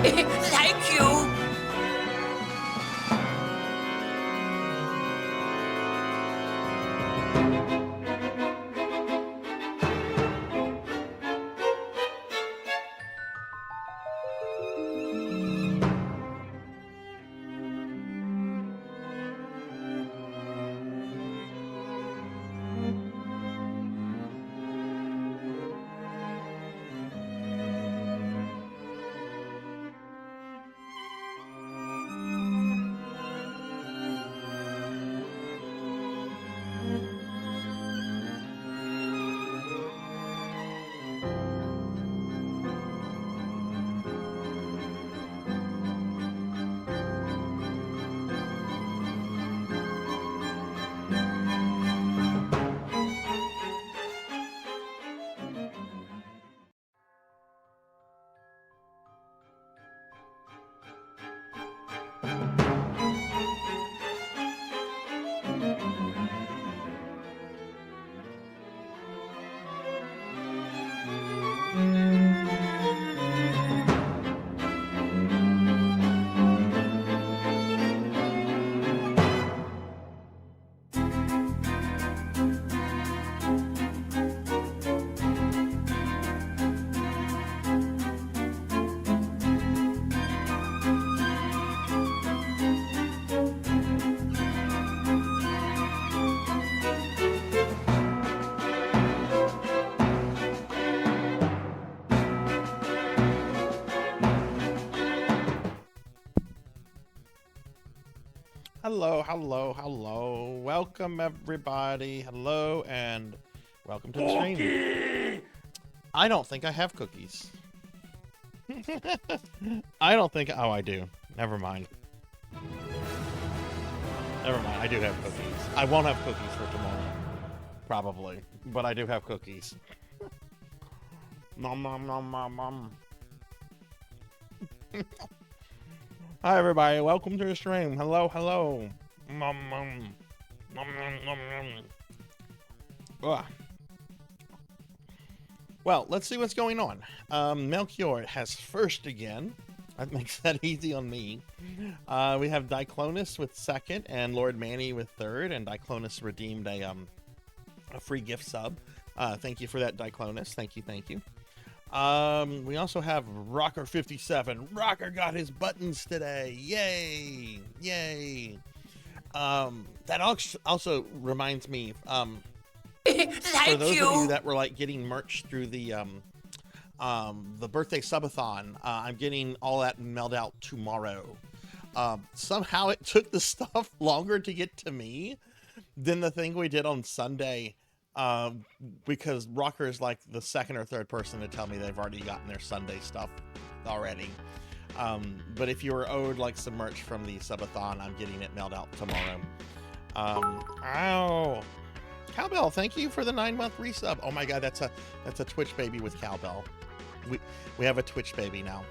Thank you. Hello, hello, hello. Welcome, everybody. Hello, and welcome to the stream. I don't think I have cookies. I don't think... Oh, I do. Never mind. Never mind. I do have cookies. I won't have cookies for tomorrow. Probably. But I do have cookies. Nom, nom, nom, nom, nom. Hi, everybody. Welcome to the stream. Hello, hello. Nom, nom. Nom, nom, nom, nom. Ugh. Well, let's see what's going on. Melchior has first again. That makes that easy on me. We have Diclonus with second and Lord Manny with third, and Diclonus redeemed a free gift sub. Thank you for that, Diclonus. Thank you, thank you. We also have Rocker57. Rocker got his buttons today. Yay! Yay! That also reminds me, for those of you that were like getting merch through the birthday subathon, I'm getting all that mailed out tomorrow. Somehow it took the stuff longer to get to me than the thing we did on Sunday. Because Rocker is like the second or third person to tell me they've already gotten their Sunday stuff already. But if you were owed like some merch from the subathon, I'm getting it mailed out tomorrow. Ow. Cowbell, thank you for the 9-month resub. Oh my god, that's a Twitch baby with Cowbell. We have a Twitch baby now.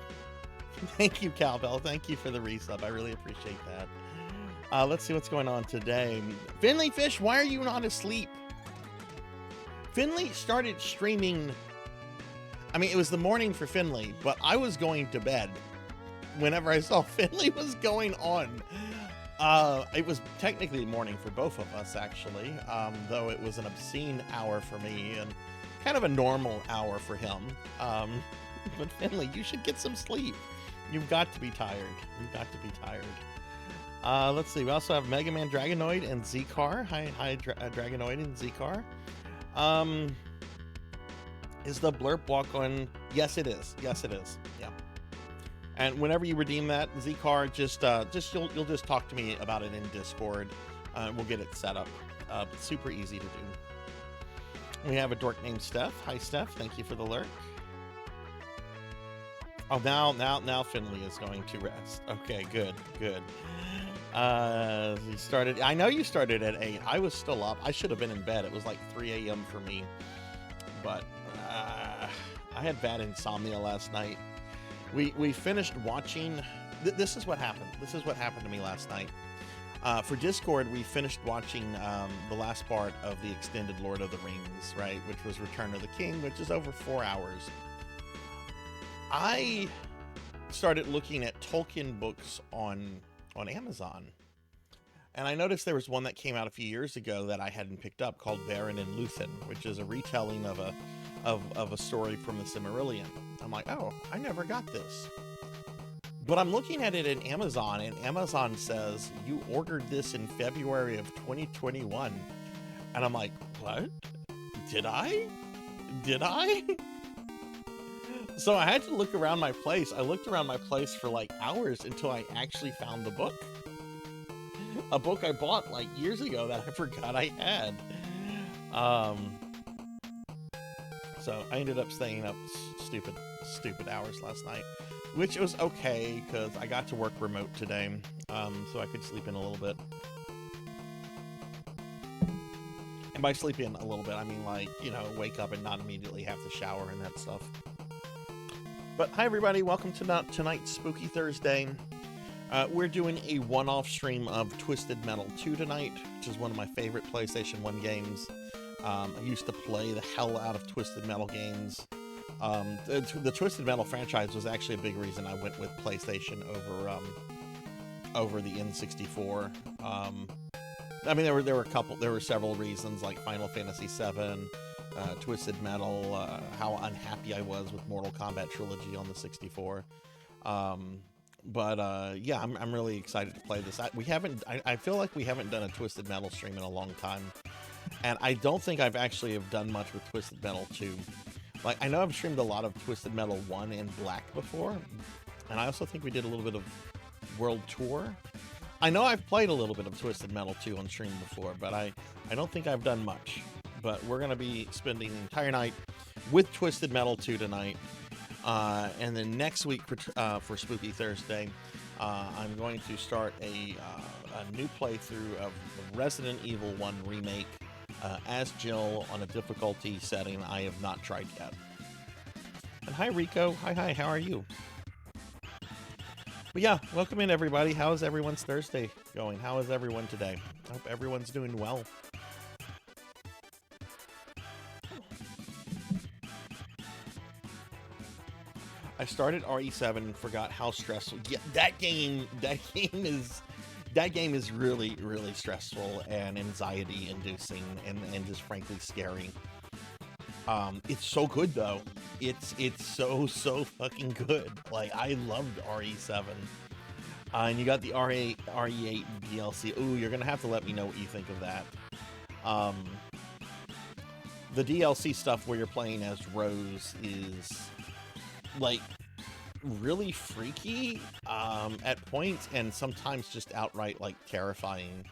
Thank you, Cowbell. Thank you for the resub. I really appreciate that. Let's see what's going on today. Finley Fish, why are you not asleep? Finley started streaming. I mean, it was the morning for Finley, but I was going to bed whenever I saw Finley was going on. It was technically morning for both of us, actually, though it was an obscene hour for me and kind of a normal hour for him. But Finley, you should get some sleep. You've got to be tired. You've got to be tired. Let's see. We also have Mega Man Dragonoid and Z-Car. Hi, Dragonoid and Z-Car. Is the blurb walk on? Yes, it is. Yes, it is. Yeah. And whenever you redeem that Z-Car, you'll just talk to me about it in Discord. We'll get it set up. It's super easy to do. We have a dork named Steph. Hi, Steph. Thank you for the lurk. Oh, now Finley is going to rest. Okay, good. You started. I know you started at 8. I was still up. I should have been in bed. It was like 3 a.m. for me. But I had bad insomnia last night. We finished watching. This is what happened. This is what happened to me last night. For Discord, we finished watching the last part of the extended Lord of the Rings, right? Which was Return of the King, which is over 4 hours. I started looking at Tolkien books on Amazon, and I noticed there was one that came out a few years ago that I hadn't picked up called Beren and Lúthien, which is a retelling of a story from the Silmarillion. I'm like, oh, I never got this. But I'm looking at it in Amazon, and Amazon says you ordered this in February of 2021, and I'm like, what? Did I? So I had to look around my place. I looked around my place for like hours until I actually found the book. A book I bought like years ago that I forgot I had. So I ended up staying up stupid hours last night, which was okay because I got to work remote today, so I could sleep in a little bit. And by sleep in a little bit, I mean like, wake up and not immediately have to shower and that stuff. But hi everybody, welcome to tonight's Spooky Thursday. We're doing a one-off stream of Twisted Metal 2 tonight, which is one of my favorite PlayStation 1 games. I used to play the hell out of Twisted Metal games. The Twisted Metal franchise was actually a big reason I went with PlayStation over the N64. I mean, there were several reasons, like Final Fantasy VII, Twisted Metal, how unhappy I was with Mortal Kombat Trilogy on the 64. Yeah, I'm really excited to play this. I feel like we haven't done a Twisted Metal stream in a long time, and I don't think I've actually have done much with Twisted Metal 2. Like, I know I've streamed a lot of Twisted Metal 1 and Black before, and I also think we did a little bit of World Tour. I know I've played a little bit of Twisted Metal 2 on stream before, but I don't think I've done much. But we're going to be spending the entire night with Twisted Metal 2 tonight. And then next week for Spooky Thursday, I'm going to start a new playthrough of the Resident Evil 1 remake as Jill on a difficulty setting I have not tried yet. And hi, Rico. Hi, how are you? But yeah, welcome in, everybody. How is everyone's Thursday going? How is everyone today? I hope everyone's doing well. I started RE7 and forgot how stressful. Yeah, that game is really, really stressful and anxiety-inducing and just frankly scary. It's so good though. It's so fucking good. Like, I loved RE7. And you got the RE8 DLC. Ooh, you're gonna have to let me know what you think of that. The DLC stuff where you're playing as Rose is like really freaky at points, and sometimes just outright like terrifying.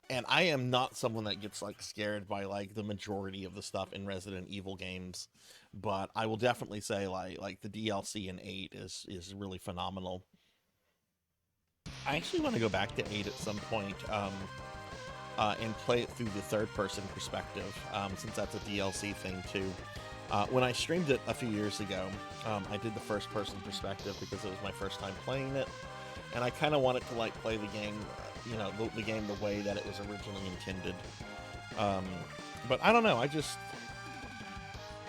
And I am not someone that gets like scared by like the majority of the stuff in Resident Evil games, but I will definitely say like the DLC in 8 is really phenomenal. I actually want to go back to 8 at some point and play it through the third-person perspective, since that's a DLC thing too. When I streamed it a few years ago, I did the first-person perspective because it was my first time playing it, and I kind of wanted to like play the game, the game the way that it was originally intended. But I don't know, I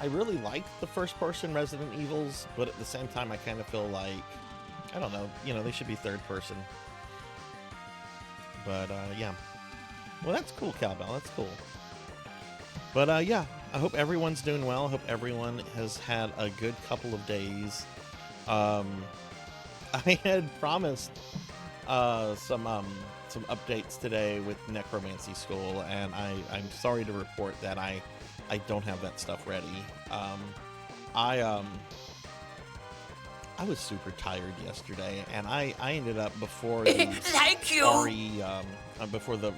really like the first-person Resident Evils, but at the same time, I kind of feel like, I don't know, they should be third-person. But yeah. Well, that's cool, Cowbell. That's cool. But yeah, I hope everyone's doing well. I hope everyone has had a good couple of days. I had promised some updates today with Necromancy School, and I'm sorry to report that I don't have that stuff ready. I was super tired yesterday, and I ended up before the Thank you. before the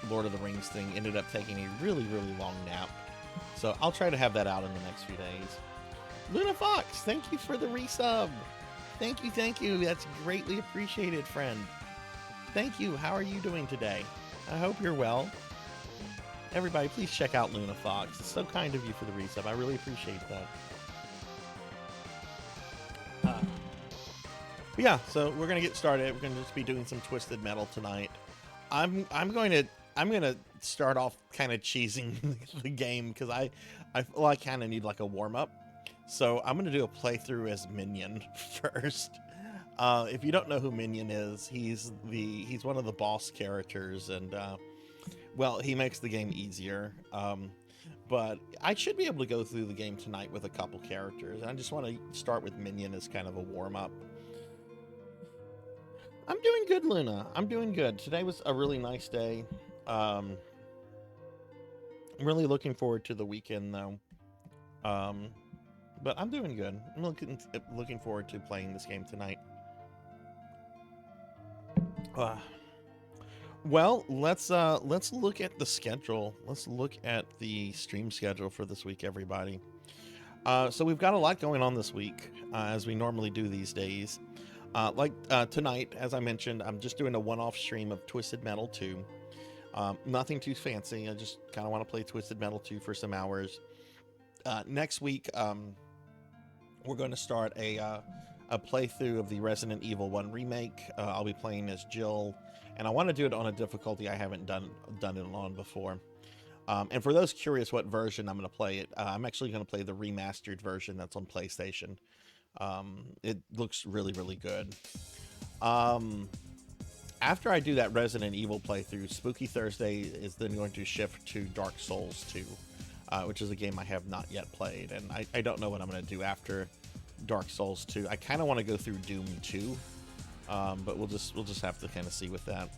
Lord of the Rings thing, ended up taking a really long nap. So I'll try to have that out in the next few days. Luna Fox, thank you for the resub. Thank you. That's greatly appreciated, friend. Thank you. How are you doing today? I hope you're well. Everybody, please check out Luna Fox. It's so kind of you for the resub. I really appreciate that. But yeah, so we're gonna get started. We're gonna just be doing some Twisted Metal tonight. I'm gonna start off kind of cheesing the game because I feel I kind of need like a warm up. So I'm gonna do a playthrough as Minion first. If you don't know who Minion is, he's one of the boss characters, and well, he makes the game easier. But I should be able to go through the game tonight with a couple characters. I just want to start with Minion as kind of a warm up. I'm doing good, Luna. I'm doing good. Today was a really nice day. I'm really looking forward to the weekend, though. But I'm doing good. I'm looking forward to playing this game tonight. Well, let's look at the schedule. Let's look at the stream schedule for this week, everybody. So we've got a lot going on this week, as we normally do these days. Tonight, as I mentioned, I'm just doing a one-off stream of Twisted Metal 2. Nothing too fancy. I just kind of want to play Twisted Metal 2 for some hours. Next week, we're going to start a playthrough of the Resident Evil 1 remake. I'll be playing as Jill, and I want to do it on a difficulty I haven't done it on before. And for those curious what version I'm going to play it, I'm actually going to play the remastered version that's on PlayStation. It looks really good. After I do that Resident Evil playthrough, Spooky Thursday is then going to shift to Dark Souls 2, which is a game I have not yet played, and I don't know what I'm going to do after Dark Souls 2. I kind of want to go through Doom 2, but we'll just have to kind of see with that.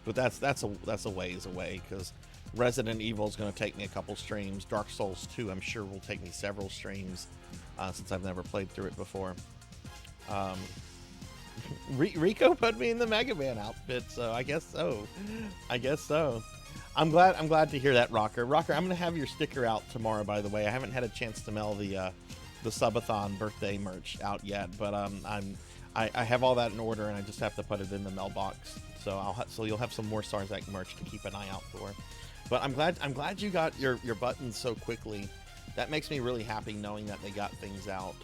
But that's a ways away, because Resident Evil is going to take me a couple streams. Dark Souls 2, I'm sure, will take me several streams, since I've never played through it before. Rico put me in the Mega Man outfit, so I guess so. I'm glad to hear that, Rocker. Rocker, I'm going to have your sticker out tomorrow, by the way. I haven't had a chance to mail the Subathon birthday merch out yet, but I have all that in order, and I just have to put it in the mailbox. So you'll have some more Sarzac merch to keep an eye out for. But I'm glad you got your buttons so quickly. That makes me really happy knowing that they got things out.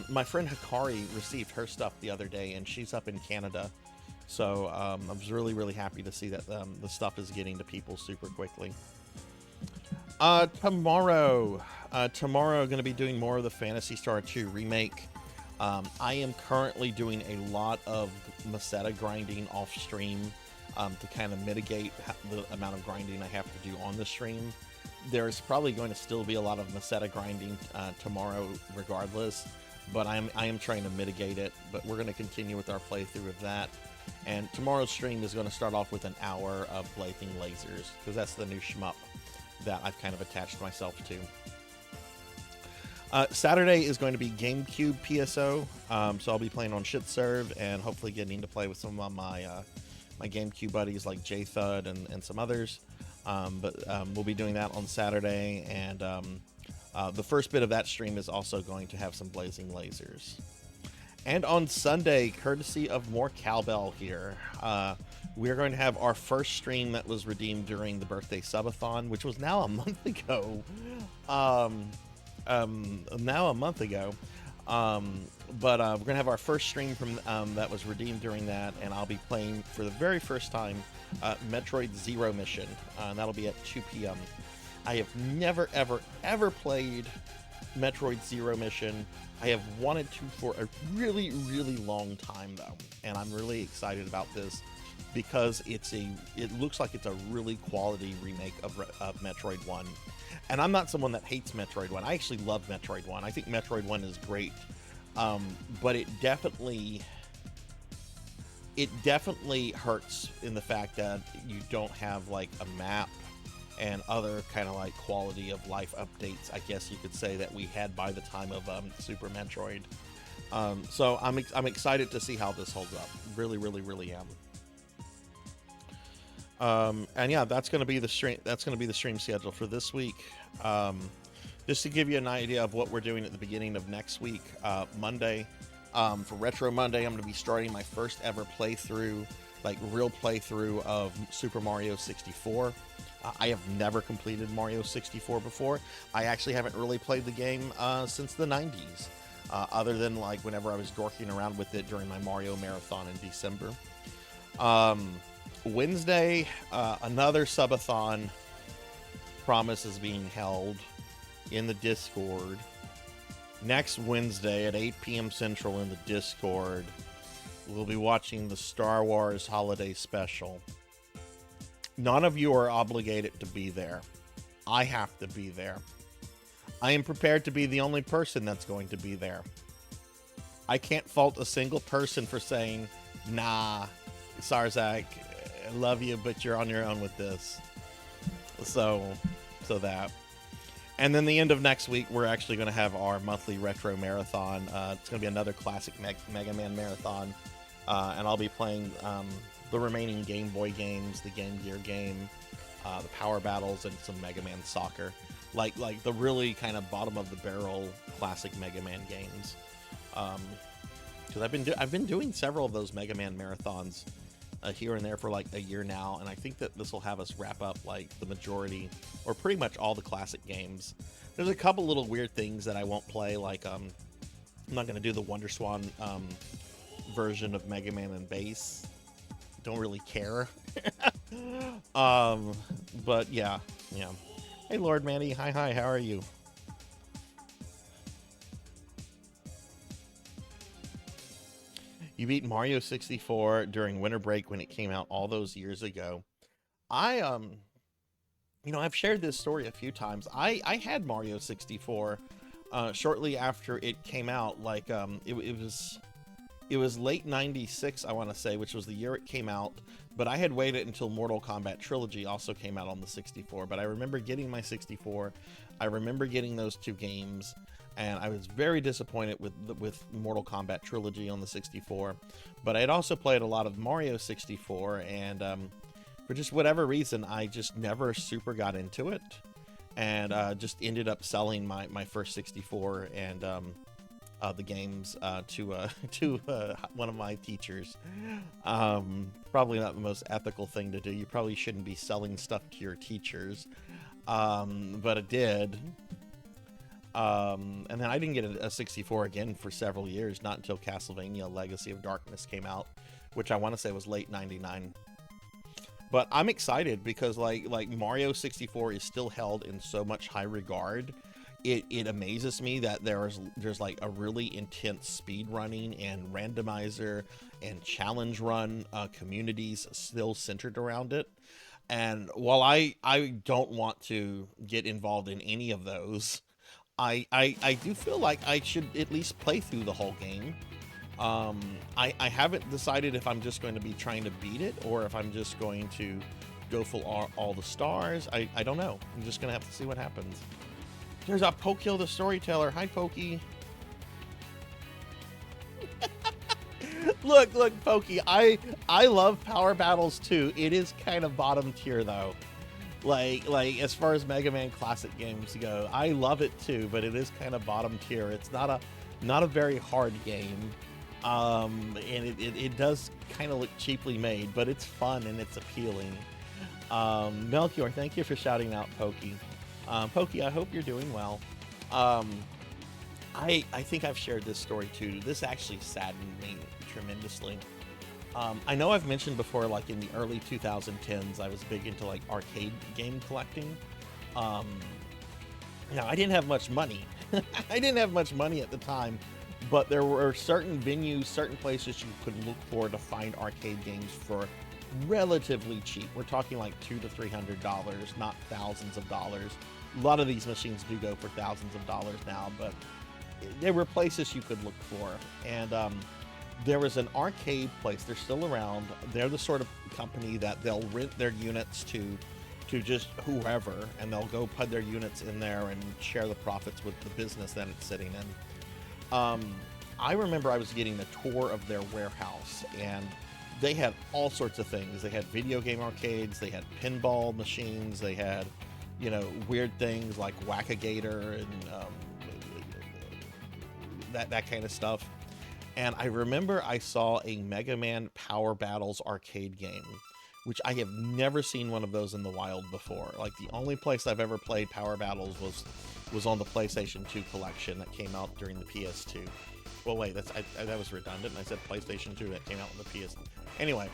My friend Hikari received her stuff the other day, and she's up in Canada. So I was really happy to see that the stuff is getting to people super quickly. Tomorrow going to be doing more of the Phantasy Star 2 remake. I am currently doing a lot of Meseta grinding off stream to kind of mitigate the amount of grinding I have to do on the stream. There's probably going to still be a lot of Meseta grinding tomorrow regardless, but I am trying to mitigate it. But we're going to continue with our playthrough of that. And tomorrow's stream is going to start off with an hour of blazing lasers, because that's the new shmup that I've kind of attached myself to. Saturday is going to be GameCube PSO, so I'll be playing on Shit Serve and hopefully getting to play with some of my GameCube buddies like J-Thud and some others. But we'll be doing that on Saturday, and the first bit of that stream is also going to have some blazing lasers. And on Sunday, courtesy of more Cowbell here, we're going to have our first stream that was redeemed during the birthday subathon, which was now a month ago. But we're gonna have our first stream from that was redeemed during that, and I'll be playing for the very first time Metroid Zero Mission, and that'll be at 2 p.m. I have never ever played Metroid Zero Mission. I have wanted to for a really long time though, and I'm really excited about this. because it looks like it's a really quality remake of Metroid 1. And I'm not someone that hates Metroid 1. I actually love Metroid 1. I think Metroid 1 is great. But it definitely hurts in the fact that you don't have like a map and other kind of like quality of life updates, I guess you could say, that we had by the time of Super Metroid. So I'm excited to see how this holds up. Really, really, really am. And yeah, that's going to be the stream. That's going to be the stream schedule for this week. Just to give you an idea of what we're doing at the beginning of next week, Monday, for Retro Monday, I'm going to be starting my first ever playthrough, like real playthrough of Super Mario 64. I have never completed Mario 64 before. I actually haven't really played the game since the 90s, other than like whenever I was dorking around with it during my Mario marathon in December. Wednesday, another subathon promise is being held in the Discord. Next Wednesday at 8 p.m. Central in the Discord, we'll be watching the Star Wars Holiday Special. None of you are obligated to be there. I have to be there. I am prepared to be the only person that's going to be there. I can't fault a single person for saying, nah, Sarzac, I love you, but you're on your own with this. So that. And then the end of next week, we're actually going to have our monthly retro marathon. It's going to be another classic Mega Man marathon. And I'll be playing the remaining Game Boy games, the Game Gear game, the Power Battles, and some Mega Man Soccer. Like the really kind of bottom of the barrel classic Mega Man games. Because I've been doing several of those Mega Man marathons here and there for like a year now, and I think that this will have us wrap up like the majority or pretty much all the classic games. There's a couple little weird things that I won't play, like I'm not going to do the Wonder Swan version of Mega Man and Bass. Don't really care. But yeah. Hey Lord Manny, hi, how are you? You beat Mario 64 during winter break when it came out all those years ago. I've shared this story a few times. I had Mario 64 shortly after it came out. Like it was late 96, I want to say, which was the year it came out. But I had waited until Mortal Kombat Trilogy also came out on the 64. But I remember getting my 64. I remember getting those two games. And I was very disappointed with Mortal Kombat Trilogy on the 64. But I had also played a lot of Mario 64, and for just whatever reason, I just never super got into it. And just ended up selling my first 64 and the games to one of my teachers. Probably not the most ethical thing to do. You probably shouldn't be selling stuff to your teachers. But it did. And then I didn't get a 64 again for several years, not until Castlevania Legacy of Darkness came out, which I want to say was late 99. But I'm excited because like Mario 64 is still held in so much high regard. It amazes me that there's like a really intense speed running and randomizer and challenge run communities still centered around it. And while I don't want to get involved in any of those, I do feel like I should at least play through the whole game. I haven't decided if I'm just going to be trying to beat it or if I'm just going to go for all the stars. I don't know. I'm just going to have to see what happens. There's a Pokill the Storyteller. Hi, Pokey. Look, Pokey. I love Power Battles too. It is kind of bottom tier though. Like as far as Mega Man classic games go, I love it too, but it is kind of bottom tier. It's not a very hard game, and it does kind of look cheaply made, but it's fun and it's appealing. Melchior, thank you for shouting out Pokey. Pokey, I hope you're doing well. I think I've shared this story too. This actually saddened me tremendously. I know I've mentioned before, like in the early 2010s, I was big into like arcade game collecting. Now I didn't have much money. I didn't have much money at the time, but there were certain venues, certain places you could look for to find arcade games for relatively cheap. We're talking like $200 to $300, not thousands of dollars. A lot of these machines do go for thousands of dollars now, but there were places you could look for. And there was an arcade place. They're still around. They're the sort of company that they'll rent their units to just whoever, and they'll go put their units in there and share the profits with the business that it's sitting in. I remember I was getting a tour of their warehouse, and they had all sorts of things. They had video game arcades, they had pinball machines, they had, you know, weird things like Whack-A-Gator and that kind of stuff. And I remember I saw a Mega Man Power Battles arcade game, which I have never seen one of those in the wild before. Like, the only place I've ever played Power Battles was on the PlayStation 2 collection that came out during the PS2. Well, wait, that was redundant. I said PlayStation 2 that came out on the PS. Anyway,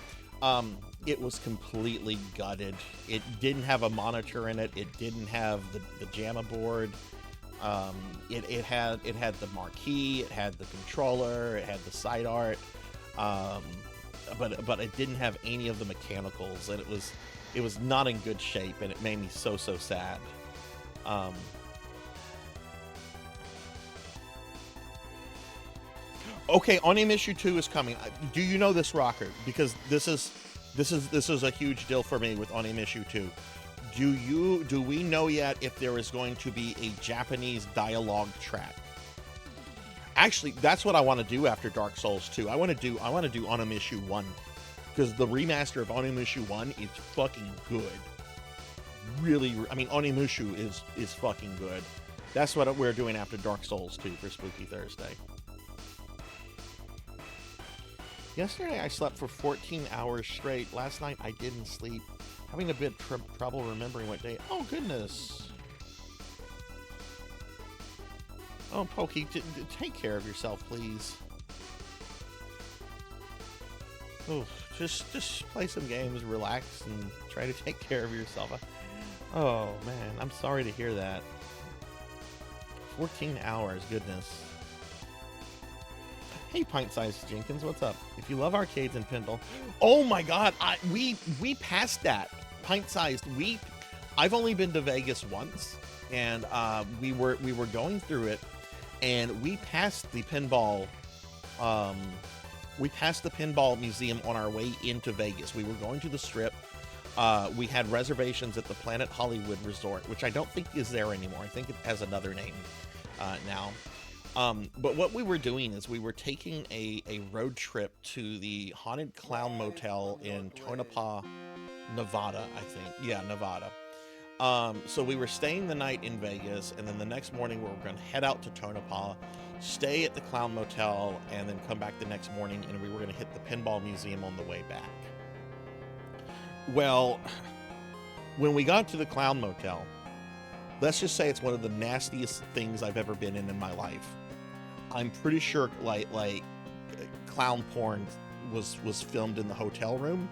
it was completely gutted. It didn't have a monitor in it. It didn't have the JAMA board. It had the marquee. It had the controller. It had the side art. But it didn't have any of the mechanicals, and it was not in good shape, and it made me so sad. Okay, Onimushu 2 is coming. Do you know this, Rocker? Because this is a huge deal for me with Onimushu 2. Do we know yet if there is going to be a Japanese dialogue track? Actually, that's what I want to do after Dark Souls 2. I want to do Onimushu 1, because the remaster of Onimushu 1 is fucking good. Really, I mean, Onimushu is fucking good. That's what we're doing after Dark Souls 2 for Spooky Thursday. Yesterday I slept for 14 hours straight. Last night I didn't sleep. Having a bit trouble remembering what day. Oh, goodness. Oh, Pokey, take care of yourself, please. Oh, just play some games, relax, and try to take care of yourself. Oh, man, I'm sorry to hear that. 14 hours, goodness. Hey, Pint-Sized Jenkins, what's up? If you love arcades and pinball... Oh, my God, we passed that. Pint-Sized, I've only been to Vegas once, and we were going through it, and we passed the pinball museum on our way into Vegas. We were going to the Strip. We had reservations at the Planet Hollywood Resort, which I don't think is there anymore. I think it has another name now. But what we were doing is we were taking a road trip to the Haunted Clown Motel in Tonopah, Nevada, I think. Yeah, Nevada. So we were staying the night in Vegas, and then the next morning we were going to head out to Tonopah, stay at the Clown Motel, and then come back the next morning, and we were going to hit the Pinball Museum on the way back. Well, when we got to the Clown Motel, let's just say it's one of the nastiest things I've ever been in my life. I'm pretty sure like clown porn was filmed in the hotel room,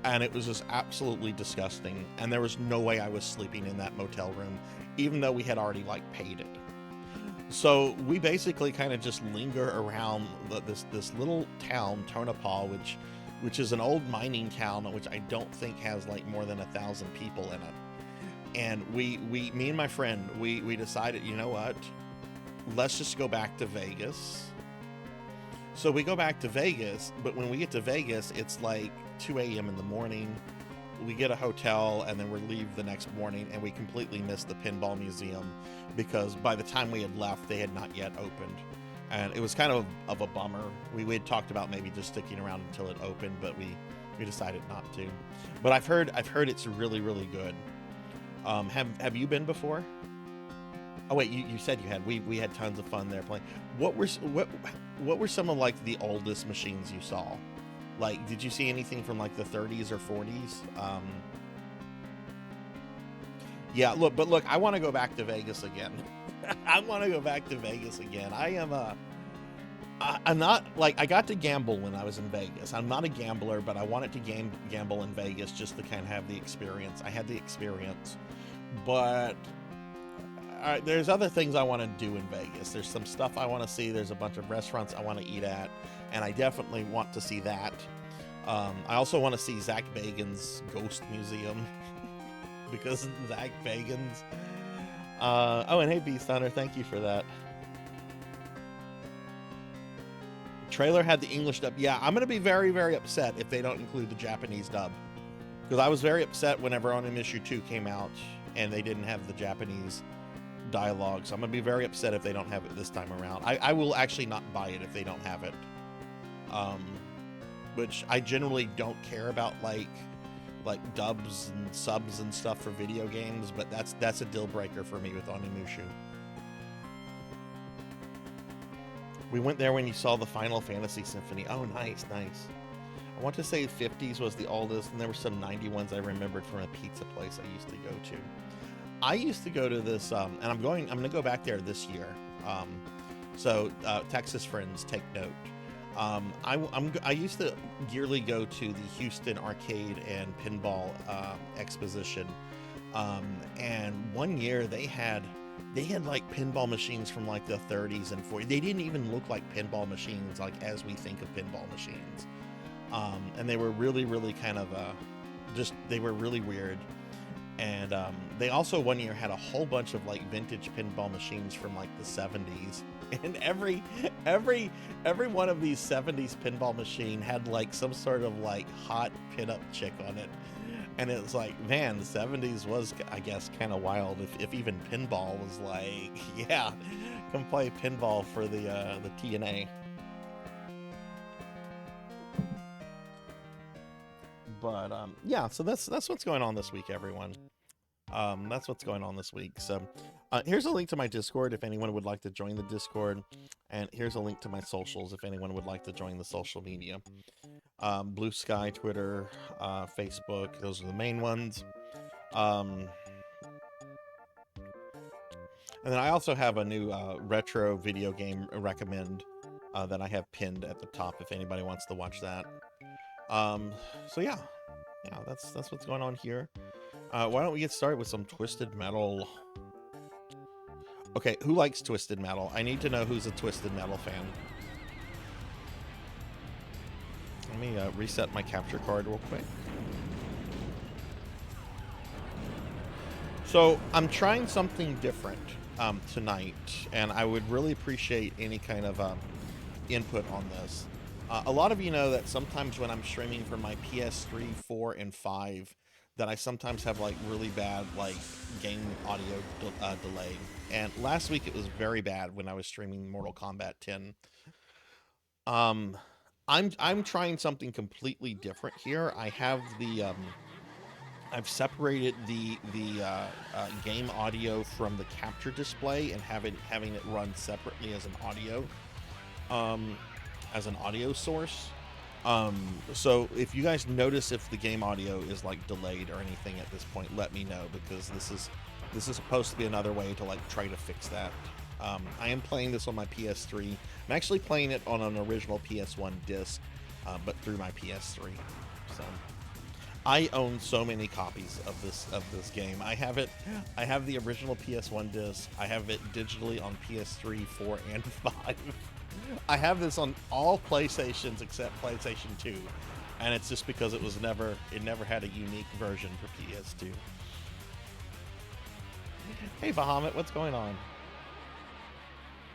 and it was just absolutely disgusting, and there was no way I was sleeping in that motel room, even though we had already like paid it. So we basically kind of just linger around this little town, Tonopah, which is an old mining town, which I don't think has like more than 1,000 people in it. And me and my friend, we decided, you know what? Let's just go back to Vegas. So we go back to Vegas, but when we get to Vegas, it's like 2 a.m. in the morning. We get a hotel, and then we leave the next morning, and we completely missed the Pinball Museum because by the time we had left, they had not yet opened. And it was kind of a bummer. We had talked about maybe just sticking around until it opened, but we decided not to. But I've heard it's really, really good. Have you been before? Oh wait, you said you had. We had tons of fun there playing. What were some of like the oldest machines you saw? Like, did you see anything from like the 30s or 40s? Yeah, look, I want to go back to Vegas again. I want to go back to Vegas again. I'm not, like, I got to gamble when I was in Vegas. I'm not a gambler, but I wanted to gamble in Vegas just to kind of have the experience. I had the experience, but there's other things I want to do in Vegas. There's some stuff I want to see. There's a bunch of restaurants I want to eat at, and I definitely want to see that. I also want to see Zach Bagans' Ghost Museum because Zach Bagans. Oh, and hey, Beast Hunter, thank you for that. Trailer had the English dub. Yeah, I'm gonna be very, very upset if they don't include the Japanese dub, because I was very upset whenever Onimusha 2 came out and they didn't have the Japanese dialogue. So I'm gonna be very upset if they don't have it this time around. I will actually not buy it if they don't have it. Which I generally don't care about, like dubs and subs and stuff for video games, but that's a deal breaker for me with Onimusha. We went there when you saw the Final Fantasy Symphony. Oh, nice, nice. I want to say 50s was the oldest, and there were some 90 ones I remembered from a pizza place I used to go to. I used to go to this, and I'm going to go back there this year. So Texas friends, take note. I used to yearly go to the Houston Arcade and Pinball Exposition, and one year they had like pinball machines from like the 30s and 40s. They didn't even look like pinball machines like as we think of pinball machines, and they were really, really kind of they were really weird. And they also one year had a whole bunch of like vintage pinball machines from like the 70s. And every one of these 70s pinball machine had like some sort of like hot pinup chick on it. And it's like, man, the 70s was, I guess, kind of wild. If even pinball was like, yeah, come play pinball for the TNA. But yeah, so that's what's going on this week, everyone. That's what's going on this week. So here's a link to my Discord if anyone would like to join the Discord, and here's a link to my socials if anyone would like to join the social media. Blue Sky, Twitter, Facebook, those are the main ones. And then I also have a new retro video game recommend that I have pinned at the top if anybody wants to watch that. So yeah, that's what's going on here. Why don't we get started with some Twisted Metal? Okay, who likes Twisted Metal? I need to know who's a Twisted Metal fan. Let me reset my capture card real quick. So I'm trying something different tonight, and I would really appreciate any kind of input on this. A lot of you know that sometimes when I'm streaming from my PS3, 4, and 5, that I sometimes have like really bad like game audio delay. And last week it was very bad when I was streaming Mortal Kombat 10. I'm trying something completely different here. I have the I've separated the game audio from the capture display and having it run separately as an audio source. So if you guys notice if the game audio is like delayed or anything at this point, let me know, because this is supposed to be another way to like try to fix that. I am playing this on my PS3. I'm actually playing it on an original PS1 disc, but through my PS3. So I own so many copies of this game. I have the original PS1 disc. I have it digitally on PS3, 4, and 5. I have this on all PlayStations except PlayStation 2, and it's just because it never had a unique version for PS2. Hey Bahamut, what's going on?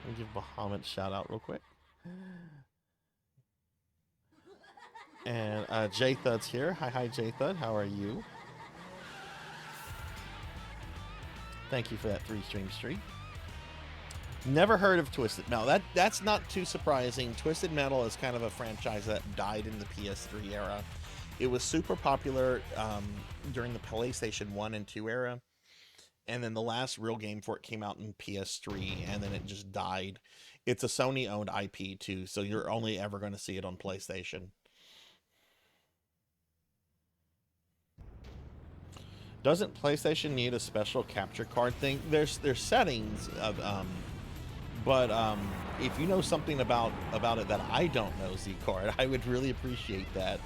Let me give Bahamut a shout out real quick. And J-Thud's here. Hi J-Thud, how are you? Thank you for that 3-stream streak. Never heard of Twisted Metal. That's not too surprising. Twisted Metal is kind of a franchise that died in the PS3 era. It was super popular during the PlayStation 1 and 2 era. And then the last real game for it came out in PS3, and then it just died. It's a Sony-owned IP too, so you're only ever going to see it on PlayStation. Doesn't PlayStation need a special capture card thing? There's settings of but if you know something about it that I don't know, Z-Card, I would really appreciate that.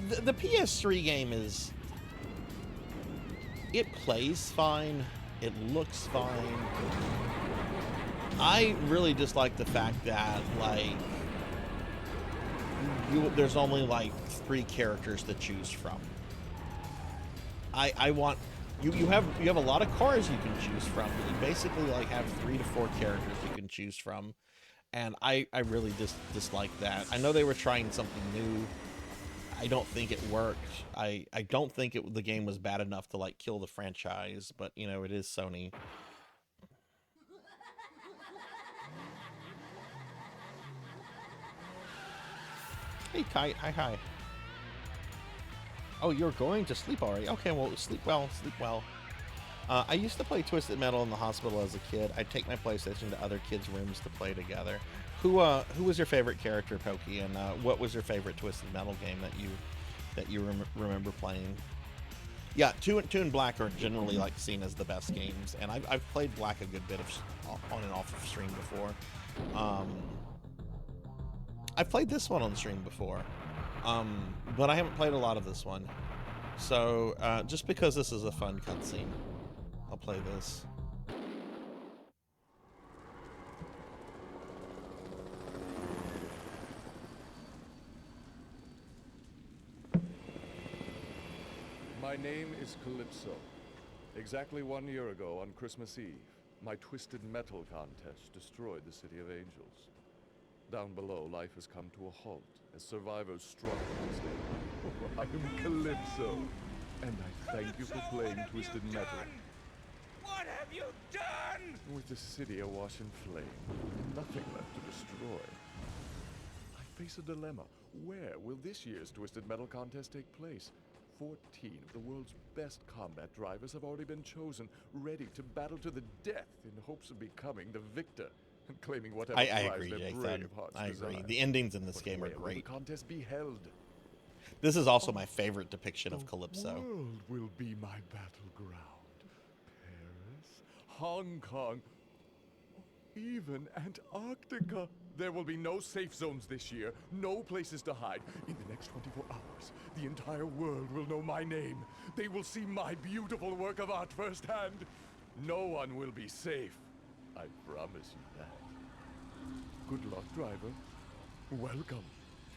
The PS3 game it plays fine, it looks fine. I really just like the fact that like there's only like 3 characters to choose from. I want you have a lot of cars you can choose from. But you basically like have 3 to 4 characters you can choose from, and I really dislike that. I know they were trying something new. I don't think it worked. I don't think the game was bad enough to like kill the franchise, but you know, it is Sony. Hey Kite, hi. Oh, you're going to sleep already? Okay, well, sleep well, sleep well. I used to play Twisted Metal in the hospital as a kid. I'd take my PlayStation to other kids' rooms to play together. Who was your favorite character, Pokey, and what was your favorite Twisted Metal game that you remember playing? Yeah, 2 and Black are generally like seen as the best games, and I've played Black a good bit of on and off of stream before. I've played this one on stream before, but I haven't played a lot of this one. So just because this is a fun cutscene, I'll play this. My name is Calypso. Exactly 1 year ago on Christmas Eve, my Twisted Metal contest destroyed the City of Angels. Down below, life has come to a halt as survivors struggle to stay. Oh, I am Calypso, and I thank you for playing Twisted Metal. What have you done? With the city awash in flame, nothing left to destroy. I face a dilemma. Where will this year's Twisted Metal contest take place? 14 of the world's best combat drivers have already been chosen, ready to battle to the death in hopes of becoming the victor and claiming whatever I prize agree, their Jason. brave hearts I agree. desire. The endings in this But game are where will great. the contest be held? This is also my favorite depiction of The Calypso. world will be my battleground. Paris, Hong Kong, even Antarctica. There will be no safe zones this year, no places to hide. In the next 24 hours, the entire world will know my name. They will see my beautiful work of art firsthand. No one will be safe. I promise you that. Good luck, driver. Welcome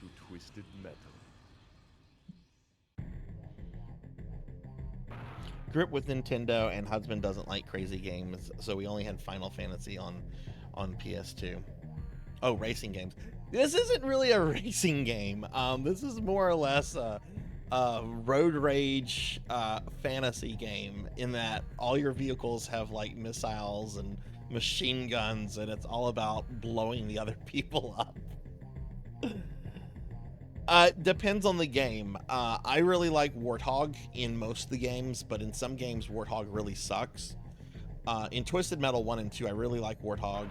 to Twisted Metal. Grew up with Nintendo, and husband doesn't like crazy games, so we only had Final Fantasy on PS2. Oh, racing games. This isn't really a racing game. This is more or less a road rage fantasy game, in that all your vehicles have like missiles and machine guns, and it's all about blowing the other people up. Depends on the game. I really like Warthog in most of the games, but in some games Warthog really sucks. In Twisted Metal 1 and 2, I really like Warthog.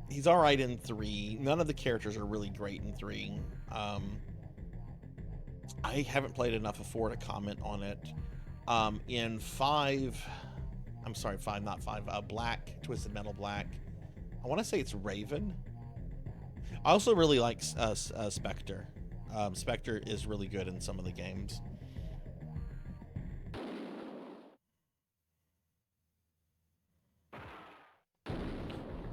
He's alright in 3. None of the characters are really great in 3. I haven't played enough of 4 to comment on it. In 5, I'm sorry, 5, not 5, Black, Twisted Metal Black, I want to say it's Raven. I also really like Spectre. Spectre is really good in some of the games.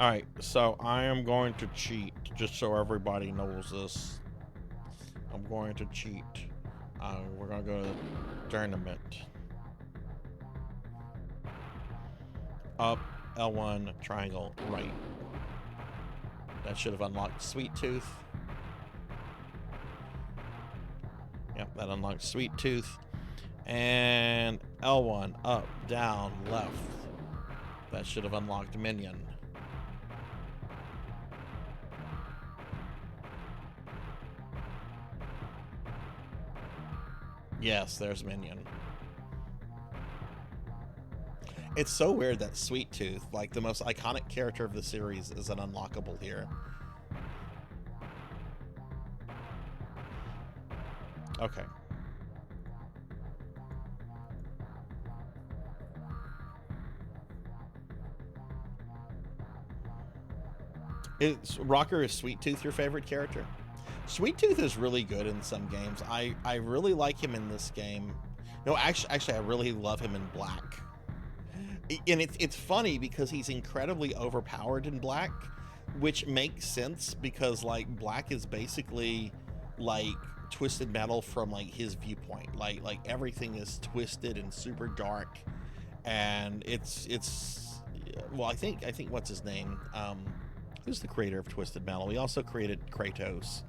Alright, so I am going to cheat, just so everybody knows this. I'm going to cheat. We're going to go to the tournament. Up, L1, triangle, right. That should have unlocked Sweet Tooth. Yep, that unlocked Sweet Tooth. And L1, up, down, left. That should have unlocked Minion. Yes, there's Minion. It's so weird that Sweet Tooth, like the most iconic character of the series, is an unlockable here. Okay. Rocker, is Sweet Tooth your favorite character? Sweet Tooth is really good in some games. I really like him in this game. No, actually, I really love him in Black. And it's funny because he's incredibly overpowered in Black. which makes sense because like Black is basically like Twisted Metal from like his viewpoint. Like everything is twisted and super dark, and it's well, I think what's his name? Who's the creator of Twisted Metal? He also created Kratos.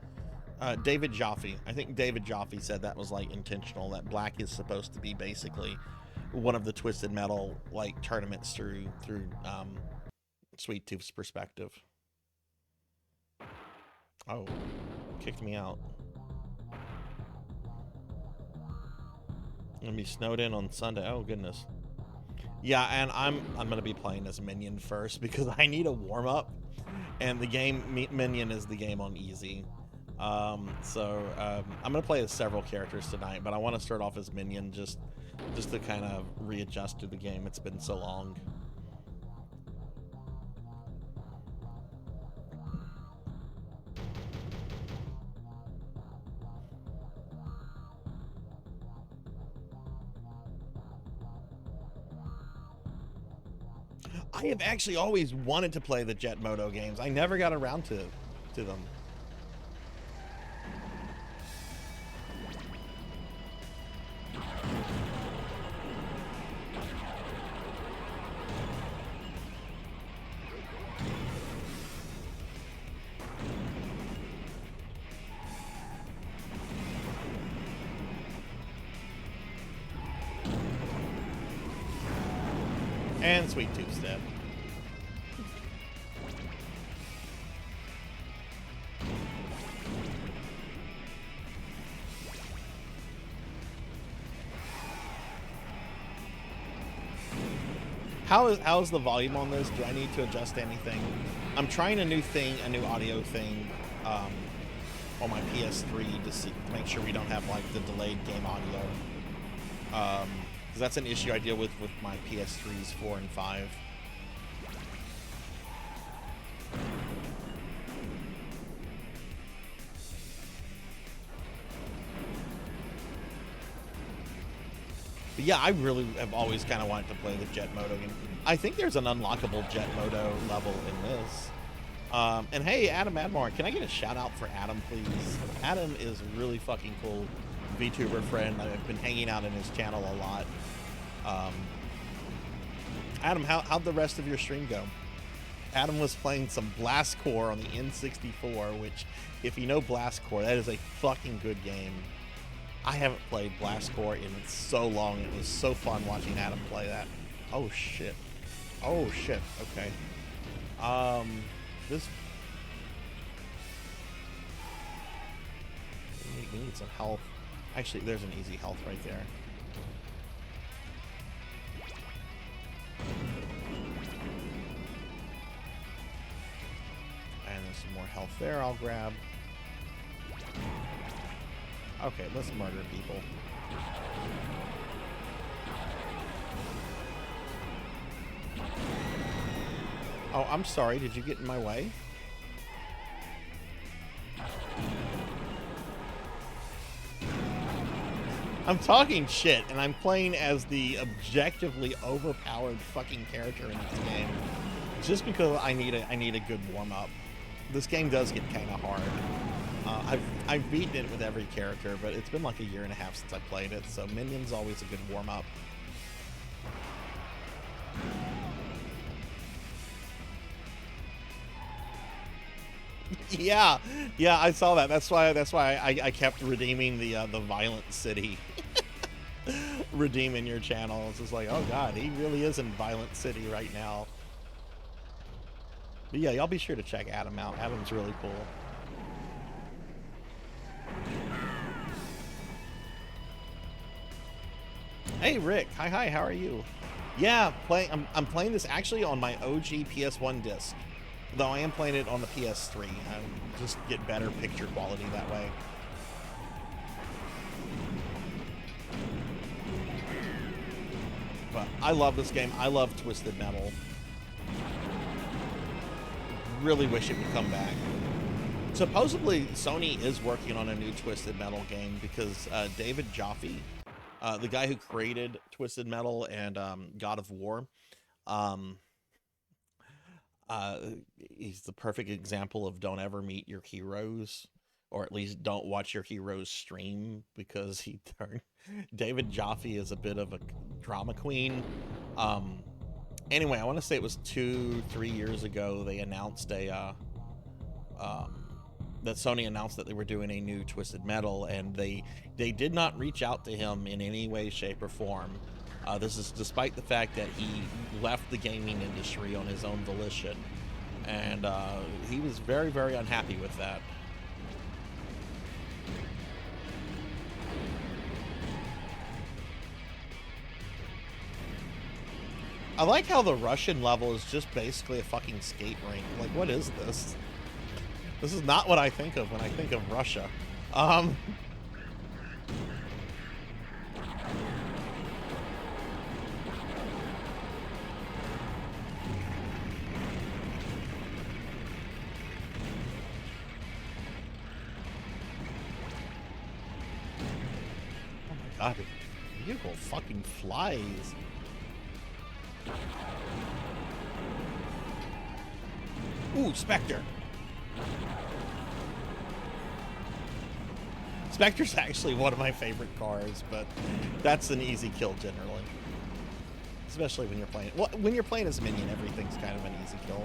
David Jaffe. I think David Jaffe said that was like intentional, that Black is supposed to be basically one of the Twisted Metal like tournaments through Sweet Tooth's perspective. Oh, kicked me out. Gonna be snowed in on Sunday. Oh goodness. Yeah, and I'm gonna be playing as Minion first because I need a warm up, and the game Minion is the game on easy. I'm gonna play as several characters tonight, but I want to start off as Minion just to kind of readjust to the game. It's been so long. I have actually always wanted to play the Jet Moto games. I never got around to them. And Sweet Tooth's dead. How's the volume on this? Do I need to adjust anything? I'm trying a new audio thing on my PS3 to make sure we don't have like the delayed game audio. Because that's an issue I deal with my PS3s 4 and 5. But yeah, I really have always kind of wanted to play the Jet Moto game. I think there's an unlockable Jet Moto level in this. And hey, Adam Admar, can I get a shout out for Adam, please? Adam is a really fucking cool VTuber friend. I've been hanging out in his channel a lot. Adam, how'd the rest of your stream go? Adam was playing some Blast Corps on the N64, which, if you know Blast Corps, that is a fucking good game. I haven't played Blast Corps in so long. It was so fun watching Adam play that. Oh shit. Oh shit. Okay. This. We need some health. Actually, there's an easy health right there. And there's some more health there I'll grab. Okay, let's murder people. Oh, I'm sorry. Did you get in my way? I'm talking shit, and I'm playing as the objectively overpowered fucking character in this game, just because I need a good warm up. This game does get kind of hard. I've beaten it with every character, but it's been like a year and a half since I played it, so Minion's always a good warm up. Yeah, I saw that. That's why I kept redeeming the Violent City. Redeeming your channel. It's just like, oh god, he really is in Violent City right now. But yeah, y'all be sure to check Adam out. Adam's really cool. Hey Rick, hi, how are you? Yeah, I'm playing this actually on my OG PS1 disc. Though I am playing it on the PS3. I just get better picture quality that way. But I love this game. I love Twisted Metal. Really wish it would come back. Supposedly, Sony is working on a new Twisted Metal game because David Jaffe, the guy who created Twisted Metal and God of War, uh, he's the perfect example of don't ever meet your heroes, or at least don't watch your heroes stream, because he turned David Jaffe is a bit of a drama queen. Um, anyway, I want to say it was 2-3 years ago they announced um, that Sony announced that they were doing a new Twisted Metal, and they did not reach out to him in any way, shape, or form. This is despite the fact that he left the gaming industry on his own volition, and he was very, very unhappy with that. I like how the Russian level is just basically a fucking skate rink. Like, what is this? This is not what I think of when I think of Russia. Oh my god, the vehicle fucking flies. Ooh, Spectre. Spectre's actually one of my favorite cars, but that's an easy kill generally. Especially when you're playing... Well, when you're playing as a minion, everything's kind of an easy kill.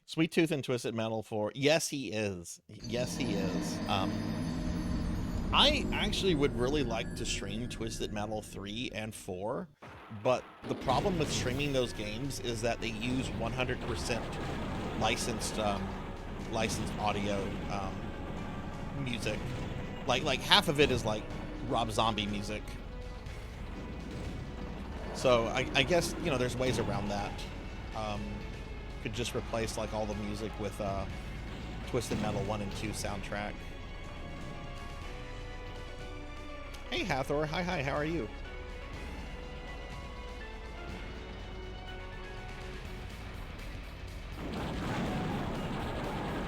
Sweet Tooth and Twisted Metal 4. Yes, he is. Yes, he is. I actually would really like to stream Twisted Metal 3 and 4, but the problem with streaming those games is that they use 100% licensed audio music. Like half of it is like Rob Zombie music. So I guess, you know, there's ways around that. Could just replace like all the music with Twisted Metal 1 and 2 soundtrack. Hey Hathor, hi, how are you?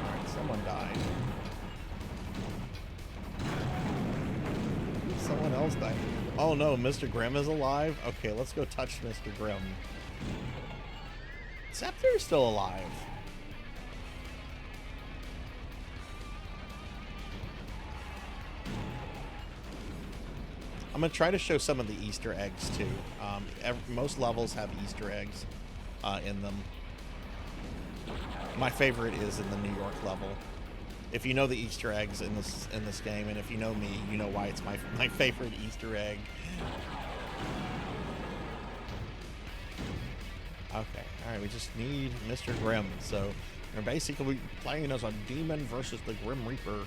Alright, someone died. Someone else died. Oh no, Mr. Grimm is alive? Okay, let's go touch Mr. Grimm. Scepter's still alive. I'm gonna try to show some of the Easter eggs too. Most levels have Easter eggs in them. My favorite is in the New York level. If you know the Easter eggs in this game, and if you know me, you know why it's my favorite Easter egg. Okay, alright, we just need Mr. Grimm. So we're basically playing as a demon versus the Grim Reaper.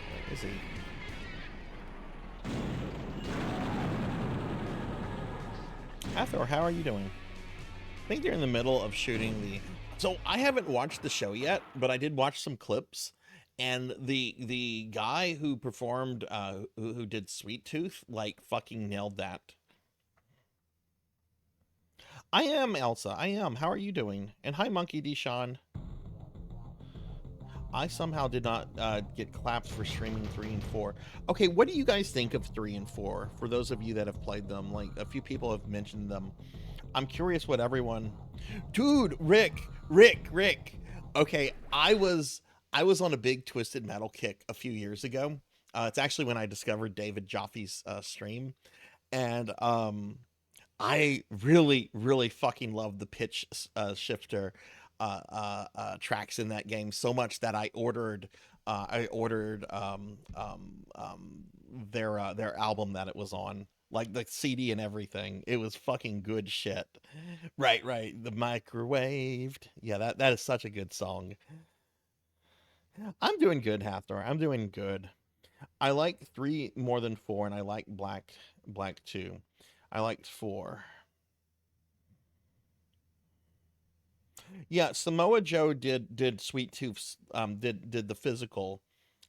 Where is he? Hathor, how are you doing? I think they're in the middle of shooting the... So I haven't watched the show yet, but I did watch some clips, and the guy who performed, who did Sweet Tooth, like fucking nailed that. I am Elsa. I am. How are you doing? And hi, Monkey D. Sean. I somehow did not get clapped for streaming 3 and 4. Okay, what do you guys think of 3 and 4? For those of you that have played them, like a few people have mentioned them. I'm curious what everyone... Dude, Rick. Okay, I was on a big Twisted Metal kick a few years ago. It's actually when I discovered David Jaffe's stream, and I really fucking love the pitch shifter tracks in that game so much that I ordered their album that it was on. Like the CD and everything. It was fucking good shit. Right. The microwaved. Yeah, that is such a good song. I'm doing good, Hathor. I'm doing good. I like 3 more than 4, and I like Black 2. I liked 4. Yeah, Samoa Joe did Sweet Tooth's did the physical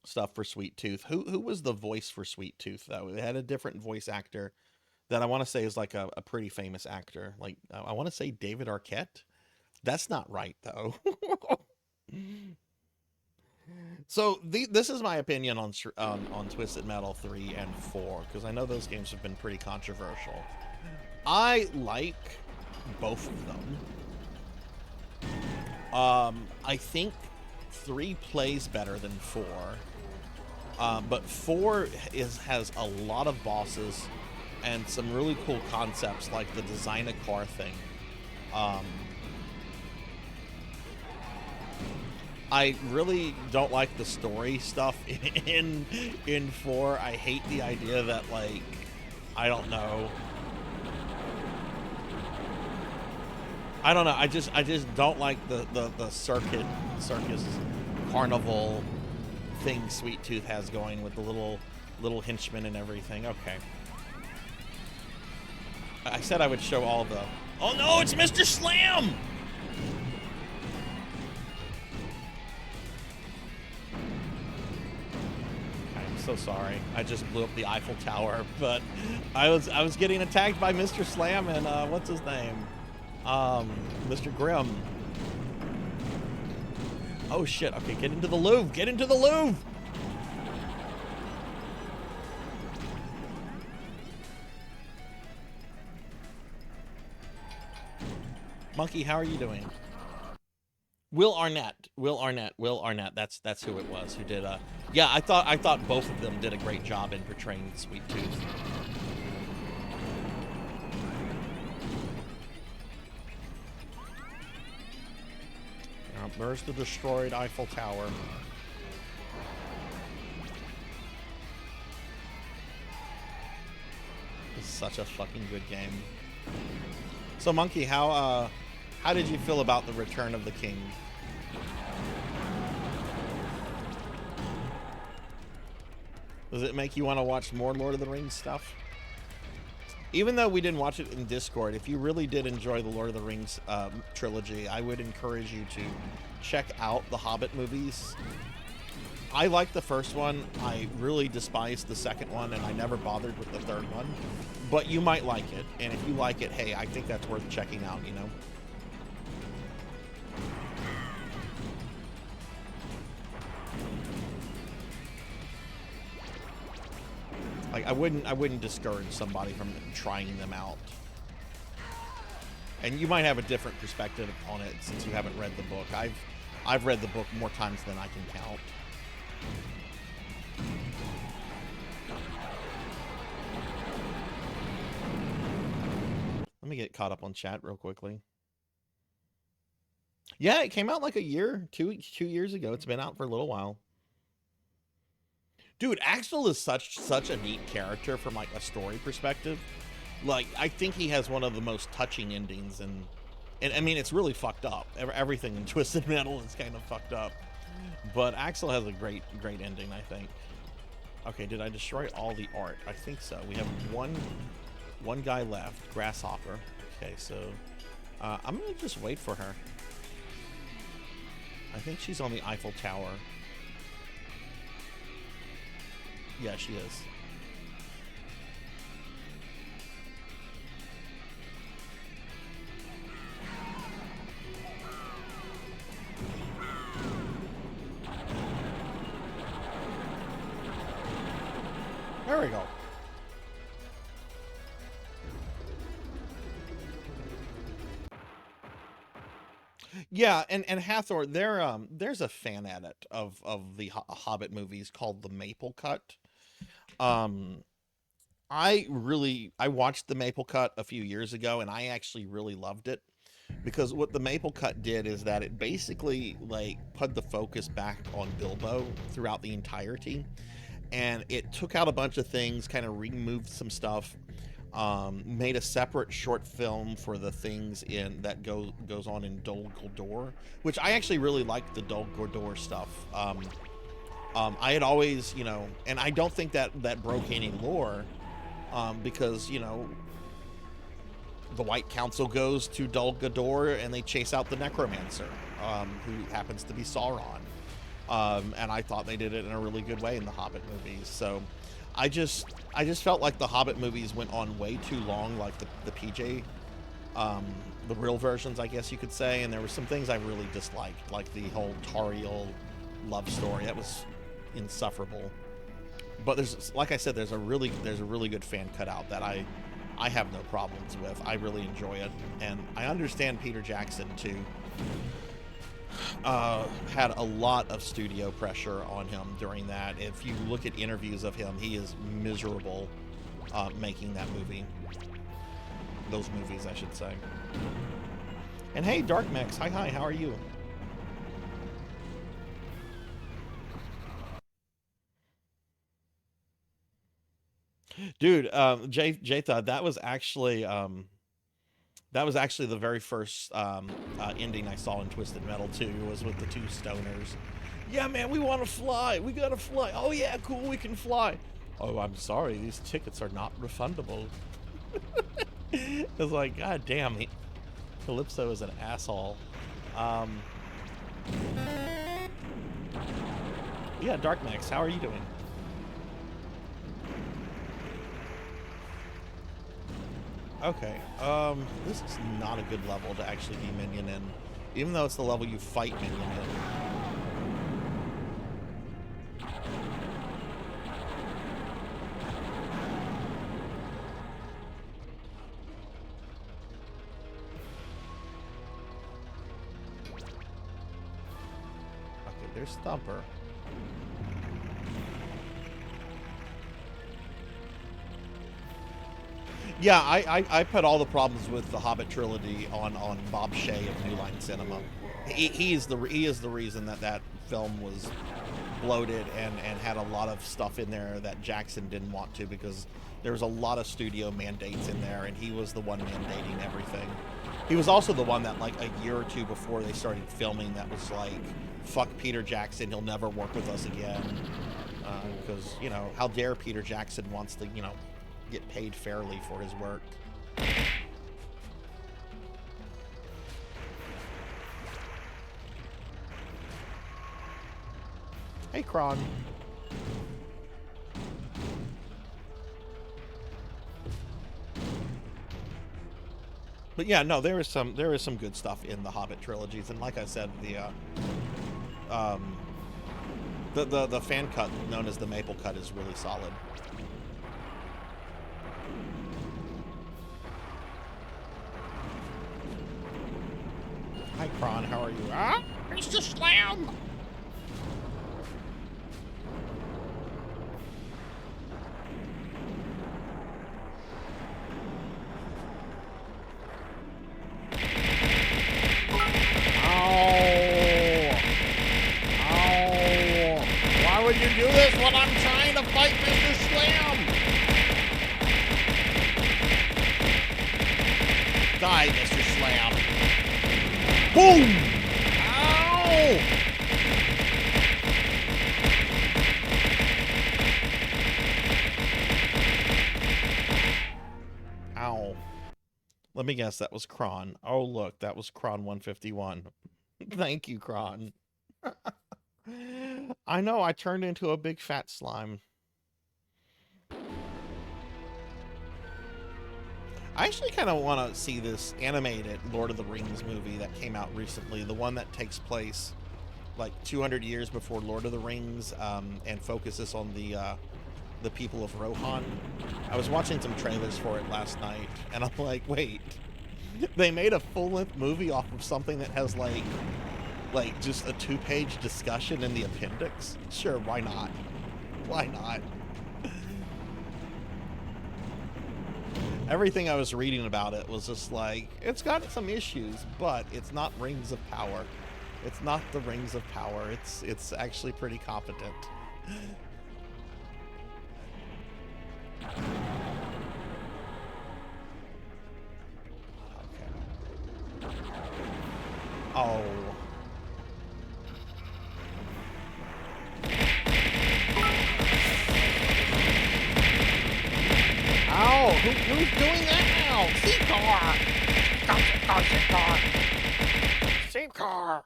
stuff for Sweet Tooth. Who was the voice for Sweet Tooth though? It had a different voice actor that I want to say is like a pretty famous actor. Like I want to say David Arquette. That's not right though. So this is my opinion on Twisted Metal 3 and 4 because I know those games have been pretty controversial. I like both of them. I think 3 plays better than 4, but 4 has a lot of bosses and some really cool concepts like the design a car thing. I really don't like the story stuff in 4. I hate the idea that, like, I don't know. I just don't like the circus carnival thing Sweet Tooth has going with the little henchmen and everything. Okay. I said I would show all the... Oh no, it's Mr. Slam! I'm so sorry. I just blew up the Eiffel Tower, but I was getting attacked by Mr. Slam and what's his name? Mr. Grimm. Oh shit, okay, get into the Louvre! Get into the Louvre! Monkey, how are you doing? Will Arnett. That's who it was who did yeah, I thought both of them did a great job in portraying Sweet Tooth. There's the destroyed Eiffel Tower. It's such a fucking good game. So, Monkey, how did you feel about the Return of the King? Does it make you want to watch more Lord of the Rings stuff? Even though we didn't watch it in Discord, if you really did enjoy the Lord of the Rings trilogy, I would encourage you to check out the Hobbit movies. I liked the first one. I really despised the second one, and I never bothered with the third one. But you might like it, and if you like it, hey, I think that's worth checking out, you know? Like, I wouldn't discourage somebody from trying them out. And you might have a different perspective on it since you haven't read the book. I've read the book more times than I can count. Let me get caught up on chat real quickly. Yeah, it came out like a year, two years ago. It's been out for a little while. Dude, Axel is such a neat character from like a story perspective. Like, I think he has one of the most touching endings, and I mean, it's really fucked up. Everything in Twisted Metal is kind of fucked up, but Axel has a great ending, I think. Okay, did I destroy all the art? I think so. We have one guy left, Grasshopper. Okay, so I'm gonna just wait for her. I think she's on the Eiffel Tower. Yeah, she is. There we go. Yeah, and Hathor, there's a fan edit of the Hobbit movies called the Maple Cut. I watched the Maple Cut a few years ago, and I actually really loved it, because what the Maple Cut did is that it basically like put the focus back on Bilbo throughout the entirety, and it took out a bunch of things, kind of removed some stuff, made a separate short film for the things in that goes on in Dol Guldur, which I actually really liked the Dol Guldur stuff. I had always, you know, and I don't think that broke any lore, because, you know, the White Council goes to Dol Guldur and they chase out the Necromancer, who happens to be Sauron. And I thought they did it in a really good way in the Hobbit movies. So I just felt like the Hobbit movies went on way too long, like the PJ, the real versions, I guess you could say. And there were some things I really disliked, like the whole Tauriel love story. That was insufferable. But there's, like I said, there's a really good fan cutout that I have no problems with. I really enjoy it, and I understand Peter Jackson too. Had a lot of studio pressure on him during that. If you look at interviews of him, he is miserable making that movie. Those movies, I should say. And hey, Dark Max, hi, how are you? Dude, Jatha, that was actually the very first ending I saw in Twisted Metal 2, was with the two stoners. Yeah, man, we want to fly. We gotta fly. Oh yeah, cool, we can fly. Oh, I'm sorry, these tickets are not refundable. It's like, god damn, Calypso is an asshole. Yeah, Dark Max, how are you doing? Okay, this is not a good level to actually be minion in, even though it's the level you fight minion in. Okay, there's Thumper. Yeah, I put all the problems with the Hobbit trilogy on Bob Shea of New Line Cinema. He is the reason that film was bloated and had a lot of stuff in there that Jackson didn't want to, because there was a lot of studio mandates in there, and he was the one mandating everything. He was also the one that, like, a year or two before they started filming, that was like, fuck Peter Jackson, he'll never work with us again. Because, you know, how dare Peter Jackson wants to, you know, get paid fairly for his work. Hey, Kron. But yeah, no, there is some good stuff in the Hobbit trilogies, and like I said, the fan cut known as the Maple Cut is really solid. Hi, Kron, how are you? Ah, it's the slam! Why would you do this when I'm trying to fight Mr. Slam? Die, Mr. Slam. Boom! Ow! Ow. Let me guess, that was Kron. Oh, look, that was Kron 151. Thank you, Kron. I know, I turned into a big fat slime. I actually kind of want to see this animated Lord of the Rings movie that came out recently, the one that takes place like 200 years before Lord of the Rings, and focuses on the people of Rohan. I was watching some trailers for it last night, and I'm like, wait, they made a full-length movie off of something that has like just a 2-page discussion in the appendix? Sure, why not? Why not? Everything I was reading about it was just like, it's got some issues, but it's not Rings of Power. It's not the Rings of Power. It's actually pretty competent. Okay. Oh. Ow! Oh, who's doing that now? Z-Car!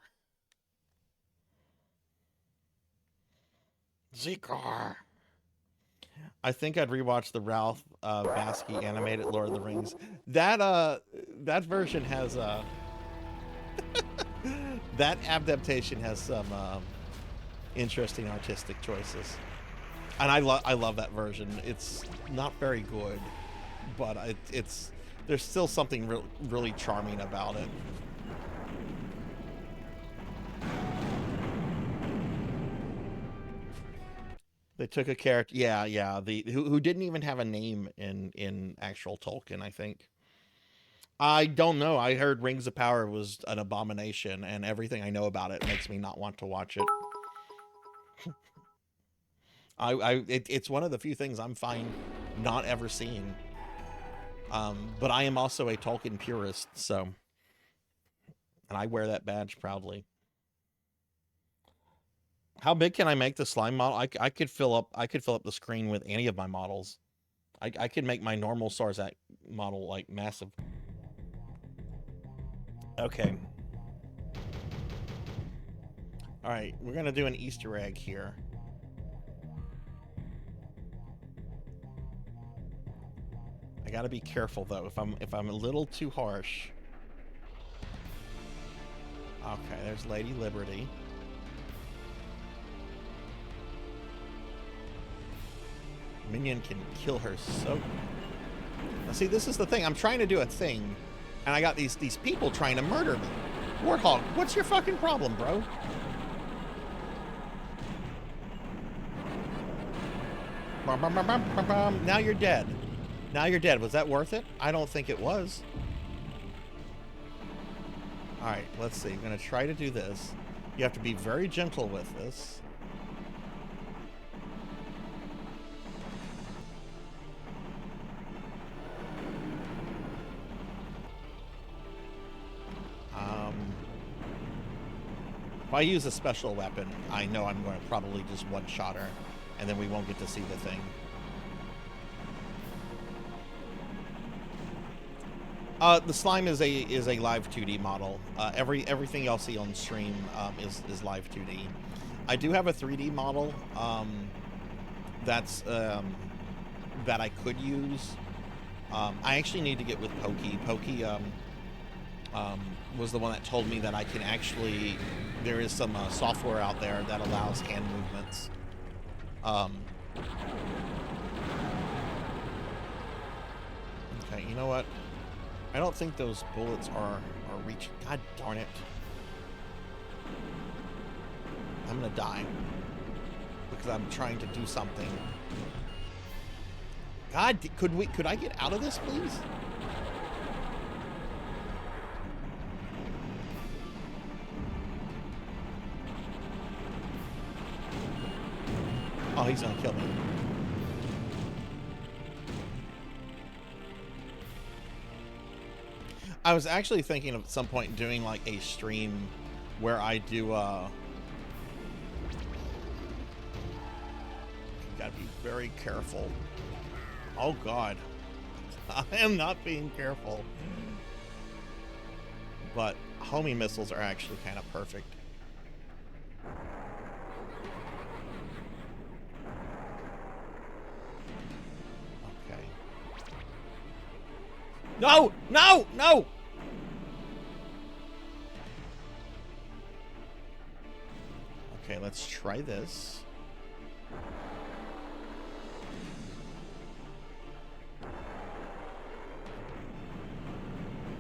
Z-Car! I think I'd rewatch the Ralph Bakshi animated Lord of the Rings. That version has that adaptation has some interesting artistic choices, and I love that version. It's not very good, but it's there's still something really charming about it. They took a character, yeah, who didn't even have a name in actual Tolkien, I think. I don't know. I heard Rings of Power was an abomination, and everything I know about it makes me not want to watch it. It's one of the few things I'm fine not ever seeing. But I am also a Tolkien purist, so, and I wear that badge proudly. How big can I make the slime model? I could fill up the screen with any of my models. I could make my normal Sarzac model like massive. Okay. All right, we're gonna do an Easter egg here. I gotta be careful though. If I'm a little too harsh. Okay, there's Lady Liberty. Minion can kill her so. Now see, this is the thing. I'm trying to do a thing, and I got these people trying to murder me. Warthog, what's your fucking problem, bro? Now you're dead. Now you're dead. Was that worth it? I don't think it was. All right, let's see. I'm gonna try to do this. You have to be very gentle with this. If I use a special weapon, I know I'm going to probably just one-shot her, and then we won't get to see the thing. The slime is a live 2D model. Everything y'all see on stream is live 2D. I do have a 3D model that's that I could use. I actually need to get with Pokey. Pokey was the one that told me that I can actually, there is some software out there that allows hand movements. Okay, you know what? I don't think those bullets are reaching. God darn it. I'm gonna die because I'm trying to do something. God, could I get out of this, please? Oh, he's gonna kill me. I was actually thinking of at some point doing like a stream where I do you gotta be very careful. Oh god. I am not being careful. But homing missiles are actually kind of perfect. Okay. No! No! No! Okay, let's try this.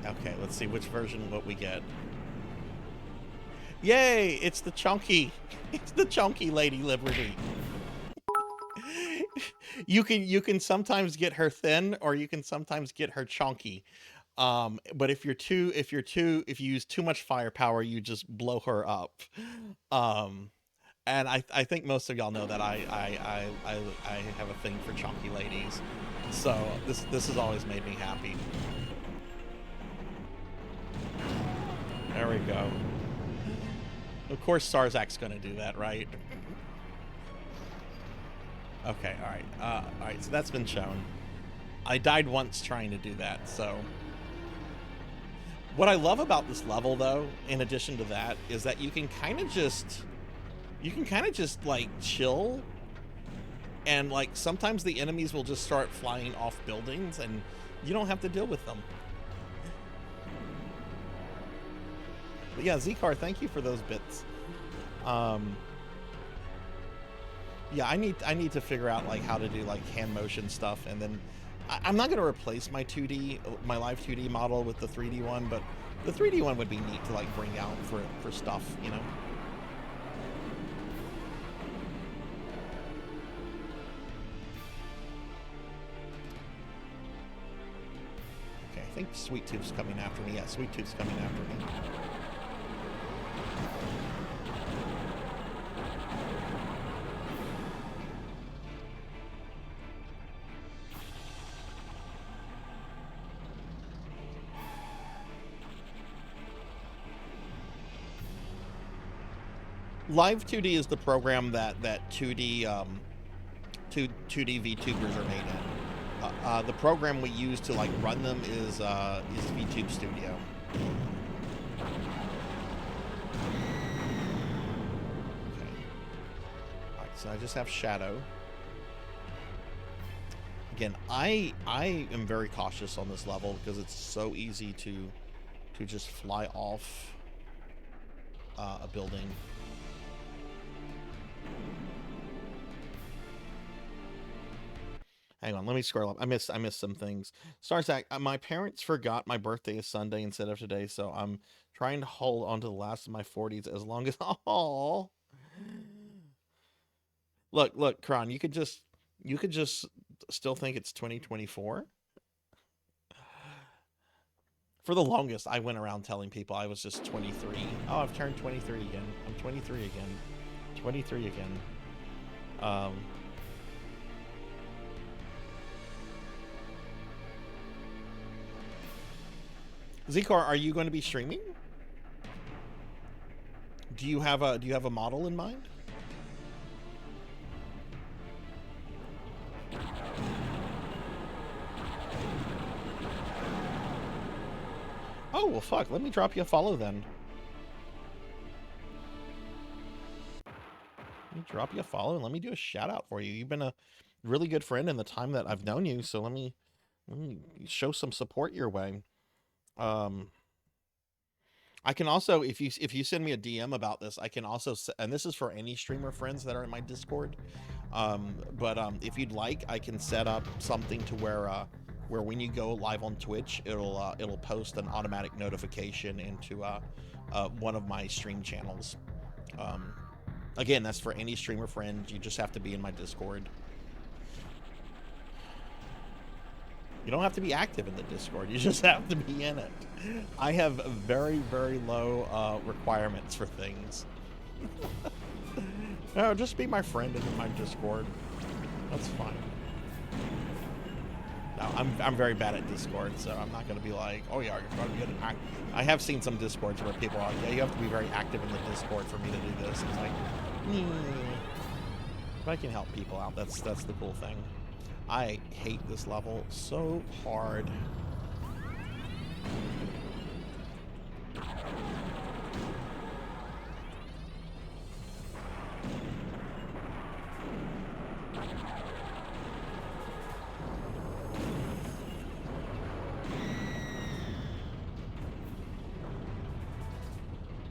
Okay, let's see which version what we get. Yay! It's the chunky. It's the chunky Lady Liberty. You can sometimes get her thin, or you can sometimes get her chunky. But if you use too much firepower, you just blow her up. And I think most of y'all know that I have a thing for chunky ladies. So this has always made me happy. There we go. Of course Sarzac's gonna do that, right? Okay, alright. Alright, so that's been shown. I died once trying to do that, so. What I love about this level, though, in addition to that, is that you can kind of just like chill, and like sometimes the enemies will just start flying off buildings and you don't have to deal with them. But yeah, Zcar, thank you for those bits. Yeah, I need to figure out like how to do like hand motion stuff, and then I'm not going to replace my live 2D model with the 3D one, but the 3D one would be neat to like bring out for stuff, you know. Okay, I think Sweet Tooth's coming after me. Yeah, Sweet Tooth's coming after me. Live 2D is the program that 2D VTubers are made in. The program we use to like run them is VTube Studio. Okay. Alright, so I just have Shadow. Again, I am very cautious on this level because it's so easy to just fly off a building. Hang on, let me scroll up. I missed some things. Sarzac, my parents forgot my birthday is Sunday instead of today, so I'm trying to hold on to the last of my 40s as long as. Oh, look, Kron, you could just still think it's 2024. For the longest, I went around telling people I was just 23. Oh, I've turned 23 again. I'm 23 again. 23 again. Zcar, are you going to be streaming? Do you have a model in mind? Oh, well, fuck. Let me drop you a follow then. Let me drop you a follow and let me do a shout out for you. You've been a really good friend in the time that I've known you, so let me show some support your way. I can also, if you send me a DM about this, I can also, and this is for any streamer friends that are in my Discord. If you'd like, I can set up something to where when you go live on Twitch, it'll post an automatic notification into one of my stream channels. Again, that's for any streamer friend. You just have to be in my Discord. You don't have to be active in the Discord. You just have to be in it. I have very, very low requirements for things. No, just be my friend in my Discord. That's fine. No, I'm very bad at Discord, so I'm not going to be like, oh yeah, you're going to be good at. I have seen some Discords where people are like, yeah, you have to be very active in the Discord for me to do this. It's like, but I can help people out. That's the cool thing. I hate this level so hard.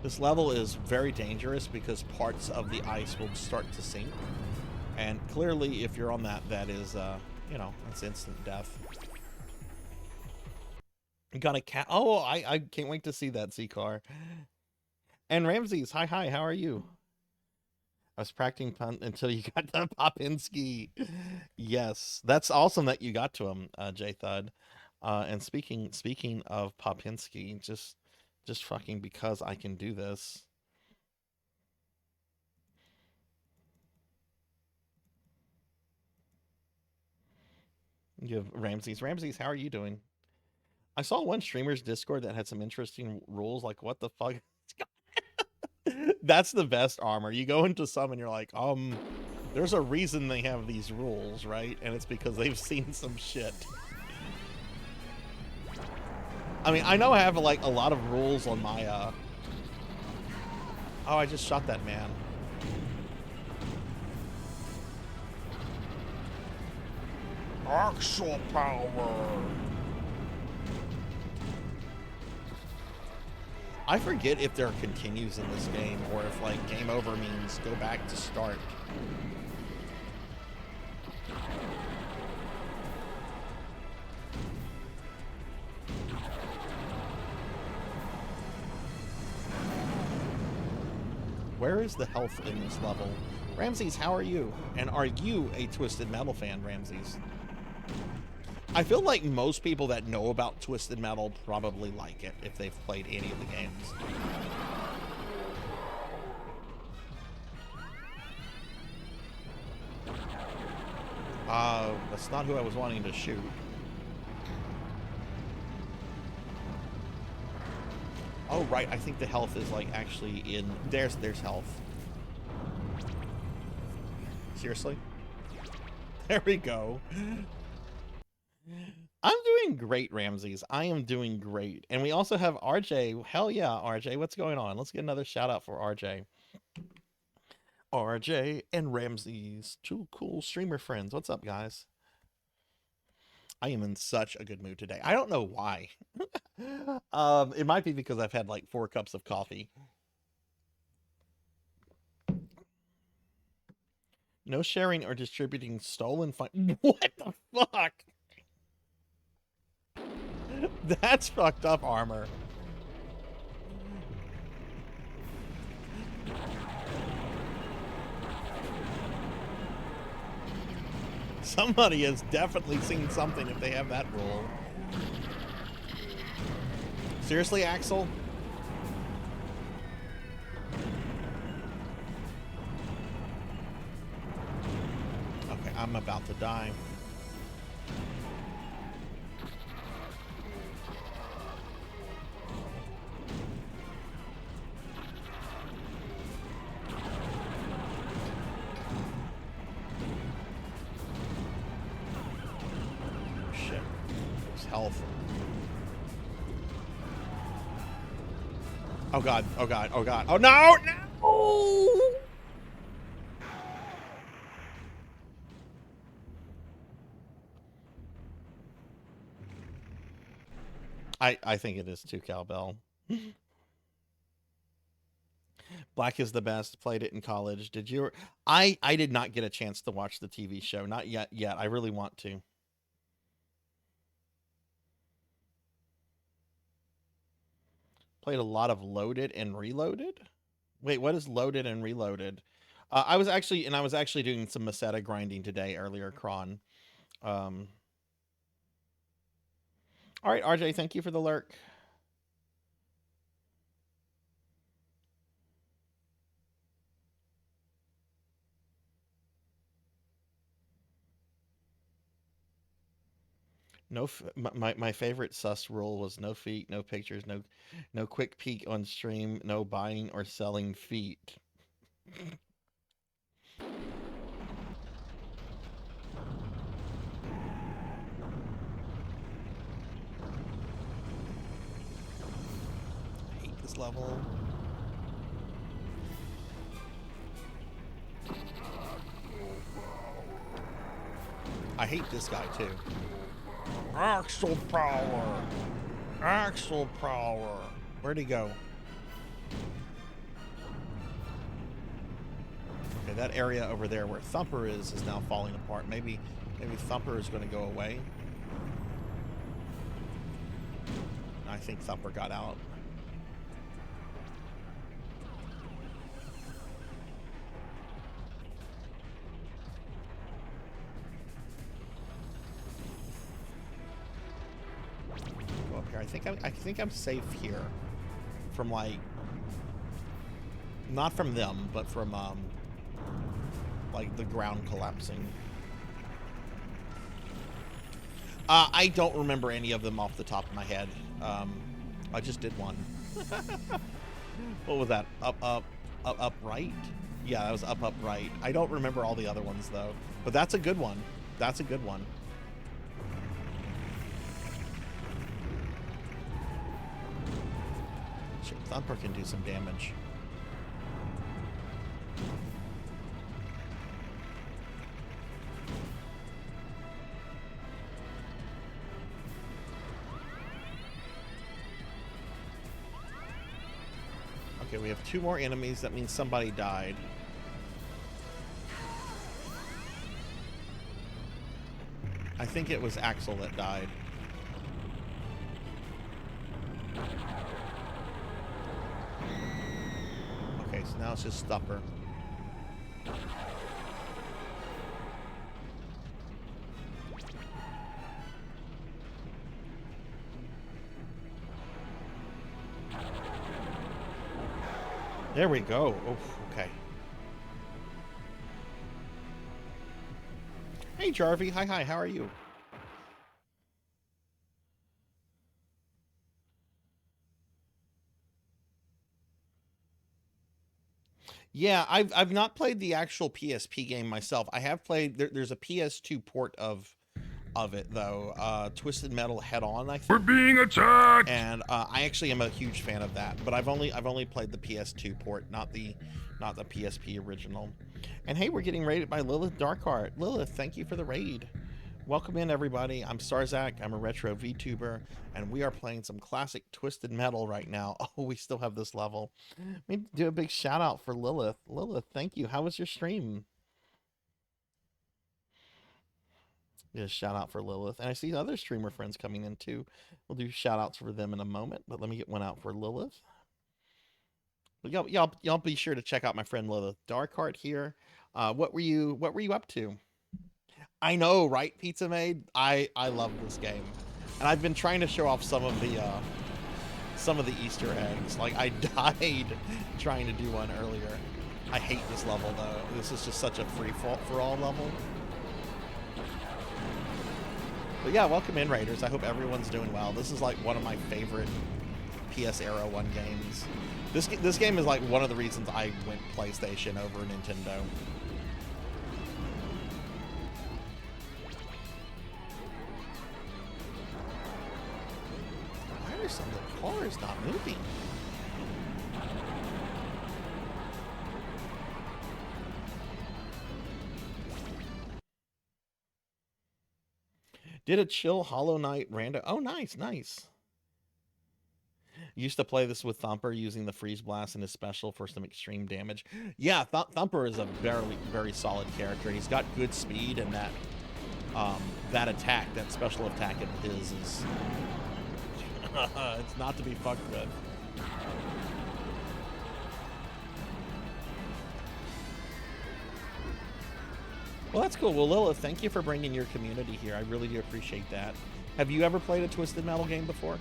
This level is very dangerous because parts of the ice will start to sink. And clearly, if you're on that is, you know, that's instant death. You got a cat. Oh, I can't wait to see that Zcar. And Ramses, hi, how are you? I was practicing punt until you got to Popinski. Yes, that's awesome that you got to him, J-Thud. And speaking of Popinski, just fucking because I can do this. You have Ramses. Ramses, how are you doing? I saw one streamer's Discord that had some interesting rules. Like, what the fuck? That's the best armor. You go into some and you're like, there's a reason they have these rules, right? And it's because they've seen some shit. I mean, I know I have like a lot of rules on my Oh, I just shot that man. Axle power. I forget if there are continues in this game or if like game over means go back to start. Where is the health in this level? Ramses, how are you? And are you a Twisted Metal fan, Ramses? I feel like most people that know about Twisted Metal probably like it if they've played any of the games. That's not who I was wanting to shoot. Oh, right, I think the health is like actually in... There's health. Seriously? There we go. I'm doing great, Ramses. I am doing great. And we also have RJ. Hell yeah, RJ. What's going on? Let's get another shout out for RJ. RJ and Ramses. Two cool streamer friends. What's up, guys? I am in such a good mood today. I don't know why. It might be because I've had like 4 cups of coffee. No sharing or distributing stolen fun. What the fuck? That's fucked up, Armor. Somebody has definitely seen something if they have that rule. Seriously, Axel? Okay, I'm about to die. Shit. There's health. Oh god, oh god, oh god. Oh no! No! I think it is too, Cowbell. Black is the best. Played it in college. Did you? I did not get a chance to watch the TV show. Not yet. I really want to. Played a lot of Loaded and Reloaded. Wait, what is Loaded and Reloaded? I was actually doing some Meseta grinding today earlier, Kron. All right, RJ, thank you for the lurk. No, my favorite sus rule was no feet, no pictures, no quick peek on stream, no buying or selling feet. I hate this level. I hate this guy too. Axle power! Axle power! Where'd he go? Okay, that area over there where Thumper is now falling apart. Maybe Thumper is going to go away. I think Thumper got out. Go up here. I think I'm safe here. From like, not from them, but from like the ground collapsing. I don't remember any of them off the top of my head. I just did one. What was that? Up, right? Yeah, that was up, right. I don't remember all the other ones though. But that's a good one. That's a good one. Shit, Thumper can do some damage. Okay, we have 2 more enemies. That means somebody died. I think it was Axel that died. Okay, so now it's just Thumper. There we go. Oof, okay. Hey, Jarvie. Hi, how are you? Yeah, I've not played the actual PSP game myself. I have played there's a PS2 port of it though. Twisted Metal Head On, I think. We're being attacked! And I actually am a huge fan of that, but I've only played the PS2 port, not the PSP original. And hey, we're getting raided by Lilith Darkheart. Lilith, thank you for the raid. Welcome in, everybody. I'm Sarzac. I'm a retro VTuber, and we are playing some classic Twisted Metal right now. Oh, we still have this level. Let me do a big shout out for Lilith. Lilith, thank you. How was your stream? Yeah, shout out for Lilith. And I see other streamer friends coming in too. We'll do shout outs for them in a moment, but let me get one out for Lilith. But y'all be sure to check out my friend Lilith Darkheart here. What were you up to? I know, right, Pizza Maid? I love this game. And I've been trying to show off some of the Easter eggs. Like, I died trying to do one earlier. I hate this level, though. This is just such a free-for-all level. But yeah, welcome in, Raiders. I hope everyone's doing well. This is like one of my favorite PS Era 1 games. This game is like one of the reasons I went PlayStation over Nintendo. Why are some of the cars not moving? Did a chill Hollow Knight random. Oh, nice. Used to play this with Thumper using the Freeze Blast in his special for some extreme damage. Yeah, Thumper is a very solid character. He's got good speed, and that attack, that special attack of his is it's not to be fucked with. Well, that's cool. Well, Lilith, thank you for bringing your community here. I really do appreciate that. Have you ever played a Twisted Metal game before?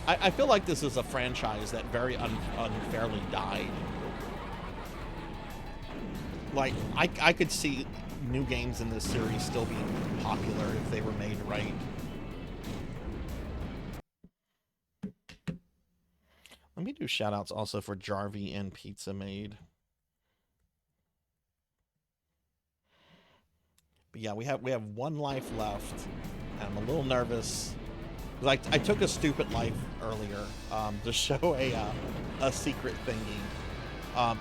I feel like this is a franchise that very unfairly died. Like, I could see new games in this series still being popular if they were made right. Let me do shout-outs also for Jarvie and Pizza Maid. But yeah, we have 1 life left, and I'm a little nervous. Like, I took a stupid life earlier to show a secret thingy.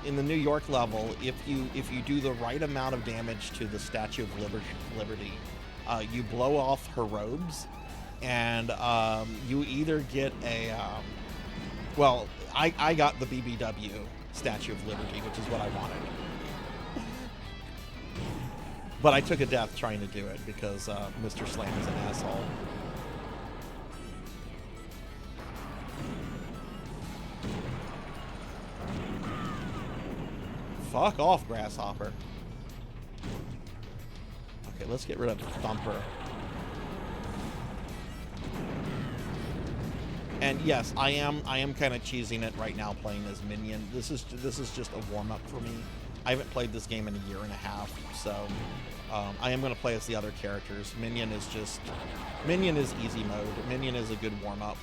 In the New York level, if you do the right amount of damage to the Statue of Liberty, you blow off her robes, and you either get a well, I got the BBW Statue of Liberty, which is what I wanted. But I took a death trying to do it because Mr. Slam is an asshole. Fuck off, Grasshopper. Okay, let's get rid of Thumper. And yes, I am kind of cheesing it right now playing as Minion. This is just a warm-up for me. I haven't played this game in a year and a half, so I am going to play as the other characters. Minion is easy mode. Minion is a good warm-up.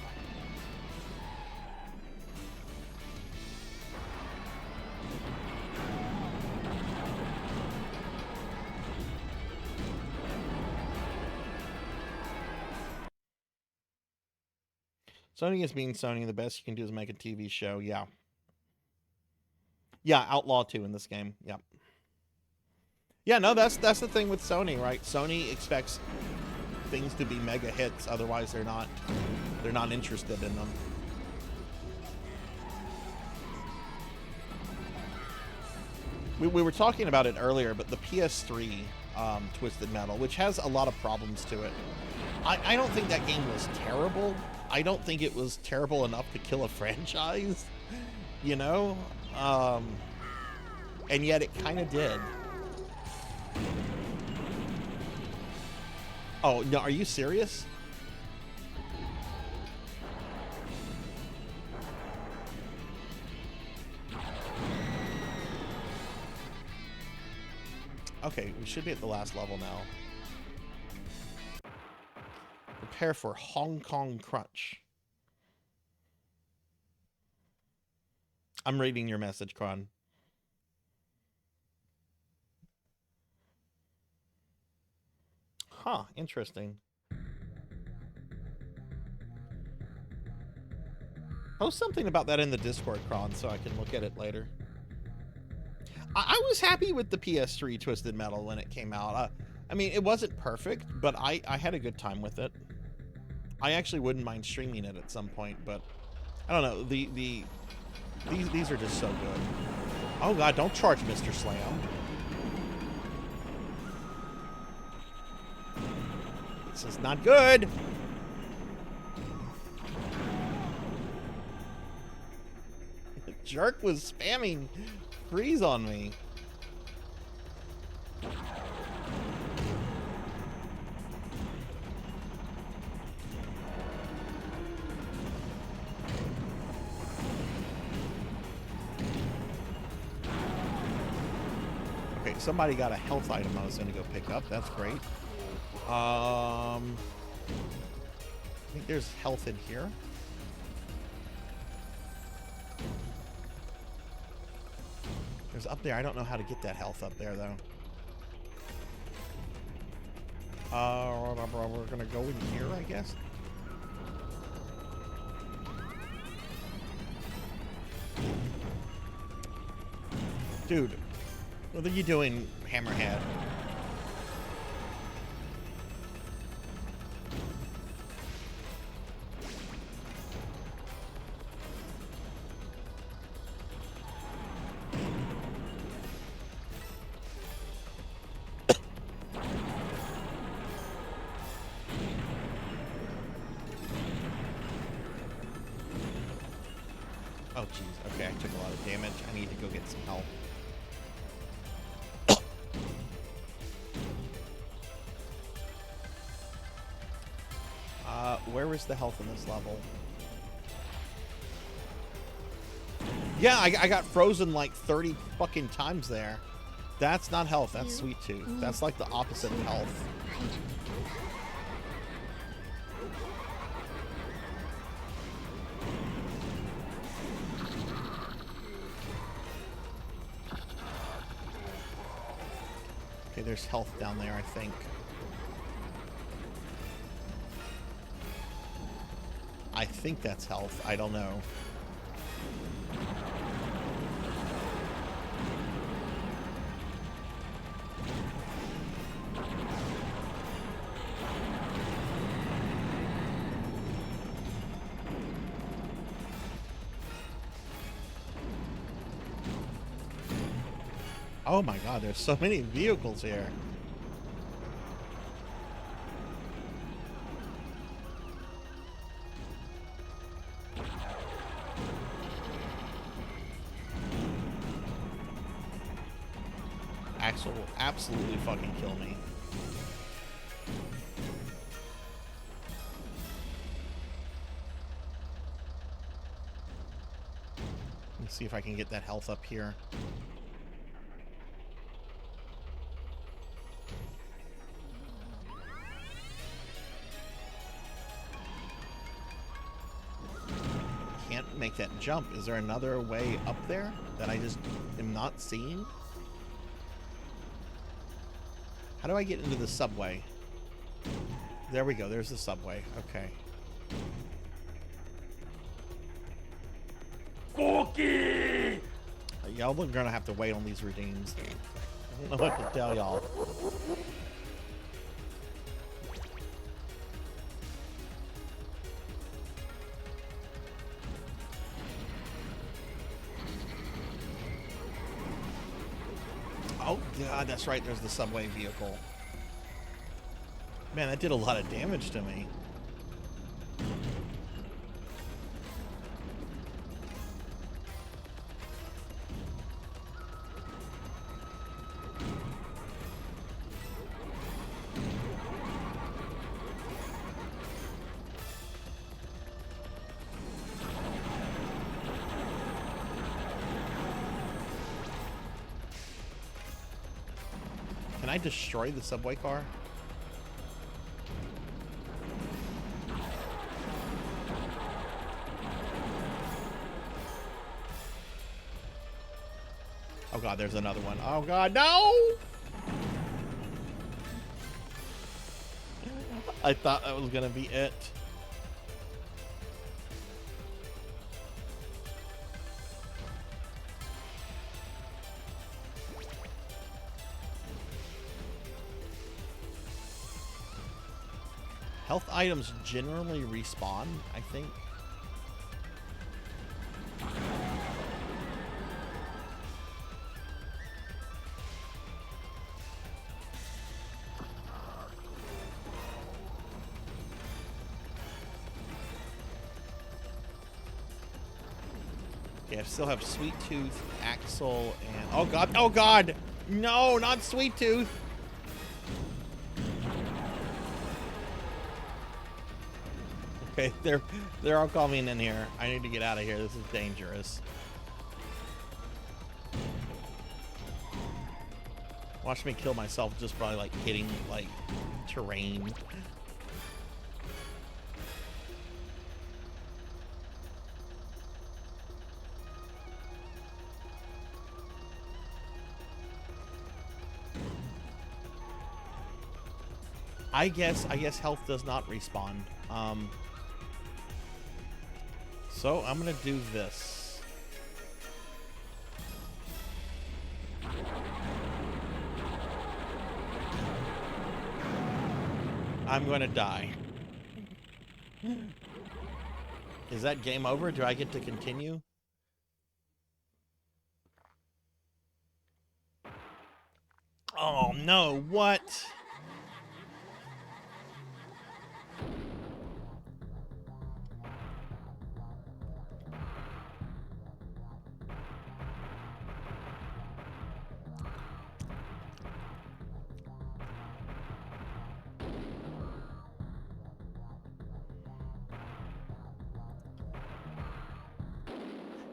Sony is being Sony. The best you can do is make a TV show. Yeah. Yeah, Outlaw 2 in this game. Yeah. Yeah, no, that's the thing with Sony, right? Sony expects things to be mega hits, otherwise they're not interested in them. We were talking about it earlier, but the PS3 Twisted Metal, which has a lot of problems to it, I don't think that game was terrible. I don't think it was terrible enough to kill a franchise, you know? And yet it kind of did. Oh, no, are you serious? Okay, we should be at the last level now. Prepare for Hong Kong Crunch. I'm reading your message, Kron. Huh, interesting. Post something about that in the Discord, Kron, so I can look at it later. I was happy with the PS3 Twisted Metal when it came out. I mean, it wasn't perfect, but I had a good time with it. I actually wouldn't mind streaming it at some point, but I don't know. These are just so good. Oh God, don't charge Mr. Slam. This is not good. The jerk was spamming freeze on me. Okay, somebody got a health item I was going to go pick up. That's great. I think there's health in here. There's up there. I don't know how to get that health up there, though. We're gonna go in here, I guess. Dude, what are you doing, Hammerhead? Oh, jeez. Okay, I took a lot of damage. I need to go get some help. Where was the health in this level? Yeah, I got frozen like 30 fucking times there. That's not health. That's Sweet Tooth. That's like the opposite of health. Okay, there's health down there, I think. I think that's health. I don't know. Oh my God, there's so many vehicles here. Axel will absolutely fucking kill me. Let's see if I can get that health up here. Can't make that jump. Is there another way up there that I just am not seeing? How do I get into the subway? There we go. There's the subway. Okay. Cookie! Y'all are gonna have to wait on these redeems. I don't know what to tell y'all. Oh god, that's right, there's the subway vehicle. Man, that did a lot of damage to me. Can I destroy the subway car? Oh god, there's another one. Oh god, no! I thought that was gonna be it. Health items generally respawn, I think. Okay, I still have Sweet Tooth, Axel, and... Oh god, oh god! No, not Sweet Tooth! Okay, they're all coming in here. I need to get out of here. This is dangerous. Watch me kill myself just by like hitting like terrain. I guess health does not respawn. So I'm gonna do this. I'm gonna die. Is that game over? Do I get to continue? Oh no, what?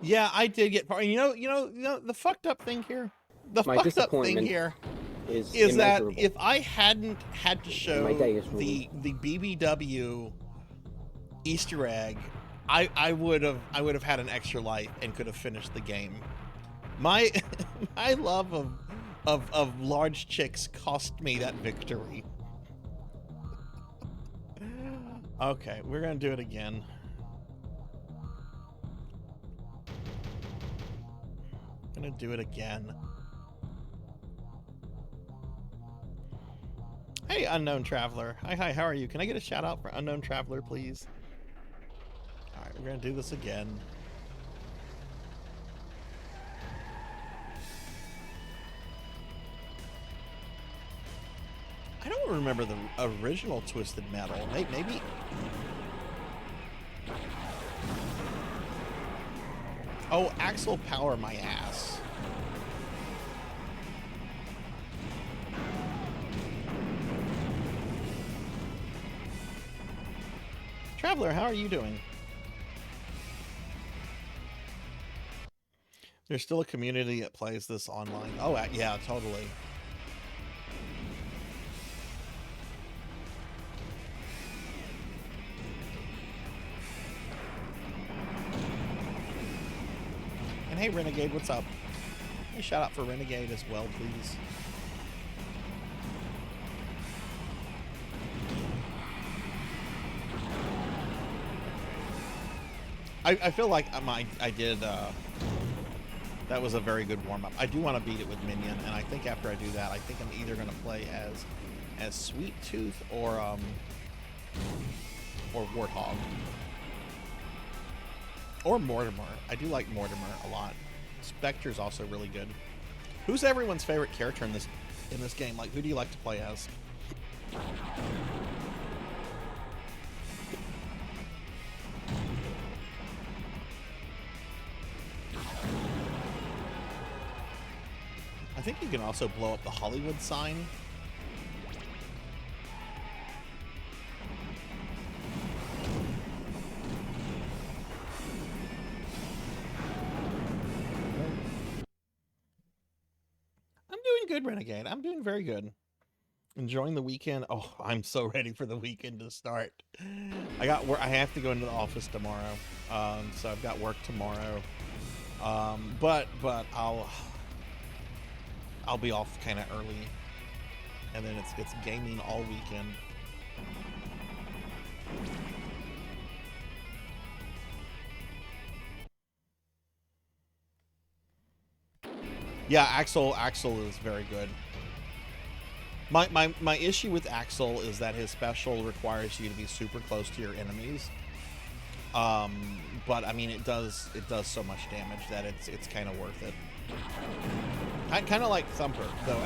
Yeah, I did get part. You know, the fucked up thing here. The My fucked up thing disappointment here is that immeasurable. if I hadn't had to show My day is the BBW Easter egg, I would have had an extra life and could have finished the game. My my love of large chicks cost me that victory. Okay, we're gonna do it again. Gonna do it again. Hey, Unknown Traveler. Hi, how are you? Can I get a shout out for Unknown Traveler, please? Alright, we're gonna do this again. I don't remember the original Twisted Metal. Maybe... Oh, Axel Power my ass. Traveler, how are you doing? There's still a community that plays this online. Oh, yeah, totally. And hey, Renegade, what's up? Hey, shout out for Renegade as well, please. I feel like I did. That was a very good warm up. I do want to beat it with Minion, and I think after I do that, I think I'm either going to play as Sweet Tooth or Warthog or Mortimer. I do like Mortimer a lot. Spectre's also really good. Who's everyone's favorite character in this game? Like, who do you like to play as? I think you can also blow up the Hollywood sign. I'm doing good, Renegade. I'm doing very good. Enjoying the weekend. Oh, I'm so ready for the weekend to start. I have to go into the office tomorrow. So I've got work tomorrow. But I'll be off kind of early, and then it's gaming all weekend. Yeah, Axel is very good. My issue with Axel is that his special requires you to be super close to your enemies. But I mean, it does so much damage that it's kind of worth it. Kind of like Thumper, though.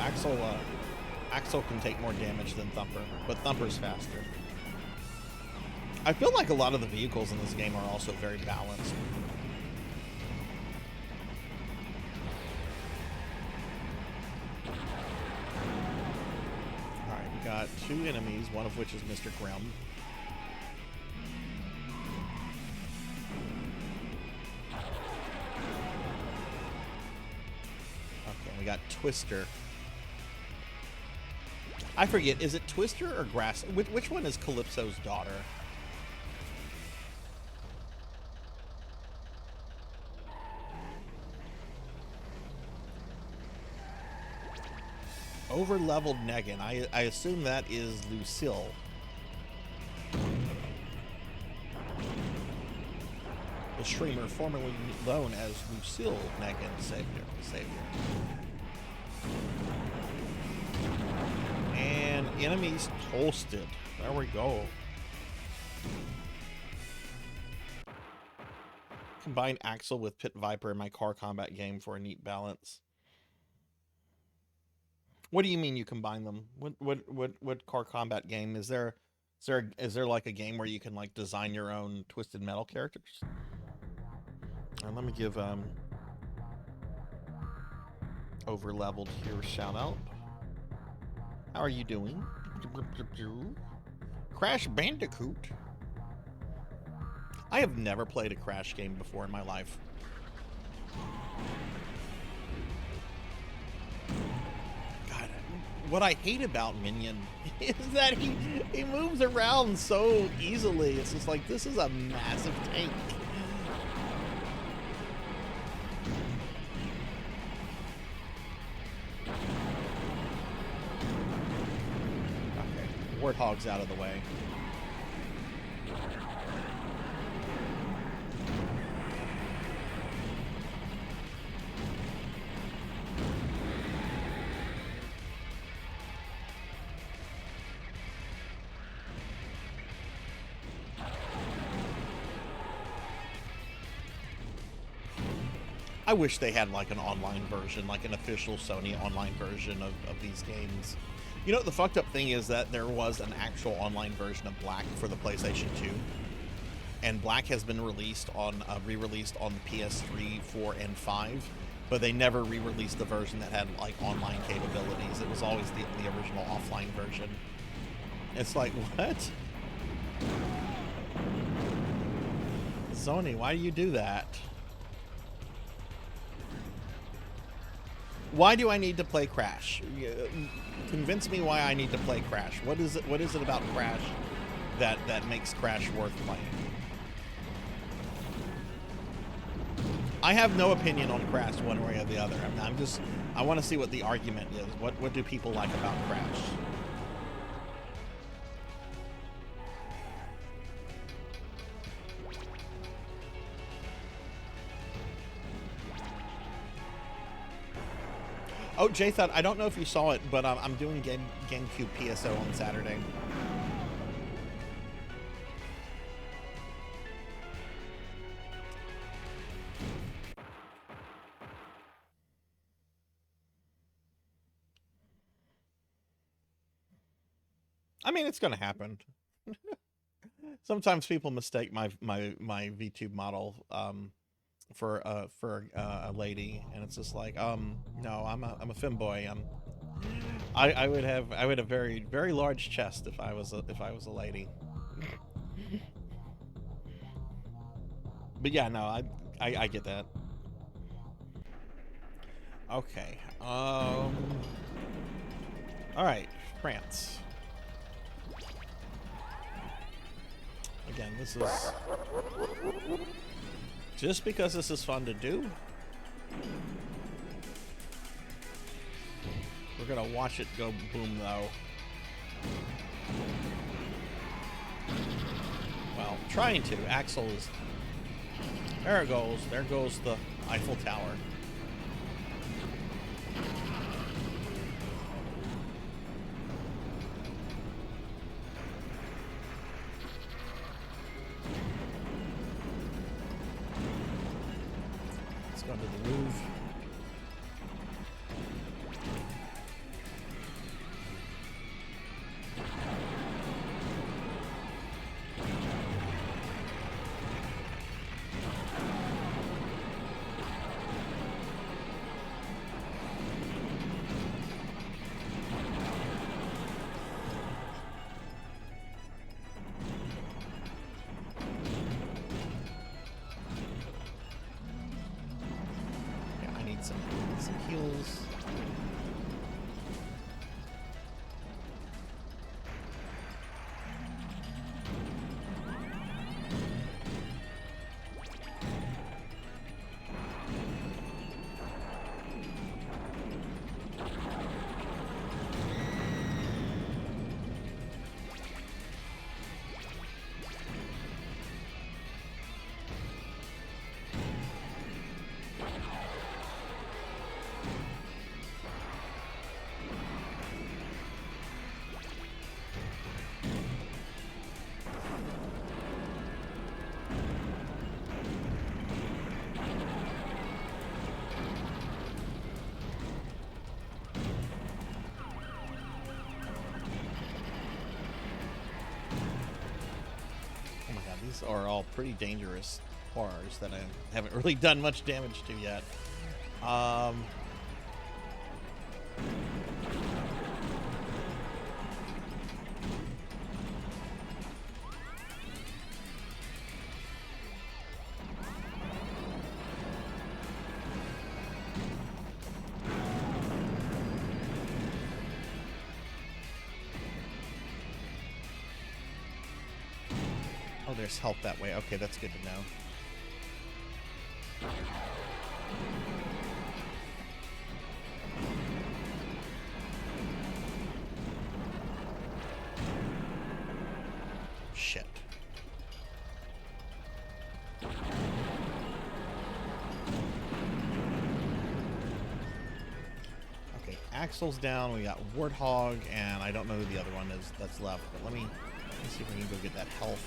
Axel can take more damage than Thumper, but Thumper's faster. I feel like a lot of the vehicles in this game are also very balanced. Alright, we got 2 enemies, one of which is Mr. Grimm. We got Twister. I forget, is it Twister or Grass? Which one is Calypso's daughter? Over-leveled Negan. I assume that is Lucille. The streamer formerly known as Lucille Negan Savior. And enemies toasted. There we go. Combine Axel with Pit Viper in my car combat game for a neat balance. What do you mean you combine them? What car combat game is there? Is there like a game where you can like design your own Twisted Metal characters? And let me give over-leveled here a shout out. How are you doing? Crash Bandicoot. I have never played a Crash game before in my life. God, what I hate about Minion is that he moves around so easily. It's just like, this is a massive tank. Warthog's out of the way. I wish they had like an online version, like an official Sony online version of these games. You know, the fucked up thing is that there was an actual online version of Black for the PlayStation 2. And Black has been released on, re-released on the PS3, 4, and 5. But they never re-released the version that had, like, online capabilities. It was always the original offline version. It's like, what? Sony, why do you do that? Why do I need to play Crash? Convince me why I need to play Crash. What is it about Crash that makes Crash worth playing? I have no opinion on Crash one way or the other. I want to see what the argument is. What do people like about Crash? Oh, Jathan, I don't know if you saw it, but I'm doing GameCube PSO on Saturday. I mean, it's gonna happen. Sometimes people mistake my VTube model for a lady, and it's just like, no, I'm a femboy. I would have very large chest if I was a lady. But yeah, no, I get that. Okay. All right, France. Again, this is just because this is fun to do. We're gonna watch it go boom, though. Well, trying to. Axel is. There it goes. There goes the Eiffel Tower. Let's go to the Louvre. Some heals. These are all pretty dangerous horrors that I haven't really done much damage to yet. Oh, there's help that way. Okay, that's good to know. Shit. Okay, Axel's down. We got Warthog, and I don't know who the other one is that's left, but let me see if we can go get that health.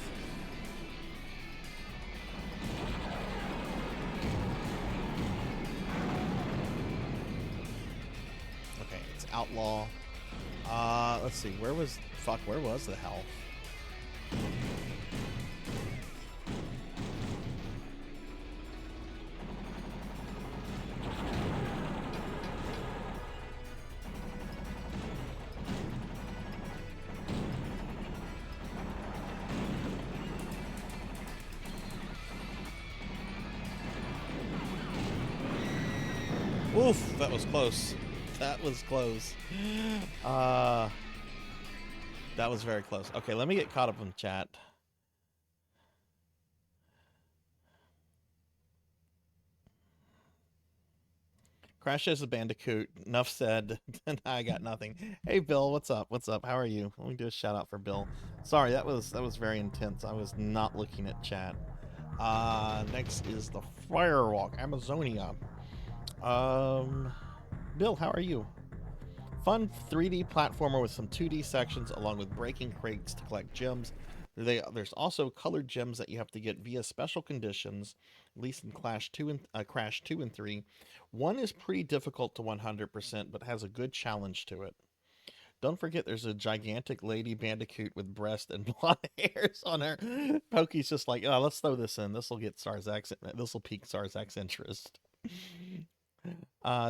Okay, it's Outlaw. Let's see, where was the health? Oof, that was close. That was close. That was very close. Okay, let me get caught up in chat. Crash as a Bandicoot. Enough said. I got nothing. Hey Bill, what's up? What's up? How are you? Let me do a shout out for Bill. Sorry, that was very intense. I was not looking at chat. Next is the Firewalk, Amazonia. Bill, how are you? Fun 3D platformer with some 2D sections along with breaking crates to collect gems. There's also colored gems that you have to get via special conditions, at least in Crash 2 and 3. One is pretty difficult to 100%, but has a good challenge to it. Don't forget there's a gigantic lady bandicoot with breast and blonde hairs on her. Pokey's just like, oh, let's throw this in. This will pique Sarzac's interest.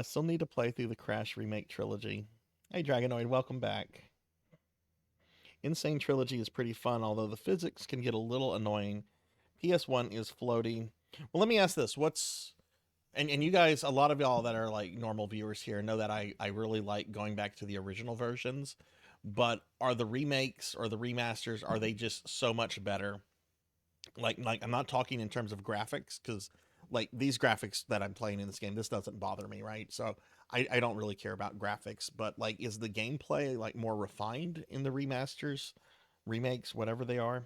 Still need to play through the Crash Remake trilogy. Hey Dragonoid, welcome back. Insane Trilogy is pretty fun, although the physics can get a little annoying. PS1 is floaty. Well, let me ask this. And you guys, a lot of y'all that are like normal viewers here know that I really like going back to the original versions, but are the remakes or the remasters, are they just so much better? Like I'm not talking in terms of graphics, because like these graphics that I'm playing in this game, this doesn't bother me, right? So I don't really care about graphics, but like, is the gameplay like more refined in the remasters, remakes, whatever they are?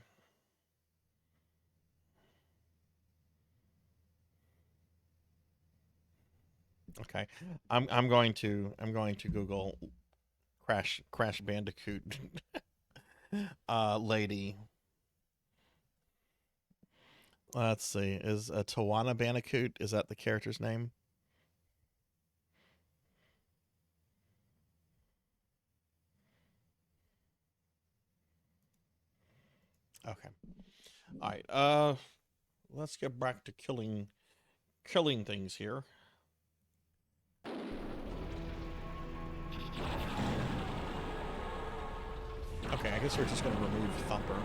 Okay, I'm going to Google Crash Bandicoot lady. Let's see, is Tawana Bandicoot, is that the character's name? Okay. All right. Let's get back to killing things here. Okay, I guess we're just going to remove Thumper.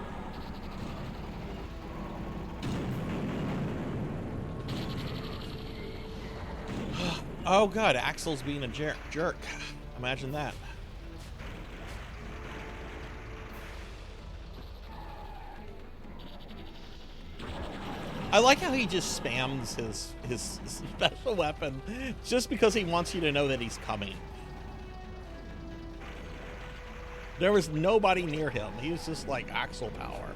Oh god, Axel's being a jerk. Imagine that. I like how he just spams his special weapon just because he wants you to know that he's coming. There was nobody near him. He was just like Axel power.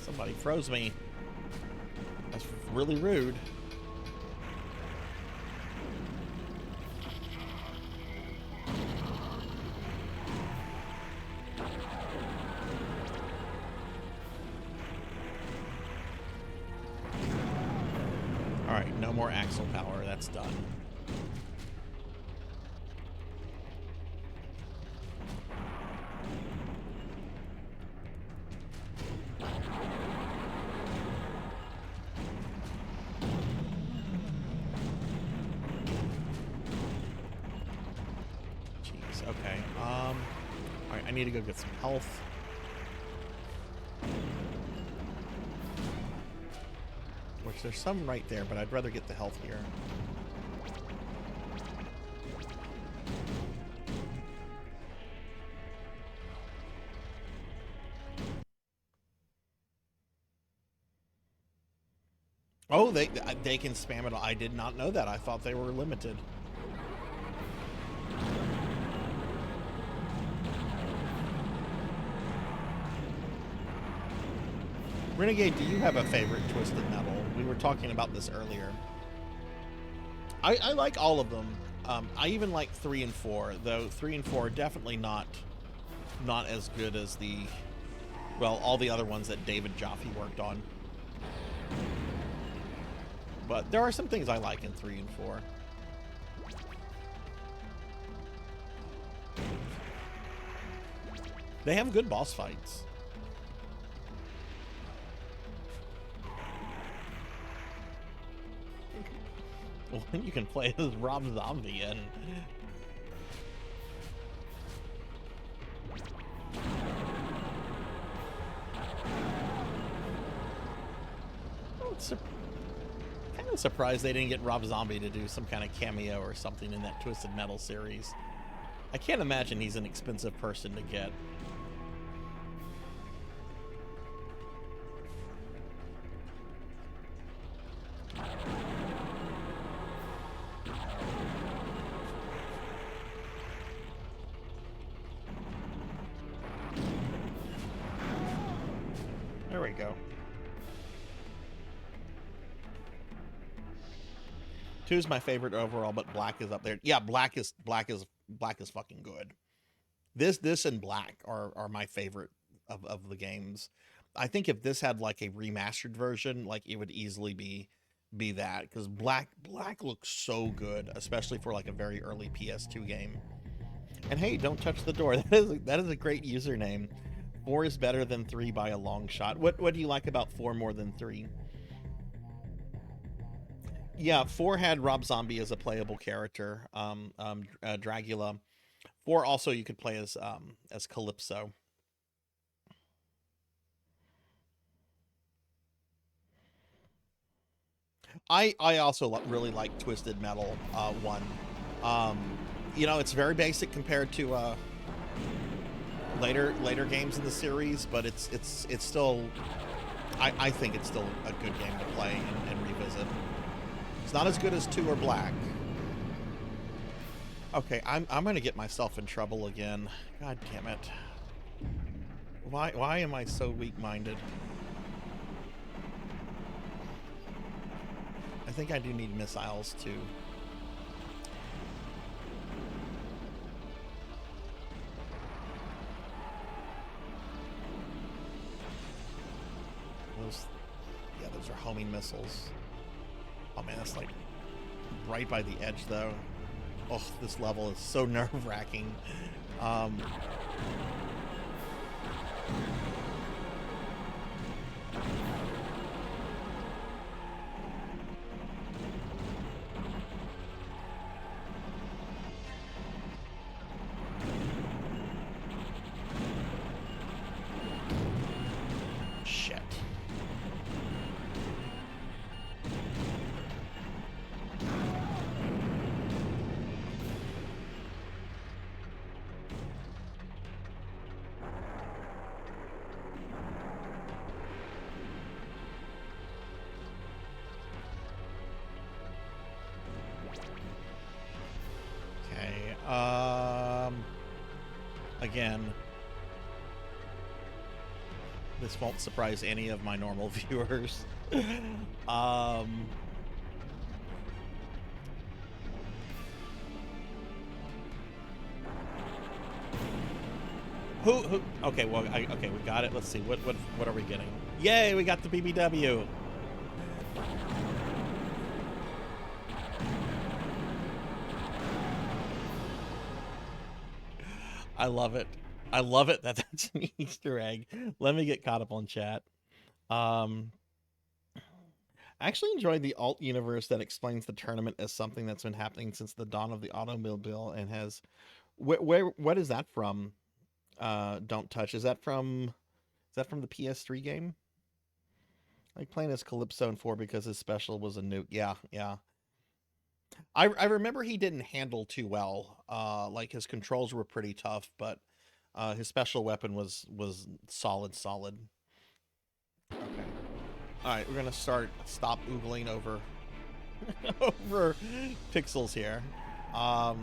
Somebody froze me. That's really rude. Alright, no more Axel power. That's done. Okay, alright, I need to go get some health. Which there's some right there, but I'd rather get the health here. Oh, they can spam it. I did not know that. I thought they were limited. Renegade, do you have a favorite Twisted Metal? We were talking about this earlier. I like all of them. I even like 3 and 4, though 3 and 4 are definitely not as good as all the other ones that David Jaffe worked on. But there are some things I like in 3 and 4. They have good boss fights. Well, you can play as Rob Zombie and... kind of surprised they didn't get Rob Zombie to do some kind of cameo or something in that Twisted Metal series. I can't imagine he's an expensive person to get. There we go. 2 is my favorite overall, but Black is up there. Yeah, Black is fucking good. This and Black are my favorite of the games. I think if this had like a remastered version, like it would easily be that, because Black looks so good, especially for like a very early PS2 game. And hey, don't touch the door. That is a great username. 4 is better than 3 by a long shot. What do you like about 4 more than 3? Yeah, 4 had Rob Zombie as a playable character. Dragula. 4 also you could play as Calypso. I also really like Twisted Metal 1. You know, it's very basic compared to later games in the series, but it's still, I think it's still a good game to play and revisit. It's not as good as 2 or Black. Okay, I'm gonna get myself in trouble again. God damn it. Why am I so weak-minded? I think I do need missiles too. Those are homing missiles. Oh man, that's like right by the edge though. Oh, this level is so nerve-wracking. Shit. Again, this won't surprise any of my normal viewers. Who? Okay, well, okay, we got it. Let's see. What are we getting? Yay, we got the BBW. I love it. I love it that that's an Easter egg. Let me get caught up on chat. I actually enjoyed the alt universe that explains the tournament as something that's been happening since the dawn of the automobile and has. What is that from? Don't touch. Is that from the PS3 game? Like playing as Calypso in 4 because his special was a nuke. Yeah. I remember he didn't handle too well. Like his controls were pretty tough, but his special weapon was solid. Okay. All right, we're gonna stop oogling over over pixels here. All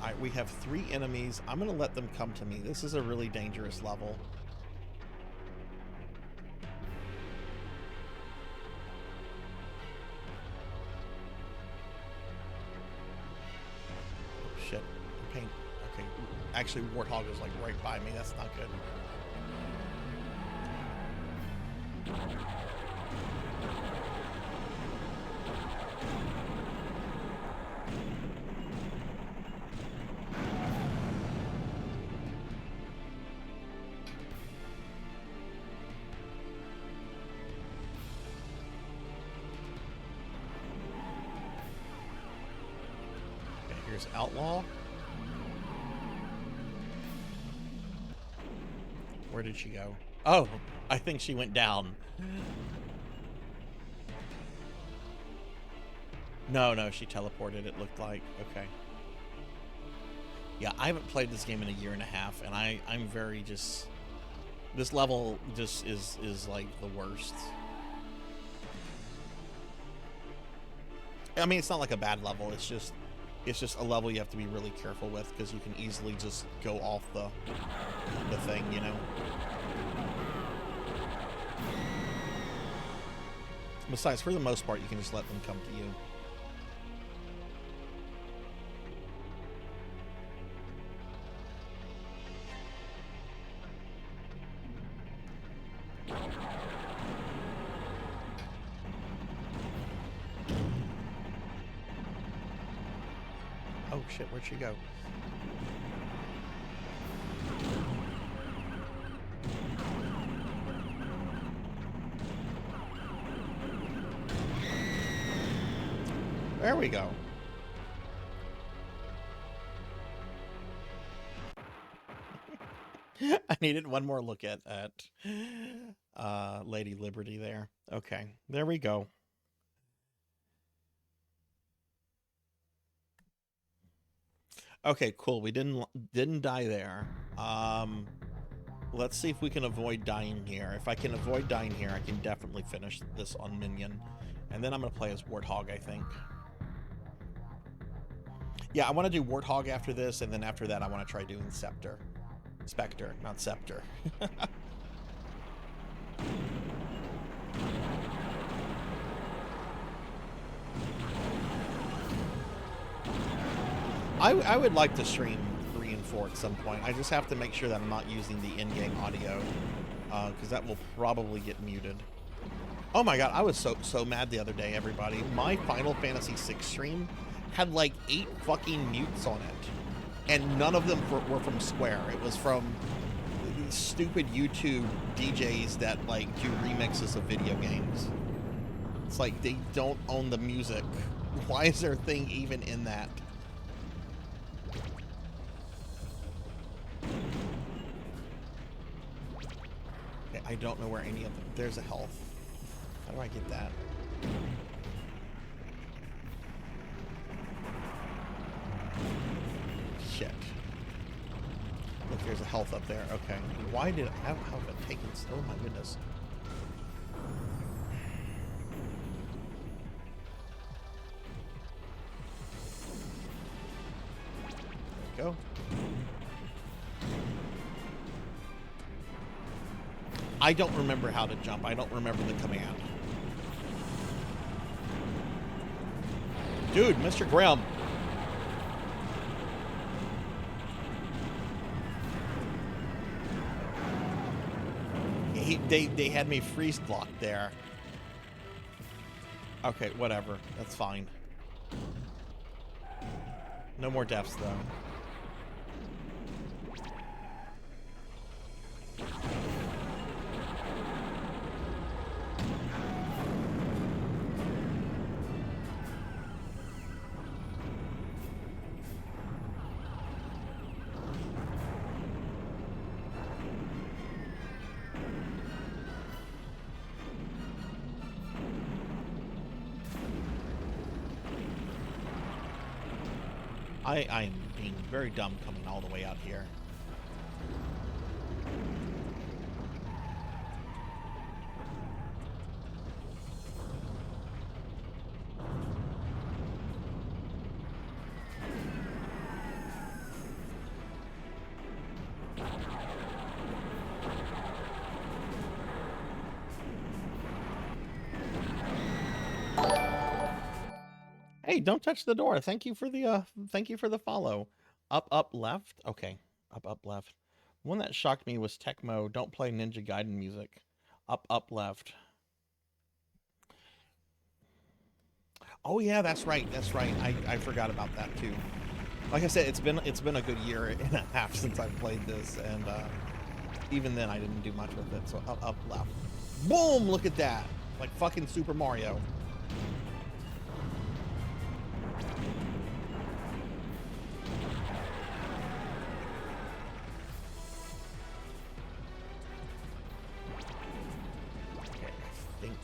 right, we have 3 enemies. I'm gonna let them come to me. This is a really dangerous level. Shit. Pain. Okay. Actually, Warthog is like right by me. That's not good. Outlaw. Where did she go? Oh, I think she went down. No, she teleported, it looked like. Okay. Yeah, I haven't played this game in a year and a half, and I'm very just... This level just is like the worst. I mean, it's not like a bad level, it's just a level you have to be really careful with because you can easily just go off the thing, you know. Besides, for the most part, you can just let them come to you. Oh shit, where'd she go? There we go. I needed one more look at Lady Liberty there. Okay, there we go. Okay, cool. We didn't die there. Let's see if we can avoid dying here. If I can avoid dying here, I can definitely finish this on Minion. And then I'm going to play as Warthog, I think. Yeah, I want to do Warthog after this, and then after that I want to try doing Scepter. Spectre, not Scepter. I would like to stream 3 and 4 at some point. I just have to make sure that I'm not using the in-game audio, because that will probably get muted. Oh my god, I was so mad the other day, everybody. My Final Fantasy VI stream had like 8 fucking mutes on it, and none of them were from Square. It was from these stupid YouTube DJs that like do remixes of video games. It's like they don't own the music. Why is their thing even in that? Okay, I don't know where any of them. There's a health. How do I get that? Shit. Look, there's a health up there. Okay. Why did I have it taken? Oh my goodness. There we go. I don't remember how to jump. I don't remember the command. Dude, Mr. Grimm. They had me freeze blocked there. Okay, whatever. That's fine. No more deaths, though. I'm being very dumb coming all the way out here. Hey, don't touch the door. Thank you for the follow. Up left. Okay, up left. One that shocked me was Tecmo. Don't play Ninja Gaiden music. Up left. Oh yeah, that's right. That's right. I forgot about that too. Like I said, it's been a good year and a half since I've played this, and even then I didn't do much with it. So up left. Boom! Look at that. Like fucking Super Mario.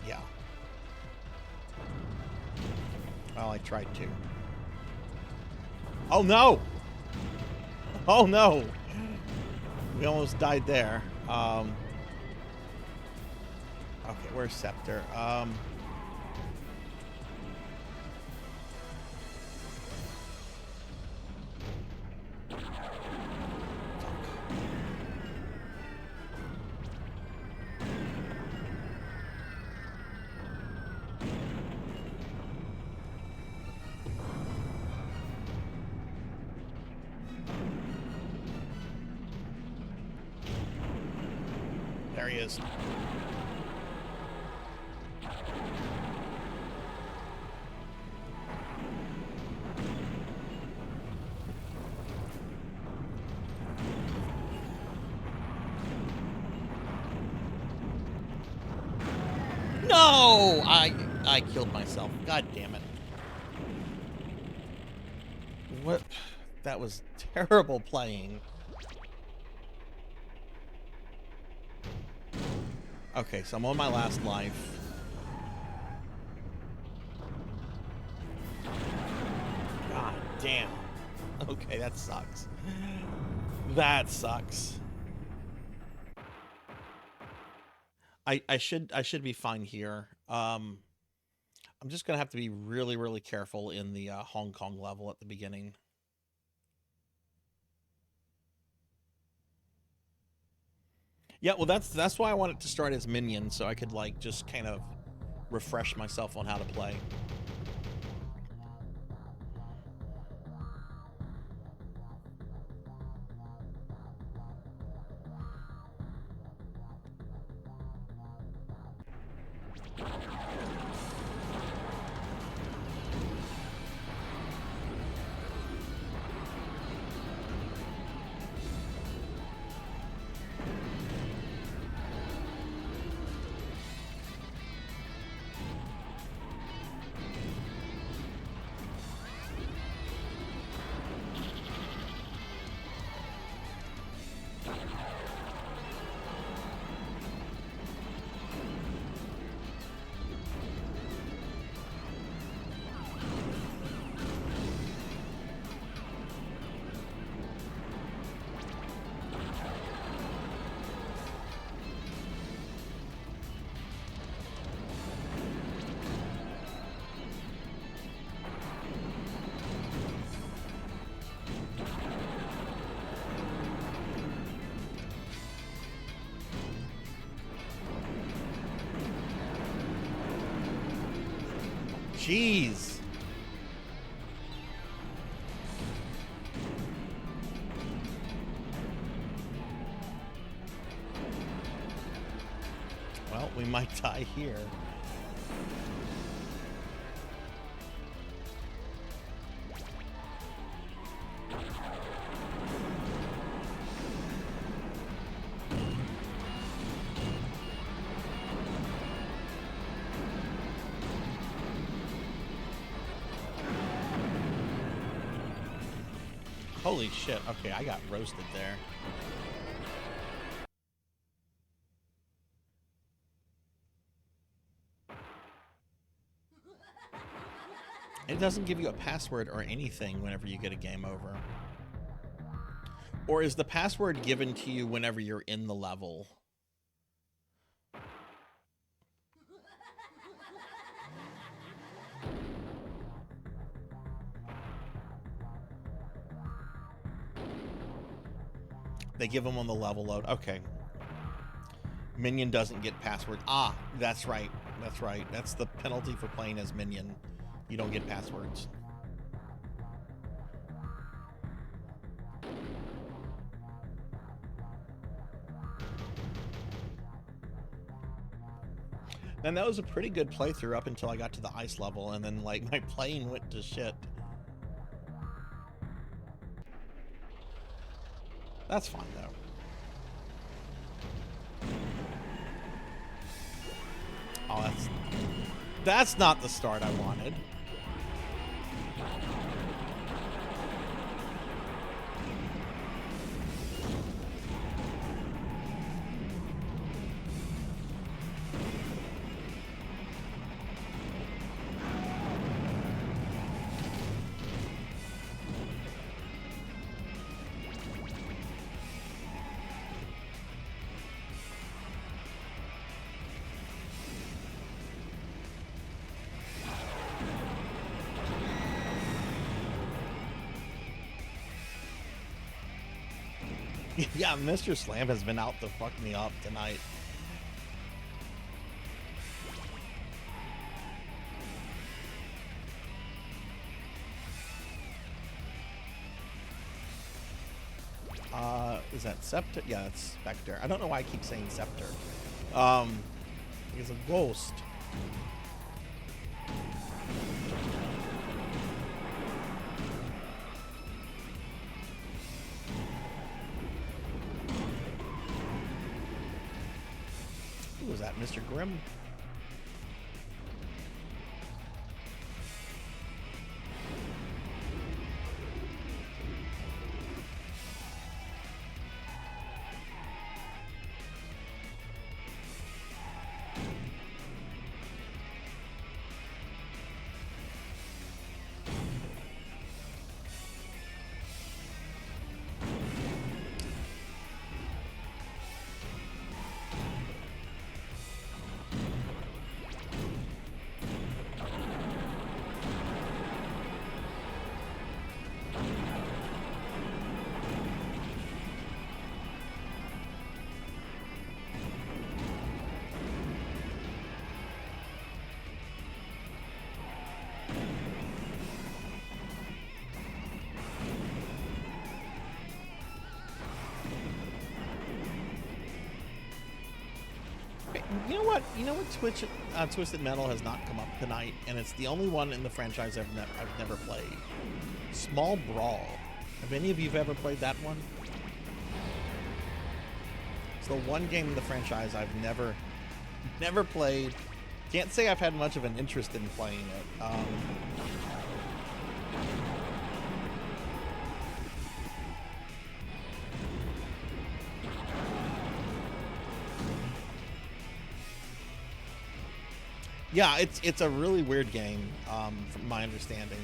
Yeah. Well, I tried to. Oh no! Oh no! We almost died there. Okay, where's Scepter? There he is. No! I killed myself. God damn it. What? That was terrible playing. Okay, so I'm on my last life. God damn. Okay, that sucks. That sucks. I should be fine here. I'm just gonna have to be really, really careful in the Hong Kong level at the beginning. Yeah, well, that's why I wanted to start as Minion, so I could like just kind of refresh myself on how to play. Jeez. Well, we might die here. Holy shit. Okay, I got roasted there. It doesn't give you a password or anything whenever you get a game over. Or is the password given to you whenever you're in the level? They give them on the level load. Okay. Minion doesn't get password. Ah, that's right. That's right. That's the penalty for playing as Minion. You don't get passwords. And that was a pretty good playthrough up until I got to the ice level, and then like my playing went to shit. That's fine though. Oh, that's not the start I wanted. Yeah, Mr. Slam has been out to fuck me up tonight. Is that Scepter? Yeah, that's Spectre. I don't know why I keep saying Scepter. He's a ghost. Who was that, Mr. Grimm? You know what? You know what? Twisted Metal has not come up tonight, and it's the only one in the franchise I've never played. Small Brawl. Have any of you ever played that one? It's the one game in the franchise I've never played. Can't say I've had much of an interest in playing it. Yeah, it's a really weird game, from my understanding.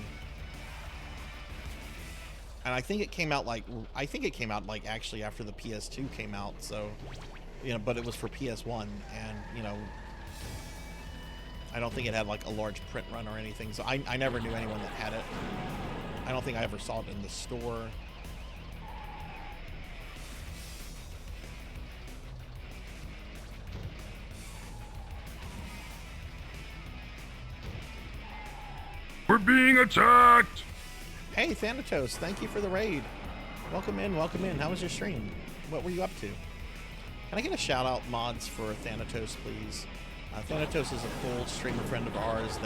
And I think it came out like actually after the PS2 came out, so but it was for PS1, and I don't think it had like a large print run or anything, so I never knew anyone that had it. I don't think I ever saw it in the store. We're being attacked! Hey, Thanatos, thank you for the raid. Welcome in, welcome in. How was your stream? What were you up to? Can I get a shout out, mods, for Thanatos, please? Thanatos is a cool streamer friend of ours.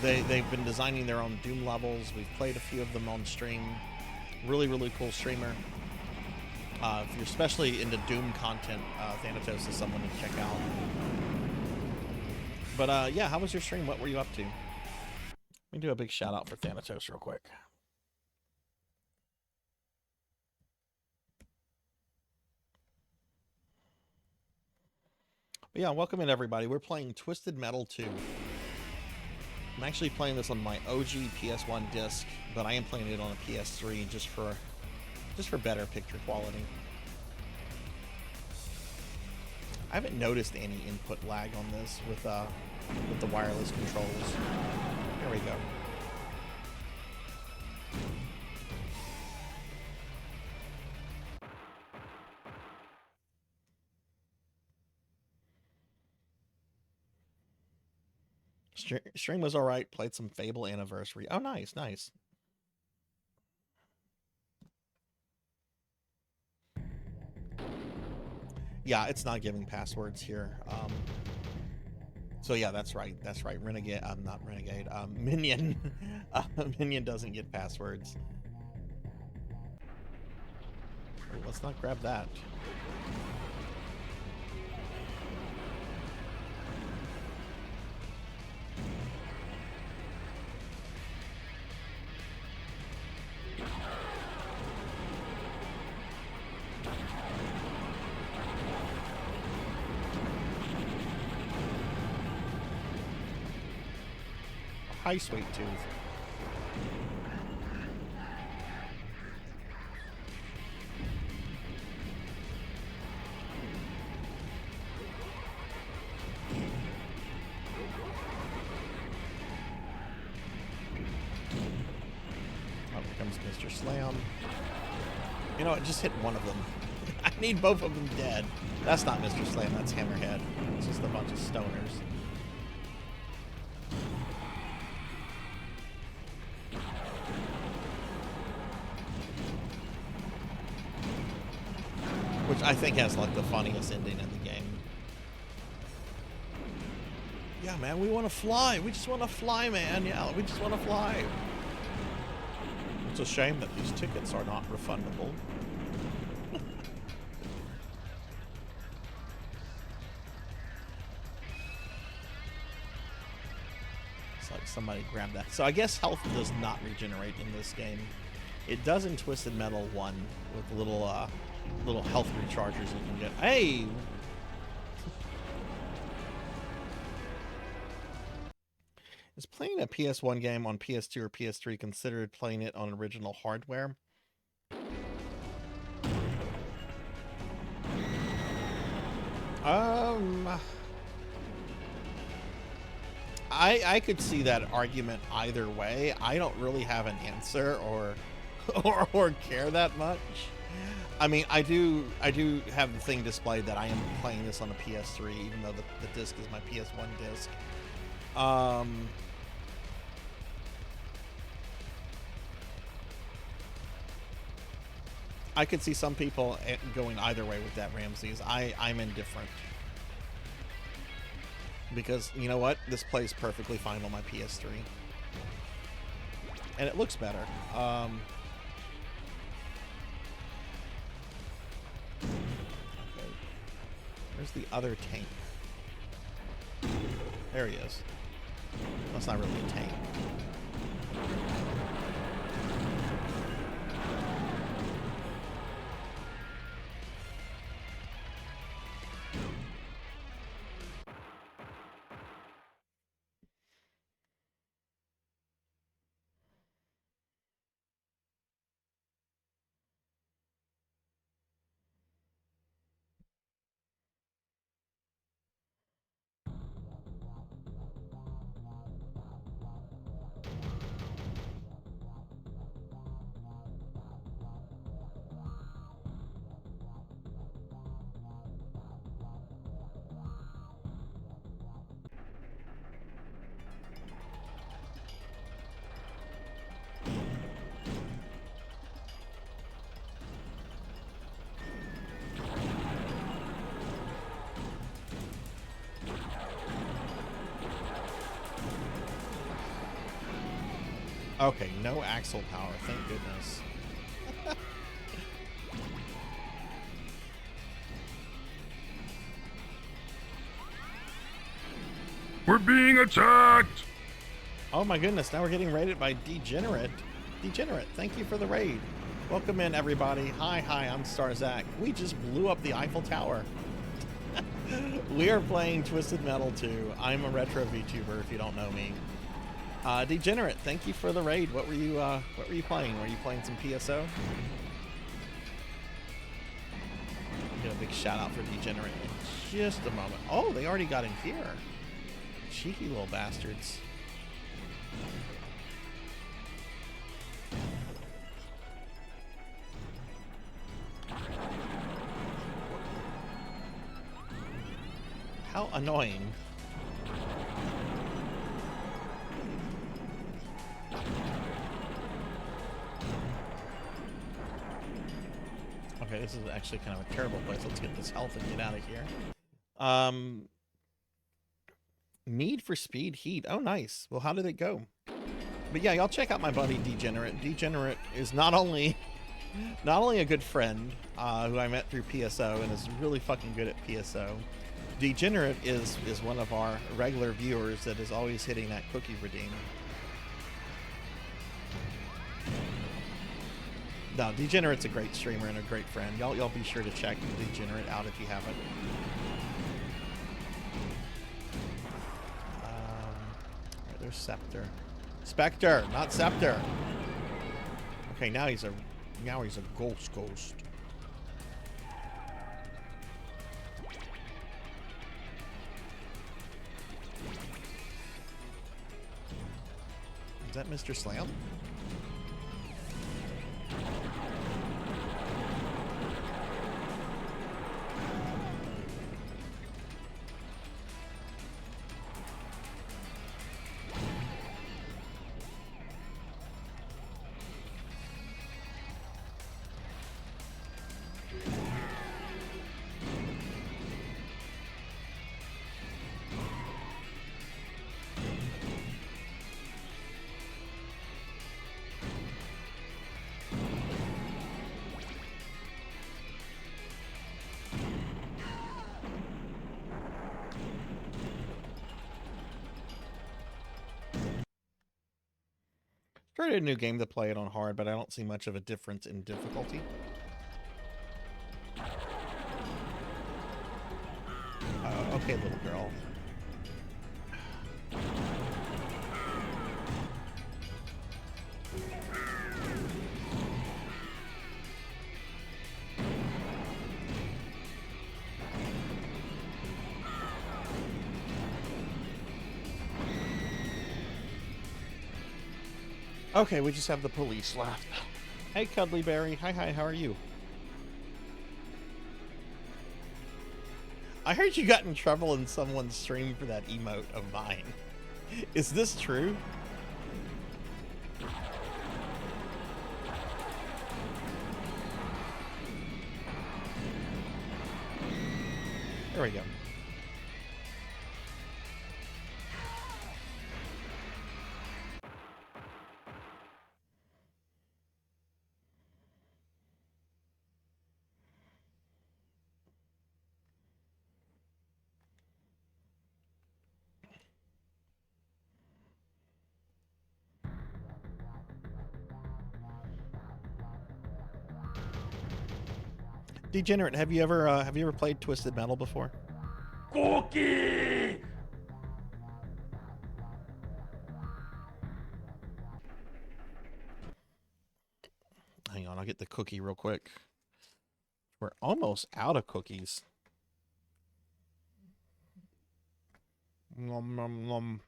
They've been designing their own Doom levels. We've played a few of them on stream. Really, really cool streamer. If you're especially into Doom content, Thanatos is someone to check out. But yeah, how was your stream? What were you up to? Let me do a big shout out for Thanatos real quick. But yeah, welcome in everybody. We're playing Twisted Metal 2. I'm actually playing this on my OG PS1 disc, but I am playing it on a PS3 just for better picture quality. I haven't noticed any input lag on this with the wireless controls. There we go. Stream was all right. Played some Fable Anniversary. Oh, nice, nice. Yeah, it's not giving passwords here. So yeah, that's right. That's right. Renegade. Not Renegade. Minion. Minion doesn't get passwords. Oh, let's not grab that. Hi, Sweet Tooth. Oh, here comes Mr. Slam. You know, it just hit one of them. I need both of them dead. That's not Mr. Slam, that's Hammerhead. It's just a bunch of stoners. which I think has like the funniest ending in the game. Yeah, man, we want to fly. We just want to fly, man. Yeah, we just want to fly. It's a shame that these tickets are not refundable. It's like somebody grabbed that. So I guess health does not regenerate in this game. It does in Twisted Metal 1 with little health rechargers you can get. Hey! Is playing a PS1 game on PS2 or PS3 considered playing it on original hardware? I could see that argument either way. I don't really have an answer or or care that much. I mean, I do have the thing displayed that I am playing this on a PS3, even though the disc is my PS1 disc. I could see some people going either way with that, Ramses. I'm indifferent. Because, you know what? This plays perfectly fine on my PS3. And it looks better. Okay. Where's the other tank? There he is. That's not really a tank. Okay, no axle power, thank goodness. We're being attacked! Oh my goodness, now we're getting raided by Degenerate. Degenerate, thank you for the raid. Welcome in, everybody. Hi, I'm Sarzac. We just blew up the Eiffel Tower. We are playing Twisted Metal 2. I'm a retro VTuber, if you don't know me. Degenerate, thank you for the raid. What were you playing? Were you playing some PSO? Get a big shout out for Degenerate in just a moment. Oh, they already got in here. Cheeky little bastards. How annoying. Okay, this is actually kind of a terrible place. Let's get this health and get out of here. Need for speed heat. Oh, nice. Well, how did it go? But yeah, y'all check out my buddy Degenerate. Degenerate is not only a good friend who I met through PSO and is really fucking good at PSO. Degenerate is one of our regular viewers that is always hitting that cookie redeem. No, Degenerate's a great streamer and a great friend. Y'all be sure to check Degenerate out if you haven't. Right, there's Scepter. Spectre, not Scepter. Okay, now he's a ghost. Is that Mr. Slam? Started a new game to play it on hard, but I don't see much of a difference in difficulty. Okay, little girl. Okay, we just have the police left. Hey, Cuddly Berry. Hi, how are you? I heard you got in trouble in someone's stream for that emote of mine. Is this true? There we go. Degenerate, have you ever played Twisted Metal before? Cookie! Hang on, I'll get the cookie real quick. We're almost out of cookies. Nom nom nom.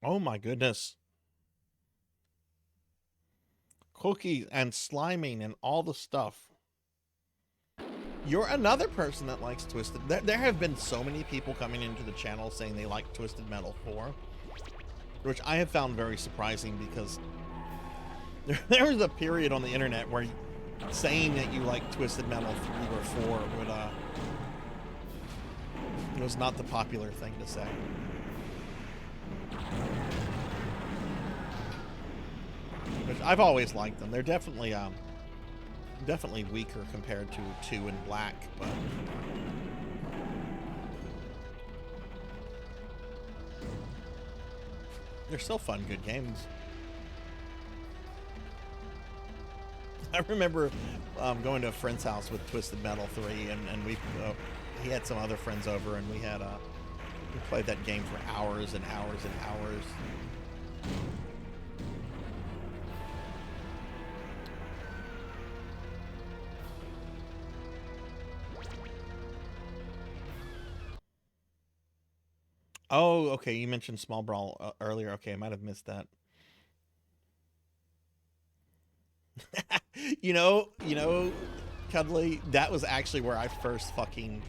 Oh my goodness. Cookies and sliming and all the stuff. You're another person that likes Twisted. There have been so many people coming into the channel saying they like Twisted Metal 4, which I have found very surprising because there was a period on the internet where saying that you like Twisted Metal 3 or 4 would, it was not the popular thing to say. Which I've always liked them. They're definitely definitely weaker compared to 2 and Black, but they're still fun, good games. I remember going to a friend's house with Twisted Metal 3, and we he had some other friends over, and we played that game for hours and hours and hours. Oh, okay. You mentioned Small Brawl earlier. Okay, I might have missed that. you know, Cuddly, that was actually where I first fucking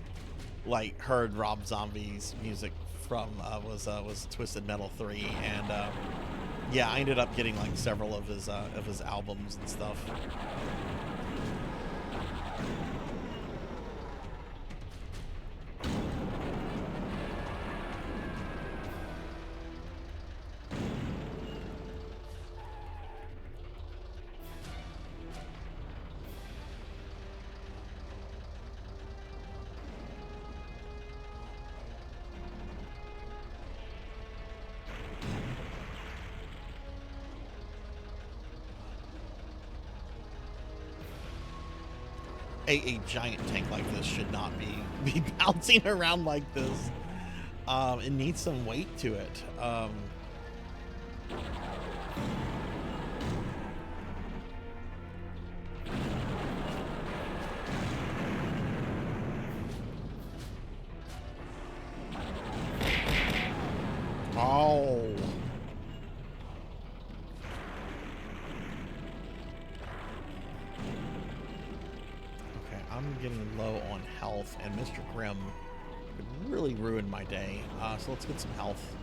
like heard Rob Zombie's music from. Was Twisted Metal 3, and yeah, I ended up getting like several of his albums and stuff. A giant tank like this should not be bouncing around like this. It needs some weight to it. Oh. I'm getting low on health, and Mr. Grimm could really ruin my day. So let's get some health.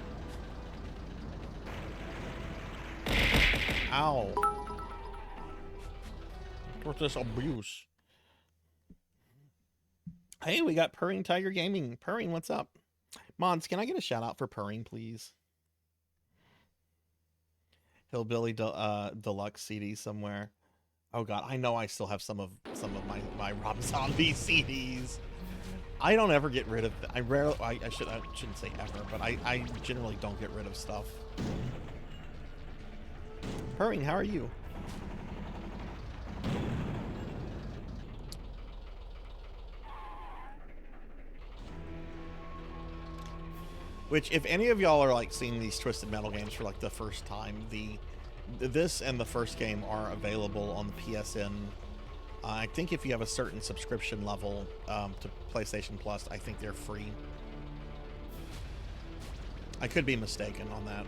Ow. What's this abuse? Hey, we got Purring Tiger Gaming. Purring, what's up? Mons, can I get a shout out for Purring, please? Hillbilly Deluxe CD somewhere. Oh god, I know I still have some of my Rob Zombie CDs. I don't ever get rid of. I shouldn't say ever, but I generally don't get rid of stuff. Purring, how are you? Which, if any of y'all are like seeing these Twisted Metal games for like the first time, this and the first game are available on the PSN. I think if you have a certain subscription level to PlayStation Plus, I think they're free. I could be mistaken on that.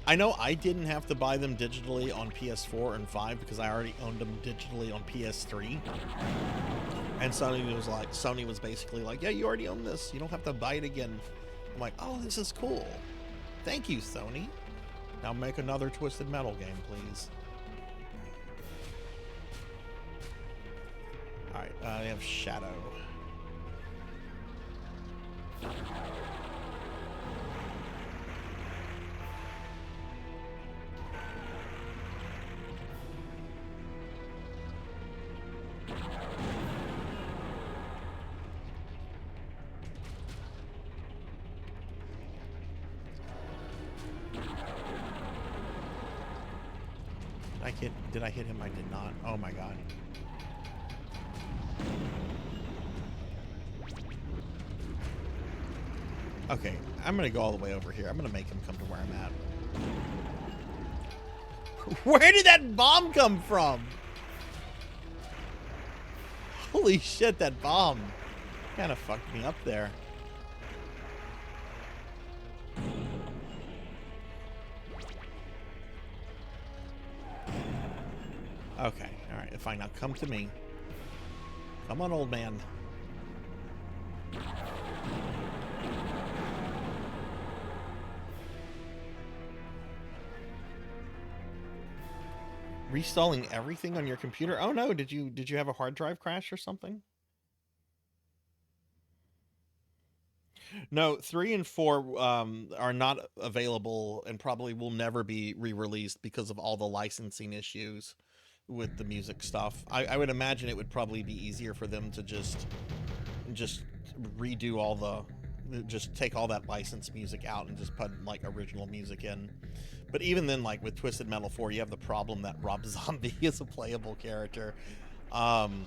I know I didn't have to buy them digitally on PS4 and 5 because I already owned them digitally on PS3. And Sony was basically like, yeah, you already own this. You don't have to buy it again. I'm like, oh, this is cool. Thank you, Sony. Now make another Twisted Metal game, please. Alright, I have Shadow. Did I hit him? I did not. Oh my god. Okay, I'm gonna go all the way over here. I'm gonna make him come to where I'm at. Where did that bomb come from? Holy shit, that bomb kind of fucked me up there. Okay, alright, fine, now come to me. Come on, old man. Reinstalling everything on your computer? Oh no, did you have a hard drive crash or something? No, 3 and 4 are not available and probably will never be re-released because of all the licensing issues with the music stuff. I would imagine it would probably be easier for them to just redo all the, just take all that licensed music out and just put like original music in. But even then, like with Twisted Metal 4, you have the problem that Rob Zombie is a playable character. Okay,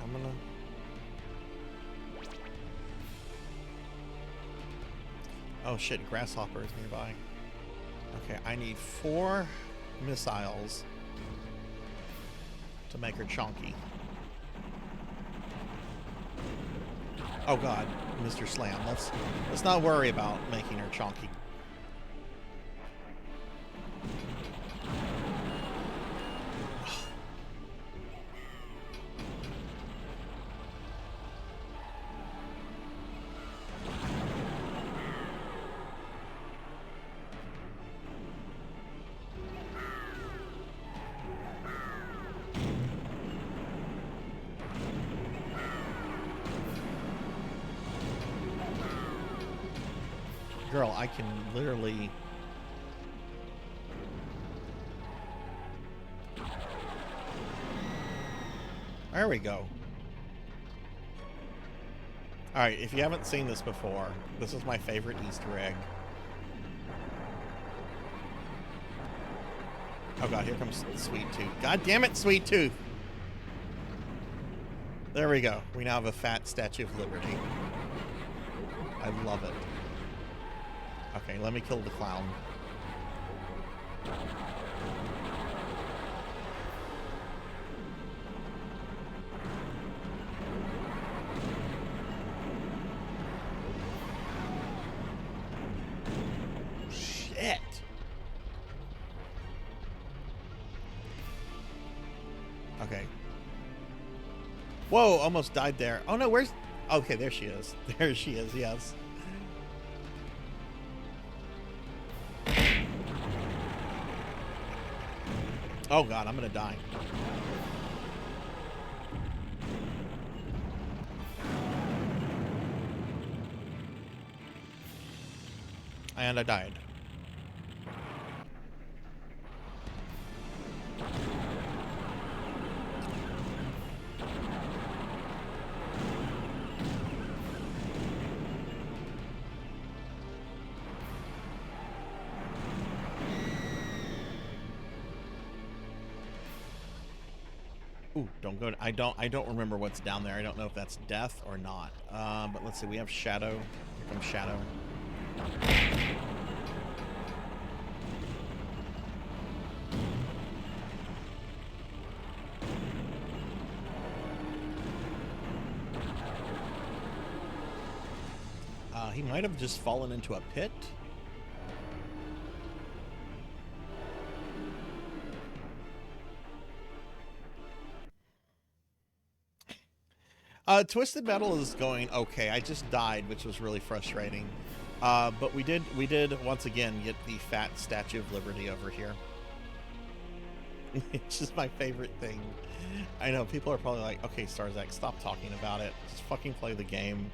I'm gonna... Oh shit, Grasshopper is nearby. Okay, I need 4 missiles to make her chonky. Oh god, Mr. Slam. Let's not worry about making her chonky. Girl, I can literally... There we go. Alright, if you haven't seen this before, this is my favorite Easter egg. Oh god, here comes Sweet Tooth. God damn it, Sweet Tooth! There we go. We now have a fat Statue of Liberty. I love it. Okay, let me kill the clown. Shit! Okay. Whoa, almost died there. Oh no, where's... Okay, there she is. There she is, yes. Oh god, I'm gonna die. And I died. Ooh, don't go. I don't remember what's down there. I don't know if that's death or not. But let's see. We have Shadow. Here comes Shadow. He might have just fallen into a pit. Twisted Metal is going okay. I just died, which was really frustrating. But we did once again get the fat Statue of Liberty over here. It's just my favorite thing. I know people are probably like, okay, Sarzac, stop talking about it. Just fucking play the game.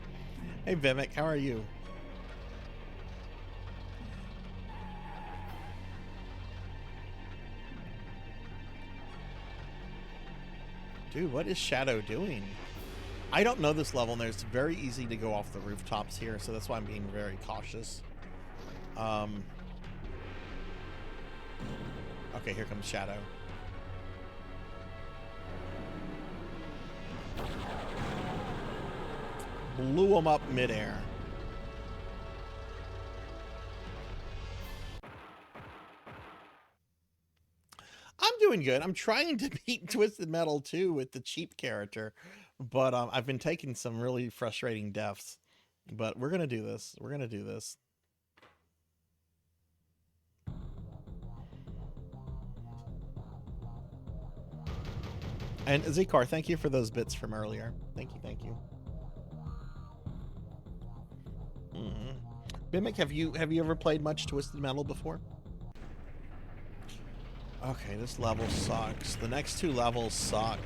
Hey, Vimic, how are you? Dude, what is Shadow doing? I don't know this level, and it's very easy to go off the rooftops here, so that's why I'm being very cautious. Okay, here comes Shadow. Blew him up midair. I'm doing good. I'm trying to beat Twisted Metal 2 with the cheap character, but I've been taking some really frustrating deaths. But we're going to do this. We're going to do this. And Zikar, thank you for those bits from earlier. Thank you, thank you. Mimic, have you ever played much Twisted Metal before? Okay, this level sucks. The next two levels suck.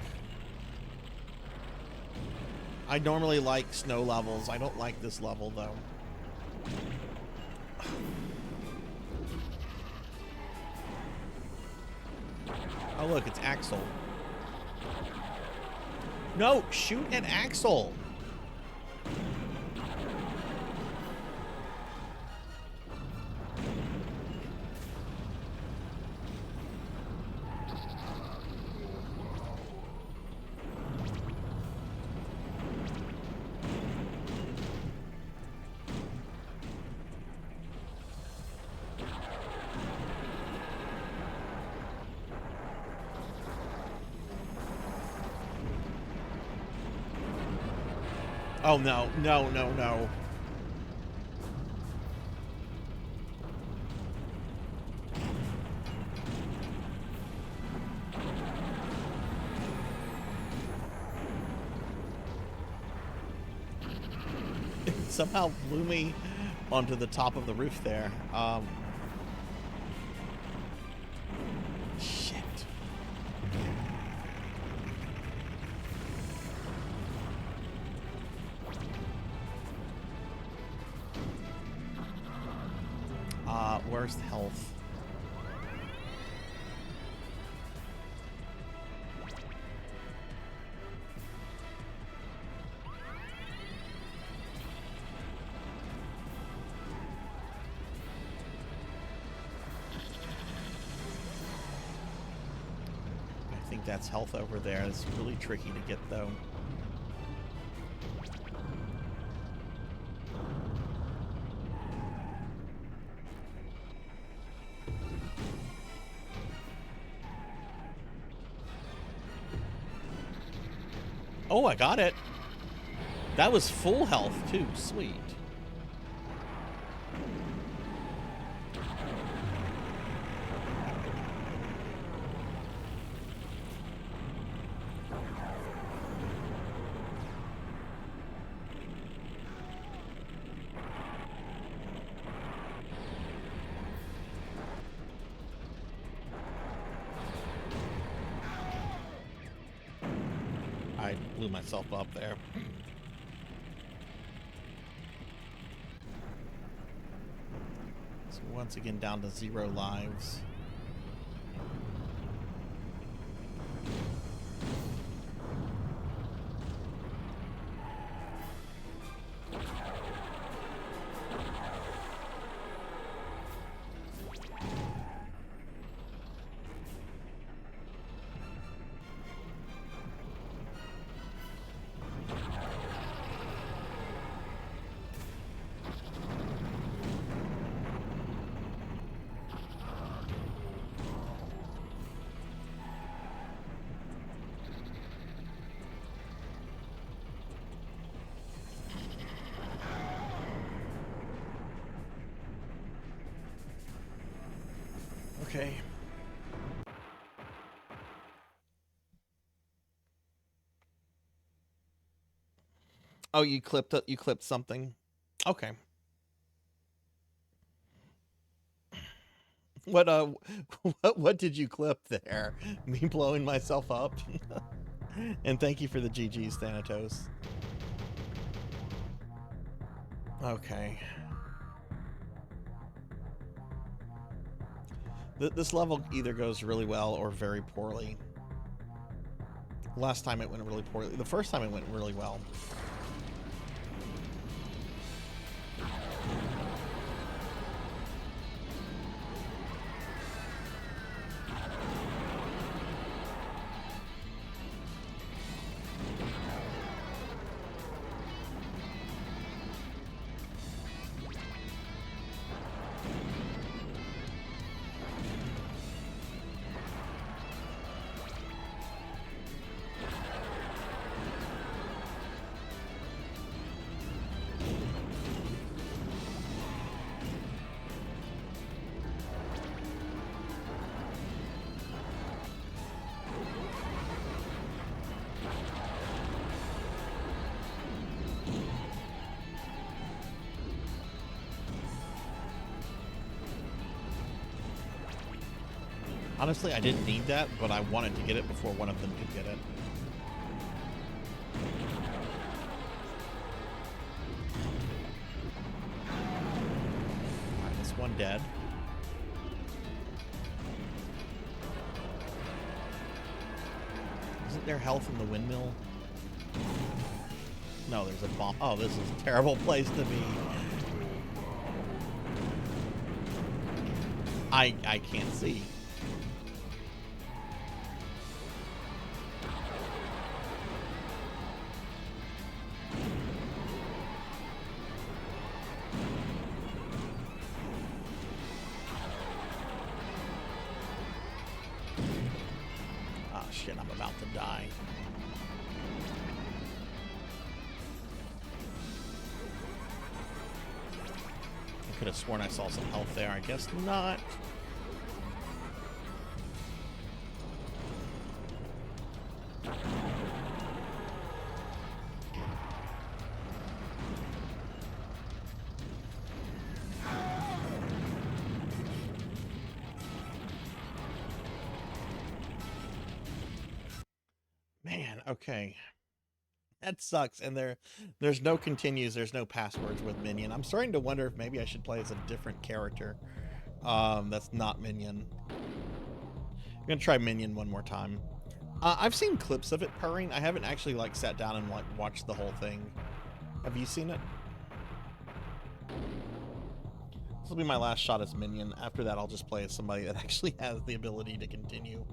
I normally like snow levels. I don't like this level, though. Oh, look, it's Axel. No, shoot at Axel. Oh, no, no, no, no. It somehow blew me onto the top of the roof there. Shit. Worst health. I think that's health over there. It's really tricky to get, though. Oh, I got it. That was full health, too. Sweet. I blew myself up there. So once again down to 0 lives. Okay. Oh, you clipped something. Okay. What what did you clip there? Me blowing myself up? And thank you for the GGs, Thanatos. Okay. This level either goes really well or very poorly. Last time it went really poorly. The first time it went really well. Honestly, I didn't need that, but I wanted to get it before one of them could get it. Alright, this one dead. Isn't there health in the windmill? No, there's a bomb. Oh, this is a terrible place to be. I can't see. Oh shit, I'm about to die. I could have sworn I saw some health there. I guess not. Man, okay. That sucks. And there's no continues, there's no passwords with Minion. I'm starting to wonder if maybe I should play as a different character. That's not Minion. I'm gonna try Minion one more time. I've seen clips of it purring. I haven't actually like sat down and like watched the whole thing. Have you seen it? This will be my last shot as Minion. After that, I'll just play as somebody that actually has the ability to continue.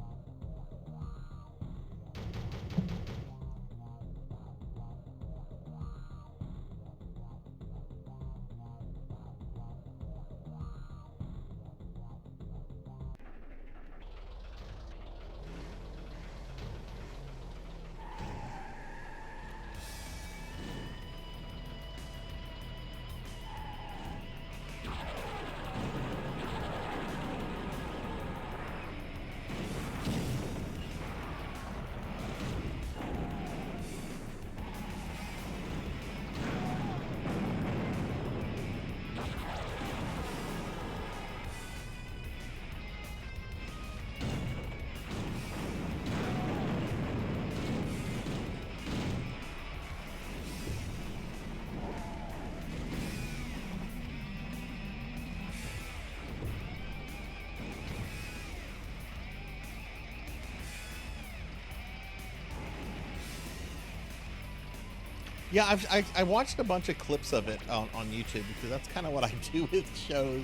Yeah, I watched a bunch of clips of it on YouTube because that's kind of what I do with shows.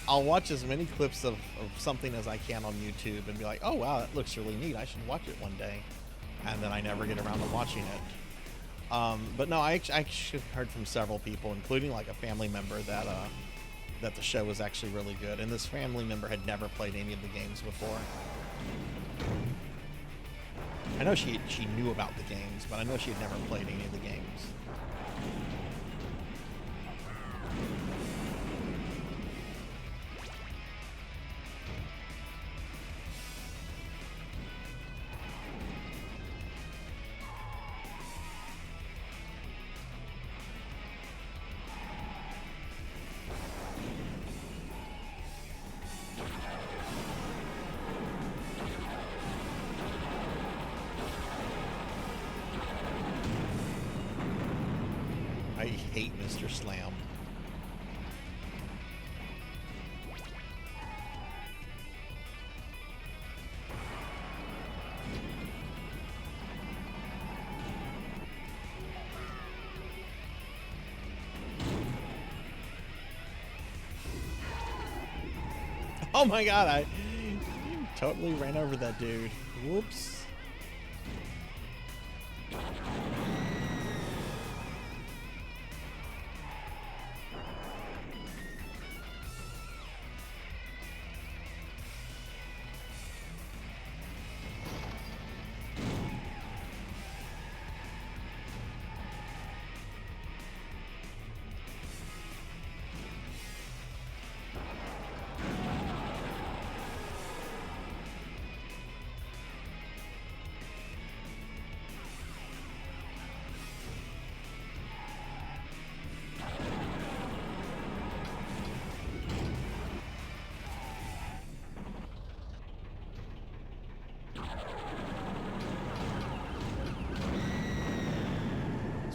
I'll watch as many clips of something as I can on YouTube and be like, oh wow, that looks really neat. I should watch it one day. And then I never get around to watching it. But no, I actually heard from several people, including like a family member, that that the show was actually really good. And this family member had never played any of the games before. I know she knew about the games, but I know she had never played any of the games. I hate Mr. Slam. Oh my god, I totally ran over that dude. Whoops.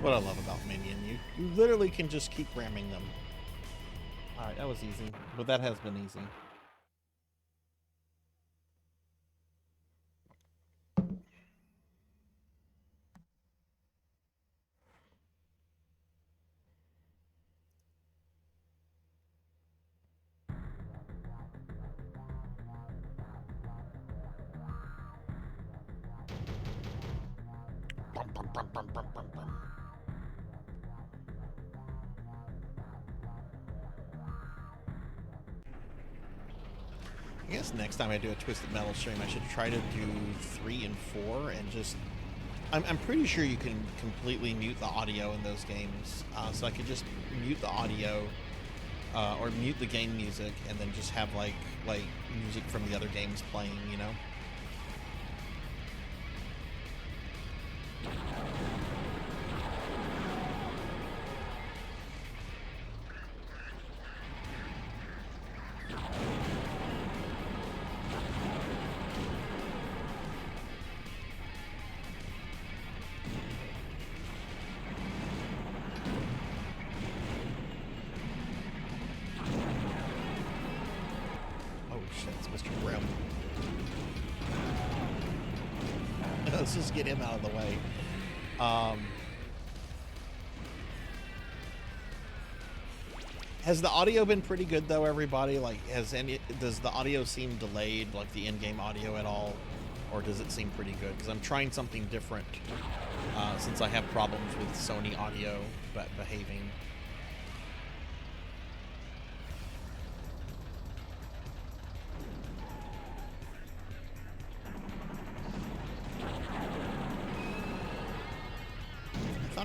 That's what I love about Minion. You literally can just keep ramming them. Alright, that was easy. But that has been easy. Bum, bum, bum, bum, bum, bum, bum. I guess next time I do a Twisted Metal stream, I should try to do 3 and 4 and just... I'm pretty sure you can completely mute the audio in those games. So I could just mute the audio or mute the game music and then just have like music from the other games playing, you know? Let's just get him out of the way. Has the audio been pretty good though, everybody? Like, does the audio seem delayed, like the in-game audio at all? Or does it seem pretty good? Because I'm trying something different since I have problems with Sony audio behaving.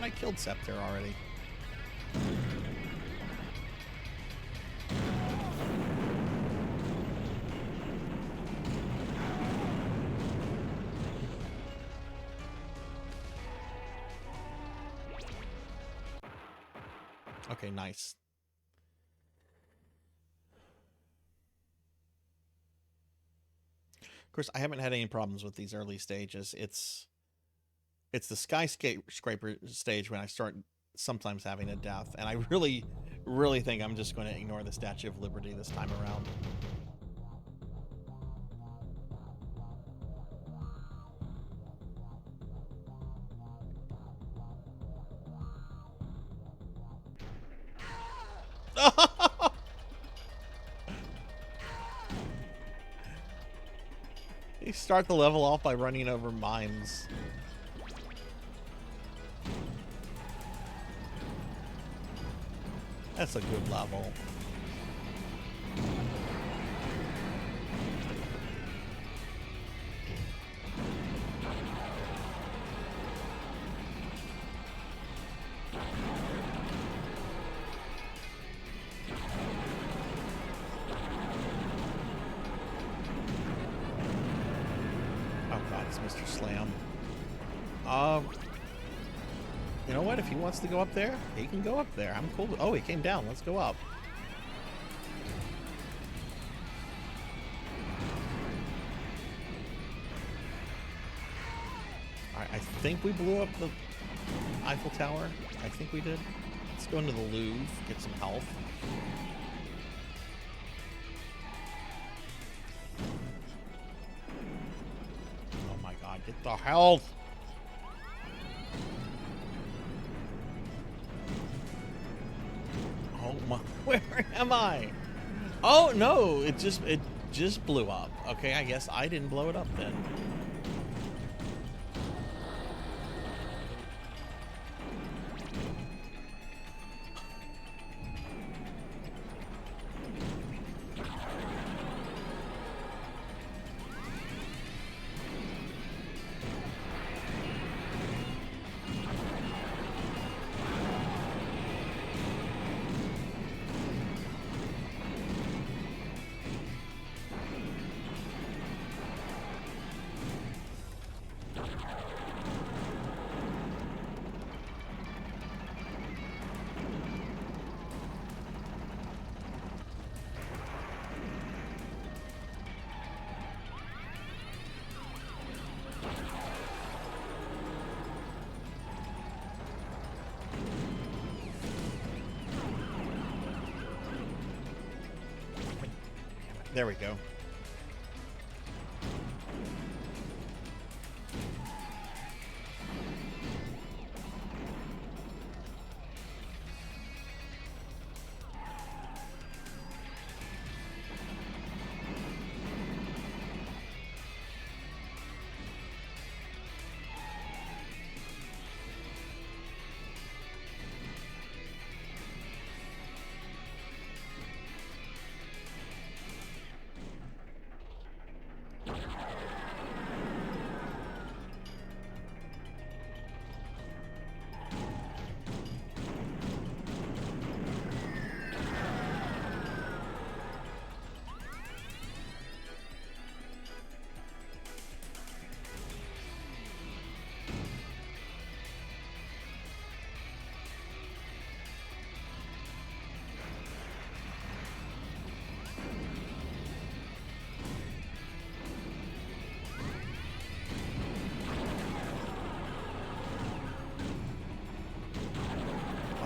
I killed Scepter already. Okay, nice. Of course, I haven't had any problems with these early stages. It's the skyscraper stage when I start sometimes having a death, and I really, really think I'm just going to ignore the Statue of Liberty this time around. You start the level off by running over mines. That's a good level. Oh god, it's Mr. Slam. You know what? If he wants to go up there, he can go up there. I'm cool. Oh, he came down. Let's go up. Alright, I think we blew up the Eiffel Tower. I think we did. Let's go into the Louvre, get some health. Oh my god, get the health! Oh my, where am I? Oh no, it just blew up. Okay, I guess I didn't blow it up then. There we go.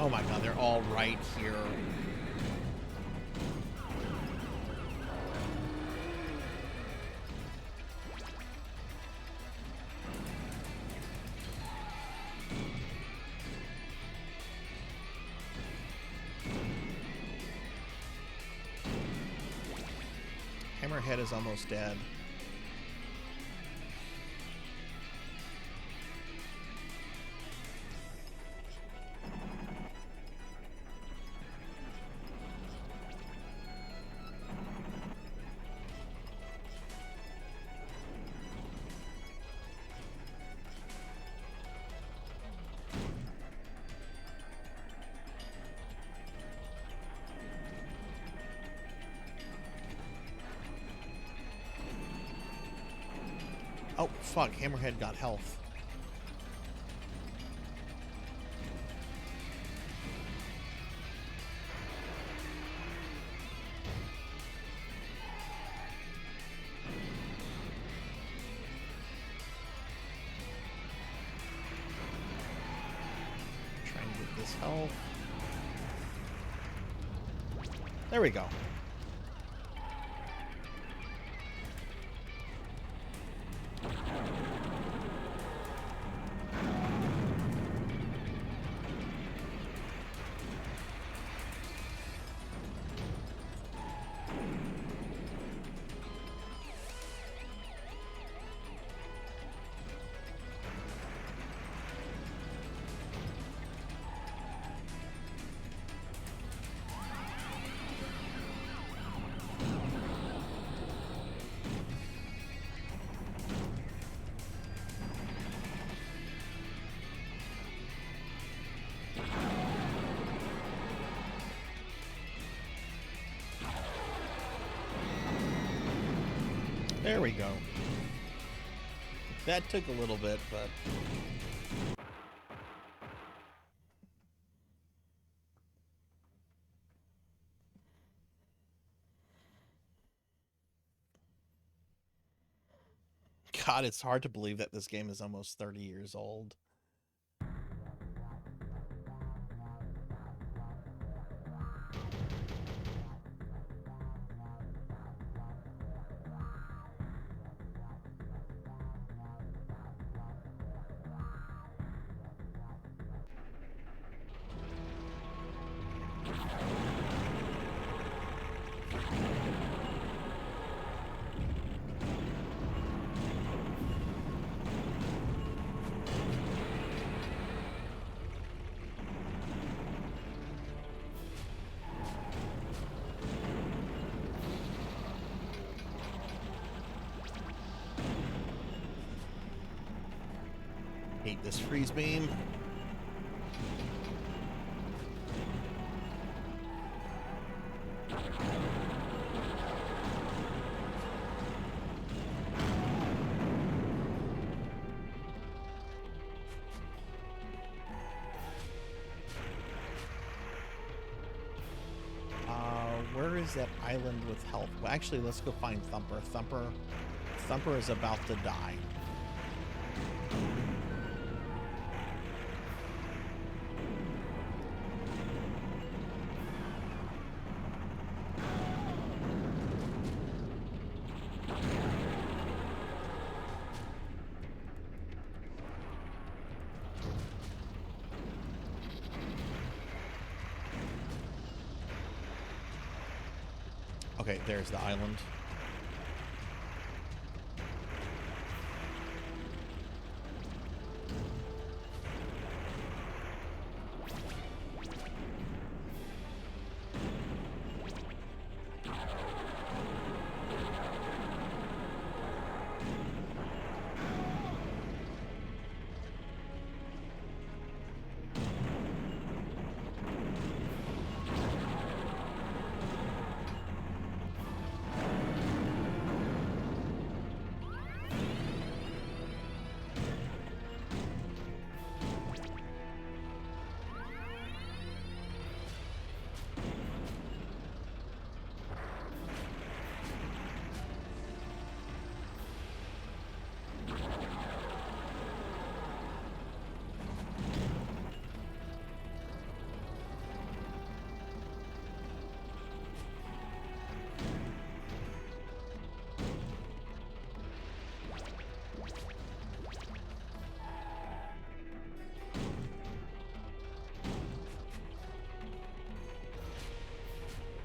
Oh my god, they're all right here. Hammerhead is almost dead. Oh, fuck. Hammerhead got health. Trying to get this health. There we go. There we go. That took a little bit, but... God, it's hard to believe that this game is almost 30 years old. Hate this freeze beam. Where is that island with health? Well, actually, let's go find Thumper. Thumper is about to die. Okay, there's the island.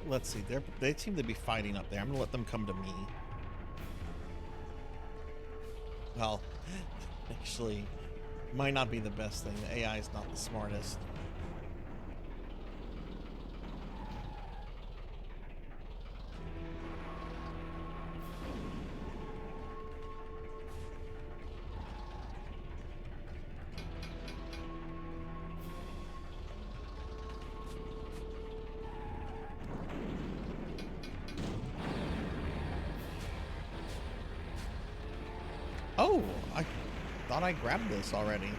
Let's see. They seem to be fighting up there. I'm gonna let them come to me. Well, actually, might not be the best thing. The AI is not the smartest. Oh, I thought I grabbed this already.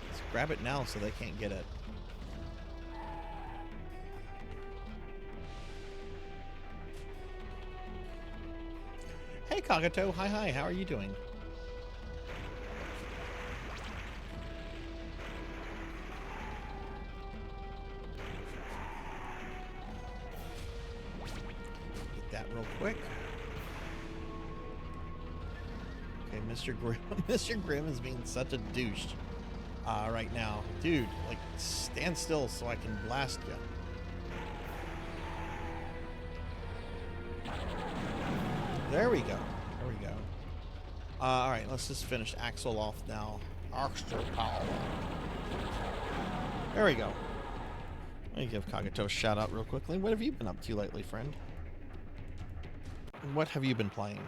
Let's grab it now so they can't get it. Hey, Kagato. Hi, how are you doing? Get that real quick. Okay, Mr. Grimm. Mr. Grimm is being such a douche right now. Dude, like, stand still so I can blast you. There we go. There we go. Alright, let's just finish Axel off now. Axel power. There we go. Let me give Kagato a shout out real quickly. What have you been up to lately, friend? What have you been playing?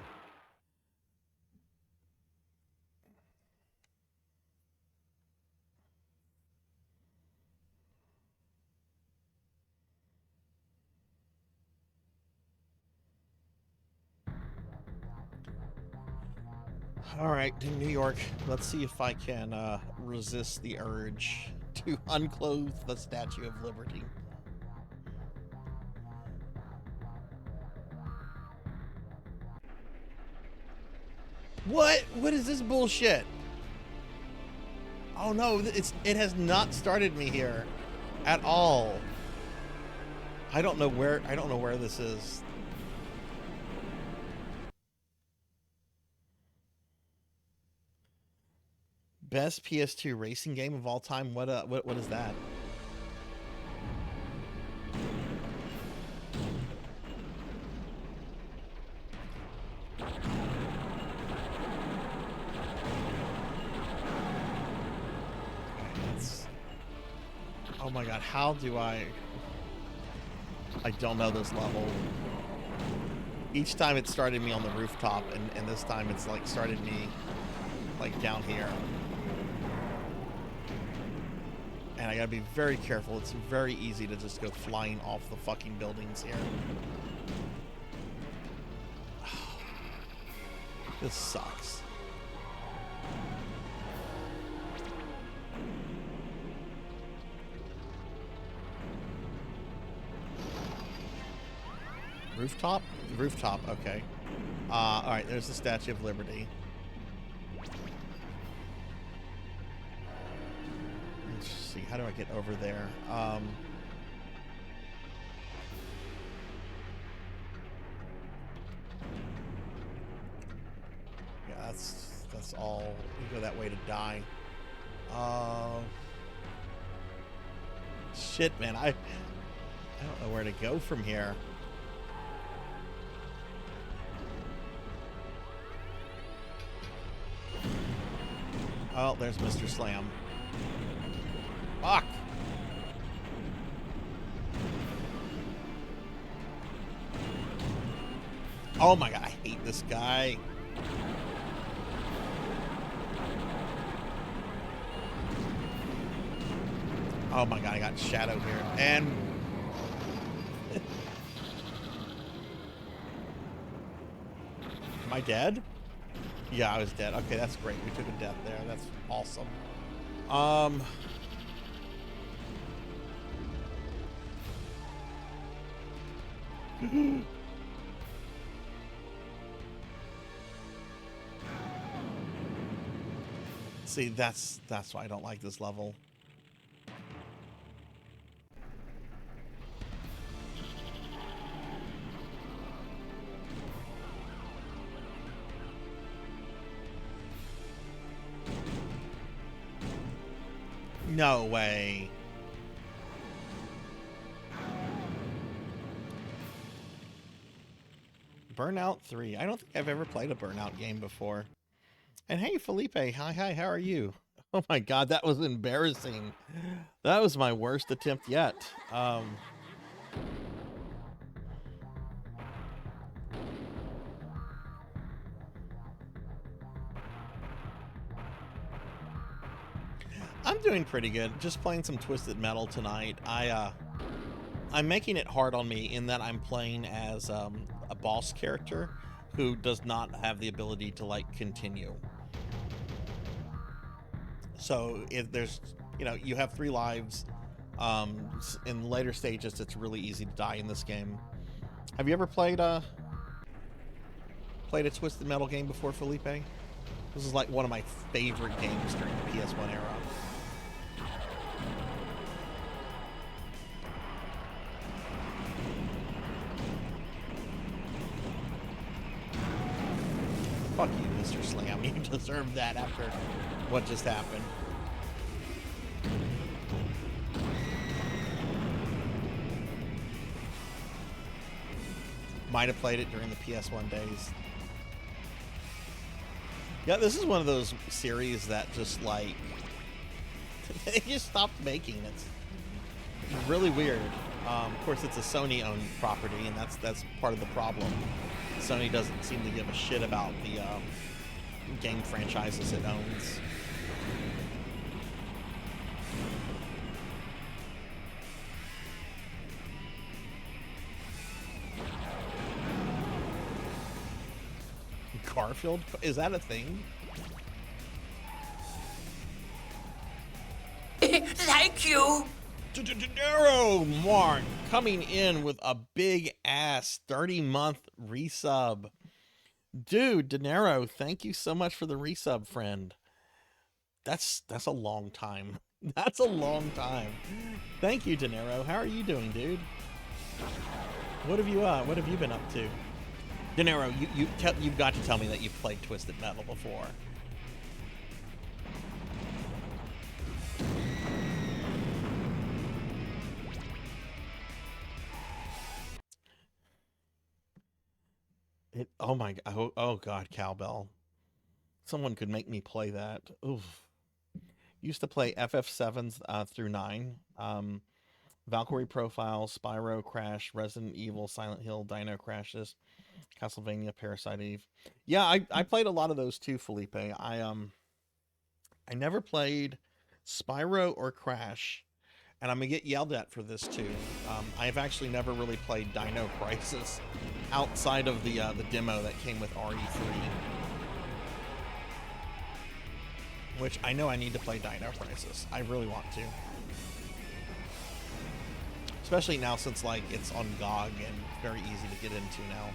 All right, in New York, let's see if I can resist the urge to unclothe the Statue of Liberty. What? What is this bullshit? Oh no, it has not started me here at all. I don't know where this is. Best PS2 racing game of all time. What is that? Oh my god, how do I don't know this level. Each time it started me on the rooftop, and this time it's like started me like down here. And I gotta be very careful. It's very easy to just go flying off the fucking buildings here. This sucks. Rooftop? Rooftop, okay. Alright, there's the Statue of Liberty. Let's see, how do I get over there? Yeah, that's all. You go that way to die. Shit, man, I don't know where to go from here. Oh, there's Mr. Slam. Fuck! Oh my god, I hate this guy. Oh my god, I got shadowed here. And... Am I dead? Yeah, I was dead. Okay, that's great. We took a death there. That's awesome. See, that's why I don't like this level. No way. Burnout 3. I don't think I've ever played a Burnout game before. And hey, Felipe. Hi, how are you? Oh my god, that was embarrassing. That was my worst attempt yet. I'm doing pretty good. Just playing some Twisted Metal tonight. I'm making it hard on me in that I'm playing as a boss character who does not have the ability to like continue. So if there's, you have 3 lives. In later stages, it's really easy to die in this game. Have you ever played a Twisted Metal game before, Felipe? This is like one of my favorite games during the PS1 era. Fuck you, Mr. Slam. You deserve that after what just happened. Might have played it during the PS1 days. Yeah, this is one of those series that just like they just stopped making. It's really weird. Of course, it's a Sony-owned property, and that's part of the problem. Sony doesn't seem to give a shit about the game franchises it owns. Garfield? Is that a thing? like you. Dinero Mark coming in with a big ass 30-month resub. Dude, Dinero, thank you so much for the resub, friend. That's a long time. That's a long time. Thank you, Dinero. How are you doing, dude? What have you been up to? Dinero, you've got to tell me that you've played Twisted Metal before. Oh my god. Oh god, Cowbell. Someone could make me play that. Oof. Used to play FF7s through 9. Valkyrie Profile, Spyro, Crash, Resident Evil, Silent Hill, Dino Crashes, Castlevania, Parasite Eve. Yeah, I played a lot of those too, Felipe. I never played Spyro or Crash, and I'm gonna get yelled at for this too. I've actually never really played Dino Crisis outside of the demo that came with RE3, which I know I need to play Dino Crisis. I really want to, especially now since like it's on GOG and very easy to get into now.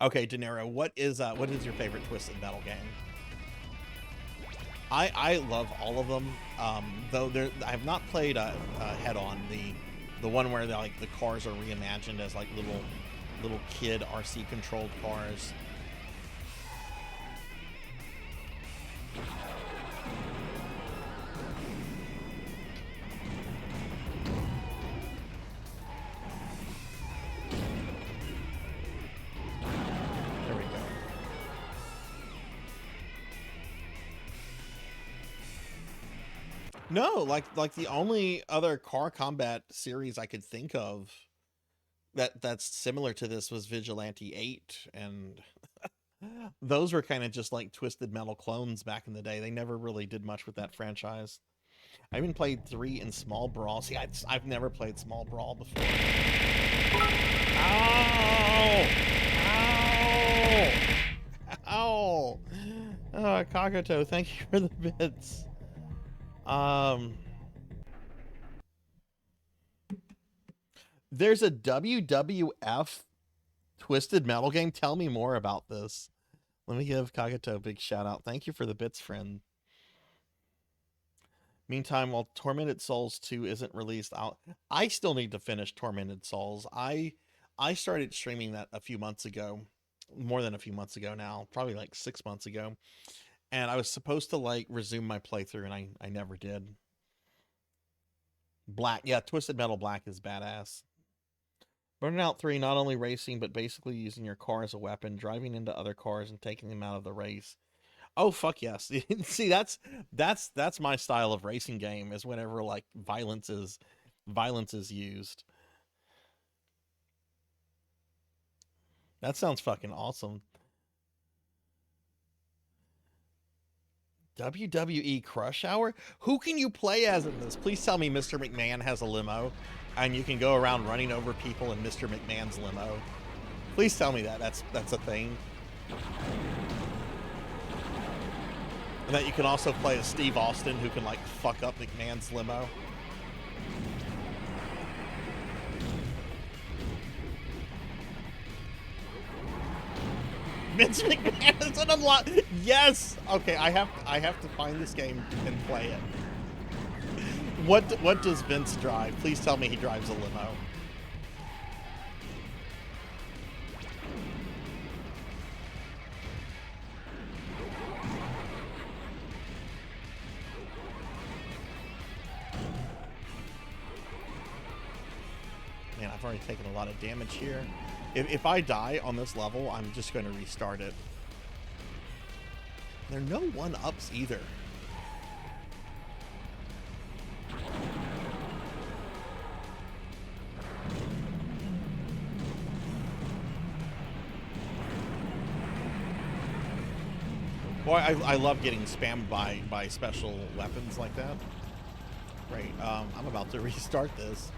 Okay, Dinero, what is your favorite Twisted Metal game? I love all of them. Though I have not played Head On, the one where the cars are reimagined as like little kid RC controlled cars. There we go. No, like the only other car combat series I could think of that's similar to this was Vigilante 8, and those were kind of just like Twisted Metal clones back in the day. They never really did much with that franchise. I even played 3 in Small Brawl. See, I've never played Small Brawl before. Ow! Ow! Ow! Kagato, thank you for the bits. There's a WWF Twisted Metal game. Tell me more about this. Let me give Kagato a big shout out. Thank you for the bits, friend. Meantime, while Tormented Souls 2 isn't released, I still need to finish Tormented Souls. I started streaming that a few months ago, more than a few months ago now, probably like 6 months ago. And I was supposed to like resume my playthrough, and I never did. Black, yeah, Twisted Metal Black is badass. Burnout 3, not only racing, but basically using your car as a weapon, driving into other cars and taking them out of the race. Oh, fuck yes. See, that's my style of racing game, is whenever like violence is used. That sounds fucking awesome. WWE Crush Hour? Who can you play as in this? Please tell me Mr. McMahon has a limo and you can go around running over people in Mr. McMahon's limo. Please tell me that that's a thing. And that you can also play as Steve Austin, who can like fuck up McMahon's limo. Vince McMahon is an unlock. Yes. Okay, I have to find this game and play it. What does Vince drive? Please tell me he drives a limo. Man, I've already taken a lot of damage here. If I die on this level, I'm just going to restart it. There are no 1-ups either. Boy, I love getting spammed by special weapons like that. Great. I'm about to restart this.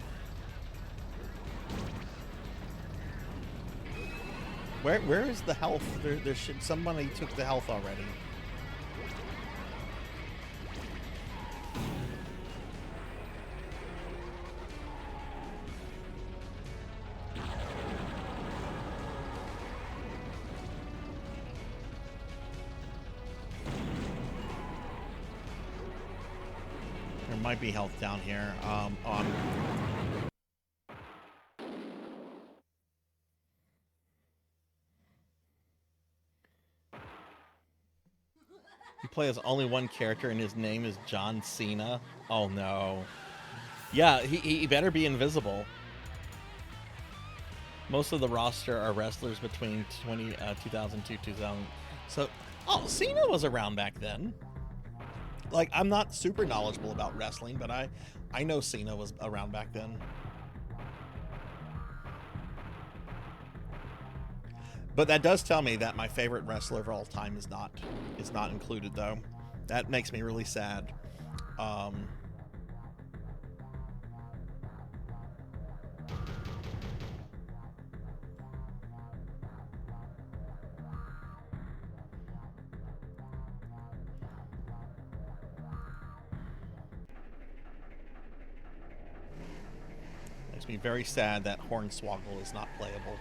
Where is the health? There should somebody took the health already. There might be health down here. You play as only one character and his name is John Cena. Oh no. Yeah, he better be invisible. Most of the roster are wrestlers between 2002, 2000. So, oh, Cena was around back then. Like, I'm not super knowledgeable about wrestling, but I know Cena was around back then. But that does tell me that my favorite wrestler of all time is not included, though. That makes me really sad. Makes me very sad that Hornswoggle is not playable.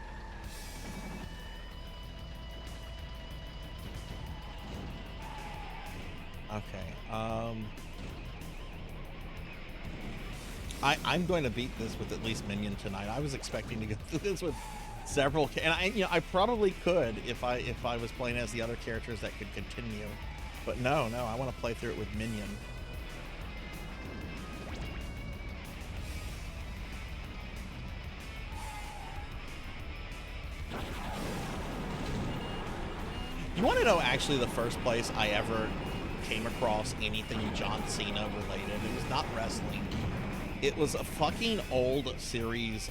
Okay. I'm going to beat this with at least Minion tonight. I was expecting to go through this with several, and I probably could if I was playing as the other characters that could continue, but no, I want to play through it with Minion. You want to know actually the first place I ever came across anything John Cena related? It was not wrestling. It was a fucking old series,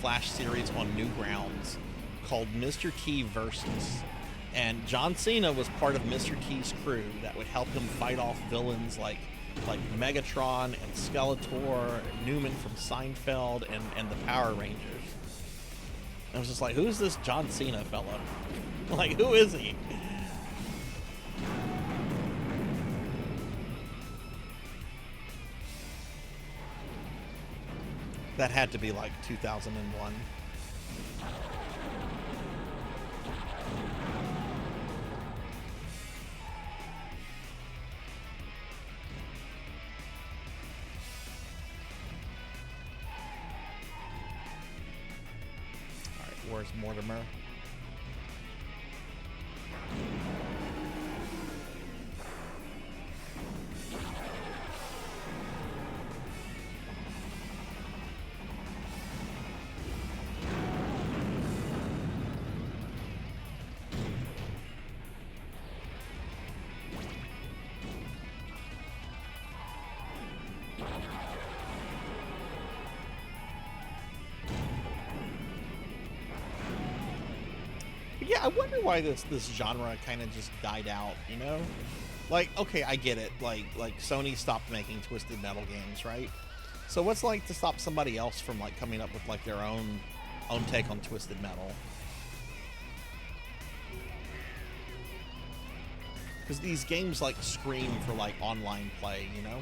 Flash series on Newgrounds called Mr. T Versus. And John Cena was part of Mr. T's crew that would help him fight off villains like Megatron and Skeletor, Newman from Seinfeld, and the Power Rangers. I was just like, who's this John Cena fella? Like, who is he? That had to be like 2001. All right, where's Mortimer? Yeah, I wonder why this genre kind of just died out, you know? Like, okay, I get it. Like Sony stopped making Twisted Metal games, right? So what's like to stop somebody else from like coming up with like their own take on Twisted Metal? Because these games like scream for like online play, you know?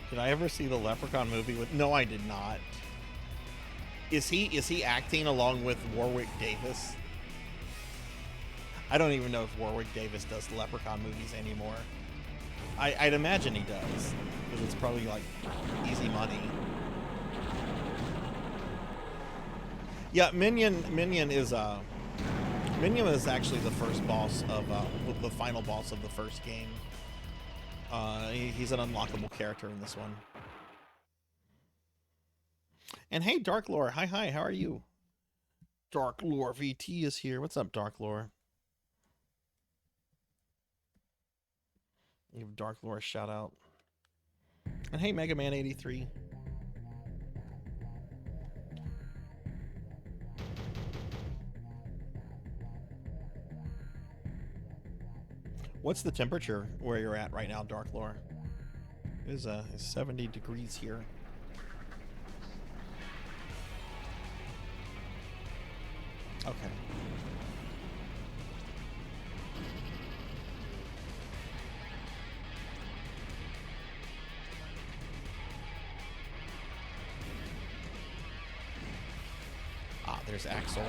Did I ever see the Leprechaun movie with? No, I did not. Is he acting along with Warwick Davis? I don't even know if Warwick Davis does the Leprechaun movies anymore. I'd imagine he does, because it's probably like easy money. Yeah, Minion is actually the first boss of the final boss of the first game. He's an unlockable character in this one. And hey, Dark Lore. Hi, how are you? Dark Lore VT is here. What's up, Dark Lore? Give Dark Lore a shout out. And hey, Mega Man 83. What's the temperature where you're at right now, Dark Lore? It is 70 degrees here. Okay. Ah, there's Axel.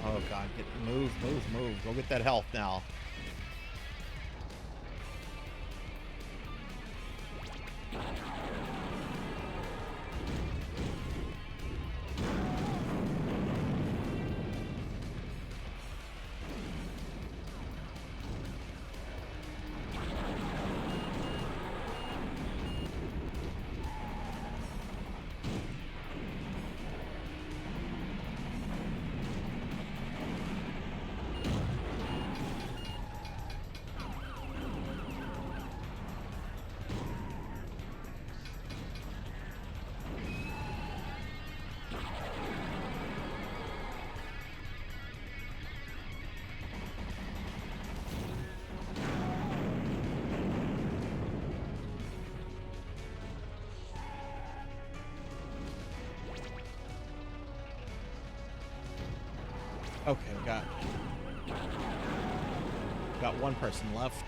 Oh god, move. Go get that health now. Okay, we got one person left.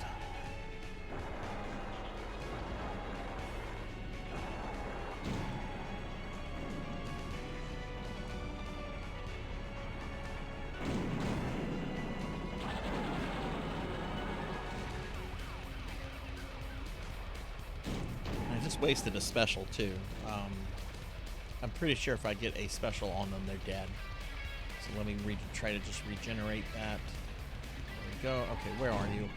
I just wasted a special too. I'm pretty sure if I get a special on them, they're dead. So let me try to just regenerate that. There we go. Okay, where are you?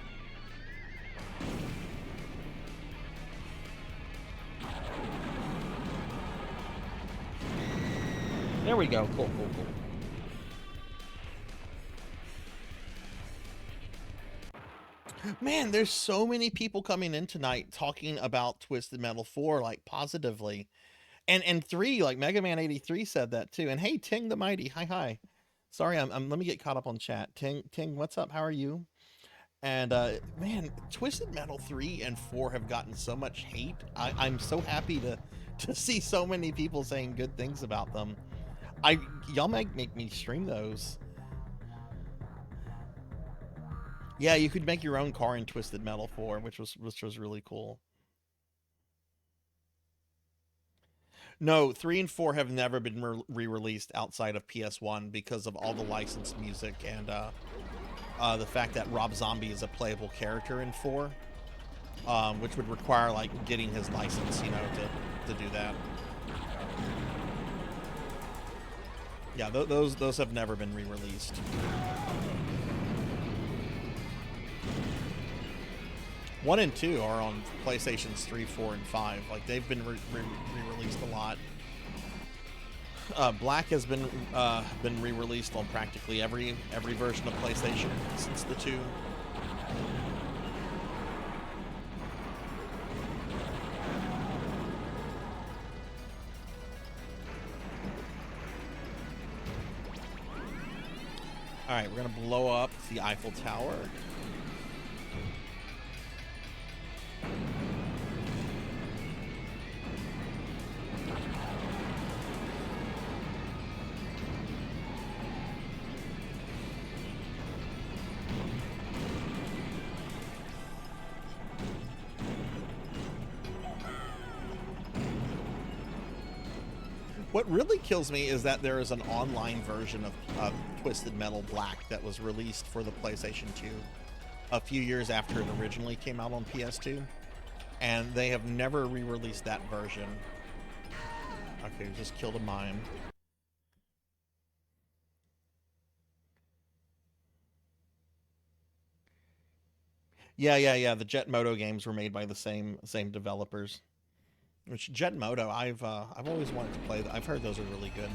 There we go. Cool. Man, there's so many people coming in tonight talking about Twisted Metal 4, like, positively. And 3, like Mega Man 83 said that too. And hey, Ting the Mighty, hi. Sorry, I'm let me get caught up on chat. Ting, what's up? How are you? And man, Twisted Metal 3 and 4 have gotten so much hate. I'm so happy to see so many people saying good things about them. Y'all make me stream those. Yeah, you could make your own car in Twisted Metal 4, which was really cool. No, 3 and 4 have never been re-released outside of PS1 because of all the licensed music and the fact that Rob Zombie is a playable character in 4, which would require like getting his license, you know, to do that. Yeah, those have never been re-released. 1 and 2 are on PlayStations 3, 4, and 5. Like, they've been re-released a lot. Black has been re-released on practically every version of PlayStation since the 2. All right, we're gonna blow up the Eiffel Tower. What really kills me is that there is an online version of Twisted Metal Black that was released for the PlayStation 2 a few years after it originally came out on PS2, and they have never re-released that version. Okay, just killed a mime. Yeah. The Jet Moto games were made by the same developers. Which Jet Moto, I've always wanted to play. I've heard those are really good.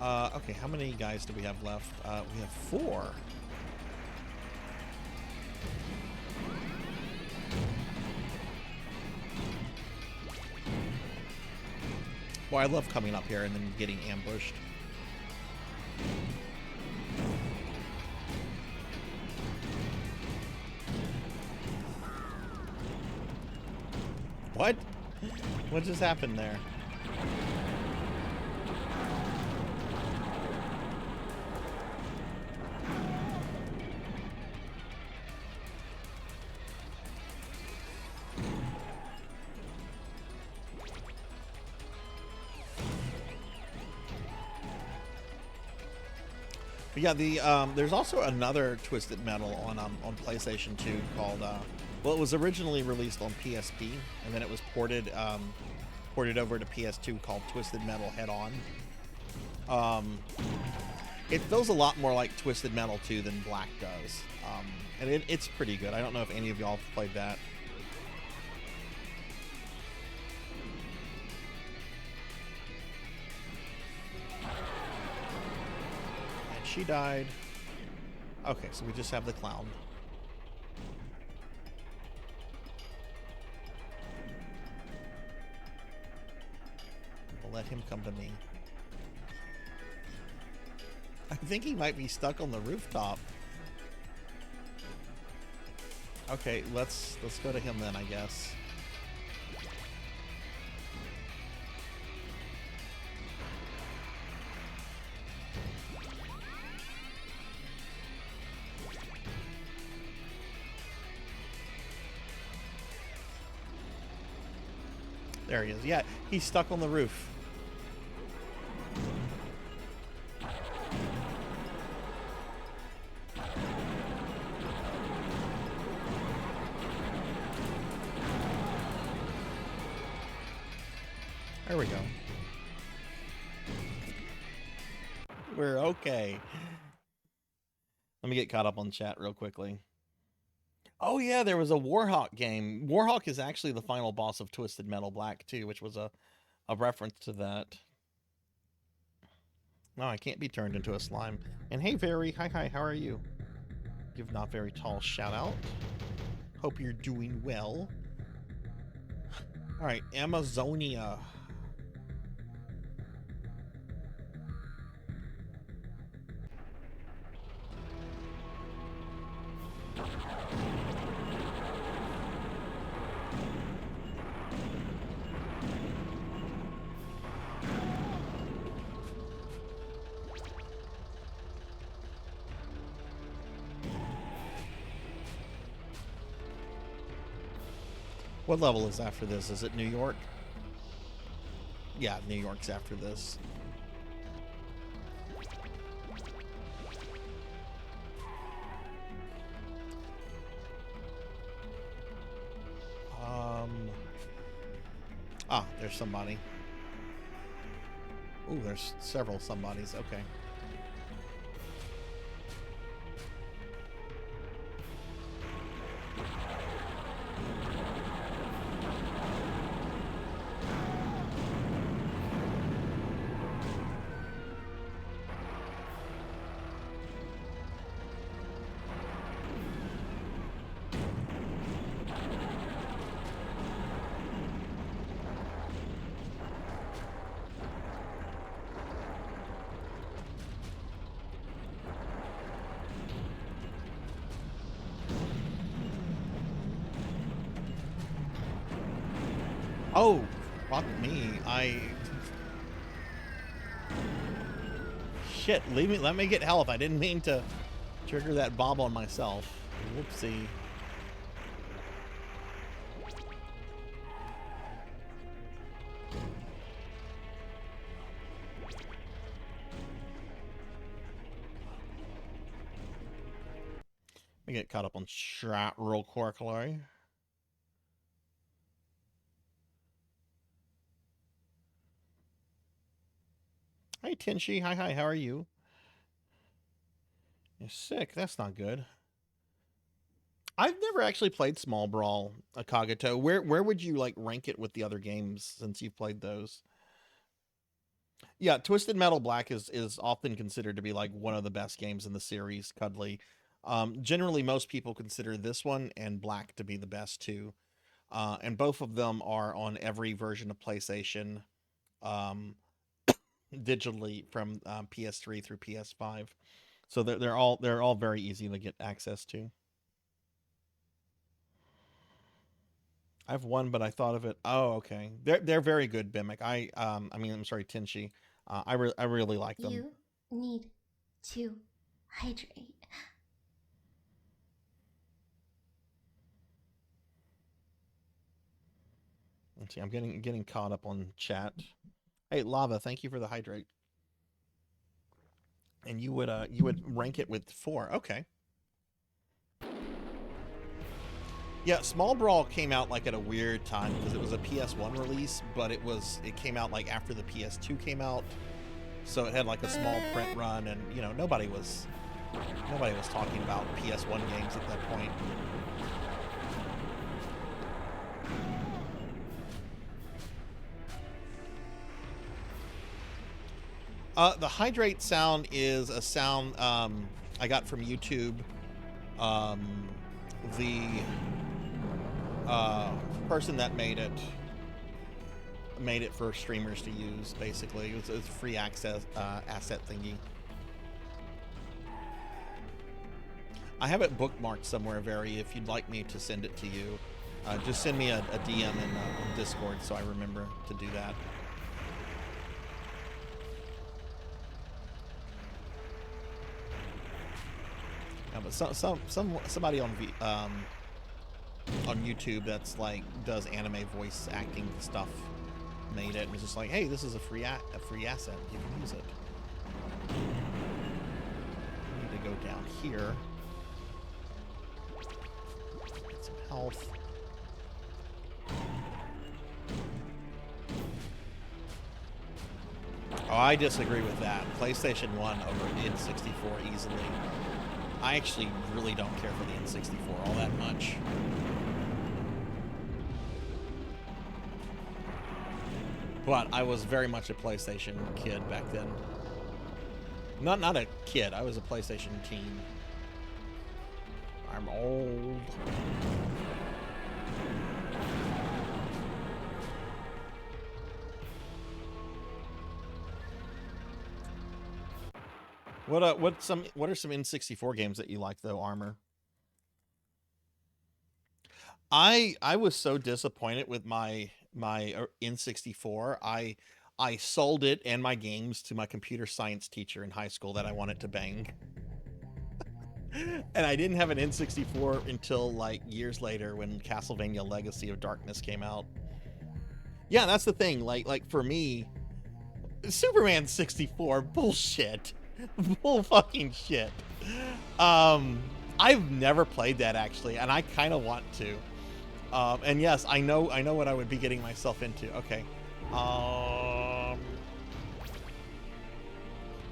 Okay, how many guys do we have left? We have 4. Boy, I love coming up here and then getting ambushed. What? What just happened there? But yeah, there's also another Twisted Metal on PlayStation 2 called well, it was originally released on PSP and then it was ported over to PS2 called Twisted Metal Head On. It feels a lot more like Twisted Metal 2 than Black does, and it's pretty good. I don't know if any of y'all have played that. She died. Okay, so we just have the clown. We'll let him come to me. I think he might be stuck on the rooftop. Okay, let's go to him then, I guess. There he is. Yeah, he's stuck on the roof. There we go. We're okay. Let me get caught up on chat real quickly. Oh yeah, there was a Warhawk game. Warhawk is actually the final boss of Twisted Metal Black too, which was a reference to that. No, I can't be turned into a slime. And hey, Very, hi, how are you? Give Not Very Tall shout out. Hope you're doing well. All right, Amazonia. What level is after this? Is it New York? Yeah, New York's after this. Ah, there's somebody. Ooh, there's several somebodies. Okay. Oh, fuck me. Shit, leave me, let me get health. I didn't mean to trigger that bob on myself. Whoopsie. Let me get caught up on chat real quickly. Hey, Tenshi. Hi, how are you? You're sick. That's not good. I've never actually played Small Brawl Akagato. Where would you like rank it with the other games since you've played those? Yeah, Twisted Metal Black is often considered to be like one of the best games in the series, Cuddly. Generally, most people consider this one and Black to be the best too. And both of them are on every version of PlayStation, um, digitally from PS3 through PS5. So they're all very easy to get access to. I have one, but I thought of it. Oh, okay. They're very good, Bimic. I mean, I'm sorry, Tenchi. I really like them. You need to hydrate. Let's see. I'm getting caught up on chat. Hey, Lava, thank you for the hydrate. And you would rank it with 4. Okay. Yeah, Small Brawl came out like at a weird time because it was a PS1 release, but it came out like after the PS2 came out. So it had like a small print run, and you know, nobody was talking about PS1 games at that point. The hydrate sound is a sound I got from YouTube. The person that made it for streamers to use. Basically, it's a free access asset thingy. I have it bookmarked somewhere, Very. If you'd like me to send it to you, just send me a DM in Discord so I remember to do that. Yeah, but somebody on YouTube that's like does anime voice acting stuff made it and was just like, hey, this is a free asset, you can use it. I need to go down here, get some health. Oh, I disagree with that. PlayStation 1 over N64 easily. I actually really don't care for the N64 all that much. But I was very much a PlayStation kid back then. Not a kid, I was a PlayStation teen. I'm old. What are some N64 games that you like though, Armor? I was so disappointed with my N64. I sold it and my games to my computer science teacher in high school that I wanted to bang. And I didn't have an N64 until like years later when Castlevania Legacy of Darkness came out. Yeah, that's the thing. Like for me, Superman 64, bullshit. Bull fucking shit. I've never played that actually, and I kind of want to. And yes, I know what I would be getting myself into. Okay.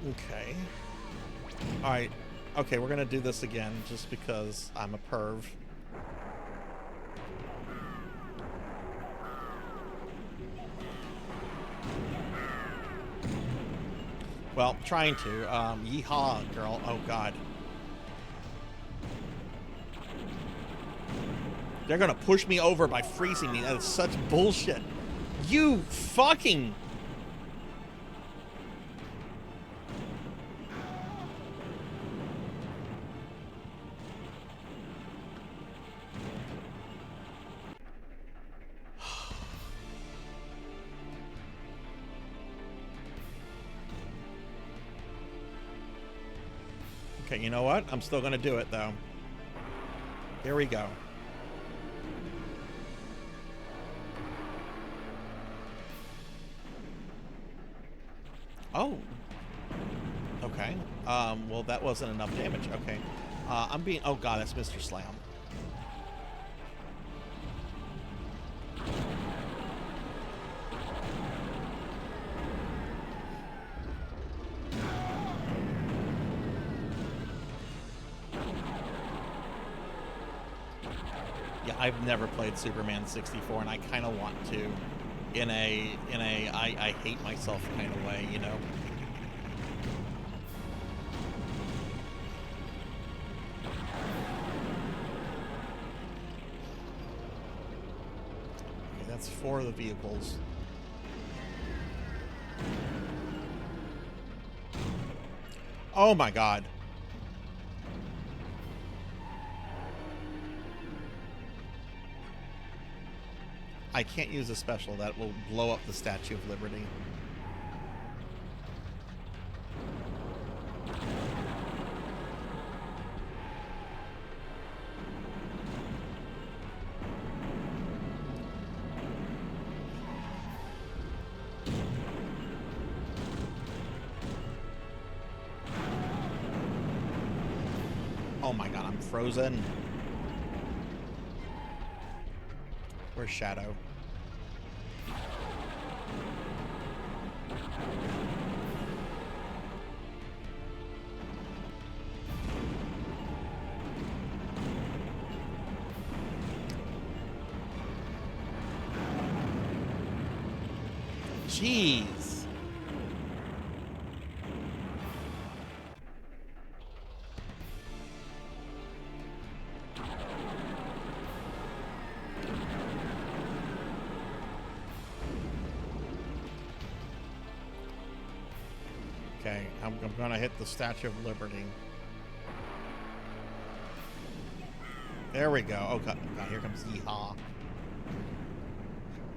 Okay. All right. Okay, we're gonna do this again just because I'm a perv. Well, trying to. Yeehaw, girl. Oh, God. They're gonna push me over by freezing me. That is such bullshit. You fucking... Okay, you know what? I'm still gonna do it, though. Here we go. Oh. Okay. Well, that wasn't enough damage. Okay. I'm being... Oh, God, that's Mr. Slam. Yeah, I've never played Superman 64, and I kind of want to. in a I hate myself kind of way, you know. Okay, that's 4 of the vehicles. Oh my god. I can't use a special that will blow up the Statue of Liberty. Oh my god, I'm frozen. Where's Shadow? Jeez. Okay, I'm gonna hit the Statue of Liberty. There we go. Oh god, here comes Yeehaw.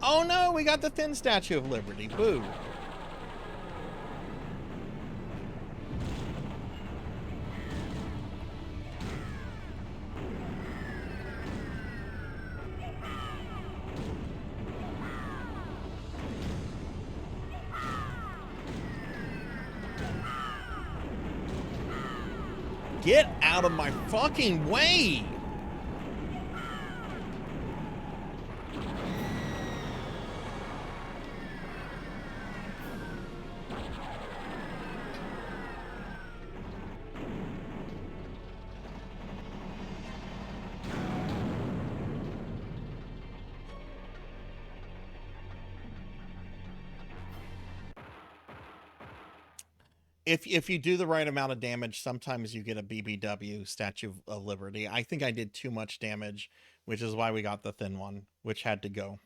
Oh no, we got the thin Statue of Liberty. Boo. Get out of my fucking way! If you do the right amount of damage, sometimes you get a BBW, Statue of Liberty. I think I did too much damage, which is why we got the thin one, which had to go.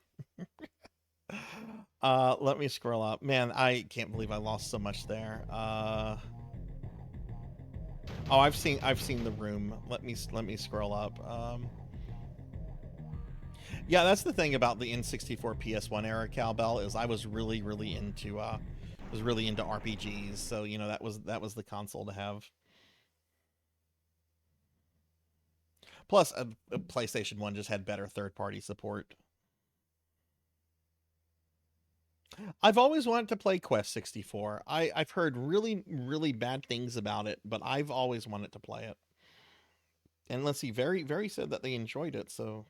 Let me scroll up. Man, I can't believe I lost so much there. Oh, I've seen the room. Let me scroll up. Yeah, that's the thing about the N64 PS1 era cowbell is I was really into RPGs, so you know that was the console to have. Plus, a PlayStation 1 just had better third-party support. I've always wanted to play Quest 64. I've heard really bad things about it, but I've always wanted to play it. And let's see, very said that they enjoyed it, so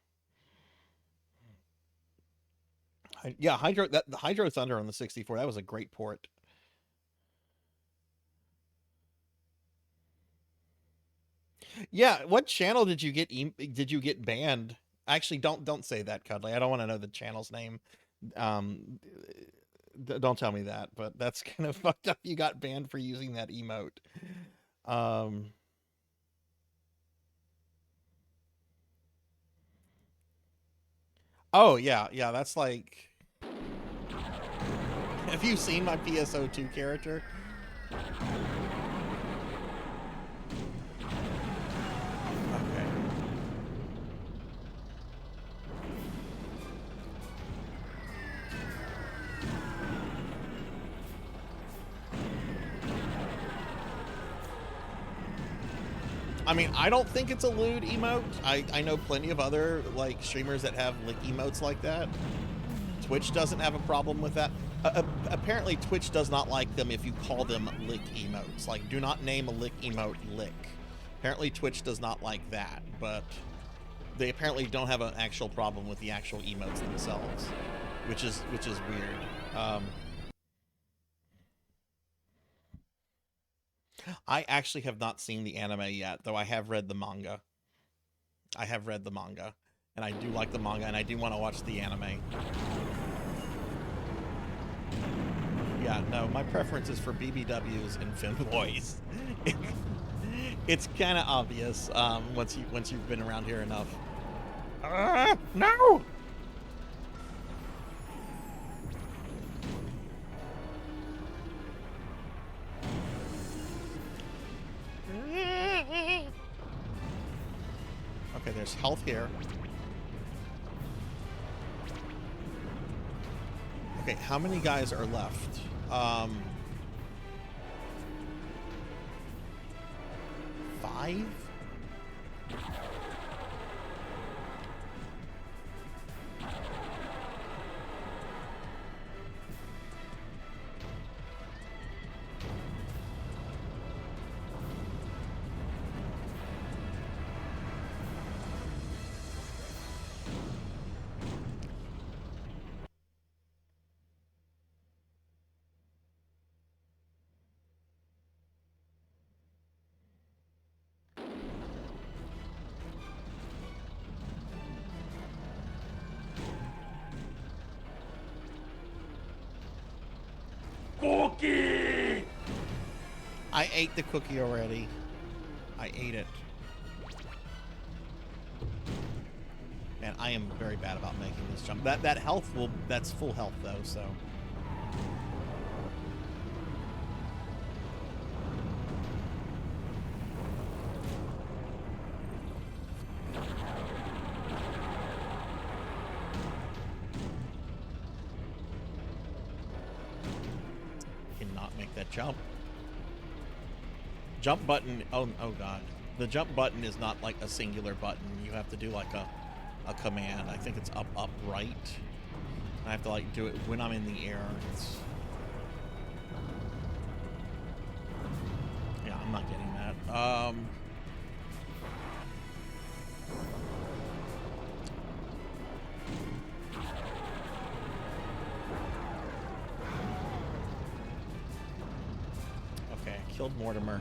yeah, the Hydro Thunder on the 64, that was a great port. Yeah, what channel did you get banned? Actually, don't say that, Cuddly. I don't want to know the channel's name. Don't tell me that, but that's kind of fucked up. You got banned for using that emote. Oh yeah, that's like. Have you seen my PSO2 character? Okay. I mean, I don't think it's a lewd emote. I know plenty of other like streamers that have lick emotes like that. Twitch doesn't have a problem with that. Apparently, Twitch does not like them if you call them lick emotes. Like, do not name a lick emote lick. Apparently, Twitch does not like that, but they apparently don't have an actual problem with the actual emotes themselves, which is weird. I actually have not seen the anime yet, though I have read the manga. I have read the manga, and I do like the manga, and I do want to watch the anime. Yeah, no, my preference is for BBWs and femboys. It's kind of obvious once you've been around here enough. No! Okay, there's health here. Okay, how many guys are left? 5? Cookie! I ate the cookie already. I ate it. Man, I am very bad about making this jump. That health that's full health though, so. Cannot make that jump. Jump button, oh god. The jump button is not like a singular button. You have to do like a command. I think it's up, right. I have to like do it when I'm in the air. It's... Yeah, I'm not getting that. Okay, I killed Mortimer.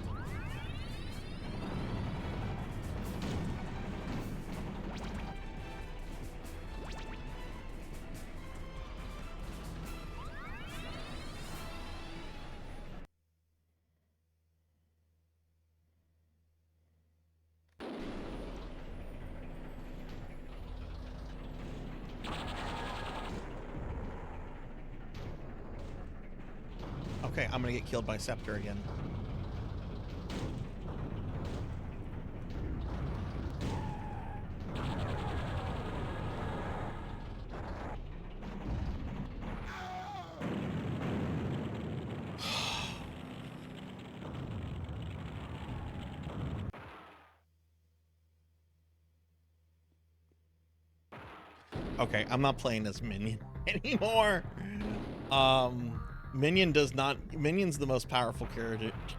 Okay, I'm gonna get killed by Scepter again. Okay, I'm not playing as Minion anymore. Minion's the most powerful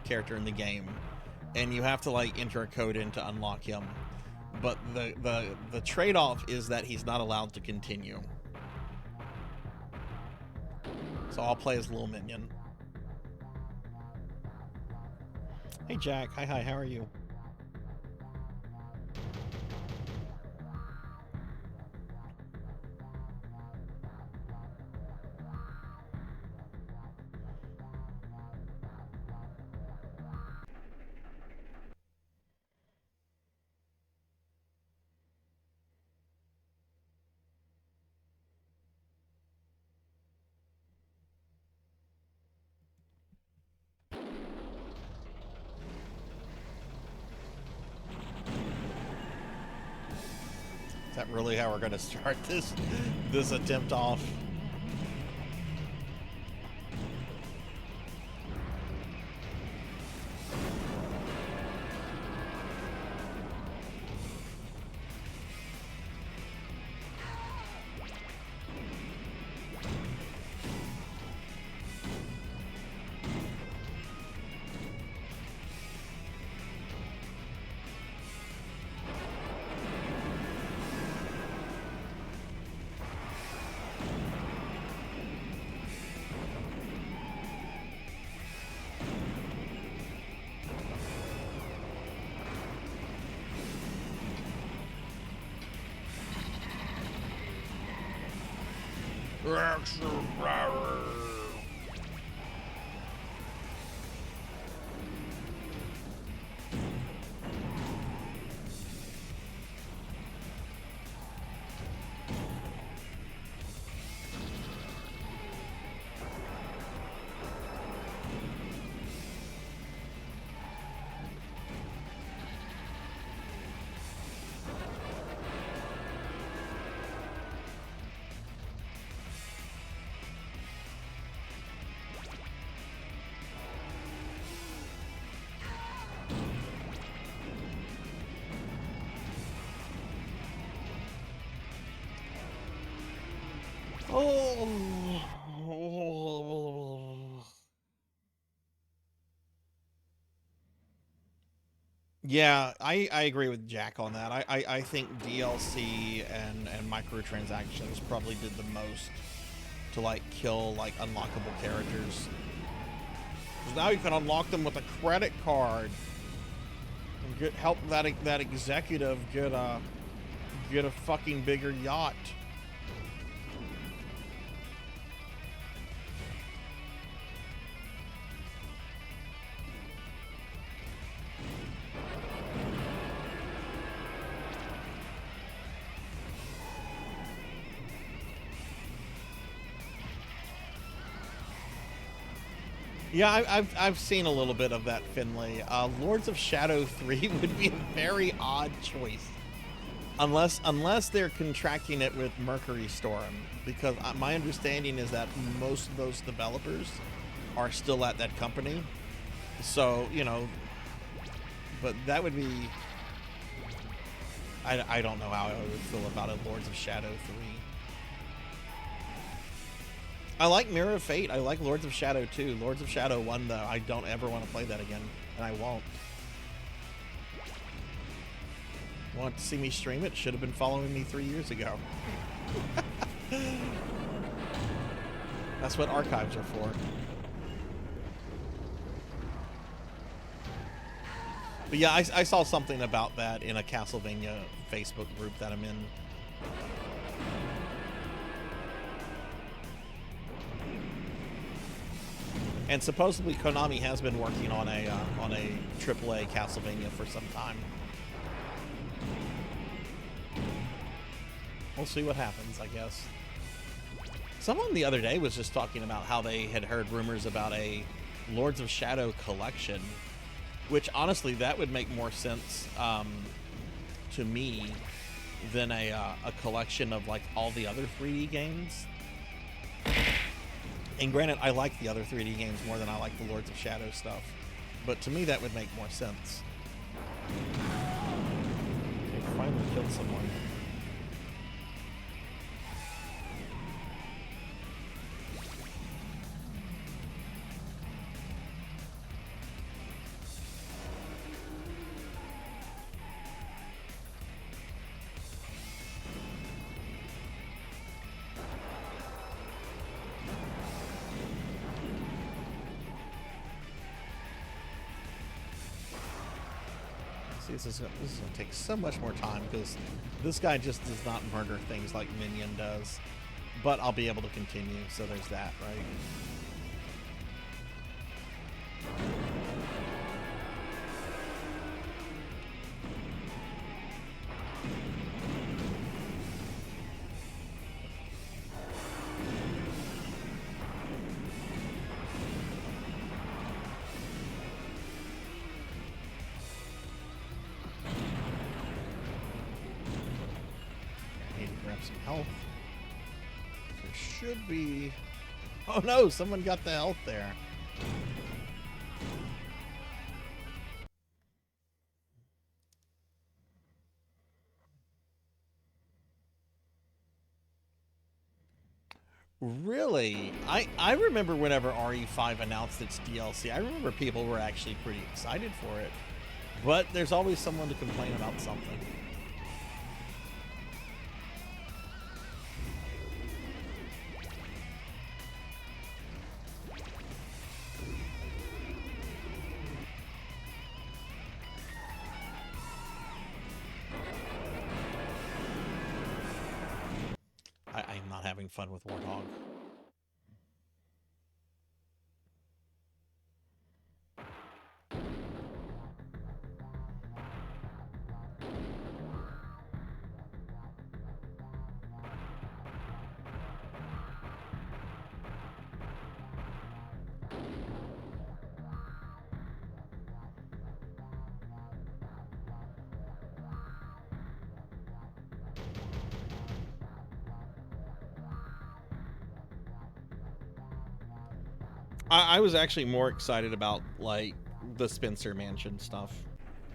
character in the game, and you have to like enter a code in to unlock him. But the trade-off is that he's not allowed to continue. So I'll play as Little Minion. Hey Jack, hi, how are you? Is that really how we're going to start this attempt off? Oh. Yeah, I agree with Jack on that. I think DLC and microtransactions probably did the most to like kill like unlockable characters. 'Cause now you can unlock them with a credit card. And help that executive get a fucking bigger yacht. Yeah, I've seen a little bit of that, Finley. Lords of Shadow 3 would be a very odd choice. Unless they're contracting it with Mercury Storm, because my understanding is that most of those developers are still at that company. So, you know, but that would be... I don't know how I would feel about it, Lords of Shadow 3. I like Mirror of Fate. I like Lords of Shadow 2. Lords of Shadow 1, though, I don't ever want to play that again, and I won't. Want to see me stream it? Should have been following me 3 years ago. That's what archives are for. But yeah, I saw something about that in a Castlevania Facebook group that I'm in. And supposedly Konami has been working on a AAA Castlevania for some time. We'll see what happens, I guess. Someone the other day was just talking about how they had heard rumors about a Lords of Shadow collection, which honestly, that would make more sense to me than a collection of like all the other 3D games. And granted, I like the other 3D games more than I like the Lords of Shadow stuff, but to me that would make more sense. Okay, finally killed someone. This is going to take so much more time because this guy just does not murder things like Minion does. But I'll be able to continue, so there's that, right? Some health. There should be... Oh no, someone got the health there. Really? I remember whenever RE5 announced its DLC, I remember people were actually pretty excited for it. But there's always someone to complain about something. I'm not having fun with Warthog. I was actually more excited about, like, the Spencer Mansion stuff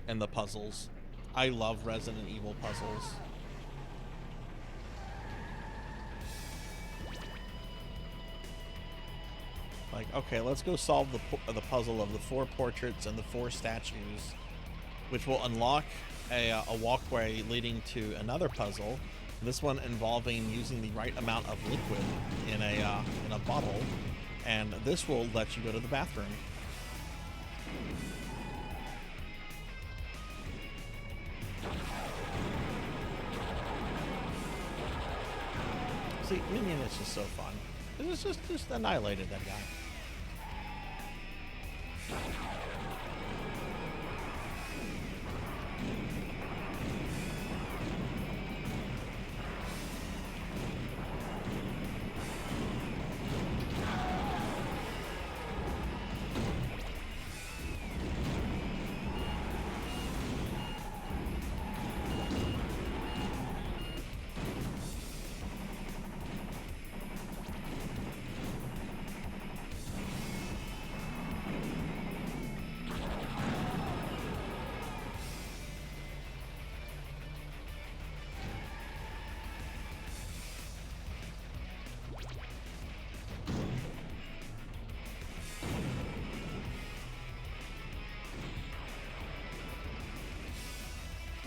and the puzzles. I love Resident Evil puzzles. like, okay, let's go solve the puzzle of the 4 portraits and the 4 statues, which will unlock a walkway leading to another puzzle. This one involving using the right amount of liquid in a bottle, and this will let you go to the bathroom. See, Minion is just so fun. It's just annihilated that guy.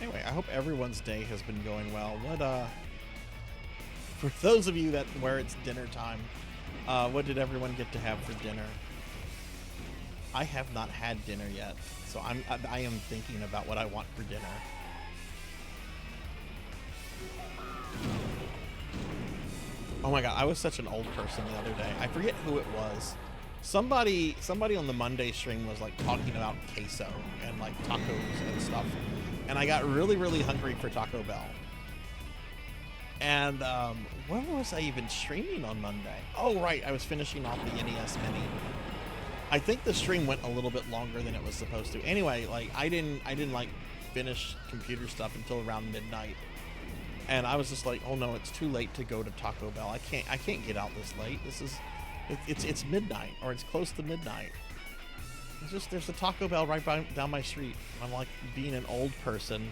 Anyway, I hope everyone's day has been going well. For those of you where it's dinner time, what did everyone get to have for dinner? I have not had dinner yet, so I am thinking about what I want for dinner. Oh my god, I was such an old person the other day. I forget who it was. Somebody on the Monday stream was like talking about queso and like tacos and stuff. And I got really, really hungry for Taco Bell. And what was I even streaming on Monday? Oh, right, I was finishing off the NES Mini. I think the stream went a little bit longer than it was supposed to. Anyway, like I didn't like finish computer stuff until around midnight. And I was just like, oh no, it's too late to go to Taco Bell. I can't get out this late. It's midnight, or it's close to midnight. There's a Taco Bell right down my street. I'm like being an old person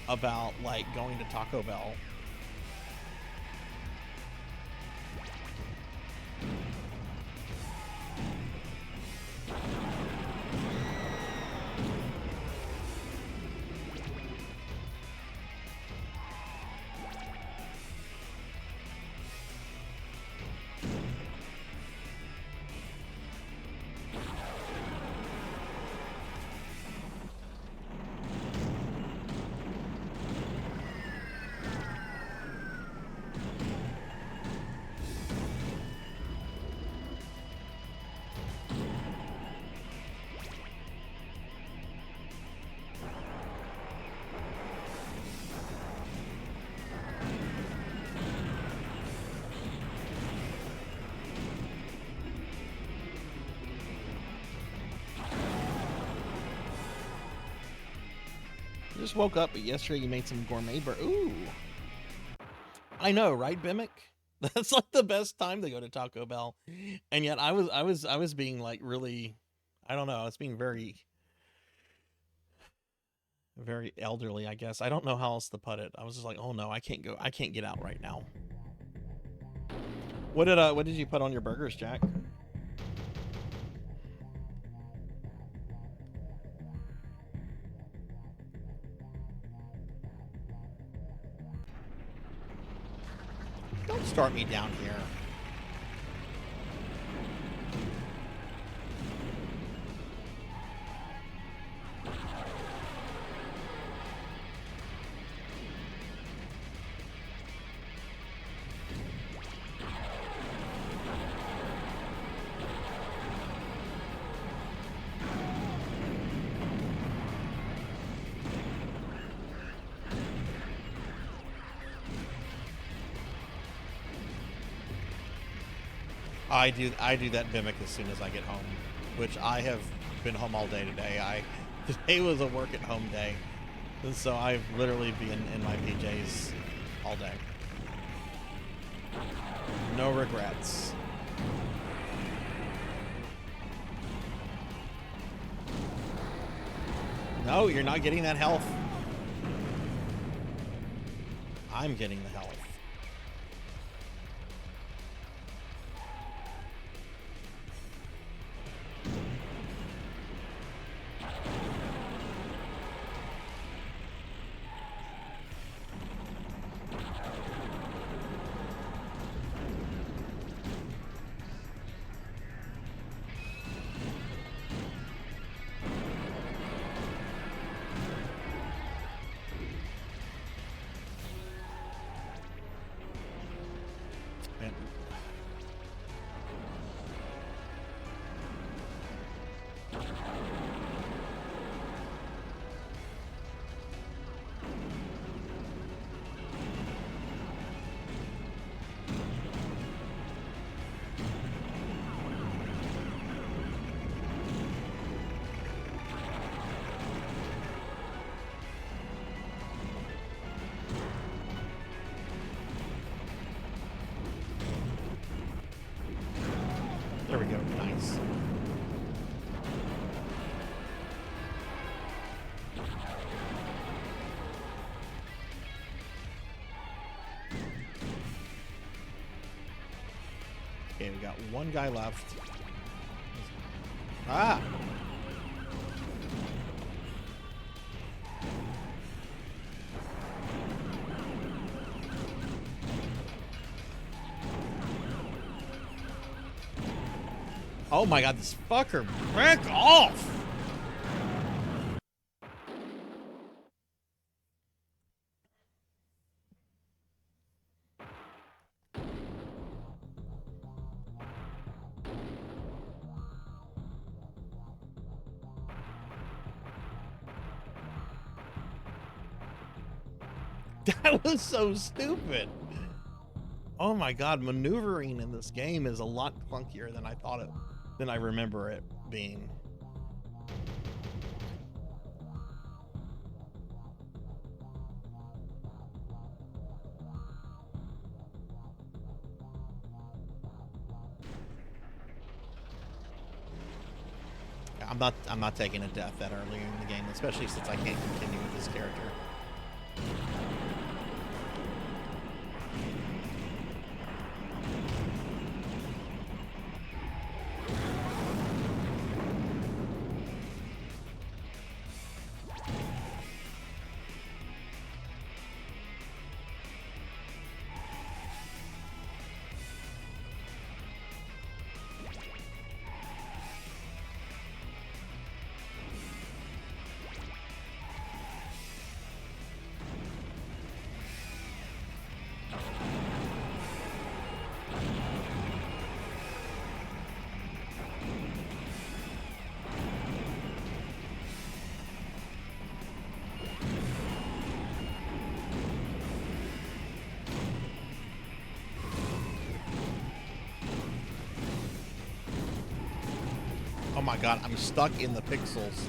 about like going to Taco Bell. Just woke up, but yesterday you made some gourmet Ooh. I know, right, Bimic? That's like the best time to go to Taco Bell. And yet I was being like really, I don't know, I was being very elderly, I guess. I don't know how else to put it. I was just like, oh no, I can't get out right now. What did you put on your burgers, Jack? Don't start me down here. I do that mimic as soon as I get home, which I have been home all day today. Today was a work at home day, and so I've literally been in my PJs all day. No regrets. No, you're not getting that health. I'm getting the health. Nice. Okay, we got one guy left. Ah! Oh my god, this fucker! Back off! That was so stupid. Oh my god, maneuvering in this game is a lot clunkier than than I remember it being. I'm not taking a death that early in the game, especially since I can't continue with this character. Oh my god, I'm stuck in the pixels.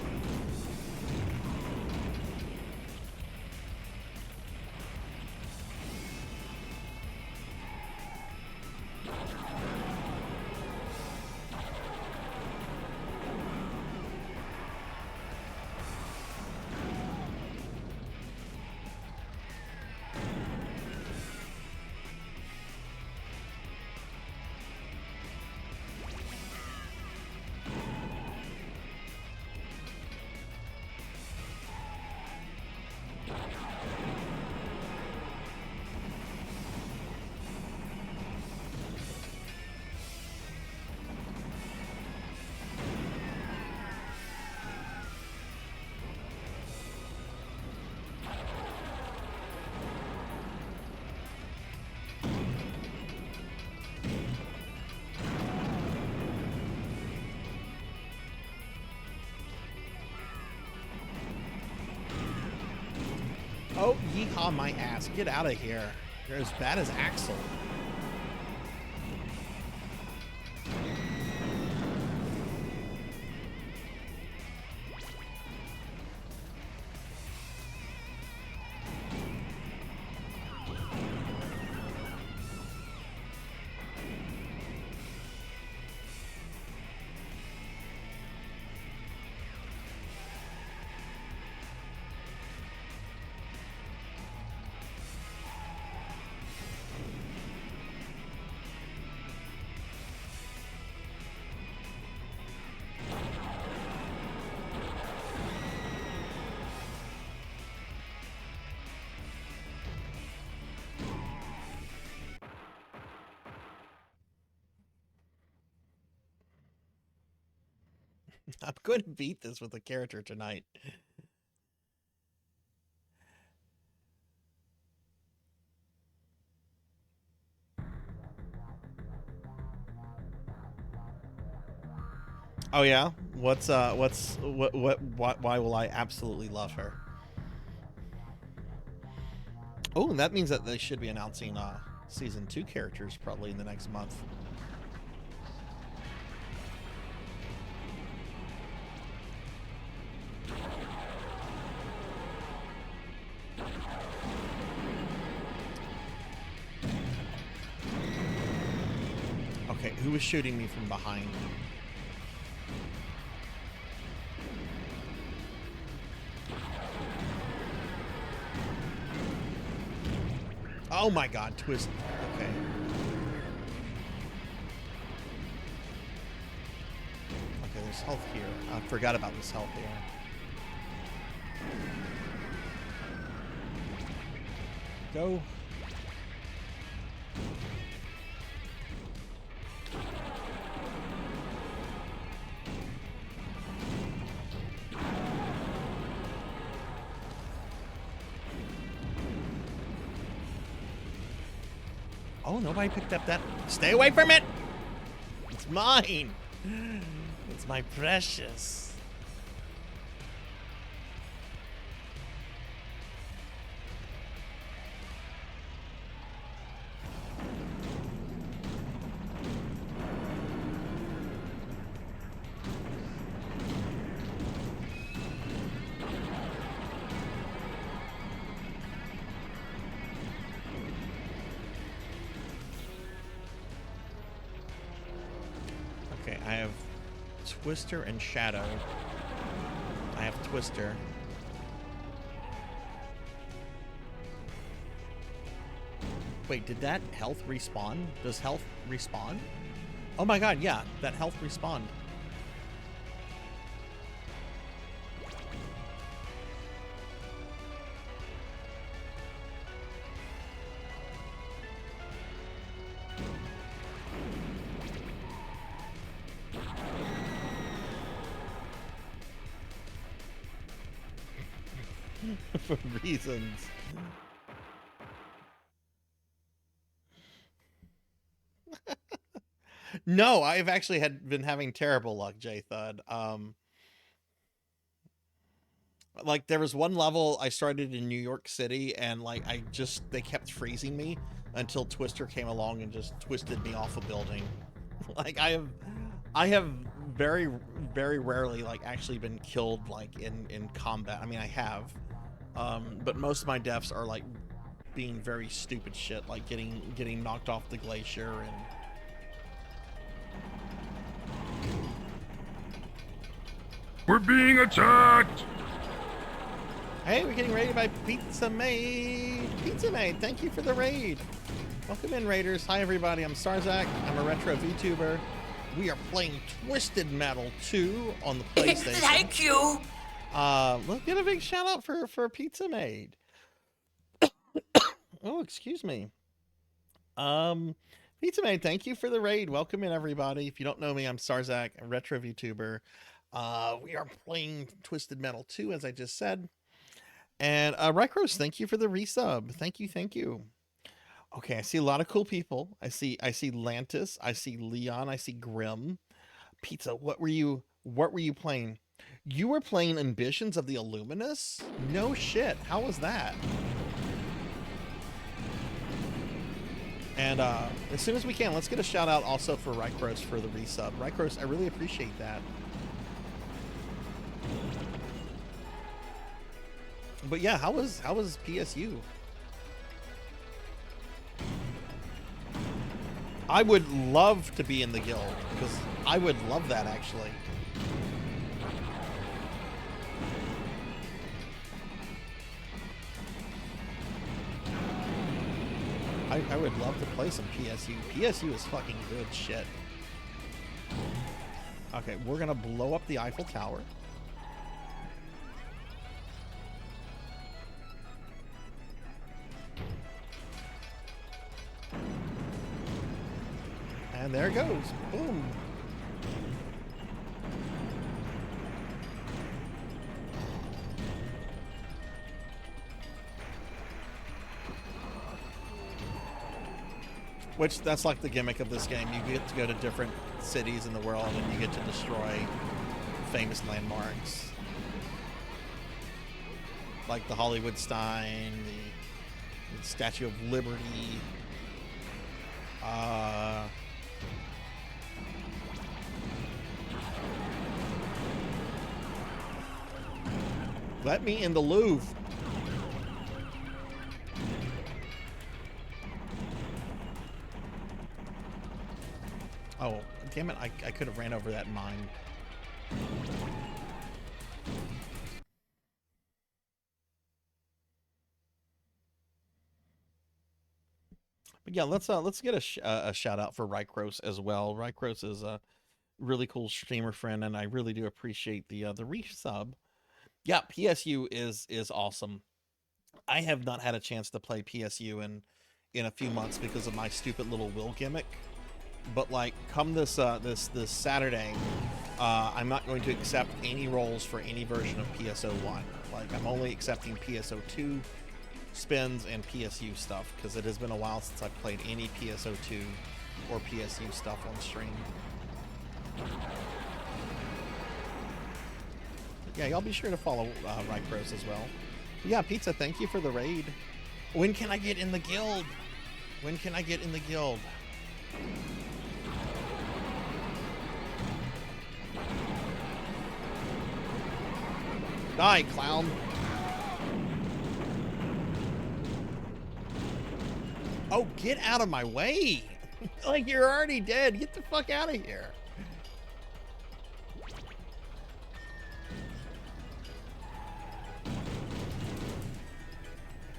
Oh, yeehaw my ass. Get out of here. You're as bad as Axel. I'm going to beat this with a character tonight. Oh yeah? Why will I absolutely love her? Oh, and that means that they should be announcing season 2 characters probably in the next month. Okay, who was shooting me from behind? Oh my god, twist. Okay. Okay, there's health here. I forgot about this health here. Go. Oh, nobody picked up that. Stay away from it! It's mine! It's my precious. Okay, I have Twister and Shadow. I have Twister. Wait, did that health respawn? Does health respawn? Oh my god, yeah, that health respawned. For reasons. No, I've actually been having terrible luck, J-Thud. Like there was one level I started in New York City and like they kept freezing me until Twister came along and just twisted me off a building. Like I have very, very rarely like actually been killed like in combat. I mean I have. But most of my deaths are like being very stupid shit, like getting knocked off the glacier and We're being attacked! hey, we're getting raided by Pizza Maid. Pizza Maid, thank you for the raid. Welcome in, raiders. Hi, everybody. I'm Sarzac. I'm a retro VTuber. We are playing Twisted Metal 2 on the PlayStation. Thank you. Let's get a big shout out for Pizza Maid. Oh, excuse me. Pizza Maid, thank you for the raid. Welcome in, everybody. If you don't know me, I'm Sarzac, a retro VTuber. We are playing Twisted Metal 2, as I just said. And Rycros, thank you for the resub. Thank you, thank you. Okay, I see a lot of cool people. I see Lantis, I see Leon, I see Grim. Pizza, what were you playing? You were playing Ambitions of the Illuminous? No shit. How was that? And as soon as we can, let's get a shout out also for Rycros for the resub. Rycros, I really appreciate that. But yeah, how was PSU? I would love to be in the guild because I would love that actually. I would love to play some PSU. PSU is fucking good shit. Okay, we're gonna blow up the Eiffel Tower. And there it goes. Boom. Which, that's like the gimmick of this game. You get to go to different cities in the world and you get to destroy famous landmarks. Like the Hollywood Stein, the Statue of Liberty. Let me in the Louvre. Oh, damn it, I could have ran over that mine. But yeah, let's get a shout out for Rycros as well. Rycros is a really cool streamer friend, and I really do appreciate the resub. Yeah, PSU is awesome. I have not had a chance to play PSU in a few months because of my stupid little will gimmick. But like, come this Saturday, I'm not going to accept any roles for any version of PSO1. Like, I'm only accepting PSO2 spins and PSU stuff because it has been a while since I've played any PSO2 or PSU stuff on stream. Yeah, y'all be sure to follow Rycros as well. Yeah, Pizza, thank you for the raid. When can I get in the guild? When can I get in the guild? Die, clown. Oh, get out of my way. Like, you're already dead. Get the fuck out of here.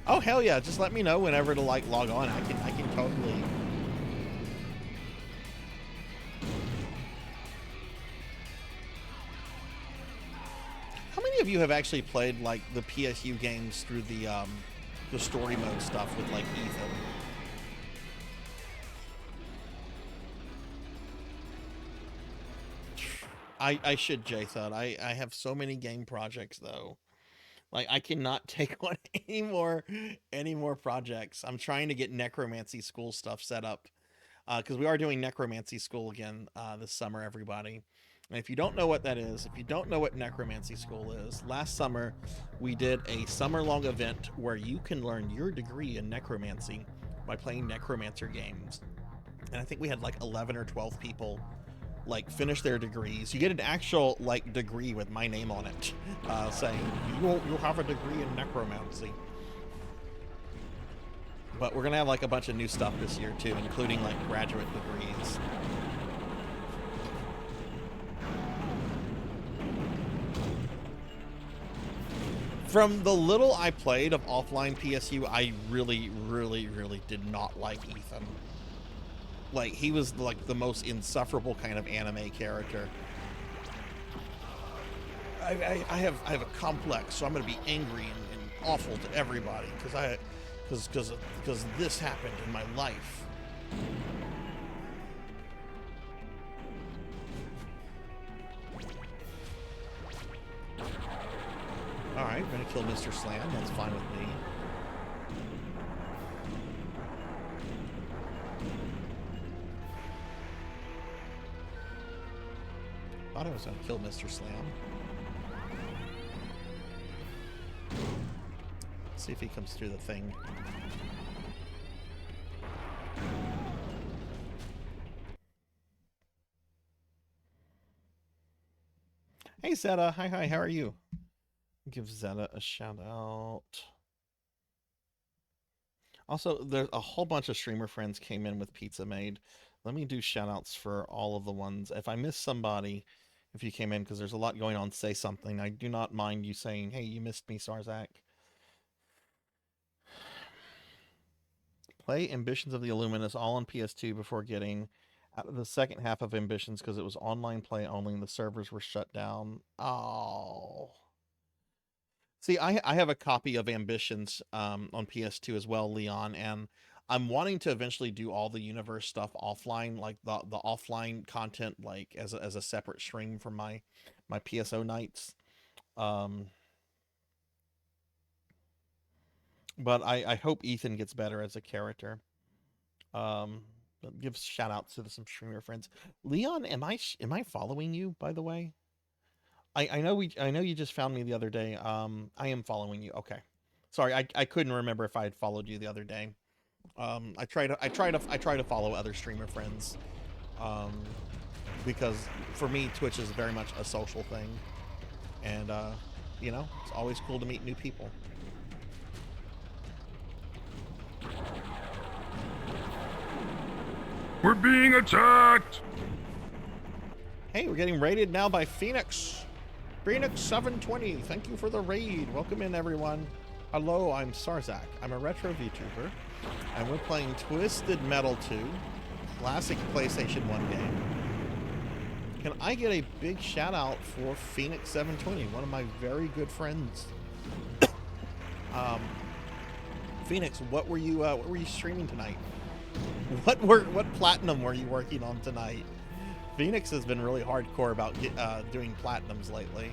Oh, hell yeah. Just let me know whenever to, like, log on. I can totally... How many of you have actually played, like, the PSU games through the story mode stuff with, like, Ethan? I should, J-Thud. I have so many game projects, though. Like, I cannot take on any more projects. I'm trying to get Necromancy School stuff set up. Because we are doing Necromancy School again this summer, everybody. And if you don't know what that is, if you don't know what Necromancy School is, last summer we did a summer-long event where you can learn your degree in Necromancy by playing Necromancer games. And I think we had like 11 or 12 people like finish their degrees. You get an actual like degree with my name on it, saying you'll have a degree in Necromancy. But we're gonna have like a bunch of new stuff this year too, including like graduate degrees. From the little I played of offline PSU, I really did not like Ethan. Like, he was like the most insufferable kind of anime character. I have a complex, so I'm gonna be angry and awful to everybody because this happened in my life. Alright, we're gonna kill Mr. Slam, that's fine with me. Thought I was gonna kill Mr. Slam. Let's see if he comes through the thing. Hey Zeta, hi, how are you? Give Zeta a shout out. Also, there's a whole bunch of streamer friends came in with Pizza Made. Let me do shout outs for all of the ones. If I miss somebody, if you came in, because there's a lot going on, say something. I do not mind you saying, hey, you missed me, Sarzac. Play Ambitions of the Illuminous all on PS2 before getting out of the second half of Ambitions because it was online play only and the servers were shut down. Oh. See, I have a copy of Ambitions on PS2 as well, Leon, and I'm wanting to eventually do all the universe stuff offline, like the offline content, like as a separate stream from my PSO nights. But I hope Ethan gets better as a character. Give shout outs to some streamer friends. Leon, am I following you, by the way? I know you just found me the other day. I am following you. Okay. Sorry, I couldn't remember if I had followed you the other day. I try to follow other streamer friends. Because for me Twitch is very much a social thing. And you know, it's always cool to meet new people. We're being attacked! Hey, we're getting raided now by Phoenix. Phoenix 720, thank you for the raid. Welcome in, everyone. Hello, I'm Sarzac. I'm a retro VTuber, and we're playing Twisted Metal 2, classic PlayStation 1 game. Can I get a big shout out for Phoenix 720, one of my very good friends? Phoenix, what were you streaming tonight? What platinum were you working on tonight? Phoenix has been really hardcore about doing platinums lately.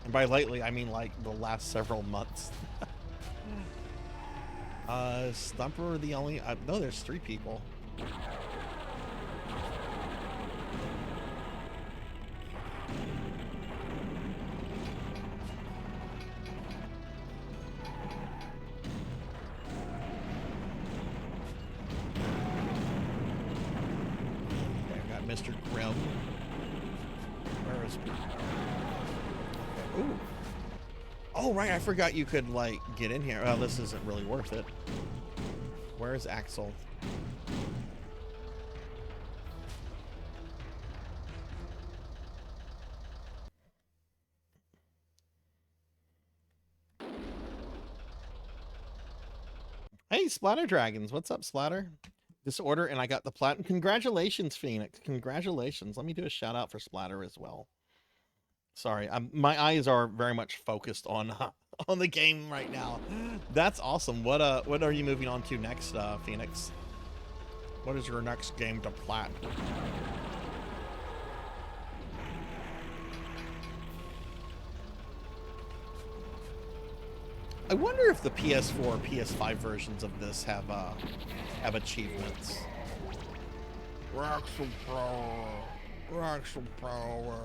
And by lately, I mean like the last several months. Stumper the only... no, there's 3 people. Mr. Grimm. Where is he? Ooh. Oh, right. I forgot you could, like, get in here. Oh, this isn't really worth it. Where is Axel? Hey, Splatter Dragons. What's up, Splatter? Disorder, and I got the platinum. Congratulations, Phoenix. Congratulations. Let me do a shout out for Splatter as well. Sorry, my eyes are very much focused on on the game right now. That's awesome. What are you moving on to next, Phoenix? What is your next game to plat? I wonder if the PS4 or PS5 versions of this have achievements. Roxel Power. Roxel Power.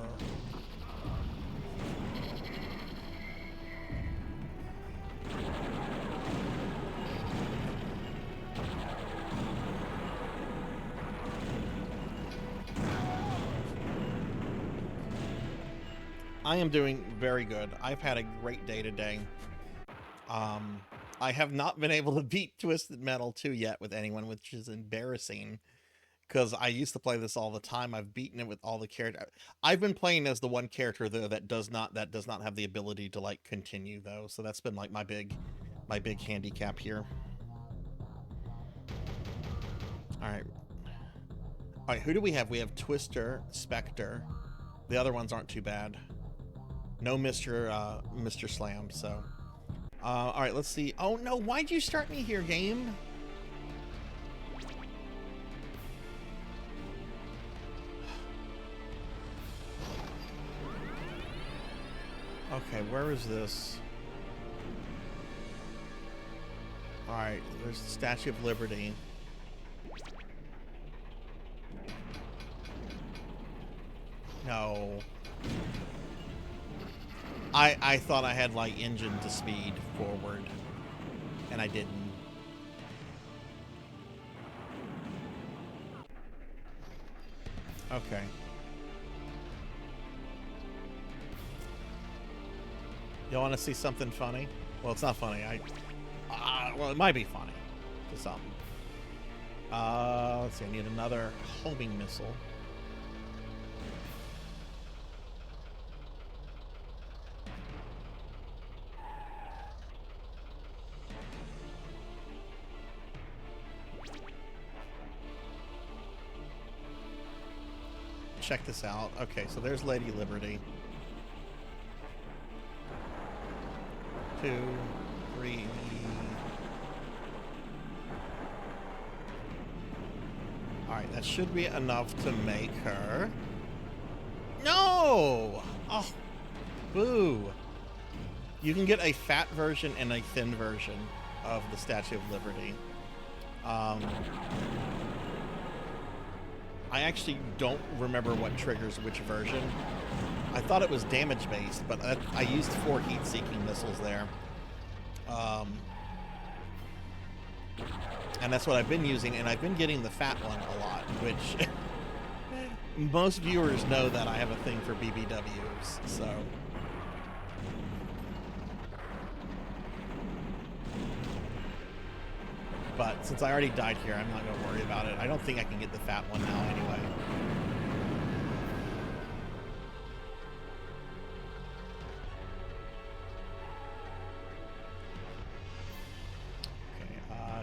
I am doing very good. I've had a great day today. I have not been able to beat Twisted Metal 2 yet with anyone, which is embarrassing because I used to play this all the time. I've beaten it with all the characters. I've been playing as the one character though that does not have the ability to like continue though. So that's been like my big handicap here. All right, who do we have? We have Twister, Spectre. The other ones aren't too bad. No Mr. Slam, so. All right, let's see. Oh, no, why'd you start me here, game? Okay, where is this? All right, there's the Statue of Liberty. No. I thought I had like engine to speed forward, and I didn't. Okay. You want to see something funny? Well, it's not funny. Well, it might be funny to some. Let's see. I need another homing missile. Check this out. Okay, so there's Lady Liberty. 2, 3. Alright, that should be enough to make her. No! Oh, boo. You can get a fat version and a thin version of the Statue of Liberty. I actually don't remember what triggers which version. I thought it was damage based, but I used 4 heat-seeking missiles there. And that's what I've been using, and I've been getting the fat one a lot, which most viewers know that I have a thing for BBWs, so. But since I already died here, I'm not going to worry about it. I don't think I can get the fat one now anyway.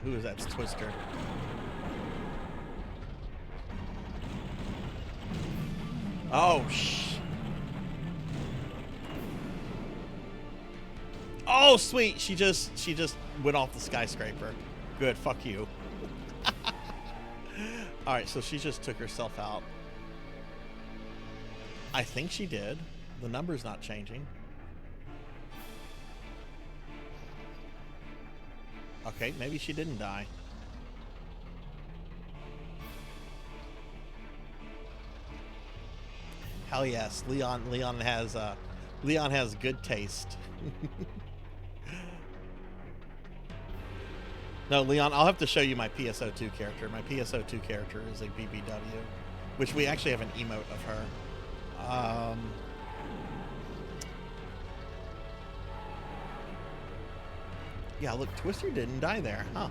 Who is that? It's Twister. Oh, oh, sweet. She just went off the skyscraper. Good. Fuck you. All right, so she just took herself out. I think she did. The number's not changing. Okay, maybe she didn't die. Hell yes, Leon has good taste. No, Leon, I'll have to show you my PSO2 character. My PSO2 character is a BBW, which we actually have an emote of her. Yeah, look, Twister didn't die there, huh?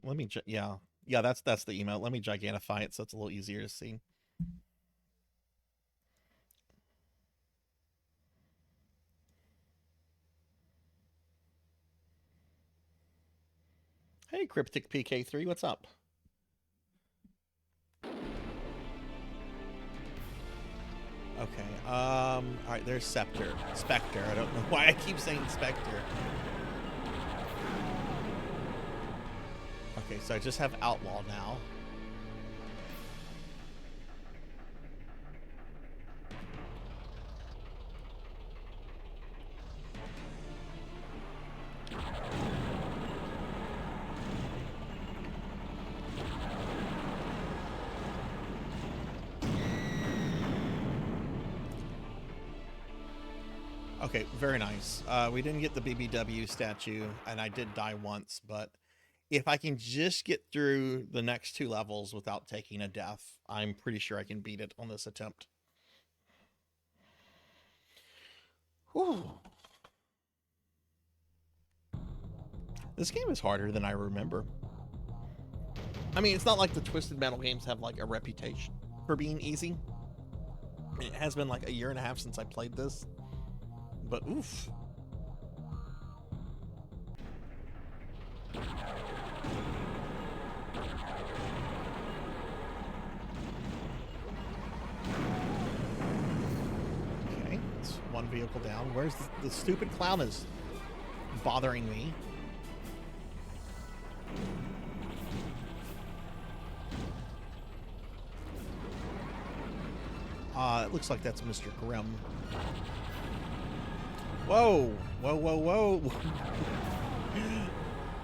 Let me, yeah, that's the emote. Let me gigantify it so it's a little easier to see. Hey, Cryptic PK3, what's up? Okay, all right, there's Spectre. I don't know why I keep saying Spectre. Okay, so I just have Outlaw now. Okay, very nice. We didn't get the BBW statue, and I did die once, but if I can just get through the next 2 levels without taking a death, I'm pretty sure I can beat it on this attempt. Whew. This game is harder than I remember. I mean, it's not like the Twisted Metal games have like a reputation for being easy. It has been like 1.5 years since I played this. But oof. Okay, it's 1 vehicle down. Where's the stupid clown is bothering me? It looks like that's Mr. Grimm. Whoa! Whoa, whoa, whoa!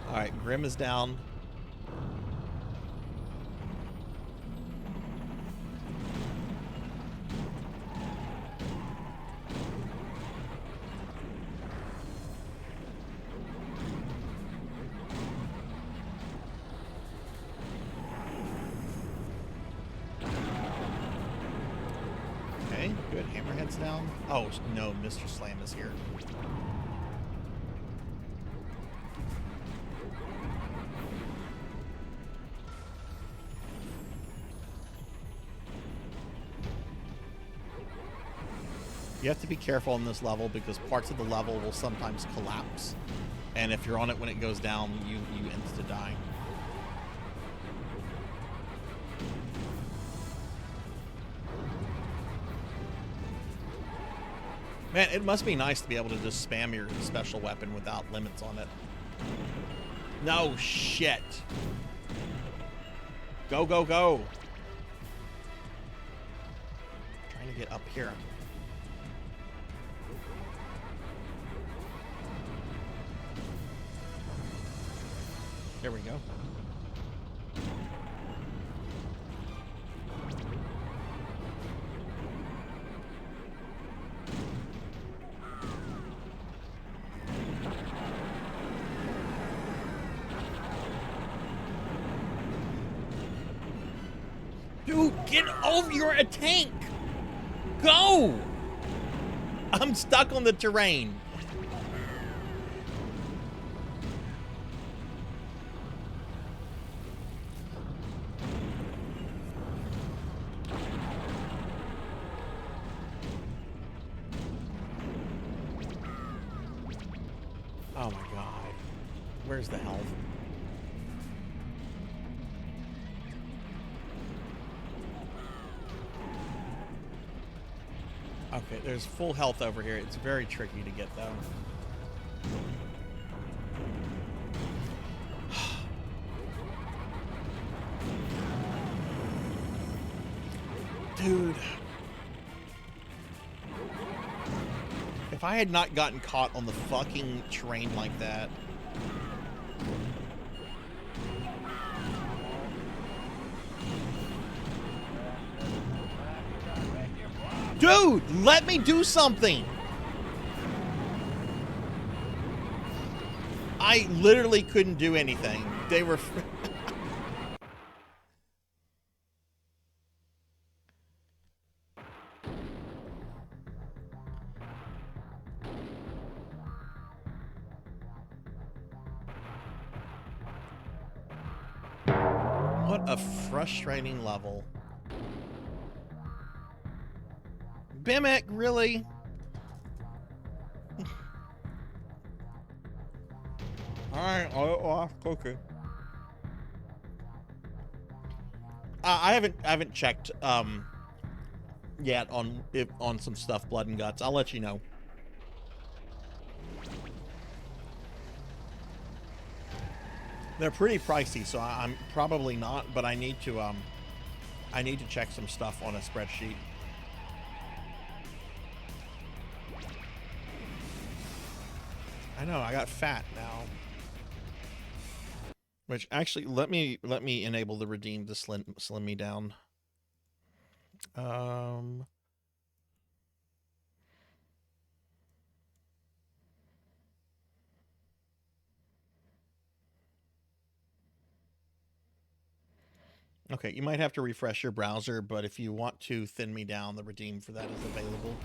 Alright, Grimm is down. Okay, good. Hammerhead's down. Oh, no, Mr. Slam is here. You have to be careful on this level because parts of the level will sometimes collapse. And if you're on it when it goes down, you insta-die. Man, it must be nice to be able to just spam your special weapon without limits on it. No shit. Go, go, go. Trying to get up here. There we go. Dude, get over! You're a tank! Go! I'm stuck on the terrain. Where's the health? Okay, there's full health over here. It's very tricky to get, though. Dude. If I had not gotten caught on the fucking train like that... Dude, let me do something! I literally couldn't do anything. They were... What a frustrating level. Bimek, really? Alright, I'll okay. I haven't checked yet on some stuff, Blood and Guts. I'll let you know. They're pretty pricey, so I'm probably not, but I need to check some stuff on a spreadsheet. I know, I got fat now. Which actually, let me enable the redeem to slim me down. Okay, you might have to refresh your browser, but if you want to thin me down, the redeem for that is available.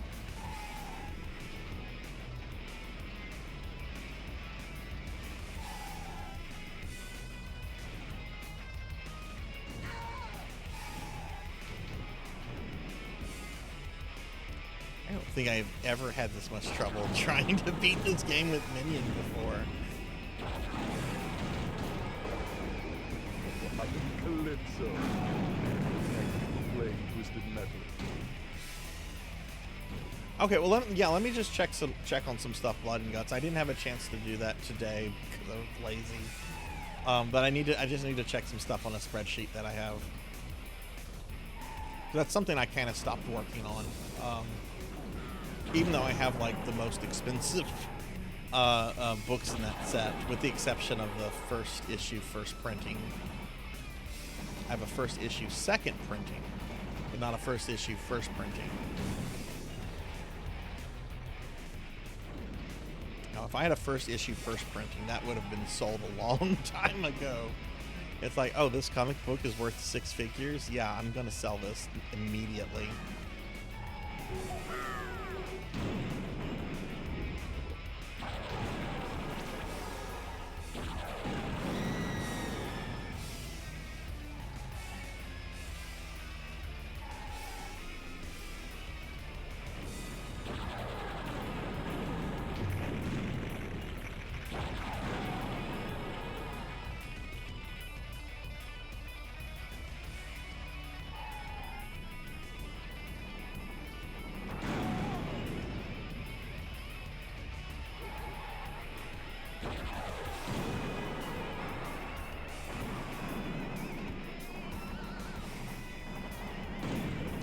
I don't think I've ever had this much trouble trying to beat this game with Minion before. Calypso. Twisted metal. Okay, well, let me just check on some stuff, Blood and Guts. I didn't have a chance to do that today because I was lazy. But I just need to check some stuff on a spreadsheet that I have. That's something I kind of stopped working on. Even though I have like the most expensive books in that set, with the exception of the first issue, first printing. I have a first issue, second printing, but not a first issue, first printing. Now, if I had a first issue, first printing, that would have been sold a long time ago. It's like, oh, this comic book is worth 6 figures? Yeah, I'm gonna sell this immediately.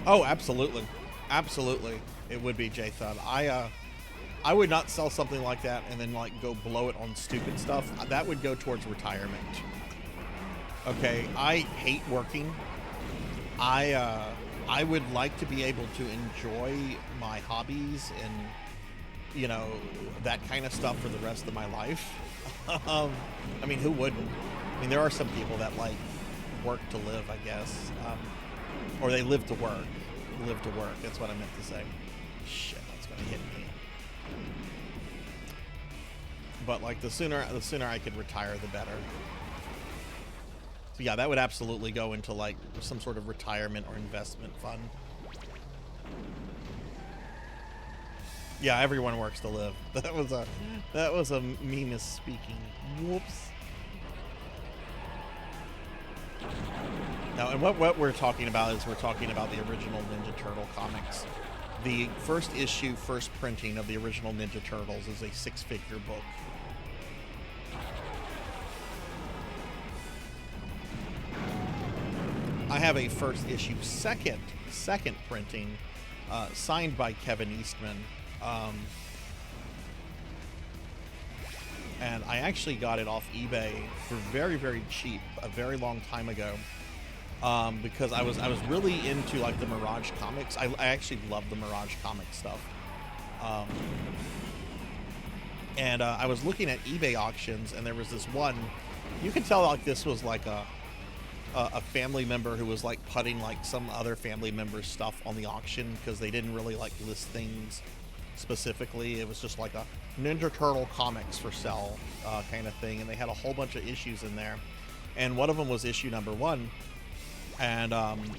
Oh, absolutely. Absolutely. It would be J-Thud. I would not sell something like that and then like go blow it on stupid stuff. That would go towards retirement. Okay, I hate working. I would like to be able to enjoy my hobbies and, you know, that kind of stuff for the rest of my life. I mean, who wouldn't? I mean, there are some people that like work to live, I guess. Or they live to work. Live to work. That's what I meant to say. Shit, that's gonna hit me. But like the sooner I could retire, the better. So yeah, that would absolutely go into like some sort of retirement or investment fund. Yeah, everyone works to live. That was a me misspeaking. Whoops. No, and what we're talking about is we're talking about the original Ninja Turtle comics. The first issue, first printing of the original Ninja Turtles is a 6-figure book. I have a first issue, second printing, signed by Kevin Eastman. And I actually got it off eBay for very, very cheap a very long time ago. Because I was really into like the Mirage comics. I actually love the Mirage comic stuff. And I was looking at eBay auctions, and there was this one. You can tell like this was like a family member who was like putting like some other family member's stuff on the auction because they didn't really like list things specifically. It was just like a Ninja Turtle comics for sale kind of thing, and they had a whole bunch of issues in there. And one of them was issue number 1. And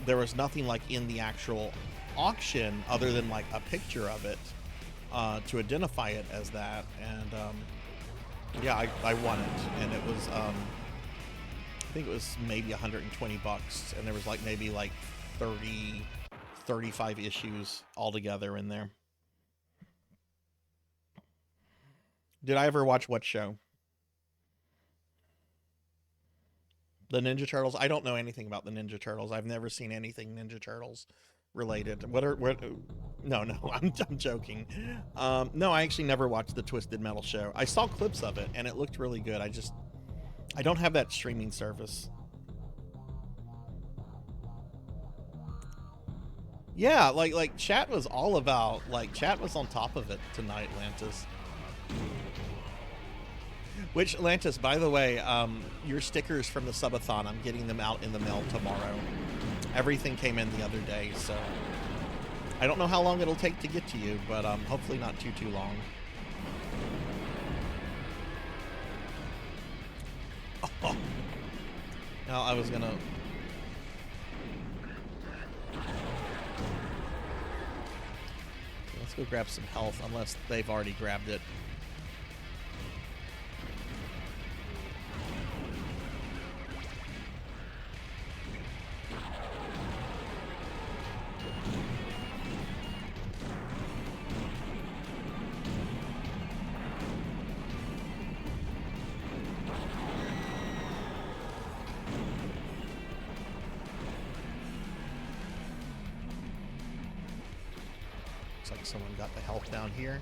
there was nothing like in the actual auction other than like a picture of it to identify it as that. And yeah, I won it, and it was I think it was maybe $120, and there was like maybe like 35 issues altogether in there. Did I ever watch what show? The Ninja Turtles? I don't know anything about the Ninja Turtles. I've never seen anything Ninja Turtles related. No, I'm joking. No, I actually never watched the Twisted Metal show. I saw clips of it, and it looked really good. I don't have that streaming service. Yeah, like chat was all about, like, chat was on top of it tonight, Lantis. Which, Lantis, by the way, your stickers from the subathon, I'm getting them out in the mail tomorrow. Everything came in the other day, so I don't know how long it'll take to get to you, but hopefully not too long. Oh. Now I was gonna... Let's go grab some health, unless they've already grabbed it. Someone got the health down here.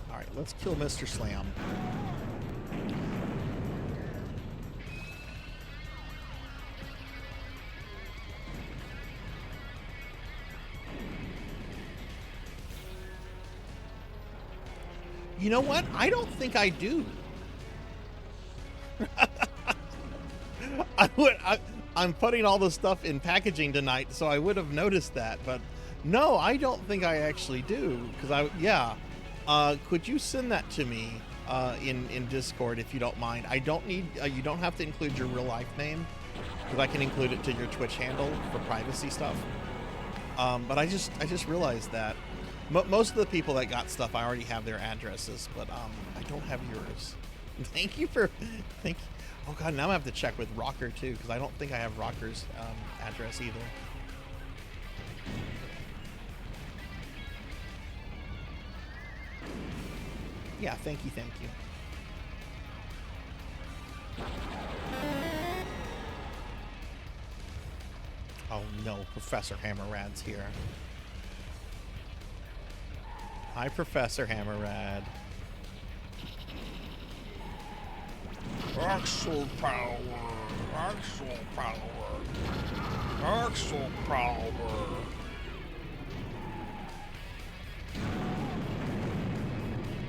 All right, let's kill Mr. Slam. You know what? I don't think I do. I'm putting all the stuff in packaging tonight, so I would have noticed that. But no, I don't think I actually do. Because could you send that to me in Discord if you don't mind? I don't need. You don't have to include your real life name, because I can include it to your Twitch handle for privacy stuff. But I just realized that. Most of the people that got stuff, I already have their addresses, but I don't have yours. Thank you. Oh god, now I have to check with Rocker too, because I don't think I have Rocker's address either. Yeah, thank you. Oh no, Professor Hammerrad's here. Hi, Professor Hammerrad. Axle power.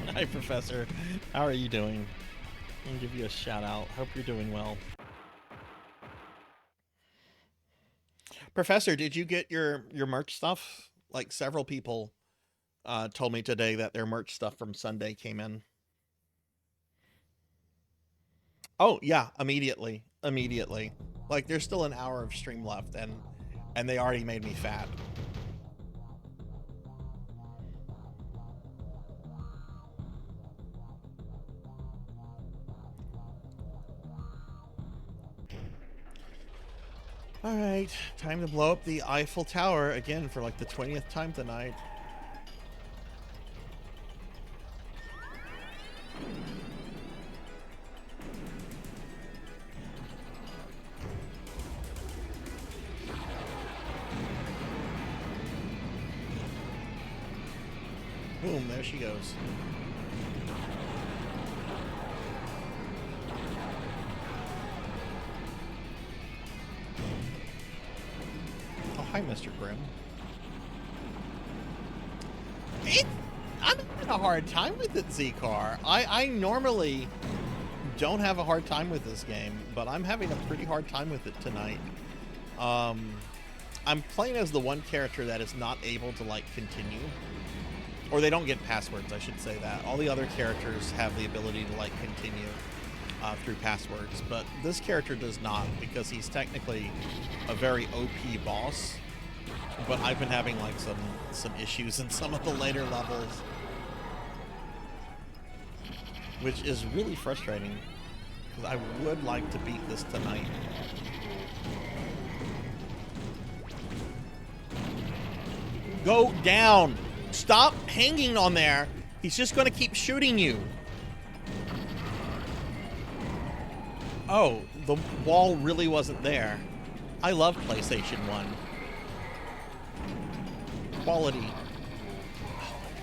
Hi, Professor. How are you doing? I'll give you a shout out. Hope you're doing well. Professor, did you get your merch stuff? Like, several people told me today that their merch stuff from Sunday came in. Oh, yeah, immediately. Like, there's still an hour of stream left, and and they already made me fat. All right, time to blow up the Eiffel Tower again for like the 20th time tonight. Boom, there she goes. Oh, hi, Mr. Grimm. I'm having a hard time with it, Z-Car. I normally don't have a hard time with this game, but I'm having a pretty hard time with it tonight. I'm playing as the one character that is not able to, like, continue. Or they don't get passwords, I should say that. All the other characters have the ability to, like, continue through passwords, but this character does not, because he's technically a very OP boss. But I've been having, like, some issues in some of the later levels, which is really frustrating, because I would like to beat this tonight. Go down! Stop hanging on there! He's just gonna keep shooting you! Oh, the wall really wasn't there. I love PlayStation 1. Quality. Oh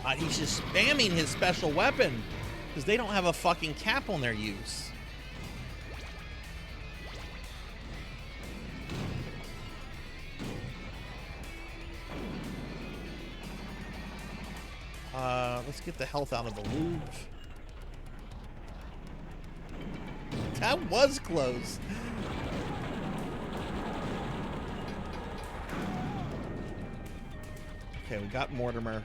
my God, he's just spamming his special weapon because they don't have a fucking cap on their use. Let's get the health out of the loop. That was close. Okay, we got Mortimer.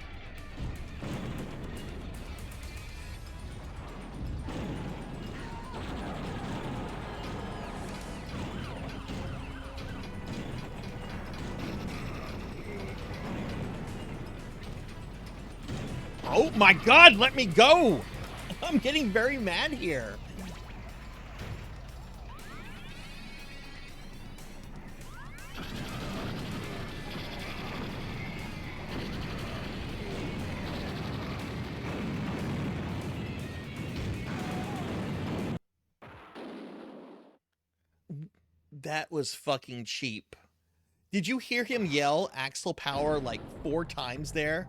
Oh my God, let me go! I'm getting very mad here. That was fucking cheap. Did you hear him yell Axel Power like 4 times there?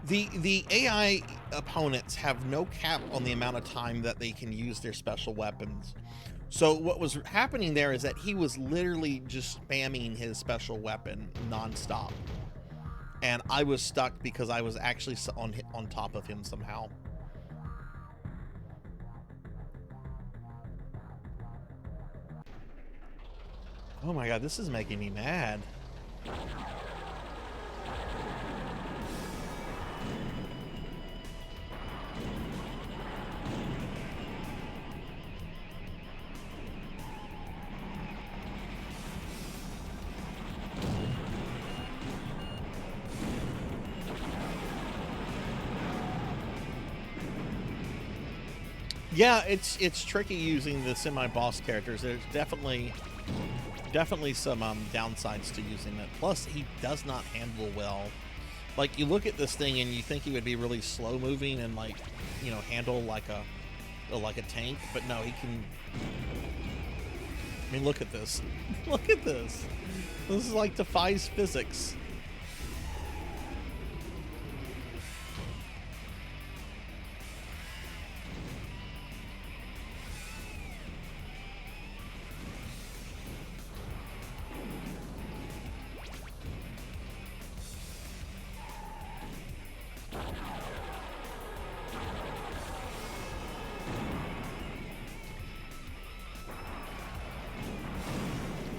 The AI opponents have no cap on the amount of time that they can use their special weapons. So what was happening there is that he was literally just spamming his special weapon nonstop. And I was stuck because I was actually on top of him somehow. Oh my God, this is making me mad. Yeah, it's tricky using the semi-boss characters. There's definitely some downsides to using it. Plus, he does not handle well. Like, you look at this thing and you think he would be really slow moving and, like, you know, handle like a tank, but no, he can. I mean, look at this. Look at this. This is like defies physics.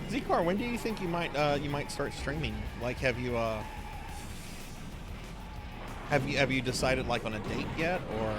Zcar, when do you think you might start streaming? Like, have you decided like on a date yet, or?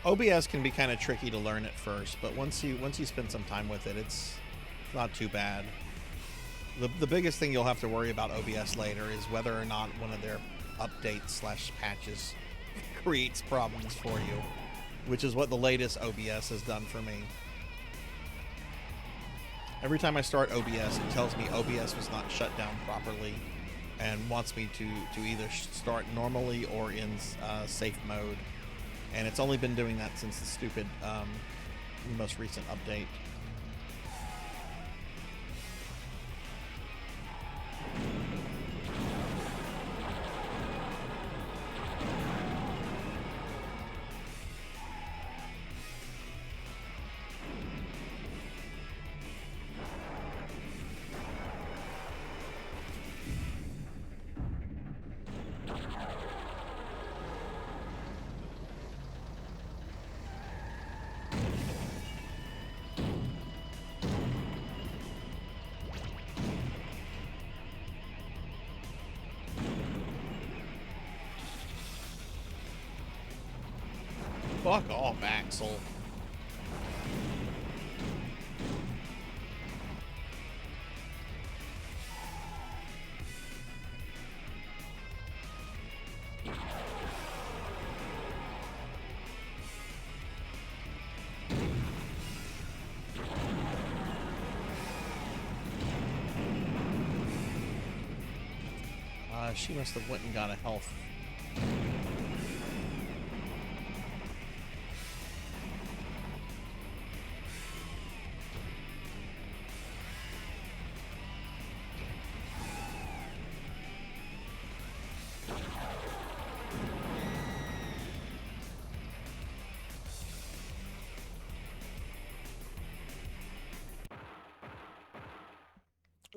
OBS can be kind of tricky to learn at first, but once you spend some time with it, it's not too bad. The biggest thing you'll have to worry about OBS later is whether or not one of their updates / patches creates problems for you, which is what the latest OBS has done for me. Every time I start OBS, it tells me OBS was not shut down properly and wants me to either start normally or in safe mode. And it's only been doing that since the stupid most recent update. Fuck off, Axel. She must have went and got a health.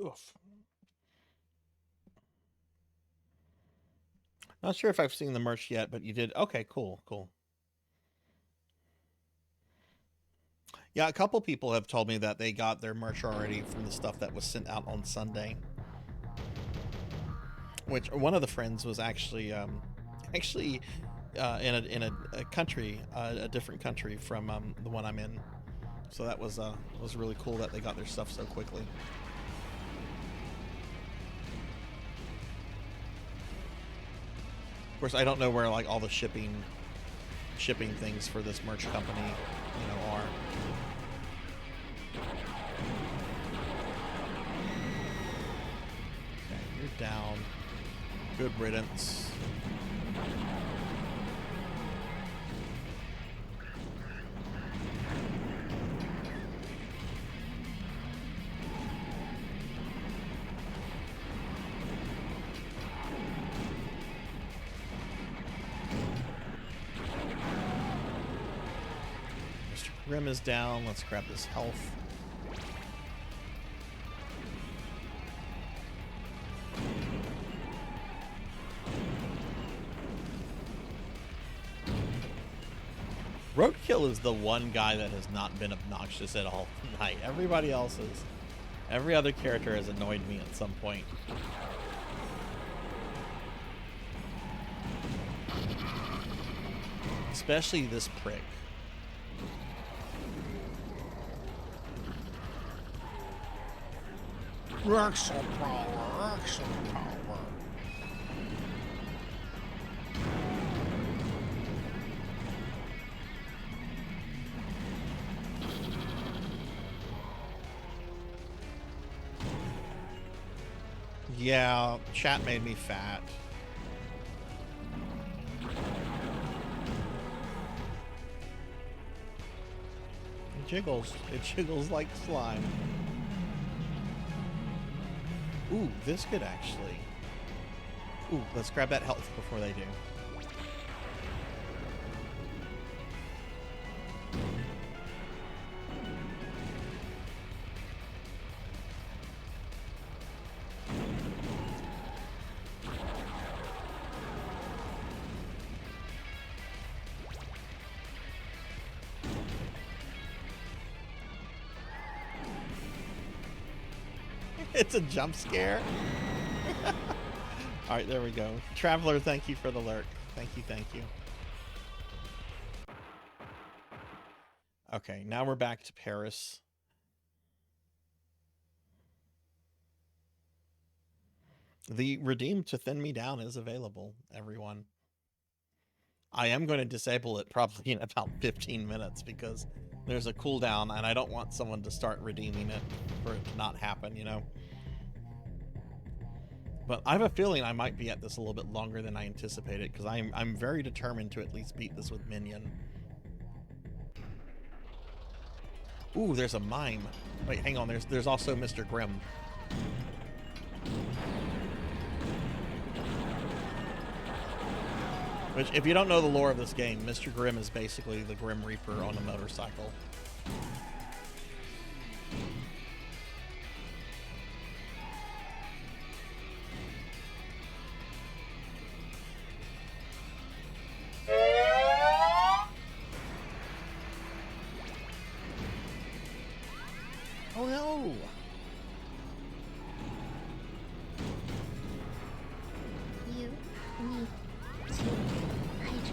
Oof. Not sure if I've seen the merch yet, but you did. Okay, cool, cool. Yeah, a couple people have told me that they got their merch already from the stuff that was sent out on Sunday. Which one of the friends was actually in a country, a different country from the one I'm in. So that was really cool that they got their stuff so quickly. Of course, I don't know where like all the shipping things for this merch company, are. Okay, you're down. Good riddance. Rim is down. Let's grab this health. Roadkill is the one guy that has not been obnoxious at all tonight. Everybody else is. Every other character has annoyed me at some point. Especially this prick. Axel power, Axel power. Yeah, chat made me fat. It jiggles like slime. Ooh, this could actually... Ooh, let's grab that health before they do. It's a jump scare. All right, there we go. Traveler, thank you for the lurk. Thank you, thank you. Okay, now we're back to Paris. The redeem to thin me down is available, everyone. I am going to disable it probably in about 15 minutes because there's a cooldown and I don't want someone to start redeeming it for it to not happen, you know? But I have a feeling I might be at this a little bit longer than I anticipated because I'm very determined to at least beat this with Minion. Ooh, there's a mime. Wait, hang on. There's also Mr. Grimm. Which, if you don't know the lore of this game, Mr. Grimm is basically the Grim Reaper on a motorcycle. Oh no! You need to hydrate.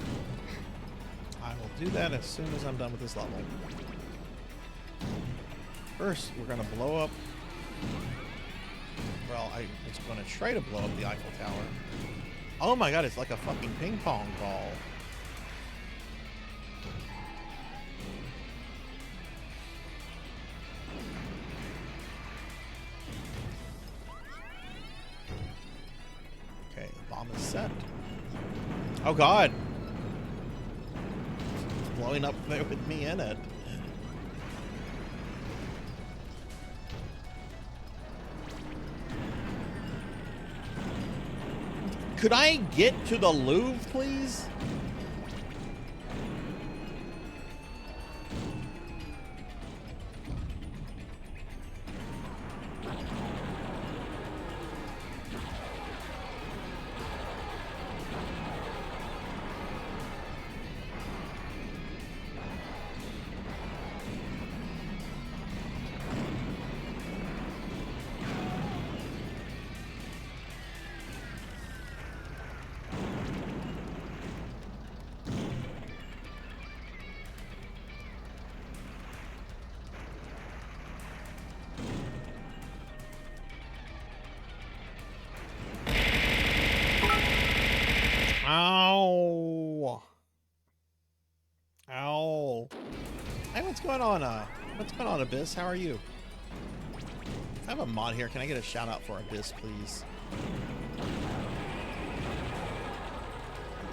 I will do that as soon as I'm done with this level. First, we're going to blow up... Well, I was going to try to blow up the Eiffel Tower. Oh my god, it's like a fucking ping pong ball. Okay, the bomb is set. Oh god! It's blowing up there with me in it. Could I get to the Louvre, please? Ow! Ow! Hey, what's going on? What's going on, Abyss? How are you? If I have a mod here, can I get a shout out for Abyss, please?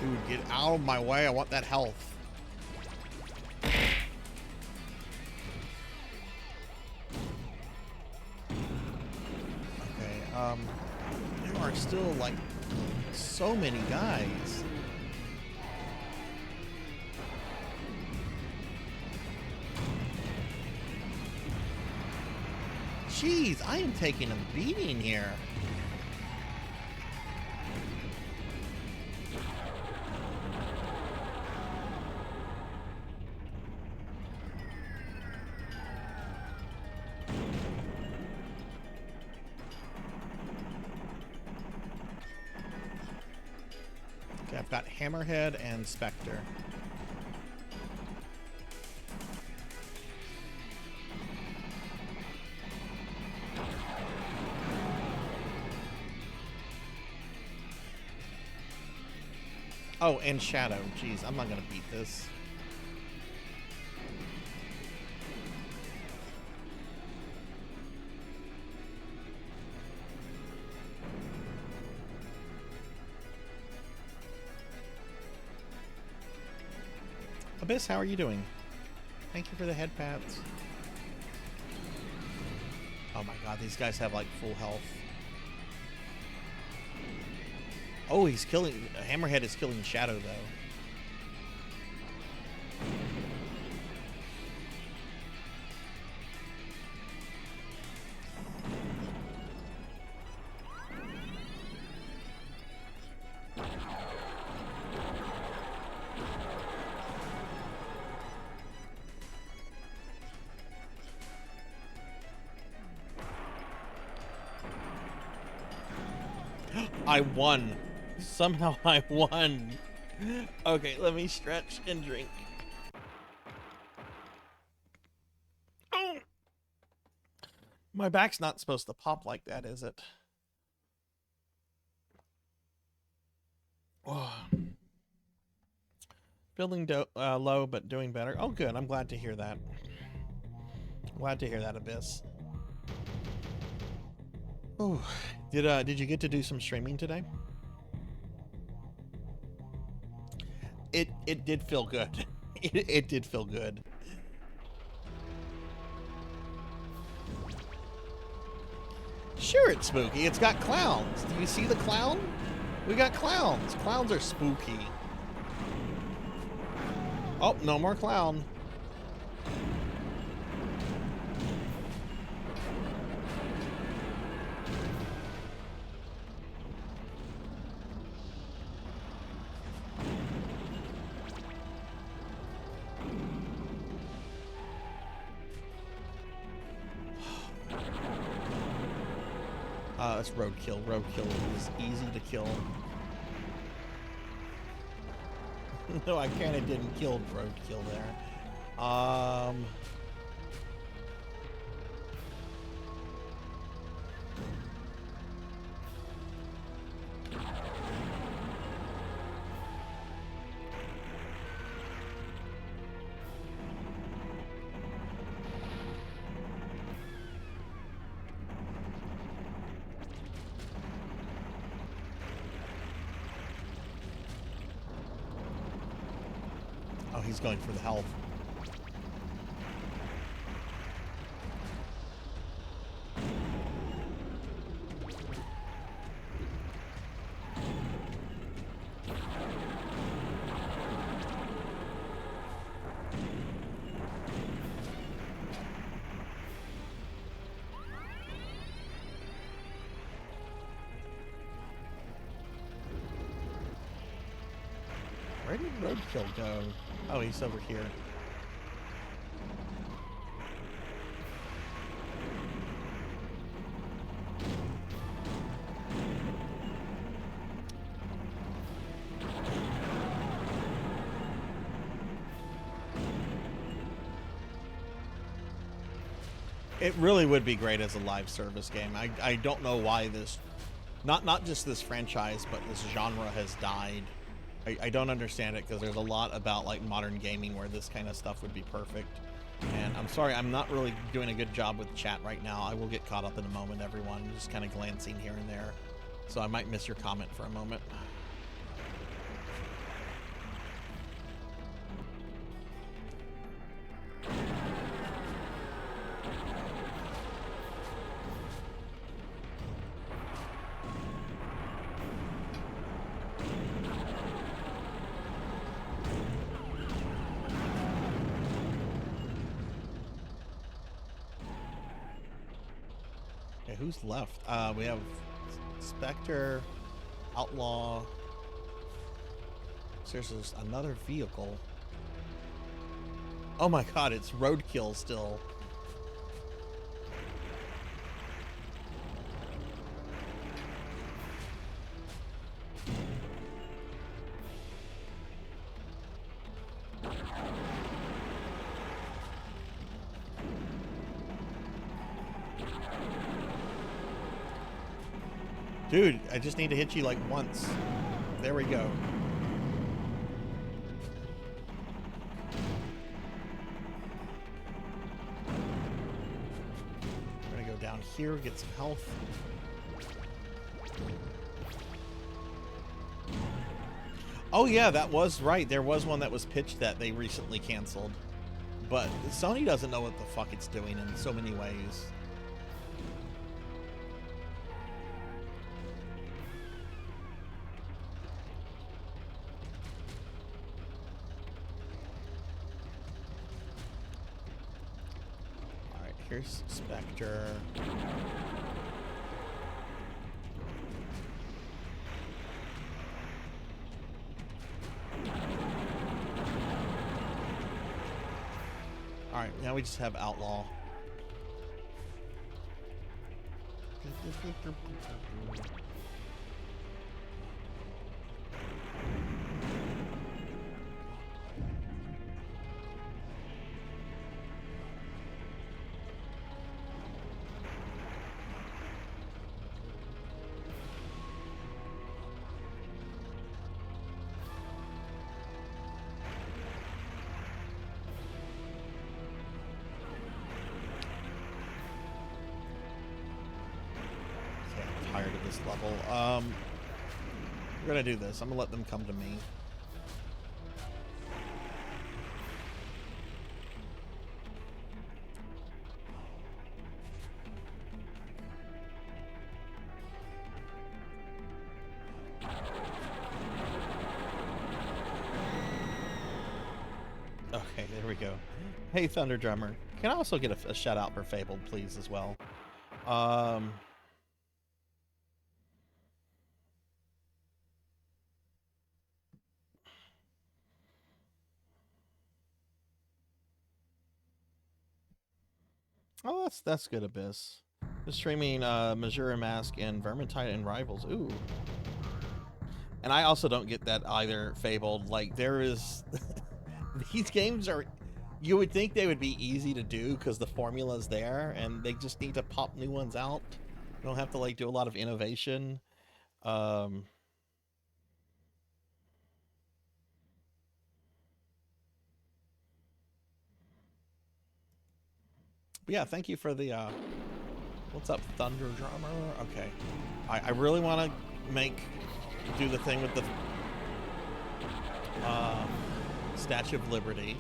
Dude, get out of my way! I want that health. Okay. There are still like so many guys. Jeez, I am taking a beating here. Okay, I've got Hammerhead and Spectre. Oh, and Shadow. Jeez, I'm not gonna beat this. Abyss, how are you doing? Thank you for the head pats. Oh my god, these guys have like full health. Oh, he's killing. Hammerhead is killing Shadow though. I won. Somehow I won. Okay, let me stretch and drink. Oh. My back's not supposed to pop like that, is it? Oh. Feeling low, but doing better. Oh, good. I'm glad to hear that. Glad to hear that, Abyss. Oh, did you get to do some streaming today? It did feel good. It did feel good. Sure, it's spooky. It's got clowns. Do you see the clown? We got clowns. Clowns are spooky. Oh, no more clown. It's roadkill. Roadkill is easy to kill. No, I kind of didn't kill roadkill there. Oh, he's going for the health. Where did roadkill go? Oh, he's over here. It really would be great as a live service game. I don't know why this, not just this franchise, but this genre has died. I don't understand it because there's a lot about like modern gaming where this kind of stuff would be perfect. And I'm sorry, I'm not really doing a good job with chat right now. I will get caught up in a moment, everyone. Just kind of glancing here and there. So I might miss your comment for a moment. Who's left? We have Spectre, Outlaw. So there's another vehicle. Oh my god, it's roadkill still. Dude, I just need to hit you like once. There we go. We're gonna go down here, get some health. Oh yeah, that was right. There was one that was pitched that they recently canceled. But Sony doesn't know what the fuck it's doing in so many ways. Here's Spectre. Alright, now we just have Outlaw. Tired of this level. We're gonna do this. I'm gonna let them come to me. Okay, there we go. Hey, Thunder Drummer. Can I also get a shout out for Fabled, please, as well? Oh, that's good, Abyss. Just streaming Majora Mask and Vermintide and Rivals. Ooh. And I also don't get that either, Fabled. Like, there is... These games are... You would think they would be easy to do because the formula's there, and they just need to pop new ones out. You don't have to, like, do a lot of innovation. But yeah, thank you for the... What's up, Thunder Drummer? Okay. I really want to do the thing with the Statue of Liberty,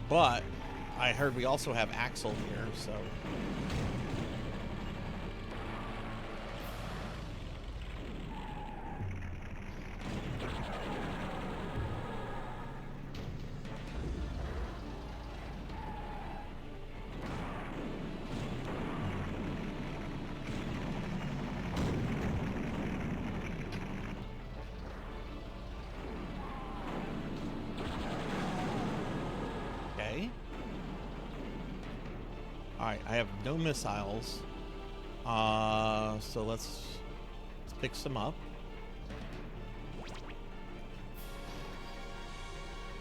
but I heard we also have Axel here, so... Alright, I have no missiles. So let's pick some up.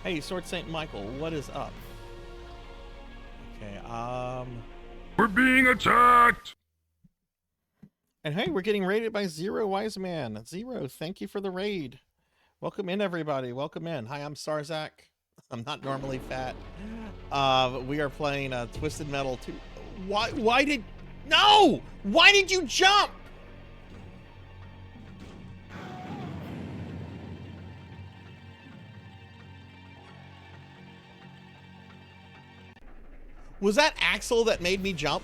Hey, Sword Saint Michael, what is up? Okay, We're being attacked! and hey, we're getting raided by Zero Wise Man. Zero, thank you for the raid. Welcome in, everybody. Welcome in. Hi, I'm Sarzac. I'm not normally fat. We are playing Twisted Metal 2. Why did... No! Why did you jump? Was that Axel that made me jump?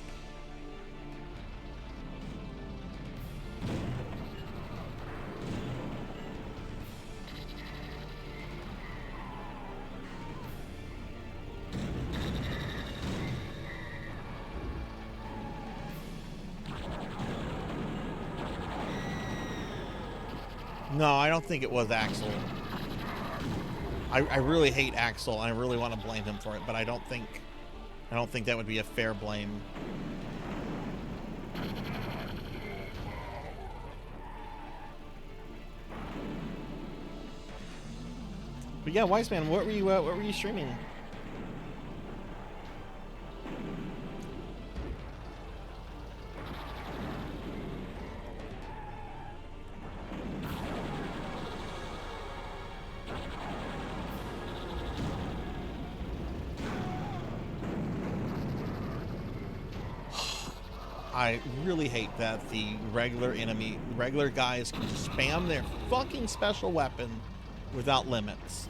No, I don't think it was Axel. I really hate Axel, and I really want to blame him for it, but I don't think that would be a fair blame. But yeah, Wise Man, what were you streaming? I really hate that the regular guys can spam their fucking special weapon without limits.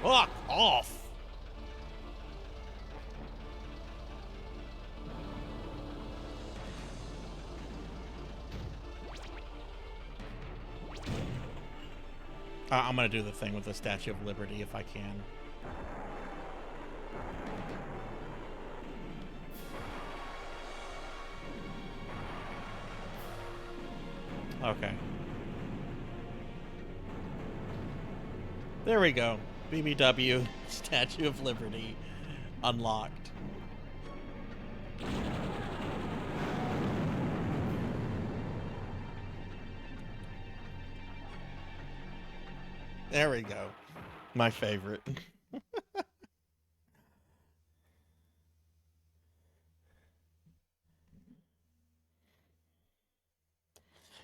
Fuck off. I'm gonna do the thing with the Statue of Liberty if I can. Okay. There we go. BBW Statue of Liberty unlocked. There we go. My favorite.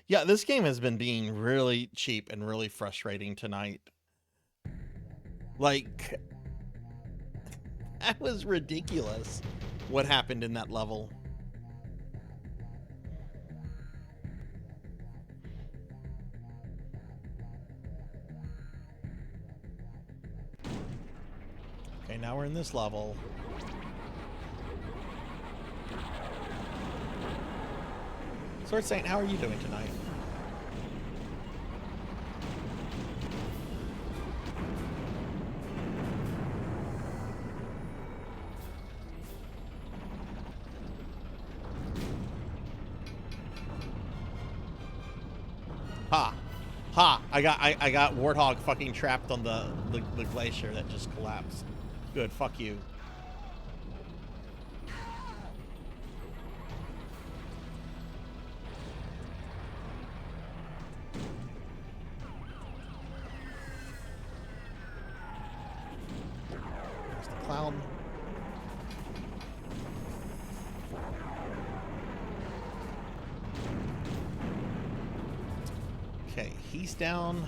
Yeah, this game has been being really cheap and really frustrating tonight. Like, that was ridiculous what happened in that level. Okay, now we're in this level. Sword Saint, how are you doing tonight? Ha! Ha! I got Warthog fucking trapped on the glacier that just collapsed. Good, fuck you. There's the clown. Okay, he's down.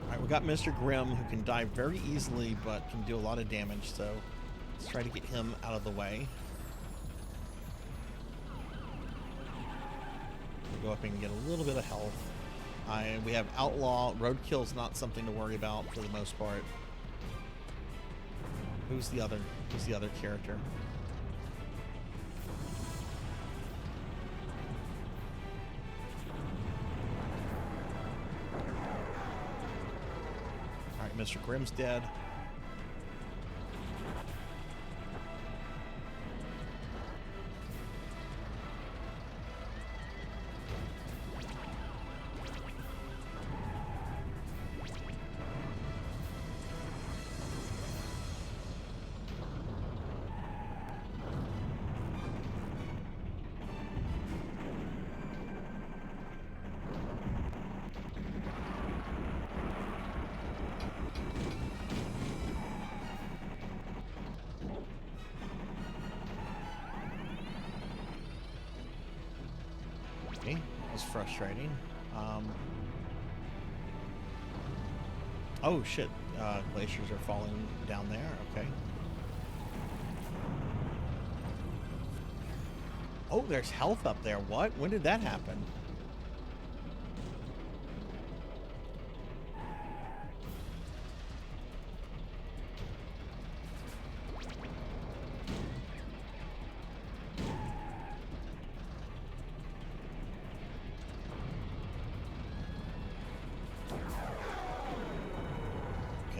Alright, we got Mr. Grimm, who can die very easily, but can do a lot of damage, so let's try to get him out of the way. We'll go up and get a little bit of health. We have Outlaw. Roadkill's not something to worry about for the most part. Who's the other character? Alright, Mr. Grimm's dead. Frustrating. Oh shit, glaciers are falling down there. Okay. Oh, there's health up there. What? When did that happen?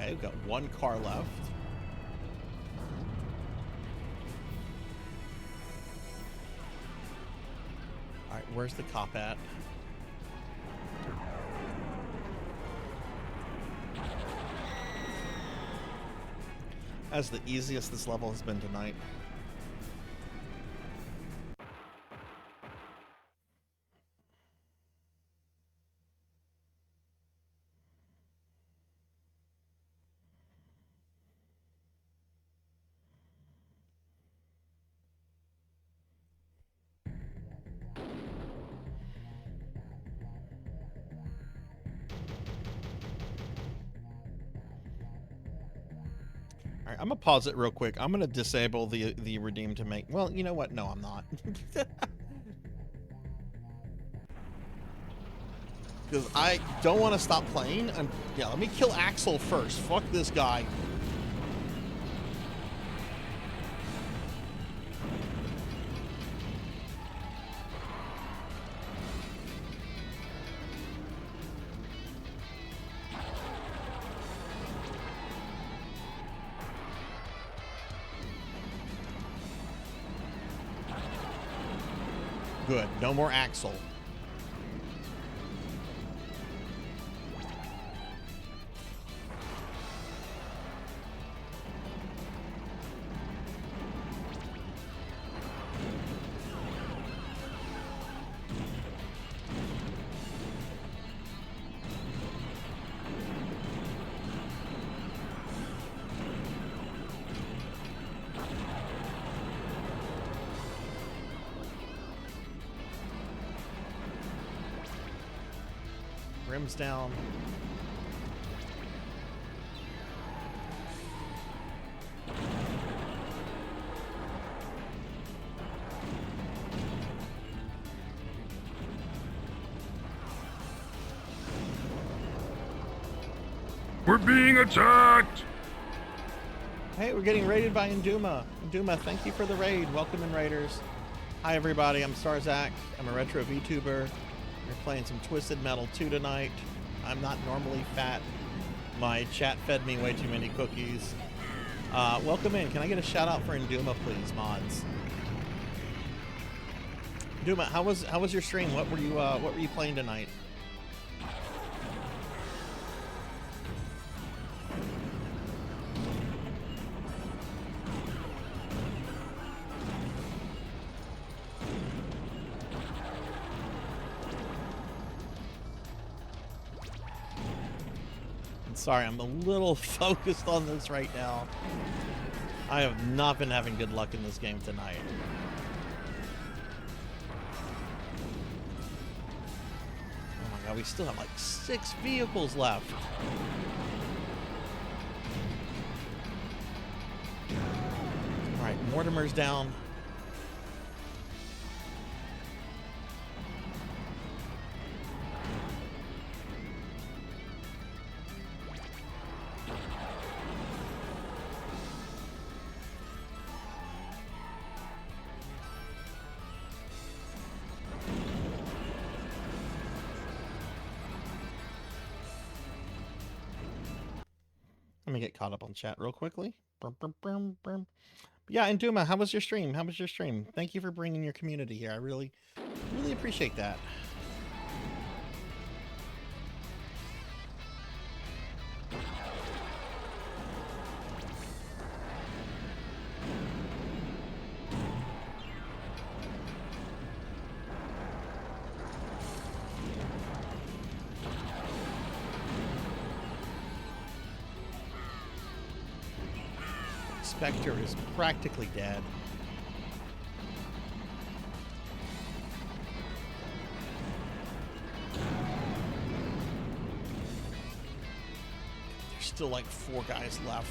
We've got one car left. Alright, where's the cop at? That's the easiest this level has been tonight. Alright, I'm gonna pause it real quick. I'm gonna disable the redeem to make... Well, you know what? No, I'm not. Because I don't want to stop playing. Yeah, let me kill Axel first. Fuck this guy. Good. No more Axel. Rim's down. We're being attacked! Hey, we're getting raided by Induma. Induma, thank you for the raid. Welcome in, raiders. Hi, everybody. I'm Sarzac. I'm a retro VTuber. We're playing some Twisted Metal 2 tonight. I'm not normally fat. My chat fed me way too many cookies. Welcome in. Can I get a shout out for Induma, please, mods? Induma, how was your stream? What were you playing tonight? Sorry, I'm a little focused on this right now. I have not been having good luck in this game tonight. Oh my god, we still have like 6 vehicles left. Alright, Mortimer's down. Let me get caught up on chat real quickly. Yeah, and Duma, how was your stream? How was your stream? Thank you for bringing your community here. I really appreciate that. Spectre is practically dead. There's still like 4 guys left.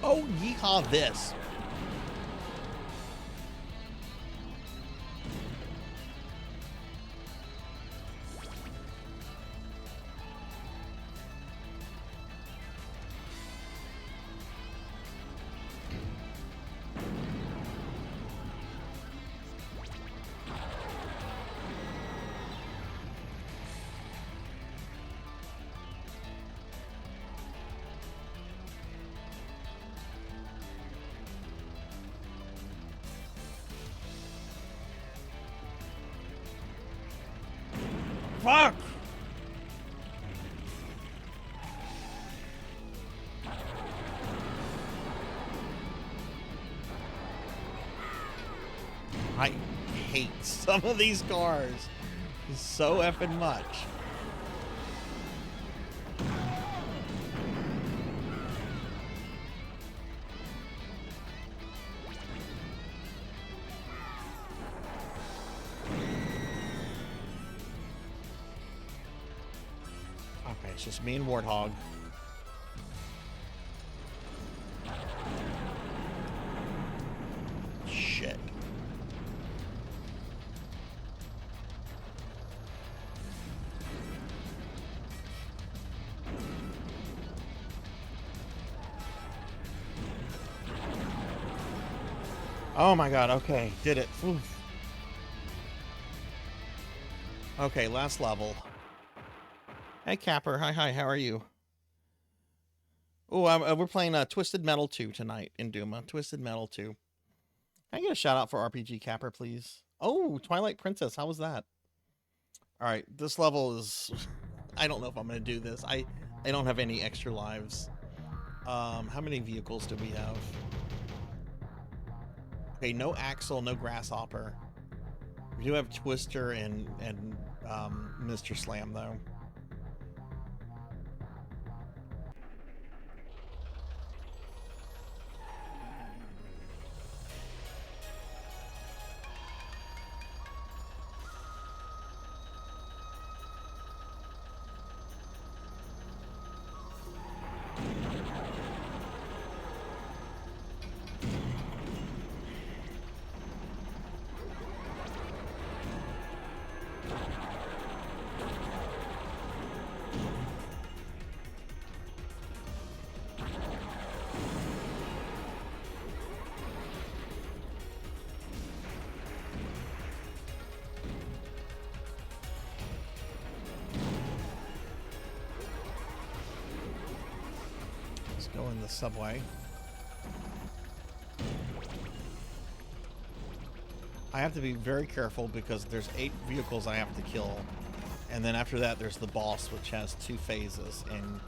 Oh, yeehaw this. Fuck! I hate some of these cars so effing much. It's just me and Warthog. Shit. Oh my god, okay, did it. Oof. Okay, last level. Hey Capper, hi, how are you? Oh, we're playing Twisted Metal 2 tonight in Duma. Twisted Metal 2. Can I get a shout out for RPG Capper, please? Oh, Twilight Princess, how was that? Alright, this level is... I don't know if I'm going to do this. I don't have any extra lives. How many vehicles do we have? Okay, no Axle, no Grasshopper. We do have Twister and Mr. Slam, though. Go in the subway. I have to be very careful because there's 8 vehicles I have to kill, and then after that there's the boss, which has 2 phases, and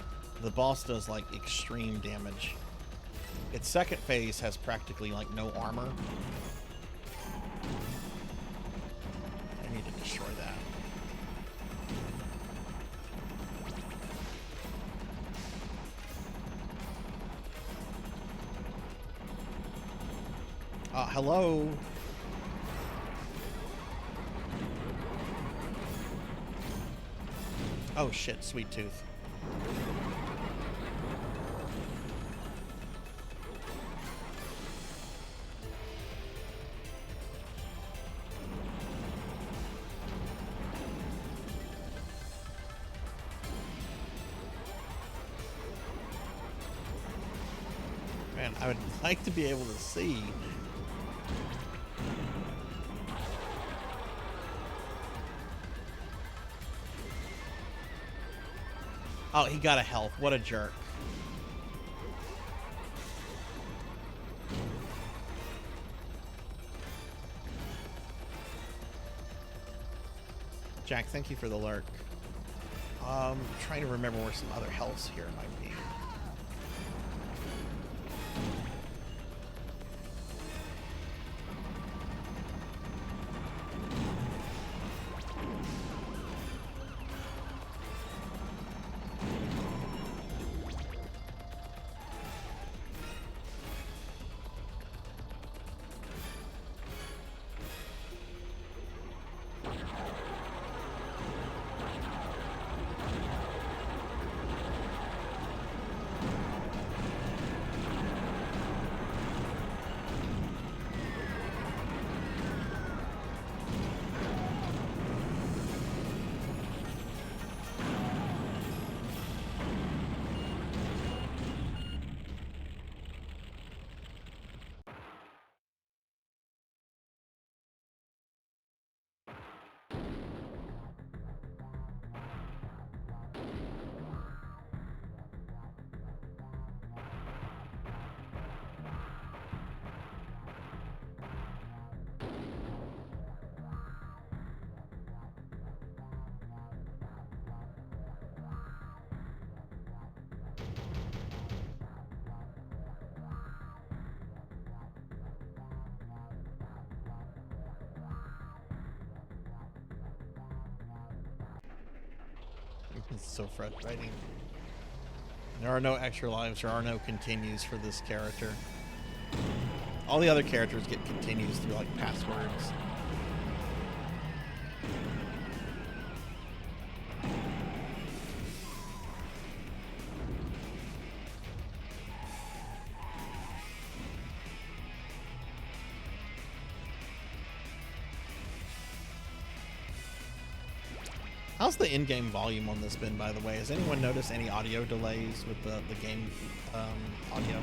the boss does like extreme damage. Its second phase has practically like no armor. I need to destroy that. Hello. Oh shit, Sweet Tooth. Man, I would like to be able to see. Oh, he got a health. What a jerk. Jack, thank you for the lurk. Trying to remember where some other healths here might be. It's so frustrating. There are no extra lives, there are no continues for this character. All the other characters get continues through like passwords. How's the in-game volume on this been, by the way? Has anyone noticed any audio delays with the game audio?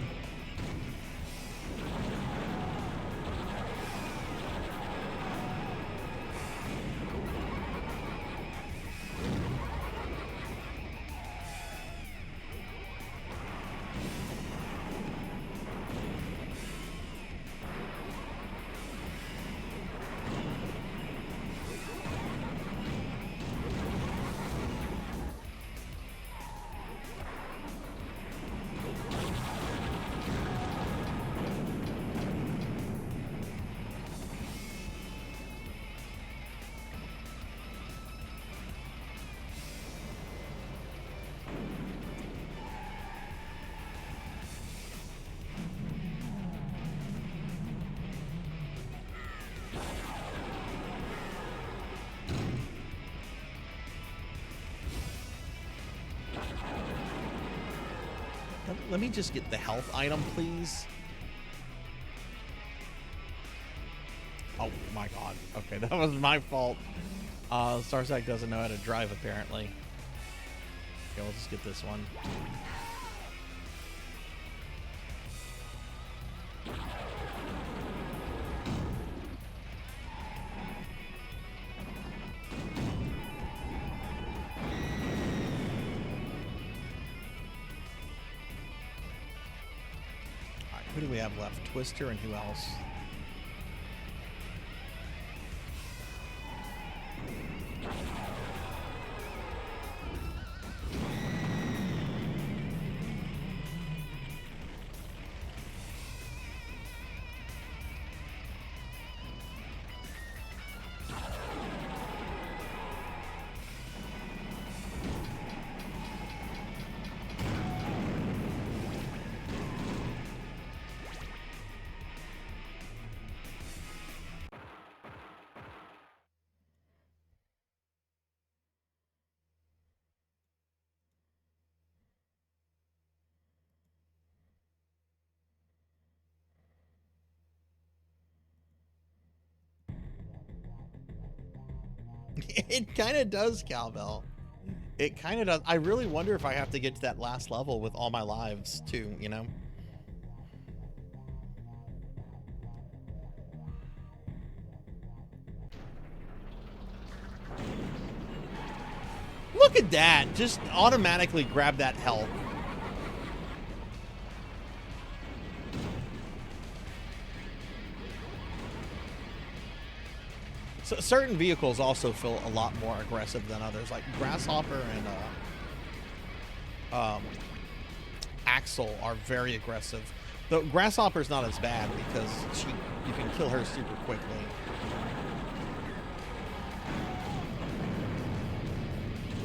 Let me just get the health item, please. Oh my god. Okay, that was my fault. Sarzac doesn't know how to drive, apparently. Okay, we'll just get this one. Who do we have left? Twister and who else? It kind of does, Cowbell. It kind of does. I really wonder if I have to get to that last level with all my lives, too, you know? Look at that. Just automatically grab that health. So certain vehicles also feel a lot more aggressive than others, like Grasshopper and Axel are very aggressive. Though Grasshopper's not as bad because you can kill her super quickly.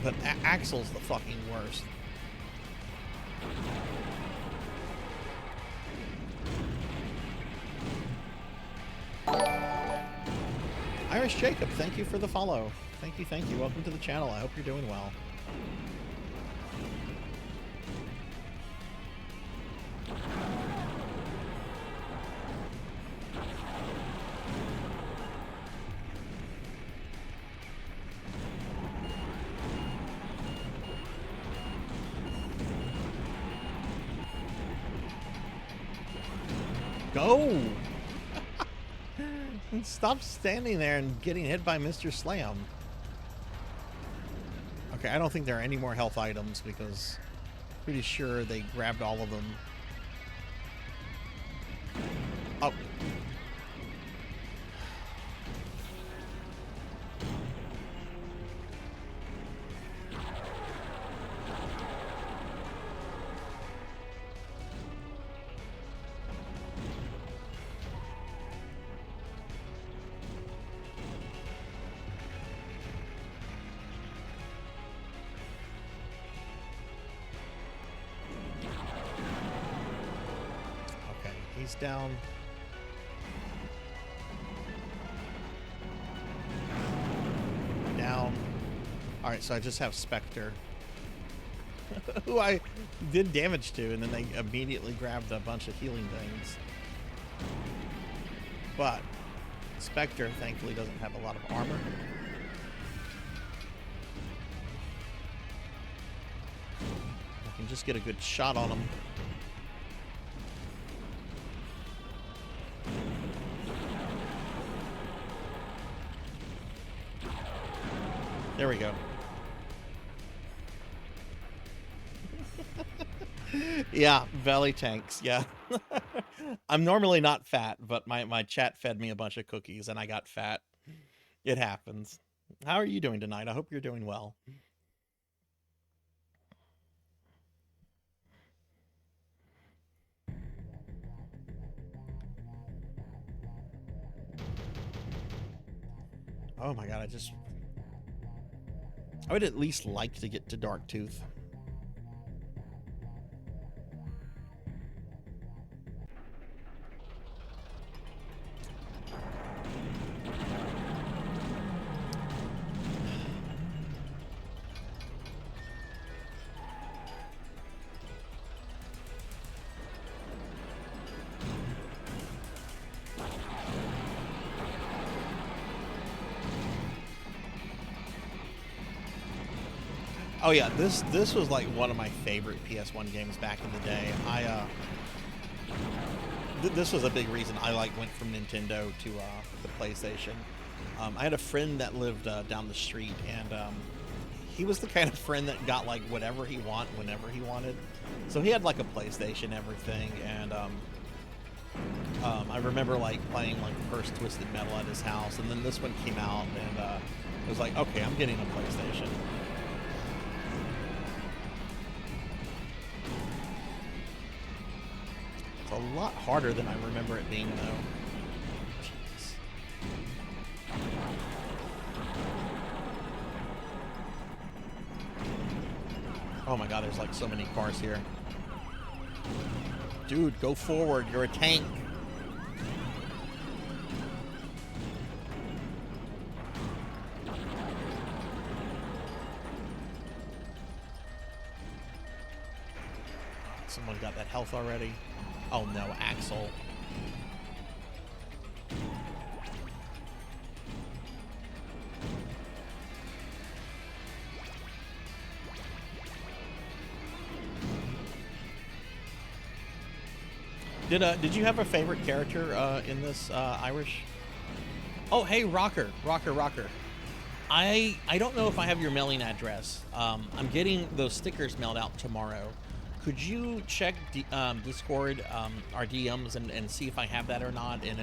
But Axel's the fucking worst. Irish Jacob, thank you for the follow. Thank you, thank you. Welcome to the channel. I hope you're doing well. Go! Stop standing there and getting hit by Mr. Slam. Okay, I don't think there are any more health items because I'm pretty sure they grabbed all of them. Oh. He's down. Down. Alright, so I just have Spectre. Who I did damage to, and then they immediately grabbed a bunch of healing things. But Spectre, thankfully, doesn't have a lot of armor. just get a good shot on him. There we go. Yeah, belly tanks. Yeah. I'm normally not fat, but my chat fed me a bunch of cookies and I got fat. It happens. How are you doing tonight? I hope you're doing well. Oh my god, I would at least like to get to Darktooth. Oh yeah, this was like one of my favorite PS1 games back in the day. This was a big reason I went from Nintendo to the PlayStation. I had a friend that lived down the street, and he was the kind of friend that got like whatever he wanted whenever he wanted. So he had like a PlayStation, everything, and I remember like playing like the first Twisted Metal at his house, and then this one came out, and it was like, okay, I'm getting a PlayStation. It's a lot harder than I remember it being, though. Jeez. Oh my god, there's like so many cars here. Dude, go forward. You're a tank. Someone got that health already. Oh no, Axel. Did you have a favorite character in this, Irish? Oh, hey, Rocker. I don't know if I have your mailing address. I'm getting those stickers mailed out tomorrow. Could you check Discord, our DMs, and see if I have that or not? And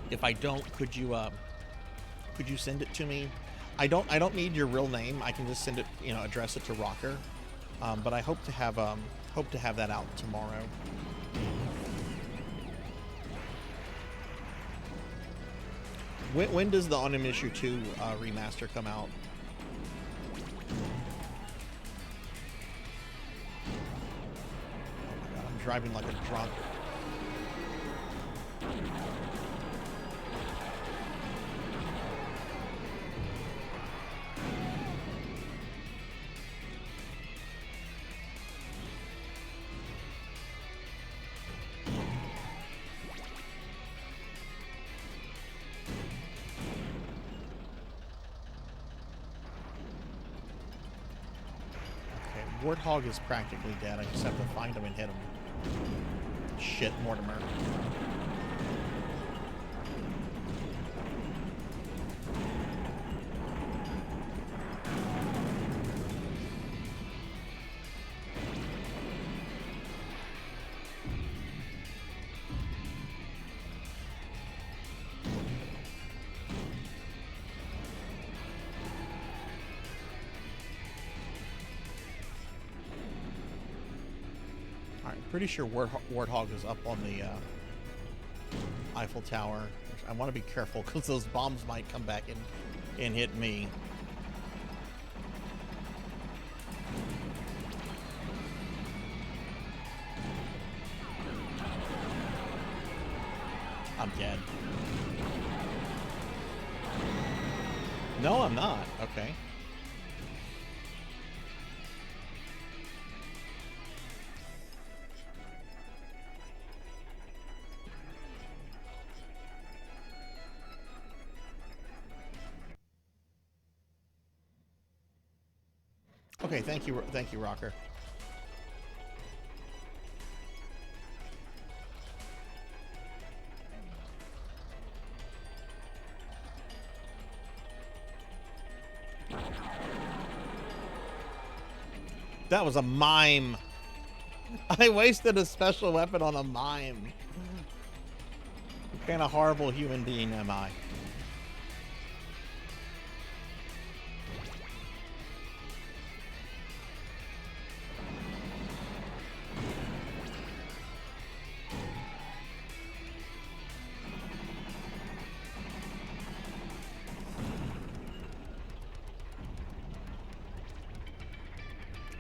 if I don't, could you send it to me? I don't need your real name. I can just send it, address it to Rocker. But I hope to have that out tomorrow. When does the Onimusha 2 remaster come out? I'm driving like a drunk. Warthog is practically dead. I just have to find him and hit him. Shit, Mortimer. Pretty sure Warthog is up on the Eiffel Tower. I want to be careful because those bombs might come back and hit me. I'm dead. No, I'm not. Okay. Okay, thank you, Rocker. That was a mime. I wasted a special weapon on a mime. What kind of horrible human being am I?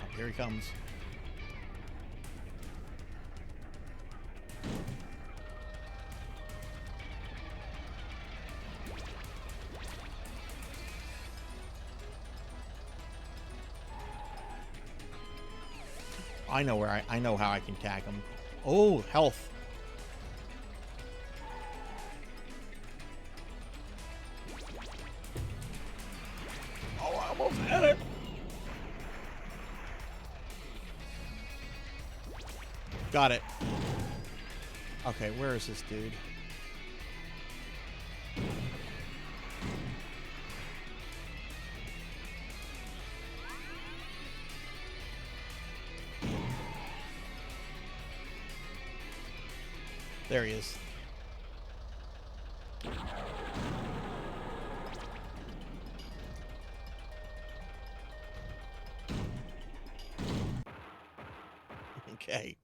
Oh, here he comes. I know where I know how I can tag him. Oh, health. Oh, I almost had it. Got it. Okay, where is this dude? There he is. Okay.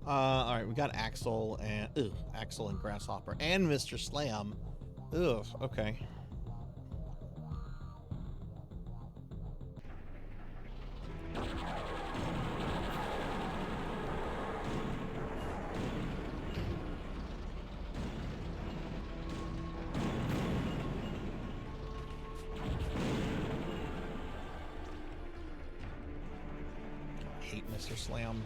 All right, we got Axel and Grasshopper and Mr. Slam. Ugh, okay. I hate Mr. Slam.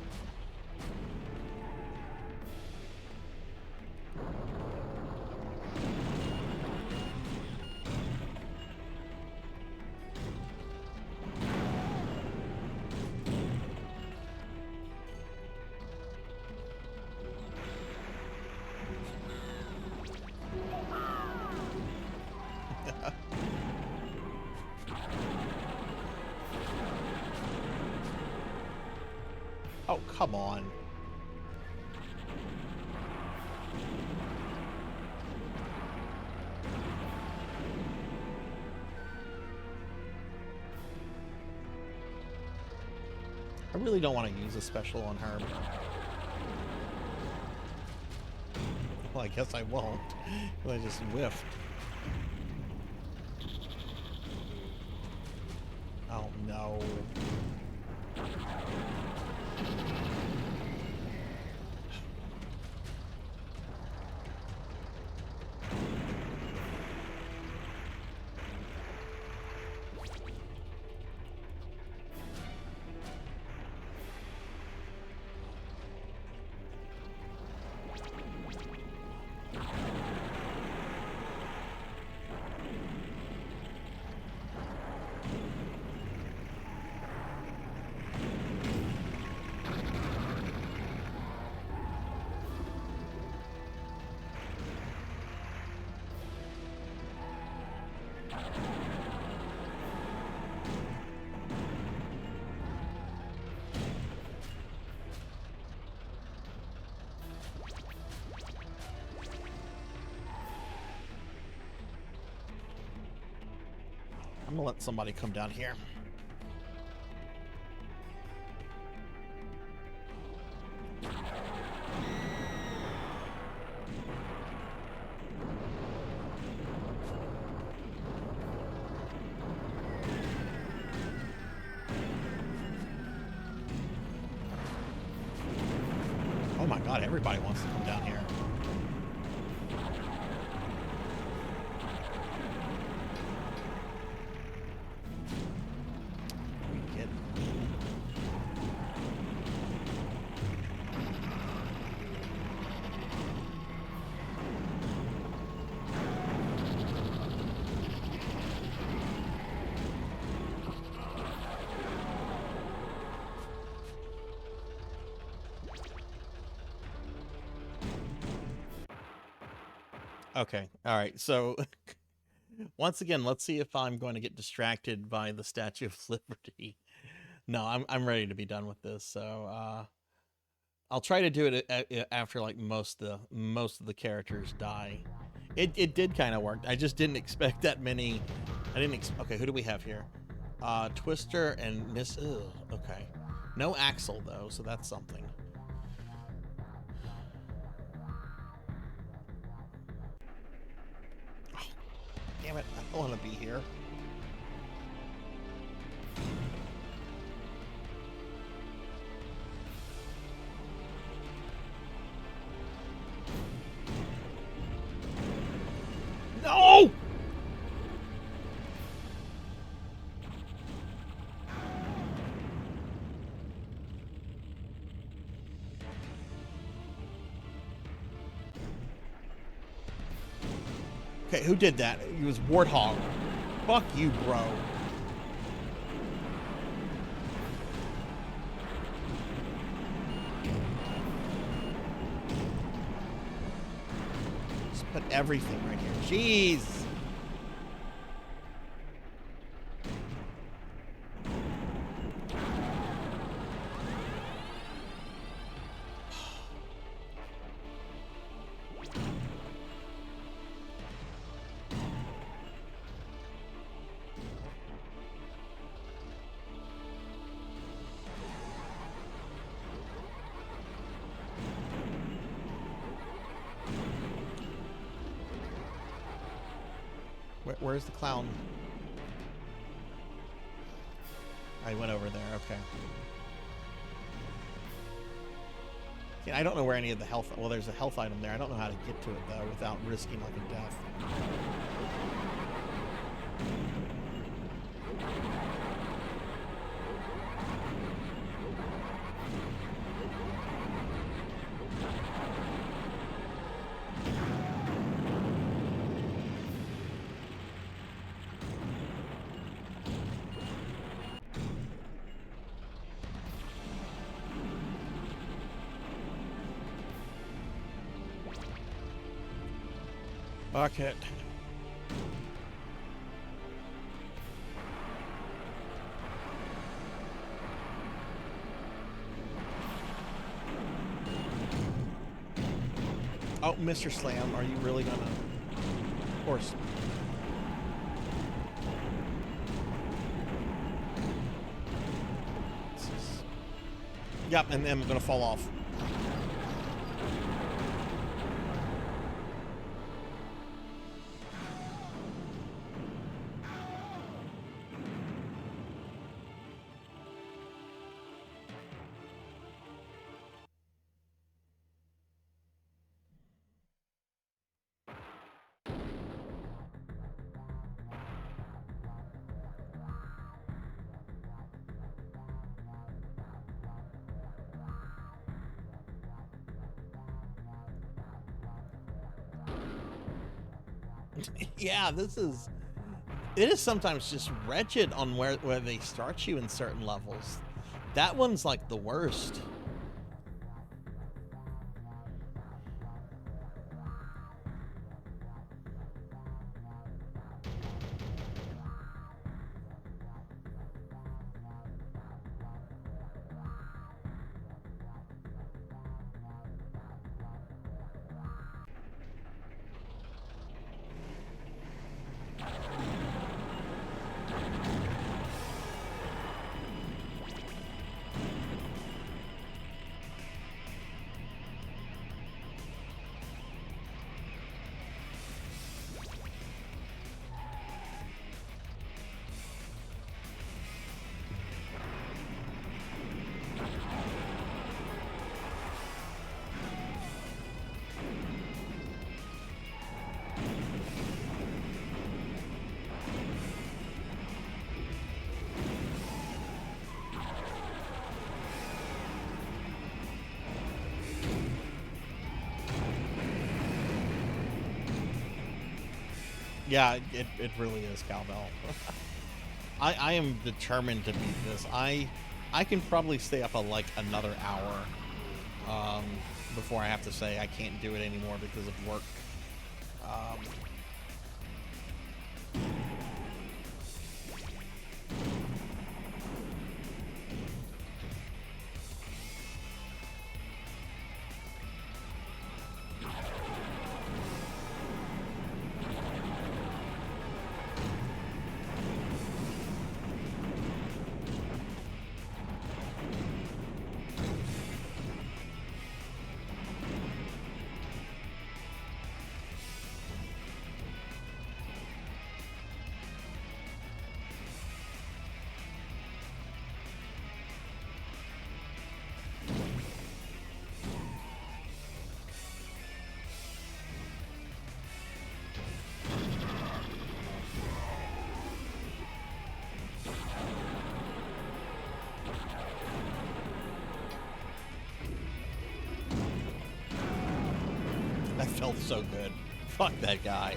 Oh, come on. I really don't want to use a special on her. Well, I guess I won't. I just whiffed. Oh, no. I'm gonna let somebody come down here. Oh my god, everybody wants to come down here. Okay. All right. So once again, let's see if I'm going to get distracted by the Statue of Liberty. No, I'm ready to be done with this. So I'll try to do it after like most of the characters die. It did kind of work. I just didn't expect that many. Okay, who do we have here? Twister and Miss. Ugh, okay. No Axel though, so that's something. Oh, damn it! I don't want to be here. No! Okay, who did that? It was Warthog. Fuck you, bro. Just put everything right here. Jeez. Where's the clown? I went over there, okay. Yeah, I don't know where any of the health... Well, there's a health item there. I don't know how to get to it, though, without risking, like, a death. Bucket. Oh, Mr. Slam, are you really gonna... Of course. Yep, and then I'm gonna fall off. Yeah, it is sometimes just wretched on where they start you in certain levels. That one's like the worst. Yeah, it really is, Cowbell. I am determined to beat this. I can probably stay up like another hour before I have to say I can't do it anymore because of work. That felt so good. Fuck that guy.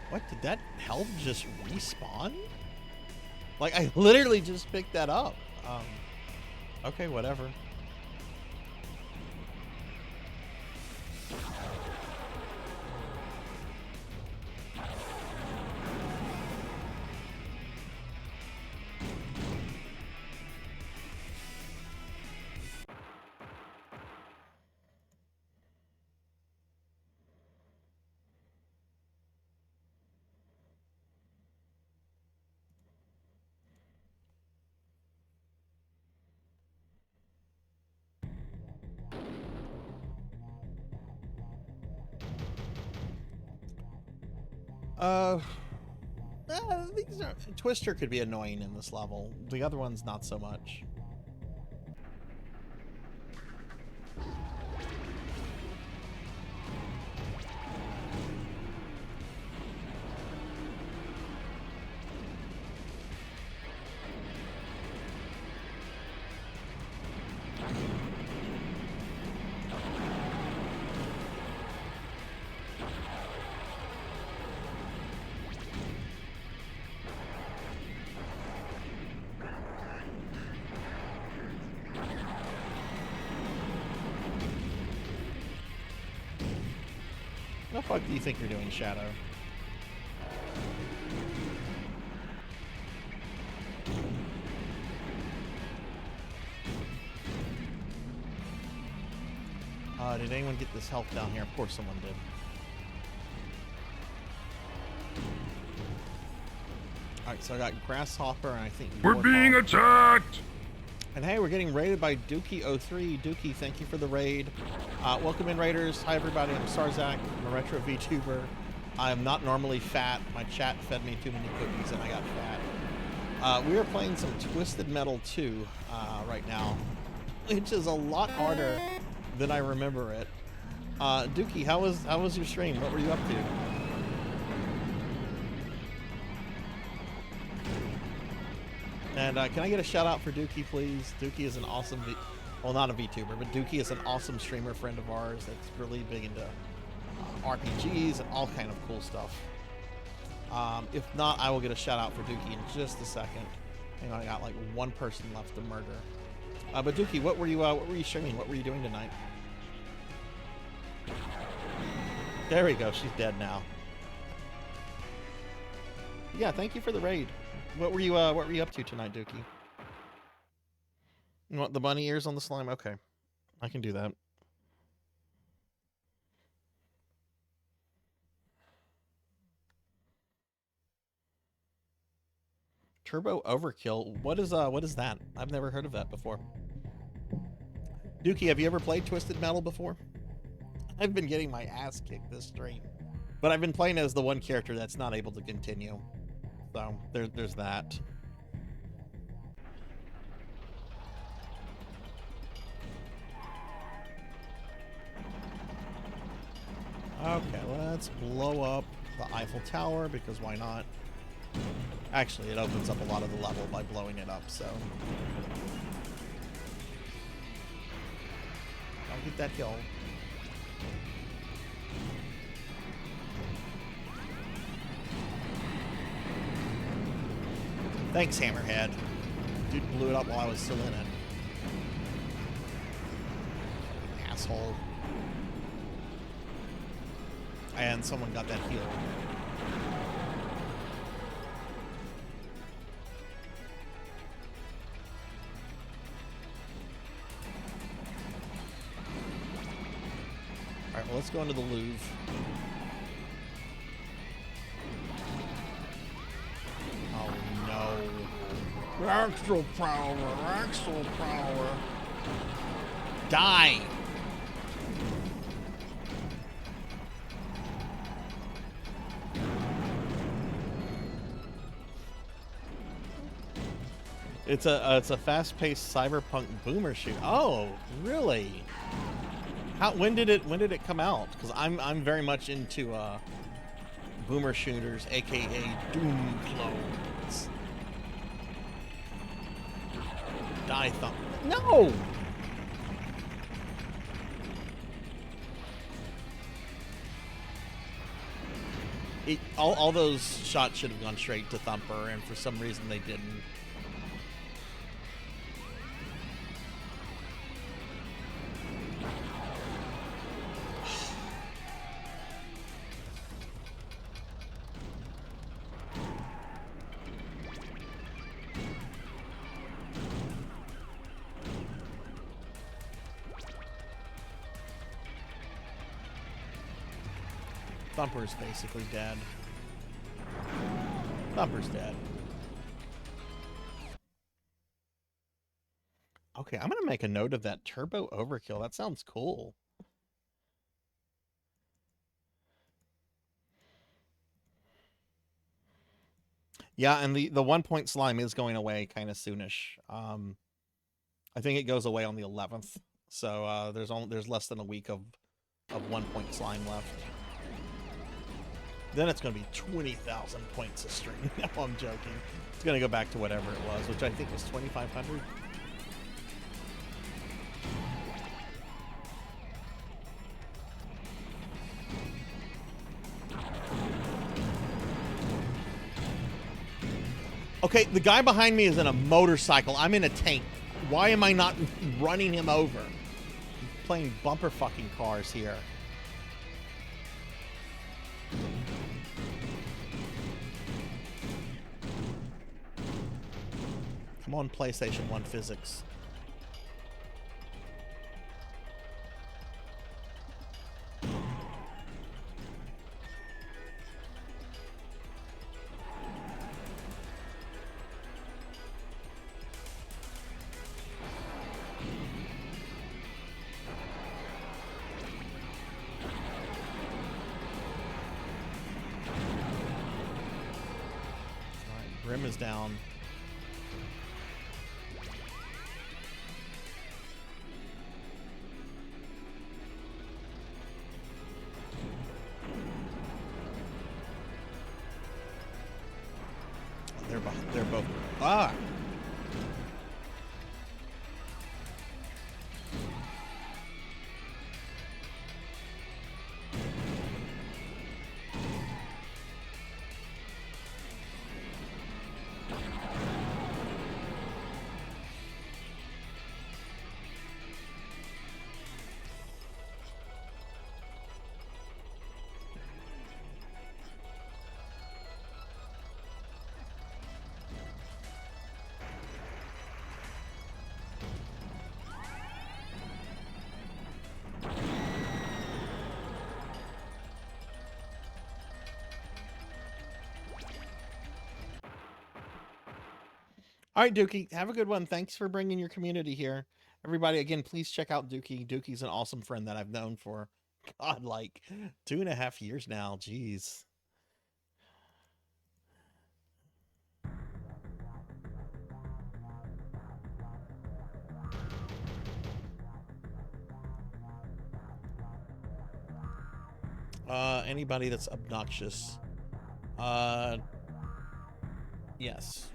What, did that health just respawn? Like, I literally just picked that up. Okay, whatever. These are, Twister could be annoying in this level. The other ones, not so much. What the fuck do you think you're doing, Shadow? Did anyone get this health down here? Of course someone did. Alright, so I got Grasshopper and I think We're being attacked! And hey, we're getting raided by Dookie03. Dookie, thank you for the raid. Welcome in, Raiders. Hi, everybody. I'm Sarzac. I'm a retro VTuber. I am not normally fat. My chat fed me too many cookies and I got fat. We are playing some Twisted Metal 2 right now, which is a lot harder than I remember it. Dookie, how was your stream? What were you up to? And can I get a shout out for Dookie, please? Dookie is an awesome, well, not a VTuber, but Dookie is an awesome streamer friend of ours that's really big into RPGs and all kind of cool stuff. If not, I will get a shout out for Dookie in just a second. Hang on, I got like one person left to murder. But Dookie, what were you streaming? What were you doing tonight? There we go. She's dead now. Yeah, thank you for the raid. What were you up to tonight, Dookie? You want the bunny ears on the slime? Okay, I can do that. Turbo Overkill. What is that? I've never heard of that before. Dookie, have you ever played Twisted Metal before? I've been getting my ass kicked this stream. But I've been playing as the one character that's not able to continue. So there's that. Okay, let's blow up the Eiffel Tower, because why not? Actually, it opens up a lot of the level by blowing it up, so... I'll get that hill. Thanks, Hammerhead. Dude blew it up while I was still in it. Fucking asshole. And someone got that heal. Alright, well, let's go into the Louvre. Oh, no. Axle power, axle power. Die! It's a fast-paced cyberpunk boomer shoot. Oh, really? When did it come out? Because I'm very much into boomer shooters, aka Doom clones. Die thump. No. All those shots should have gone straight to Thumper, and for some reason they didn't. Thumper's basically dead. Thumper's dead. Okay, I'm gonna make a note of that Turbo Overkill. That sounds cool. Yeah, and the 1 point slime is going away kind of soonish. I think it goes away on the 11th. So there's less than a week of 1 point slime left. Then it's going to be 20,000 points a stream. No, I'm joking. It's going to go back to whatever it was, which I think was 2,500. Okay, the guy behind me is in a motorcycle. I'm in a tank. Why am I not running him over? I'm playing bumper fucking cars here. Come on, PlayStation 1 physics. Alright, Grim is down. They're both. Ah! All right, Dookie, have a good one. Thanks for bringing your community here. Everybody, again, please check out Dookie. Dookie's an awesome friend that I've known for, God, like 2.5 years now. Jeez. Anybody that's obnoxious. Yes.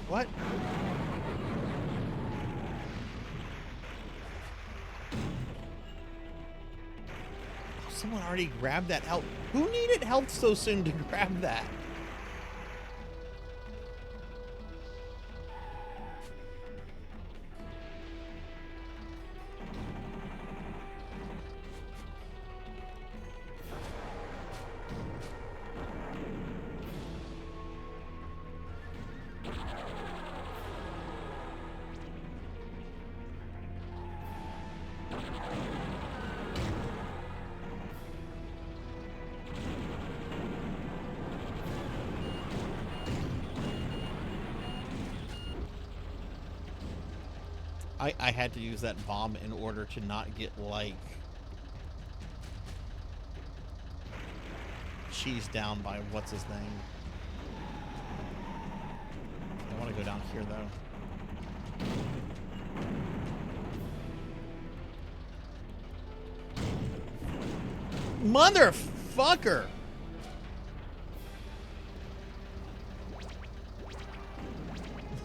What? Someone already grabbed that health. Who needed health so soon to grab that? I had to use that bomb in order to not get, like, cheesed down by what's his name. I want to go down here, though. Motherfucker!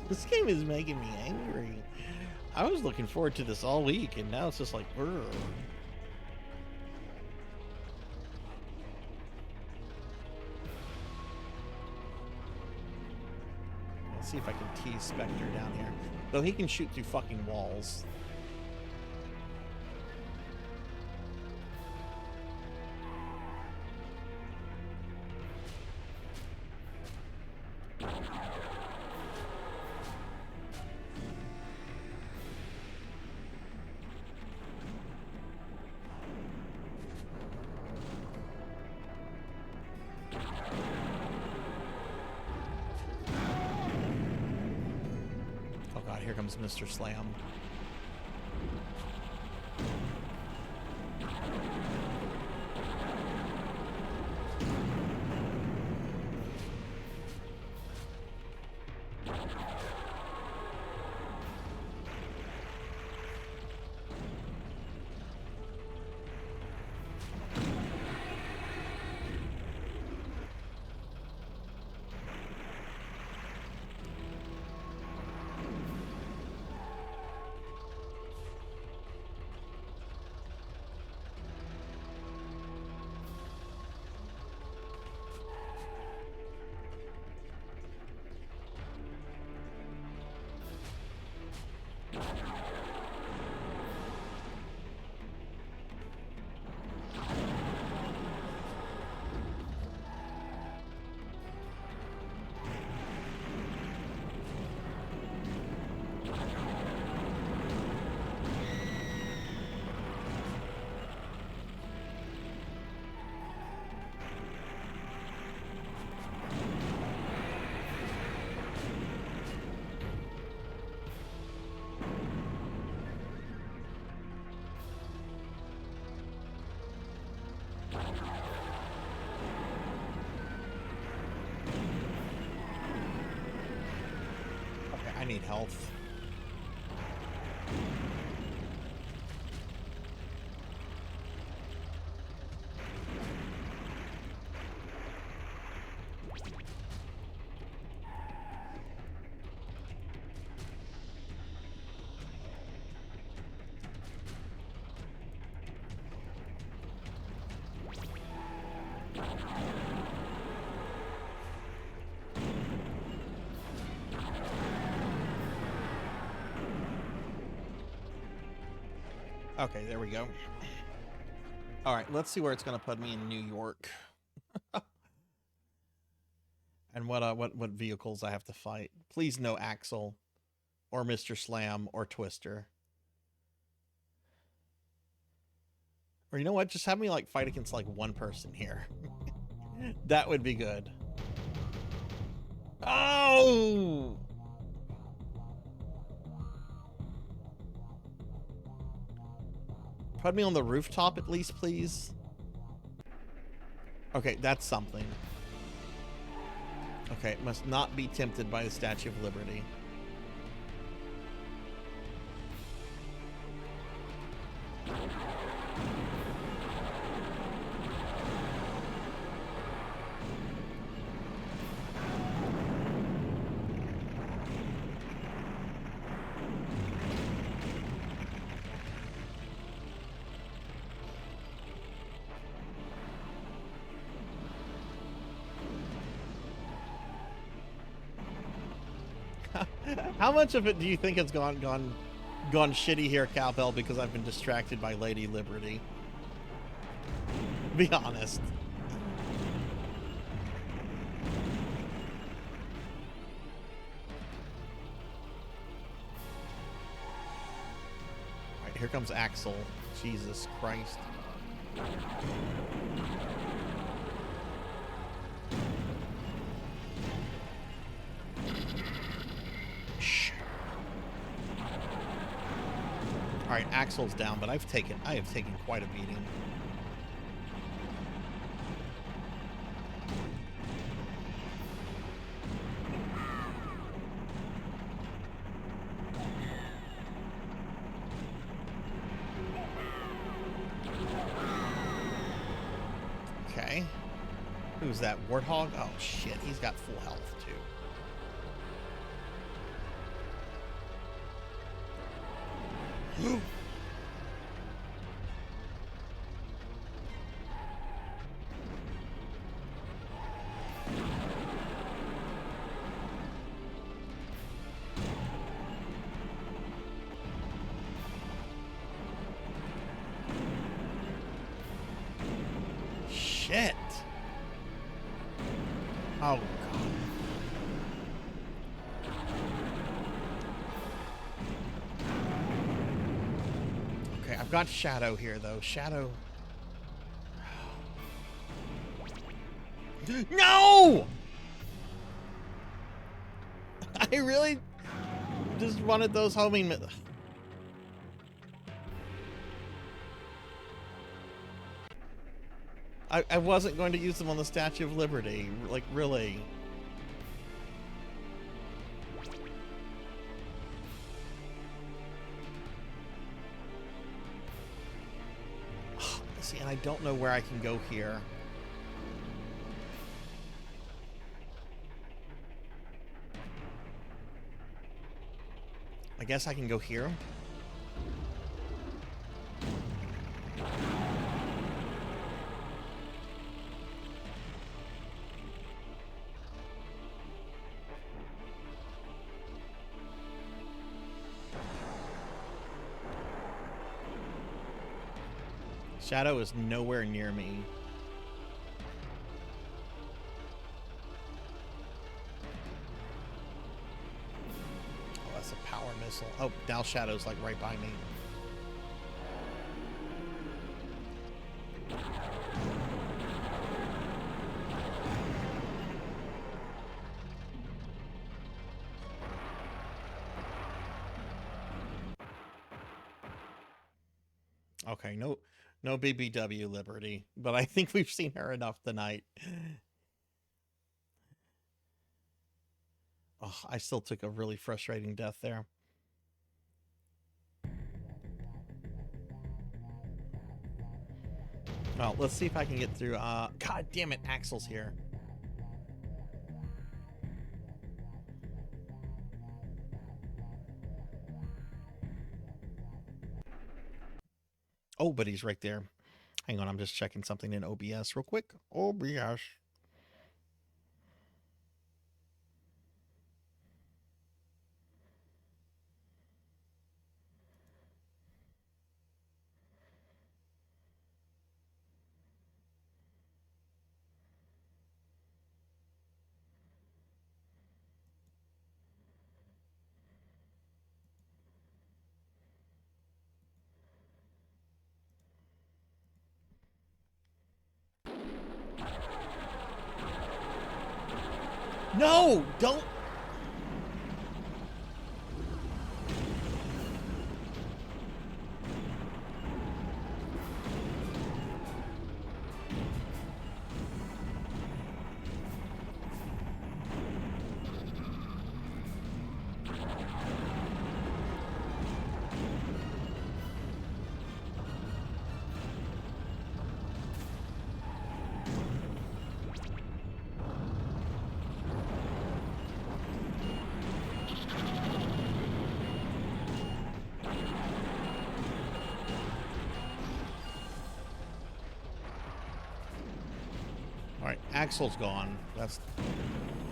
This game is making me angry. I was looking forward to this all week, and now it's just like, brr. Let's see if I can tease Spectre down here. Though he can shoot through fucking walls. Here comes Mr. Slam. I need health. Okay, there we go. All right, let's see where it's going to put me in New York. And what vehicles I have to fight. Please no Axel or Mr. Slam or Twister. Or you know what? Just have me like fight against like one person here. That would be good. Oh! Put me on the rooftop at least, please. Okay, that's something. Okay, must not be tempted by the Statue of Liberty. How much of it do you think has gone shitty here, Cowbell, because I've been distracted by Lady Liberty? Be honest. Alright, here comes Axel. Jesus Christ. Alright, Axel's down, but I have taken quite a beating. Okay. Who's that? Warthog? Oh shit, he's got full health too. Shit. Oh, God. Okay, I've got Shadow here, though. Shadow... No! I really just wanted those homing... I wasn't going to use them on the Statue of Liberty. Like, really. See, and I don't know where I can go here. I guess I can go here. Shadow is nowhere near me. Oh, that's a power missile. Oh, now Shadow's like right by me. Okay, no BBW Liberty, but I think we've seen her enough tonight. Oh, I still took a really frustrating death there. Well, let's see if I can get through. God damn it, Axel's here. Oh, but he's right there. Hang on, I'm just checking something in OBS real quick. OBS. No, don't. All right, Axel's gone. That's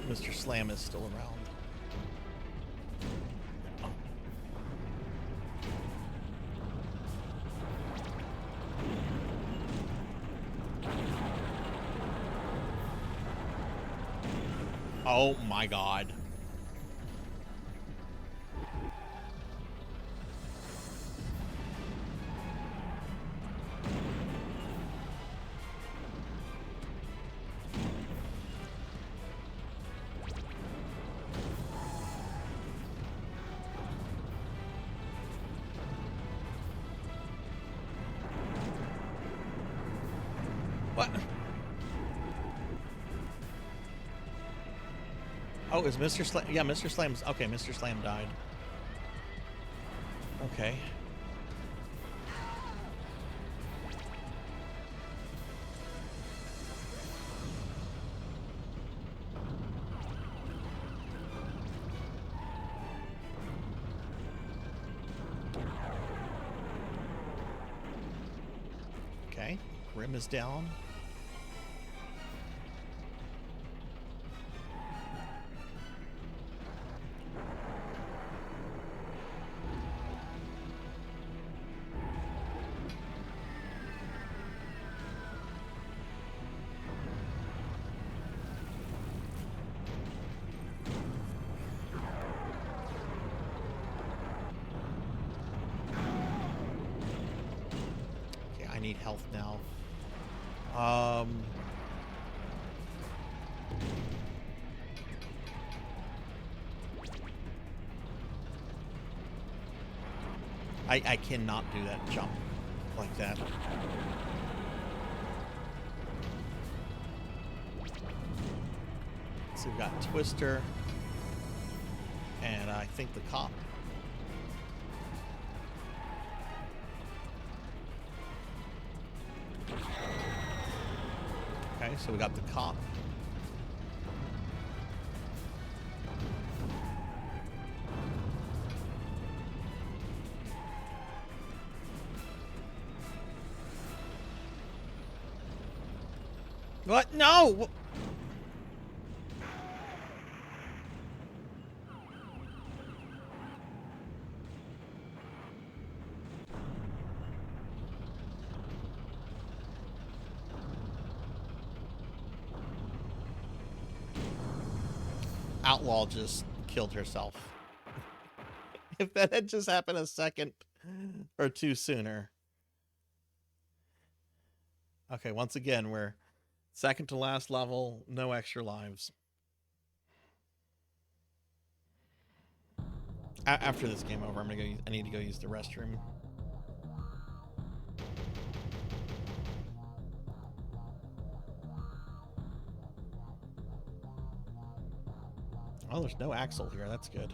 Mr. Slam is still around. Oh my God. What? Oh, is Mr. Slam? Yeah, Mr. Slam's. Okay, Mr. Slam died. Okay. Okay, Grim is down. I need health now. I cannot do that jump like that. So we've got Twister and I think the cop. Okay, so we got the cop. What? No! Outlaw just killed herself. If that had just happened a second or two sooner. Okay, once again, we're second to last level, no extra lives. After this game over, I'm gonna go. I need to go use the restroom. Oh, there's no Axel here. That's good.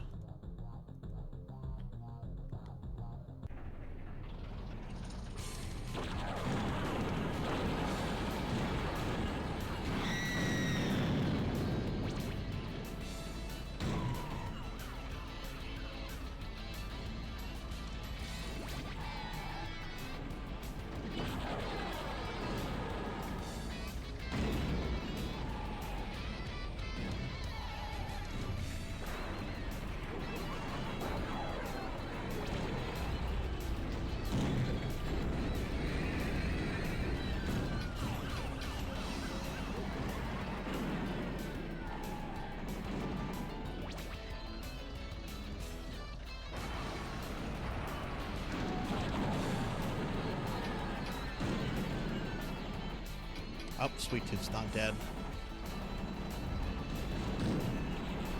Oh, Sweet Tooth's not dead.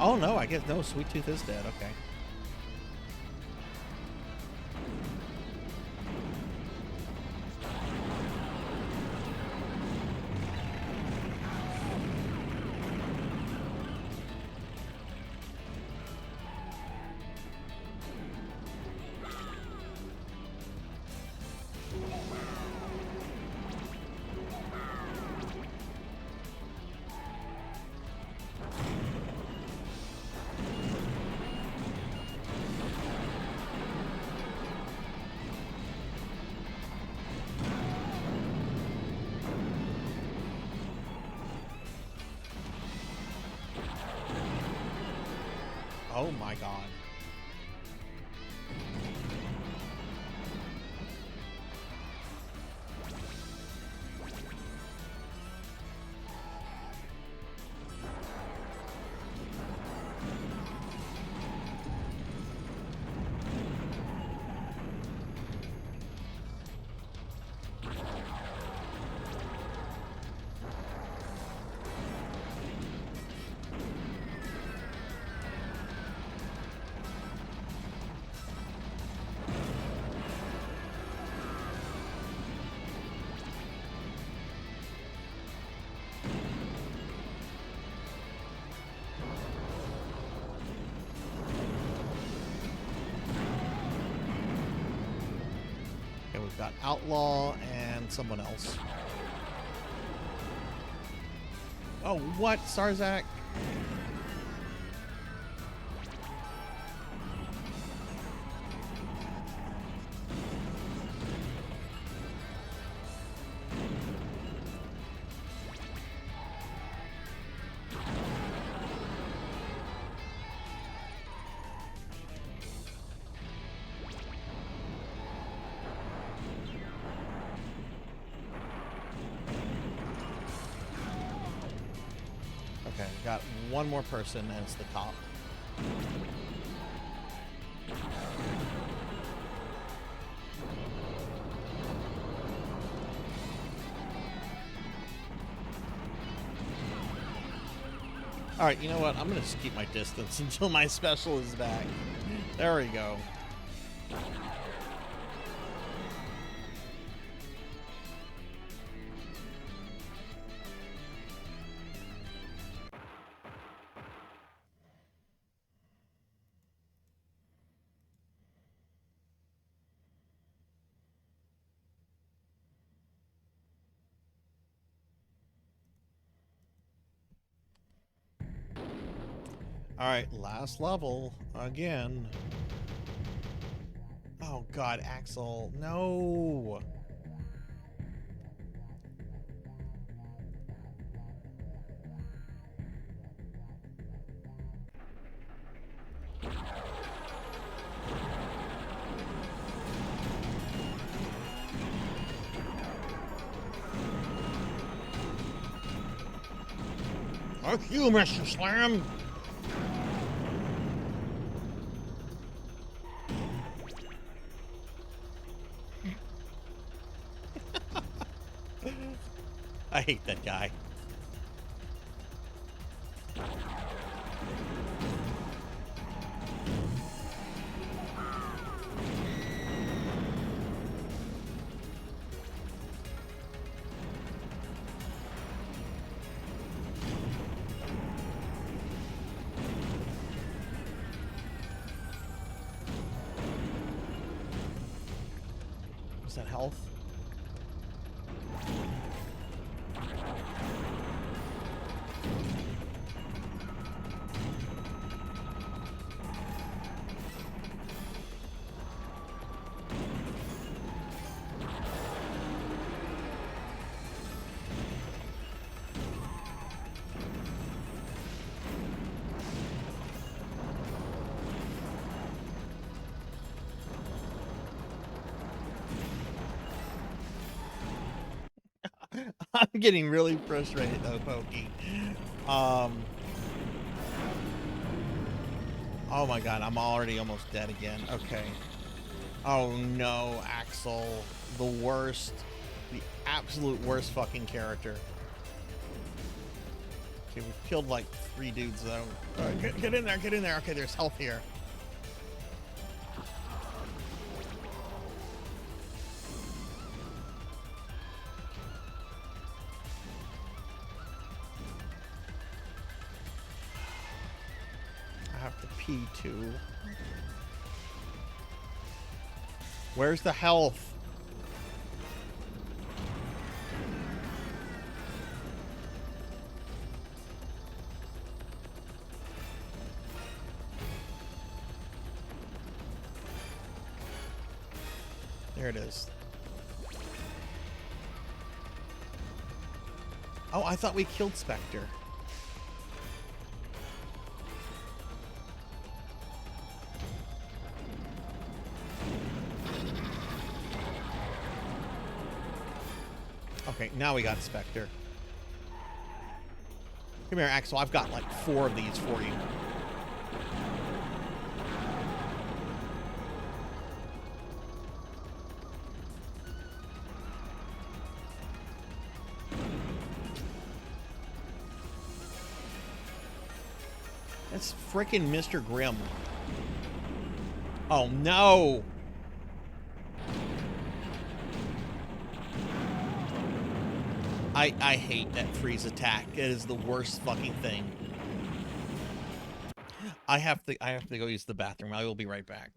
Oh no, I guess no. Sweet Tooth is dead. Okay. Oh my god. Okay, we've got Outlaw and someone else. Oh, what? Sarzac? Okay, we got one more person, and it's the cop. Alright, you know what? I'm gonna just keep my distance until my special is back. There we go. Alright, last level again. Oh god, Axel, no! Fuck you, Mr. Slam! I hate that guy. Was that health? I'm getting really frustrated though, Pokey. Oh my god, I'm already almost dead again. Okay. Oh no, Axel. The worst. The absolute worst fucking character. Okay, we've killed like 3 dudes though. Alright, get in there, get in there. Okay, there's health here. I have to pee too. Where's the health? There it is. Oh, I thought we killed Spectre. Okay, now we got Spectre. Come here, Axel. I've got like 4 of these for you. That's frickin' Mr. Grimm. Oh no! I hate that freeze attack. It is the worst fucking thing. I have to go use the bathroom. I will be right back.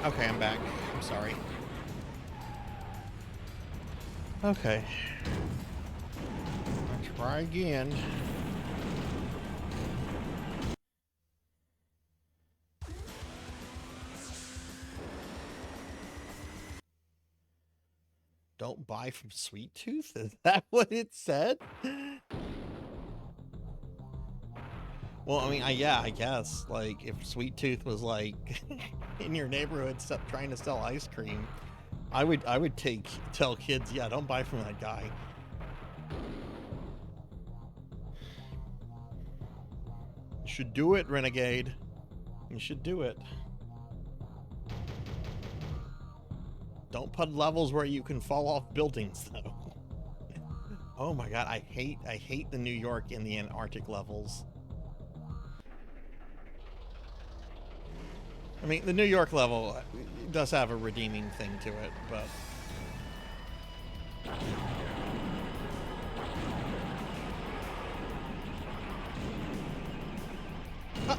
Okay, I'm back. I'm sorry. Okay. I'll try again. Don't buy from Sweet Tooth? Is that what it said? Well, I mean, yeah, I guess. Like, if Sweet Tooth was like in your neighborhood trying to sell ice cream, I would tell kids, yeah, don't buy from that guy. You should do it, Renegade. You should do it. Don't put levels where you can fall off buildings, though. Oh my god, I hate the New York and the Antarctic levels. I mean, the New York level does have a redeeming thing to it, but... Ah.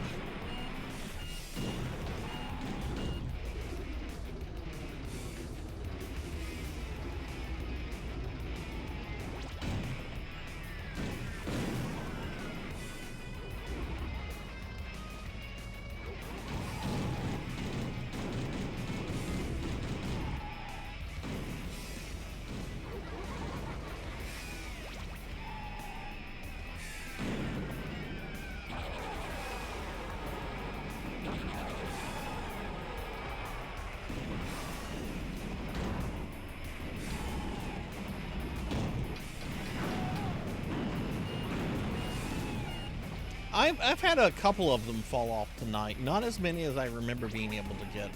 I've had a couple of them fall off tonight. Not as many as I remember being able to get.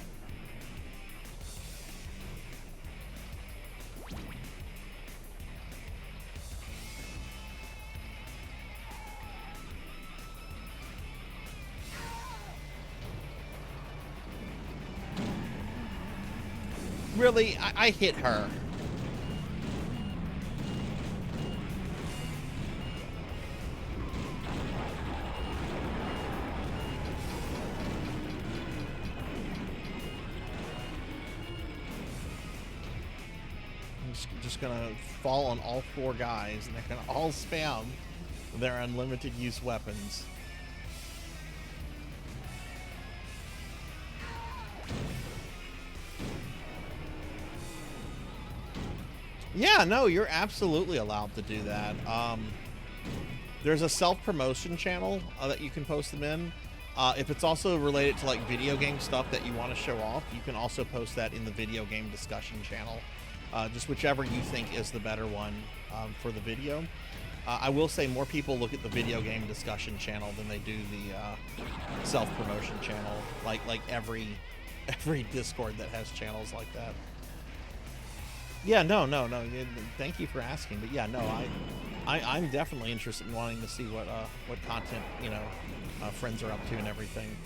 Really, I hit her. Just gonna fall on all 4 guys, and they're gonna all spam their unlimited use weapons. Yeah, no, you're absolutely allowed to do that. There's a self-promotion channel that you can post them in. If it's also related to like video game stuff that you want to show off, you can also post that in the video game discussion channel. Just whichever you think is the better one for the video. I will say more people look at the video game discussion channel than they do the self-promotion channel. Like every Discord that has channels like that. Yeah, no. Thank you for asking, but yeah, no, I'm definitely interested in wanting to see what content friends are up to and everything.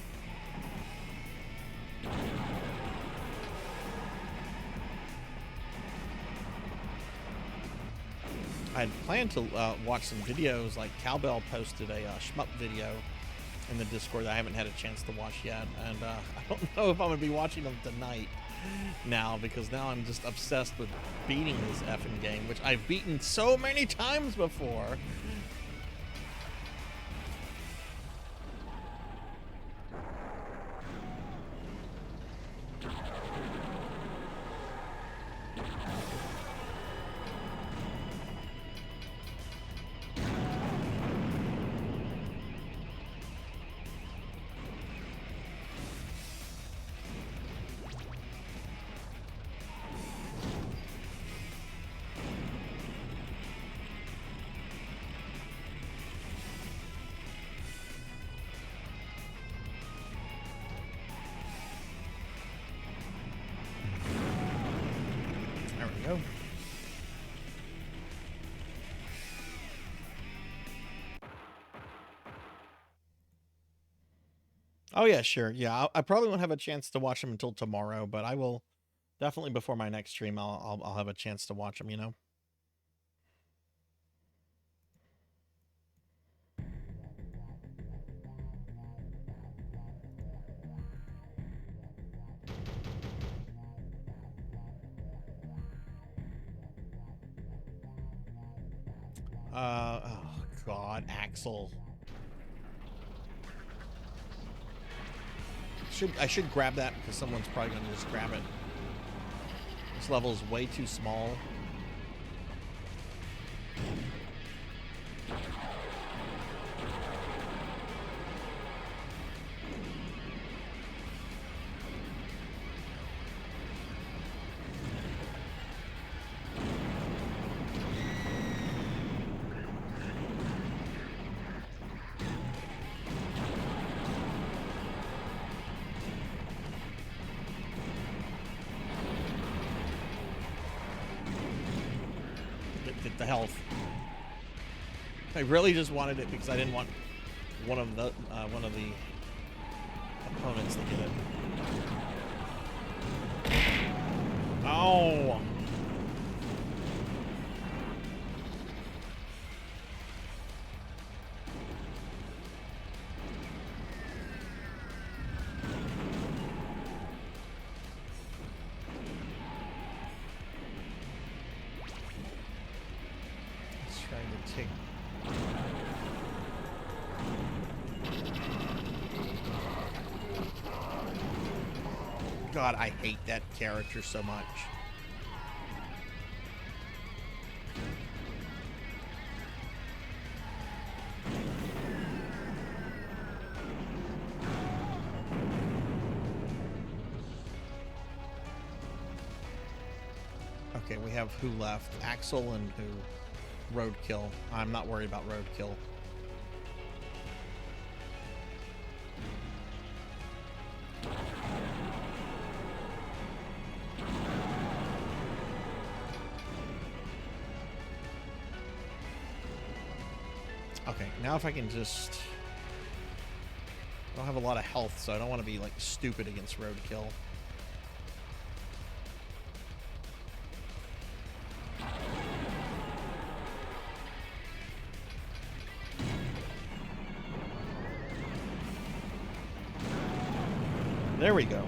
I had planned to watch some videos. Like Cowbell posted a shmup video in the Discord that I haven't had a chance to watch yet, and I don't know if I'm gonna be watching them tonight now, because now I'm just obsessed with beating this effing game, which I've beaten so many times before. Oh yeah, sure. Yeah, I probably won't have a chance to watch them until tomorrow, but I will definitely before my next stream. I'll have a chance to watch them. You know. Oh God, Axel. I should grab that because someone's probably gonna just grab it. This level is way too small. The health. I really just wanted it because I didn't want one of the opponents to get it. Oh. God, I hate that character so much. Okay, we have who left? Axel and who? Roadkill. I'm not worried about Roadkill. Okay, now if I can just... I don't have a lot of health, so I don't want to be, like, stupid against Roadkill. we go.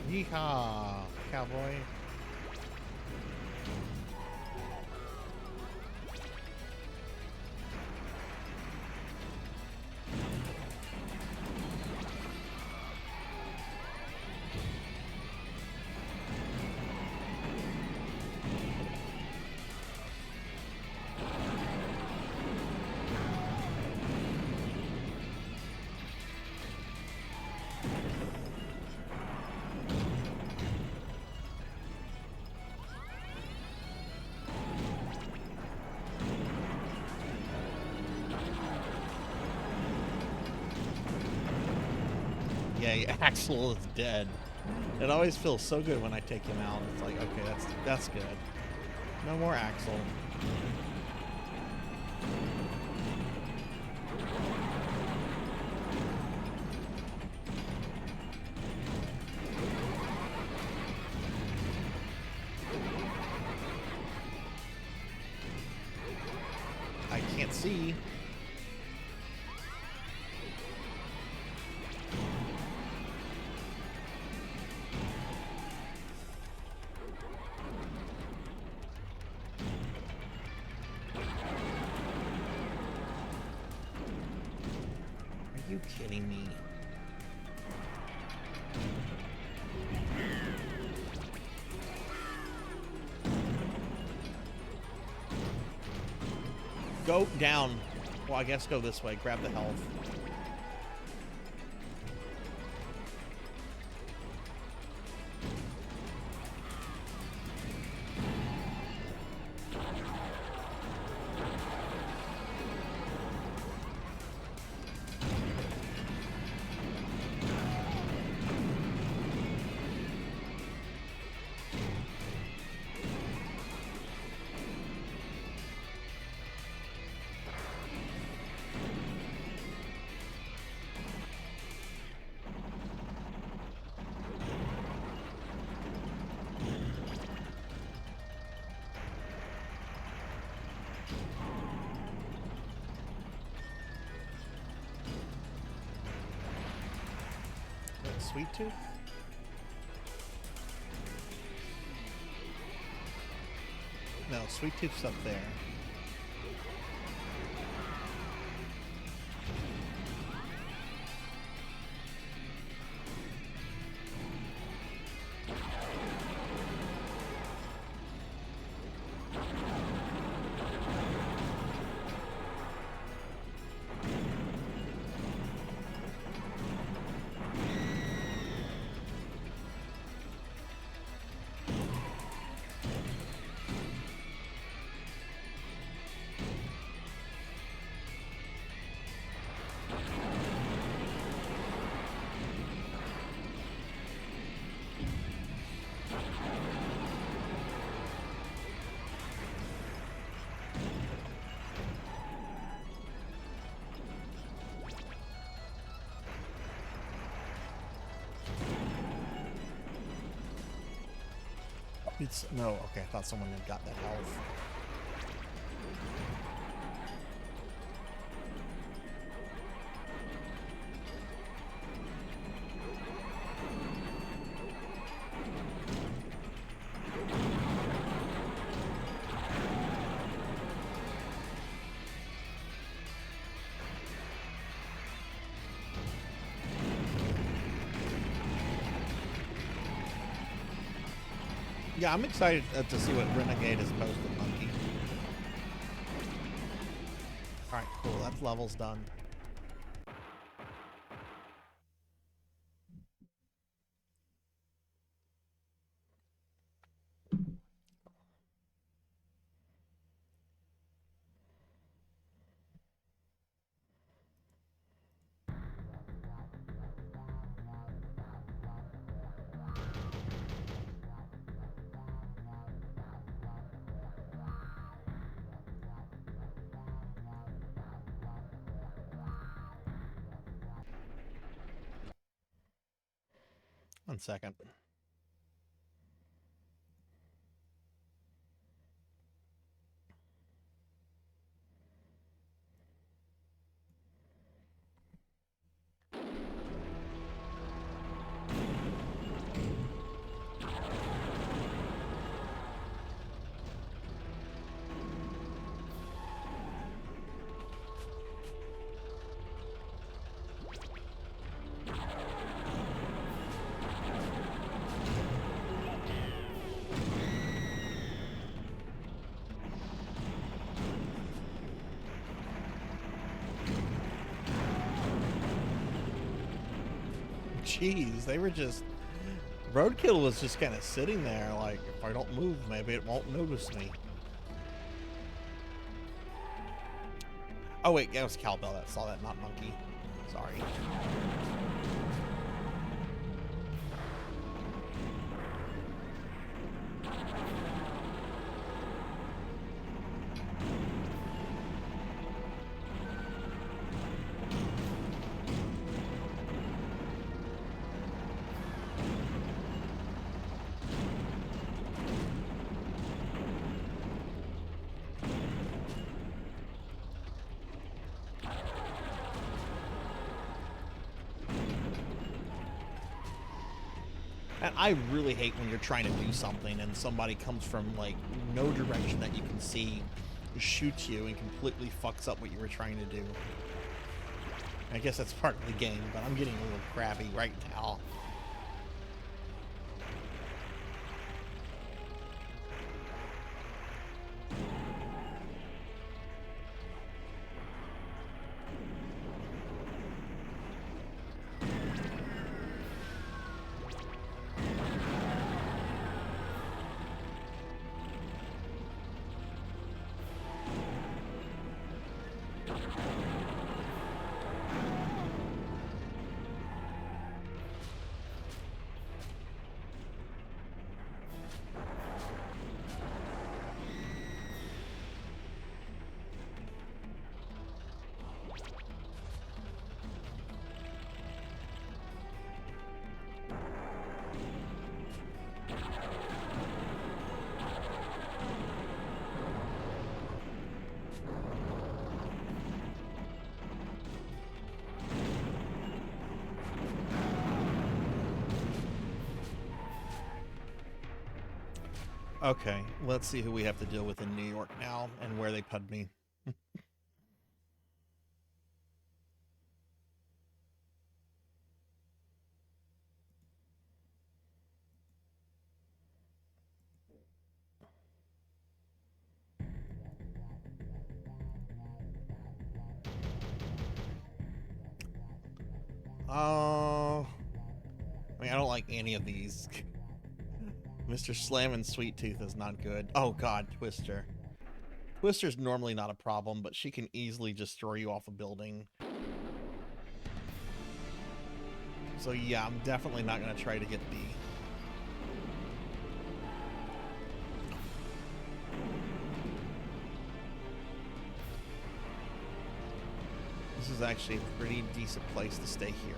Yeehaw, cowboy. Yeah, Axel is dead. It always feels so good when I take him out. It's like, okay, that's good. No more Axel. I can't see. Are you kidding me? Go down. Well, I guess go this way. Grab the health. Sweet Tooth? No, Sweet Tooth's up there. It's no, okay, I thought someone had got that health. Yeah, I'm excited to see what Renegade is posted, Monkey. Alright, cool. That's levels done. One second. Jeez, they were just... Roadkill was just kind of sitting there, like, if I don't move, maybe it won't notice me. Oh wait, that was Cowbell that saw that, not Monkey. Sorry. And I really hate when you're trying to do something and somebody comes from, like, no direction that you can see, shoots you, and completely fucks up what you were trying to do. I guess that's part of the game, but I'm getting a little crabby right now. Okay, let's see who we have to deal with in New York now and where they put me. I mean, I don't like any of these. Mr. Slam and Sweet Tooth is not good. Oh god, Twister. Twister's normally not a problem, but she can easily just throw you off a building. So yeah, I'm definitely not going to try to get B. This is actually a pretty decent place to stay here.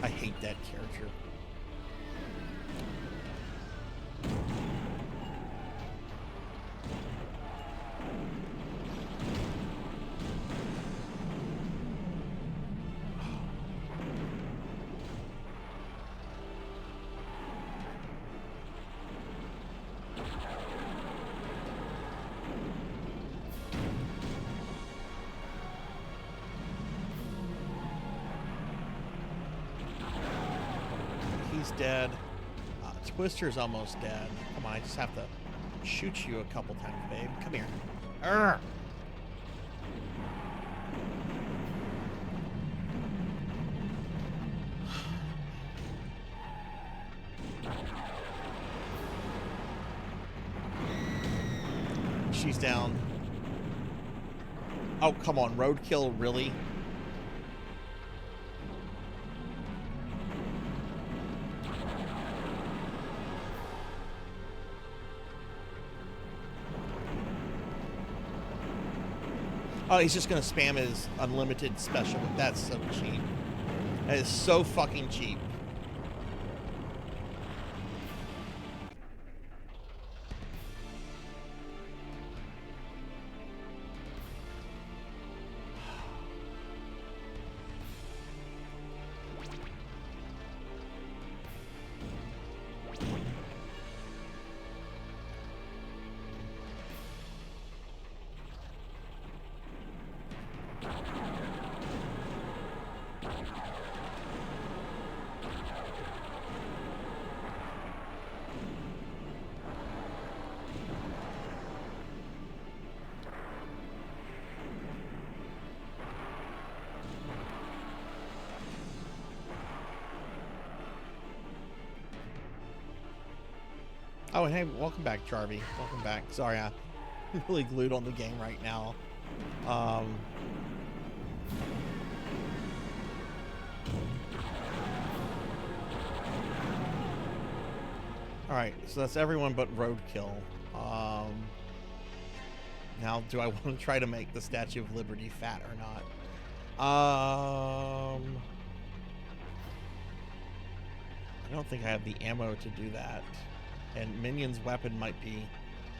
I hate that character. Manny's dead. Twister's almost dead. Come on, I just have to shoot you a couple times, babe. Come here. Urgh. She's down. Oh, come on. Roadkill, really? Oh, he's just going to spam his unlimited special. That's so cheap. That is so fucking cheap. Oh, and hey, welcome back, Jarvie. Welcome back. Sorry, I'm really glued on the game right now. Alright, so that's everyone but Roadkill. Now, do I want to try to make the Statue of Liberty fat or not? I don't think I have the ammo to do that. And Minion's weapon might be...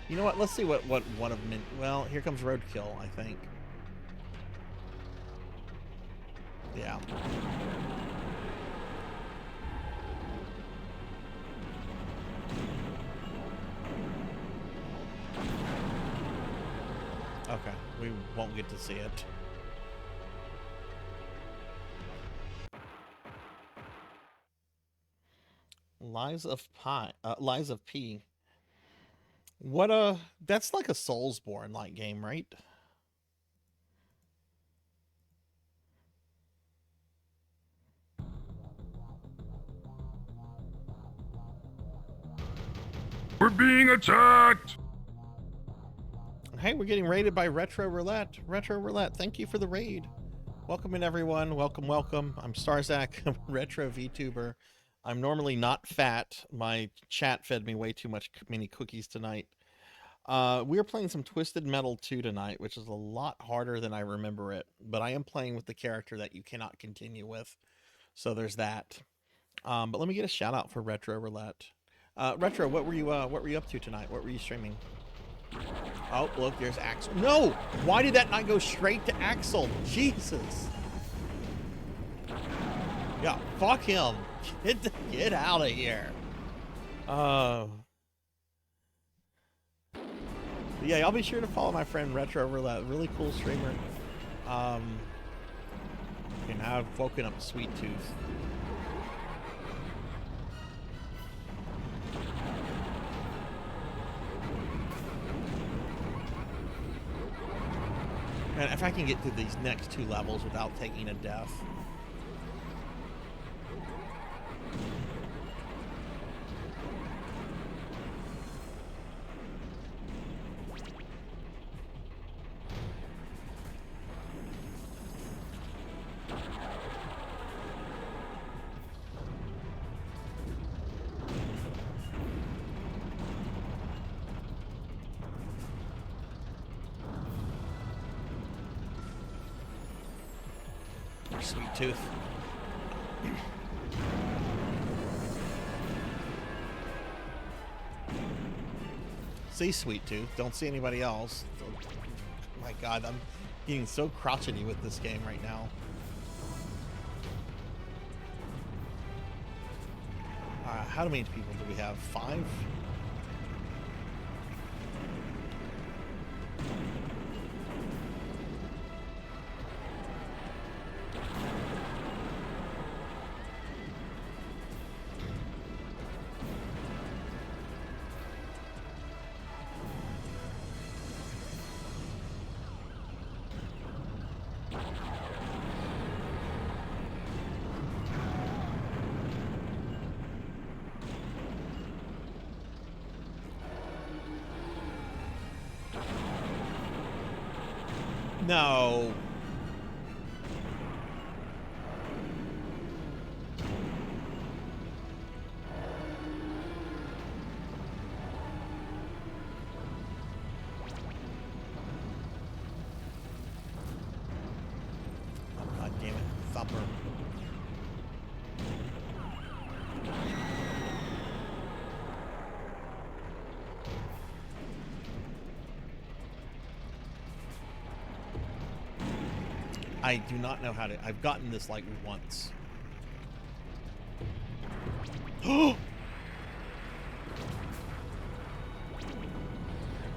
You know what? Let's see what one of Min... Well, here comes Roadkill, I think. Yeah. Okay, we won't get to see it. Lies of P. What that's like a Soulsborne like game, right? We're being attacked! Hey, we're getting raided by Retro Roulette. Retro Roulette, thank you for the raid. Welcome in, everyone. Welcome, welcome. I'm Sarzac, I'm a Retro VTuber. I'm normally not fat. My chat fed me way too many cookies tonight. We are playing some Twisted Metal 2 tonight, which is a lot harder than I remember it. But I am playing with the character that you cannot continue with. So there's that. But let me get a shout out for Retro Roulette. Retro, what were you up to tonight? What were you streaming? Oh, look, there's Axel. No! Why did that not go straight to Axel? Jesus. Yeah, fuck him. Get out of here. Yeah, I'll be sure to follow my friend Retro Roulette. Really cool streamer. Okay, now I've woken up Sweet Tooth. And if I can get through these next 2 levels without taking a death. Sweet Tooth. See Sweet Tooth. Don't see anybody else. Oh my God, I'm getting so crotchety with this game right now. How many people do we have? 5? No. Oh, God damn it. Thumper. I do not know how to. I've gotten this like once. Oh!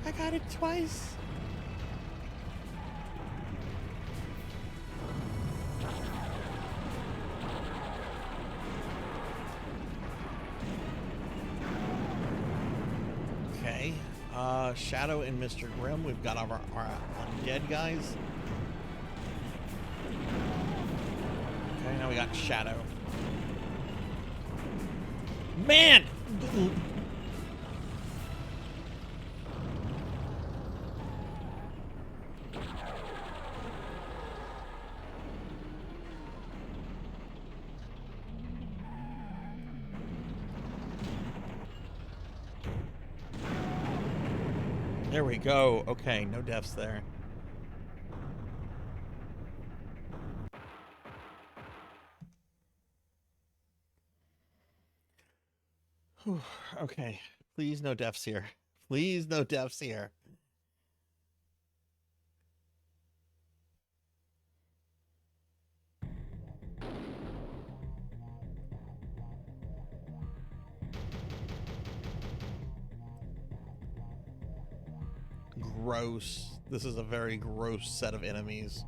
I got it twice. Okay. Shadow and Mr. Grimm. We've got our undead guys. Okay, now we got Shadow. Man! There we go. Okay, no deaths there. Whew, okay, please no deaths here. Please no deaths here. Gross. This is a very gross set of enemies.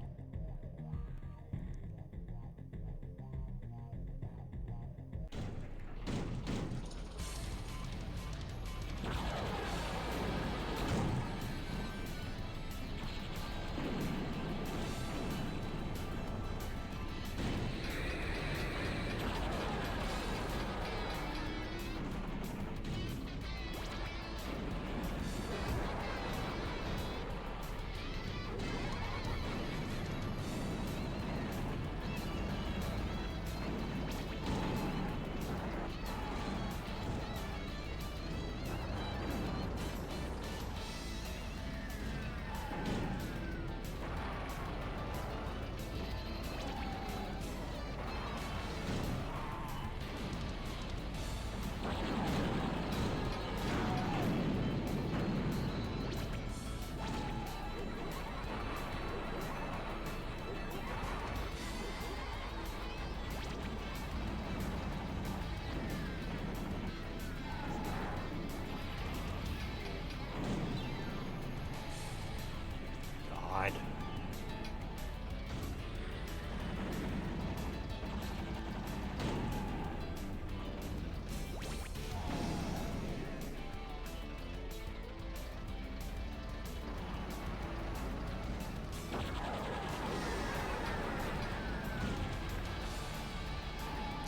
God.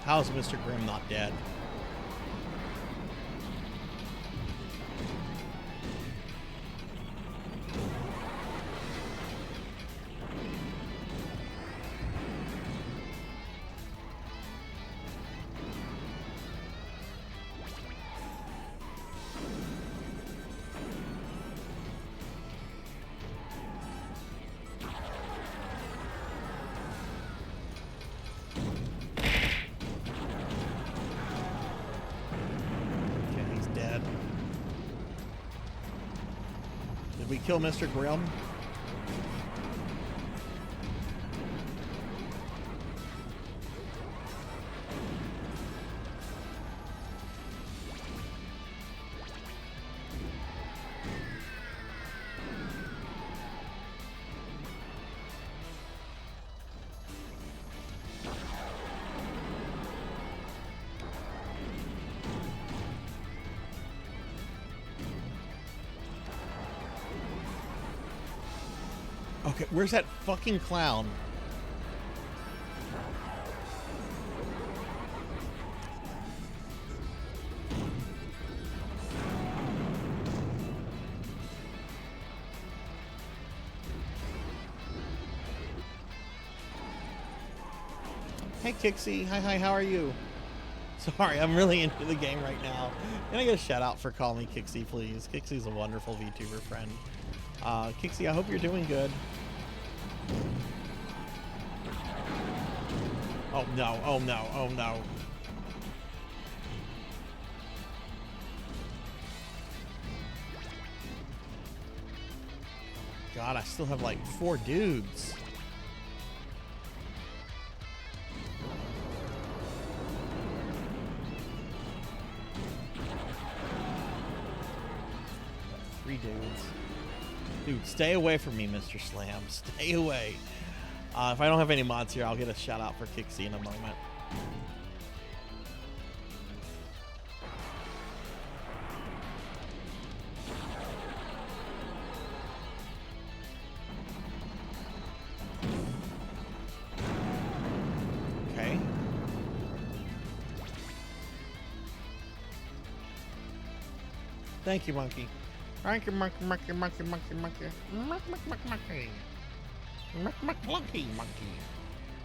How's Mr. Grimm not dead? Did we kill Mr. Grimm? Okay, where's that fucking clown? Hey, Kixie. Hi, how are you? Sorry, I'm really into the game right now. Can I get a shout out for calling me Kixie, please? Kixie's a wonderful VTuber friend. Kixie, I hope you're doing good. Oh no, oh no, oh no. God, I still have like 4 dudes. Three dudes. Dude, stay away from me, Mr. Slam. Stay away. If I don't have any mods here, I'll get a shout out for Kixie in a moment. Okay. Thank you, monkey. Thank you, monkey. Monkey. Monkey. Monkey.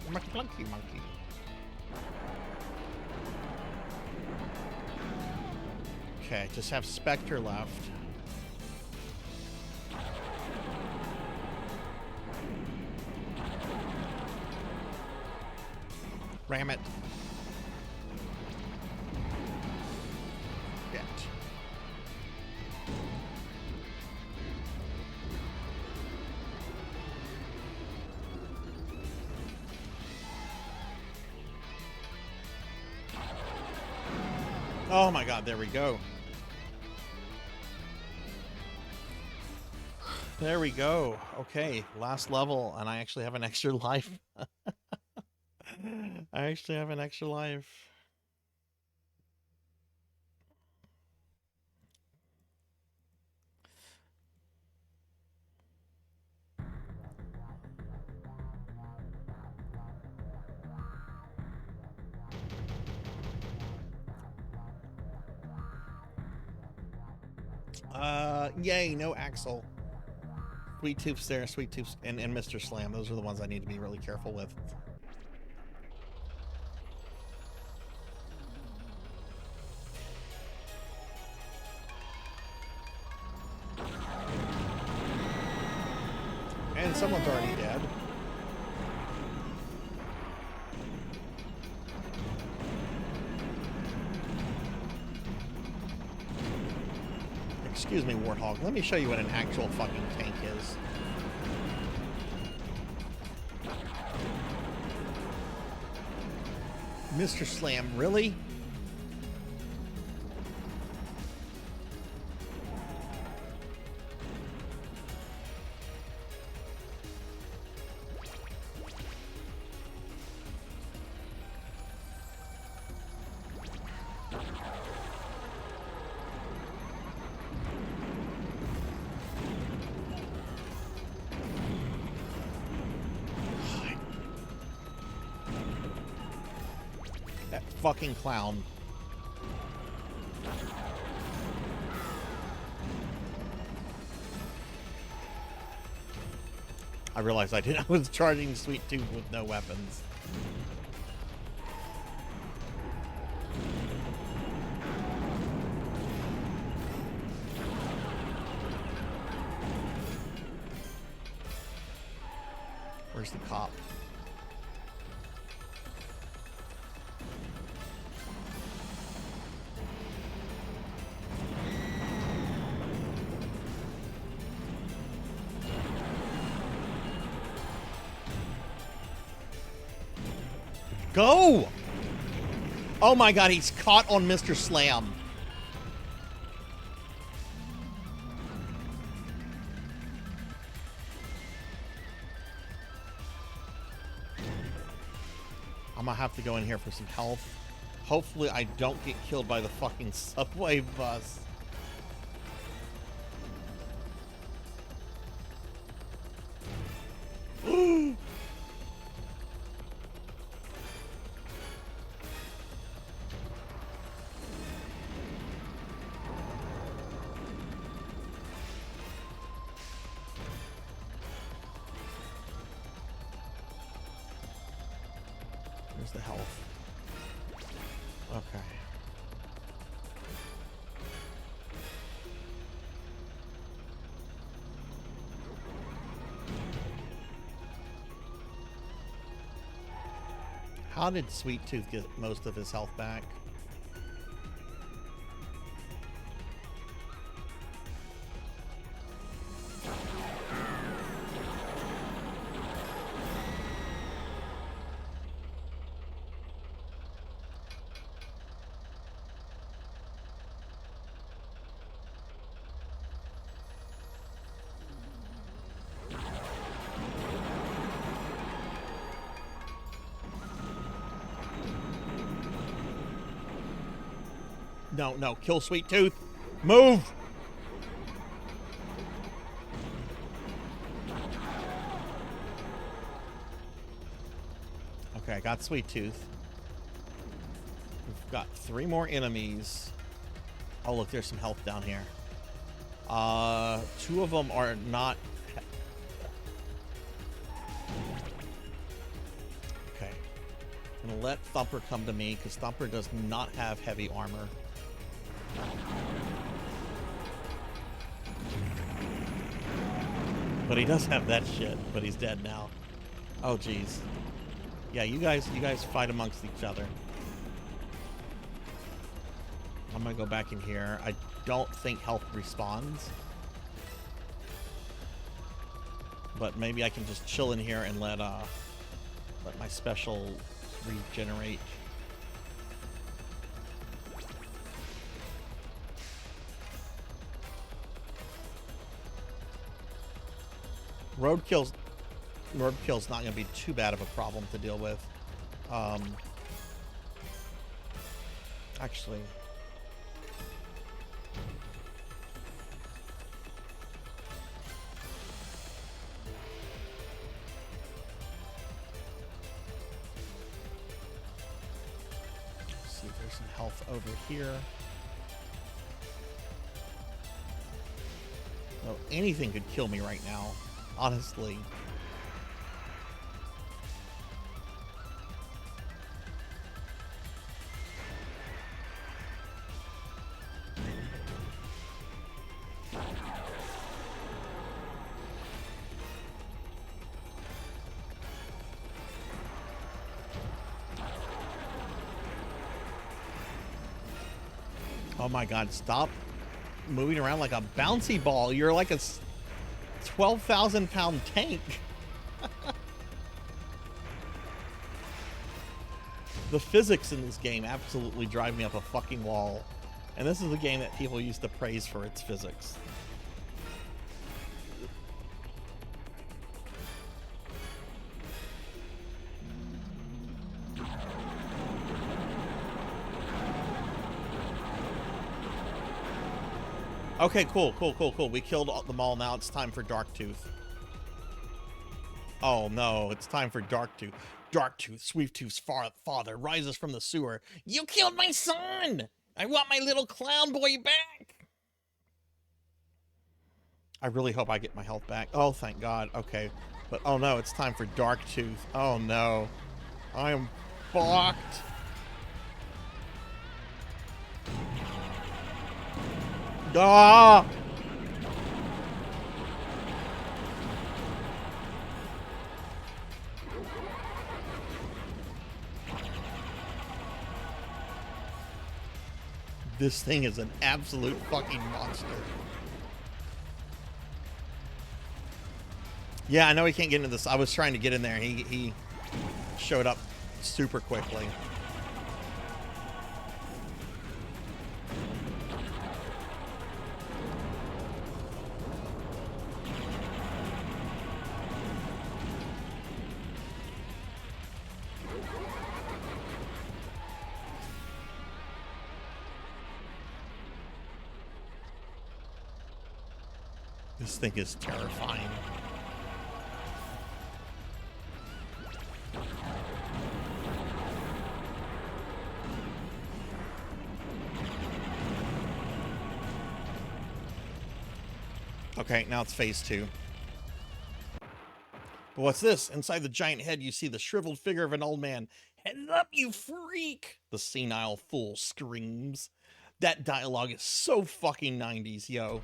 Monkey. Okay, just have Spectre left. Ram it. Shit. Oh my god, there we go. There we go. Okay, last level, and I actually have an extra life. I actually have an extra life. Yay, no Axel. Sweet Tooth's there, Sweet Tooth, and Mr. Slam. Those are the ones I need to be really careful with. And someone's already dead. Excuse me, Warthog. Let me show you what an actual fucking tank is. Mr. Slam, really? Fucking clown. I realized I was charging Sweet Tooth with no weapons. Where's the cop? Go! Oh my god, he's caught on Mr. Slam. I'm gonna have to go in here for some health. Hopefully I don't get killed by the fucking subway bus. Where's the health? Okay. How did Sweet Tooth get most of his health back? No, no, kill Sweet Tooth. Move! Okay, I got Sweet Tooth. We've got 3 more enemies. Oh, look, there's some health down here. 2 of them are not... Okay. I'm gonna let Thumper come to me, because Thumper does not have heavy armor. But he does have that shit, but he's dead now. Oh, jeez. Yeah, you guys fight amongst each other. I'm gonna go back in here. I don't think health respawns. But maybe I can just chill in here and let my special regenerate. Roadkill's not going to be too bad of a problem to deal with. Actually, let's see if there's some health over here. Oh, anything could kill me right now. Honestly. Oh my god, stop moving around like a bouncy ball. You're like a 12,000-pound tank. The physics in this game absolutely drive me up a fucking wall. And this is a game that people used to praise for its physics. Okay, cool. We killed them all. Now it's time for Darktooth. Oh no, it's time for Darktooth. Darktooth, Sweettooth's father, rises from the sewer. You killed my son! I want my little clown boy back! I really hope I get my health back. Oh, thank God. Okay. But, oh no, it's time for Darktooth. Oh no. I am fucked. Ah! This thing is an absolute fucking monster. Yeah, I know he can't get into this. I was trying to get in there. He showed up super quickly. This thing is terrifying. Okay, now it's phase 2. But what's this? Inside the giant head, you see the shriveled figure of an old man. Heads up, you freak! The senile fool screams. That dialogue is so fucking 90s, yo.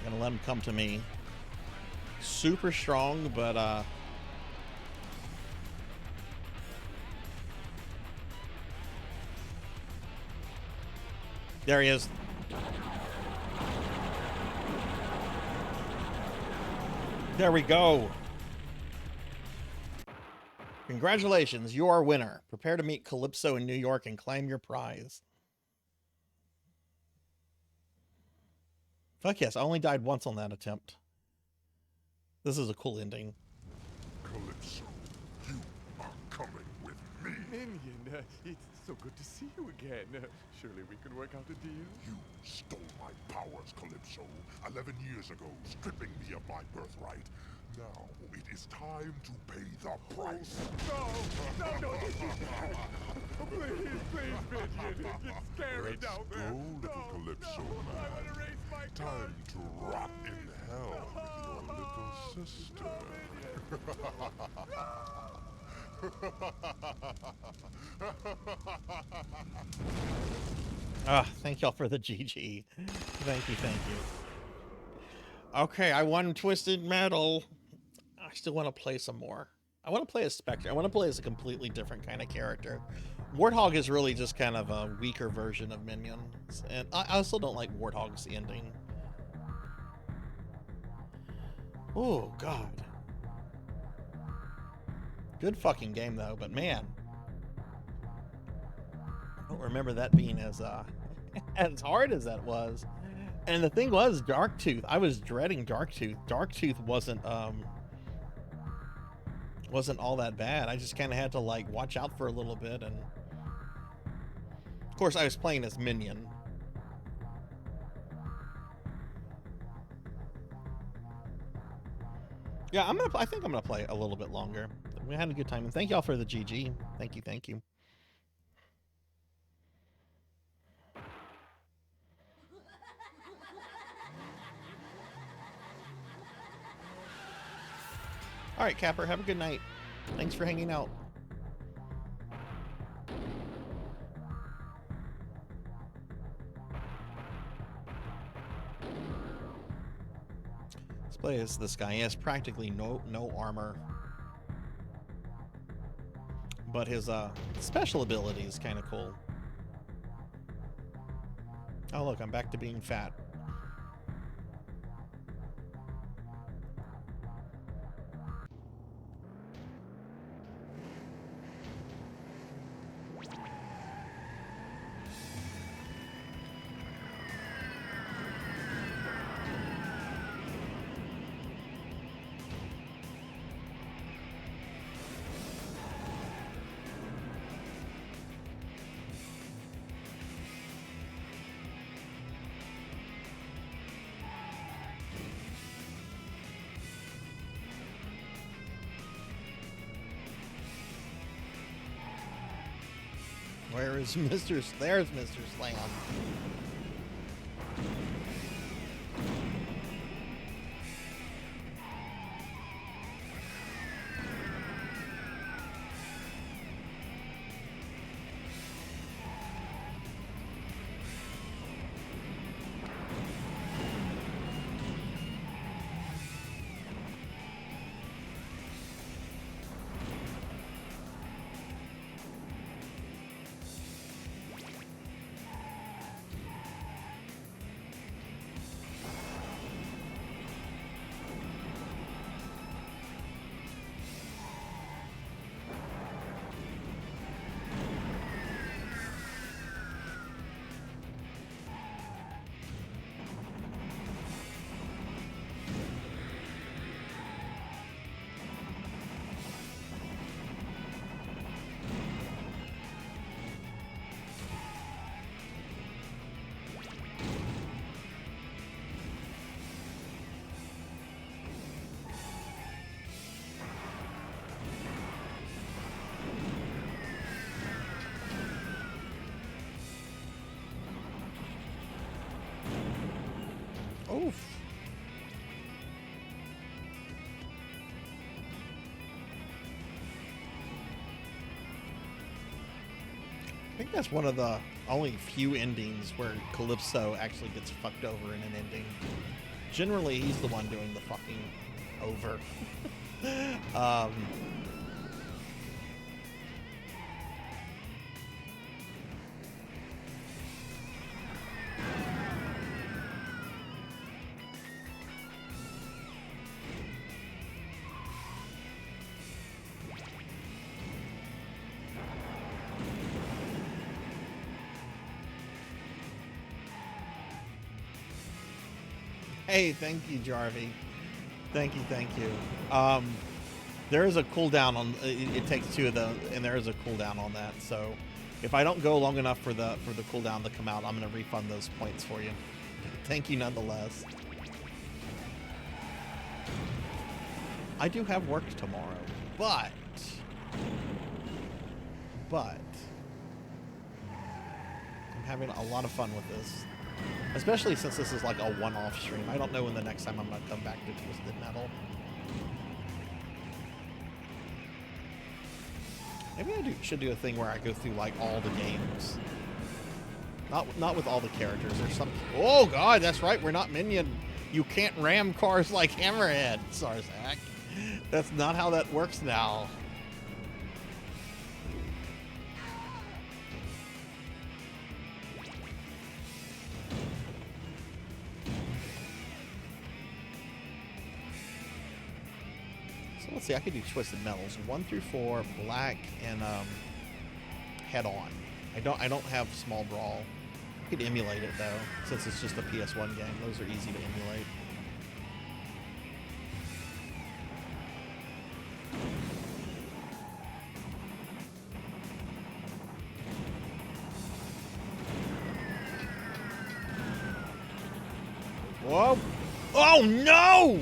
I'm gonna let him come to me. Super strong, but there he is. There we go. Congratulations, you're our winner. Prepare to meet Calypso in New York and claim your prize. Fuck yes, I only died once on that attempt. This is a cool ending. Calypso, you are coming with me. Minion, it's so good to see you again. Surely we can work out a deal? You stole my powers, Calypso, 11 years ago, stripping me of my birthright. Now it is time to pay the price. No, please, Minion. It gets scary Let's down there. go, little Calypso I man. want to race my car. Time to rot in hell with your little sister. Thank y'all for the GG. Thank you. Okay, I won Twisted Metal. I still want to play some more. I want to play as Spectre. I want to play as a completely different kind of character. Warthog is really just kind of a weaker version of Minions. And I also don't like Warthog's ending. Oh, God. Good fucking game, though, but man. I don't remember that being as as hard as that was. And the thing was, Darktooth. I was dreading Darktooth. Darktooth wasn't all that bad. I just kind of had to like watch out for a little bit, and of course I was playing as Minion. Yeah, I think I'm gonna play a little bit longer. We had a good time, and thank y'all for the GG. Thank you. All right, Capper, have a good night. Thanks for hanging out. Let's play as this guy. He has practically no armor, but his special ability is kind of cool. Oh look, I'm back to being fat. Where is Mr. There's Mr. Slam. Oof. I think that's one of the only few endings where Calypso actually gets fucked over in an ending. Generally, he's the one doing the fucking over. Hey, thank you, Jarvie. Thank you, thank you. There is a cooldown on it takes two of those, and there is a cooldown on that. So, if I don't go long enough for the cooldown to come out, I'm gonna refund those points for you. Thank you, nonetheless. I do have work tomorrow, but I'm having a lot of fun with this. Especially since this is like a one-off stream. I don't know when the next time I'm going to come back to Twisted Metal. Maybe I should do a thing where I go through like all the games. Not with all the characters. There's some... Oh god, that's right, we're not Minion. You can't ram cars like Hammerhead, Sarzac. That's not how that works now. Let's see, I could do Twisted Metals 1 through 4, Black, and Head On. I don't have Small Brawl. I could emulate it though, since it's just a PS1 game. Those are easy to emulate. Whoa! Oh no!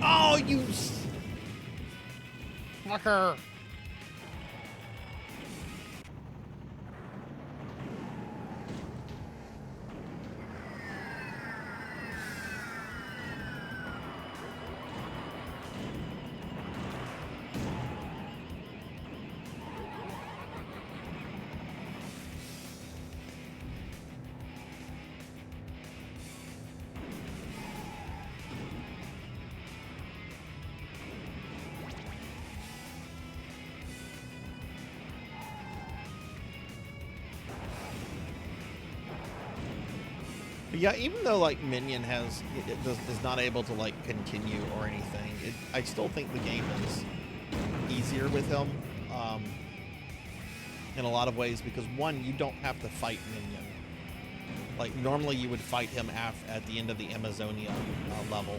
Oh, you fucker! But yeah, even though like Minion is not able to like continue or anything, I still think the game is easier with him in a lot of ways because one, you don't have to fight Minion. Like normally you would fight him at the end of the Amazonia level.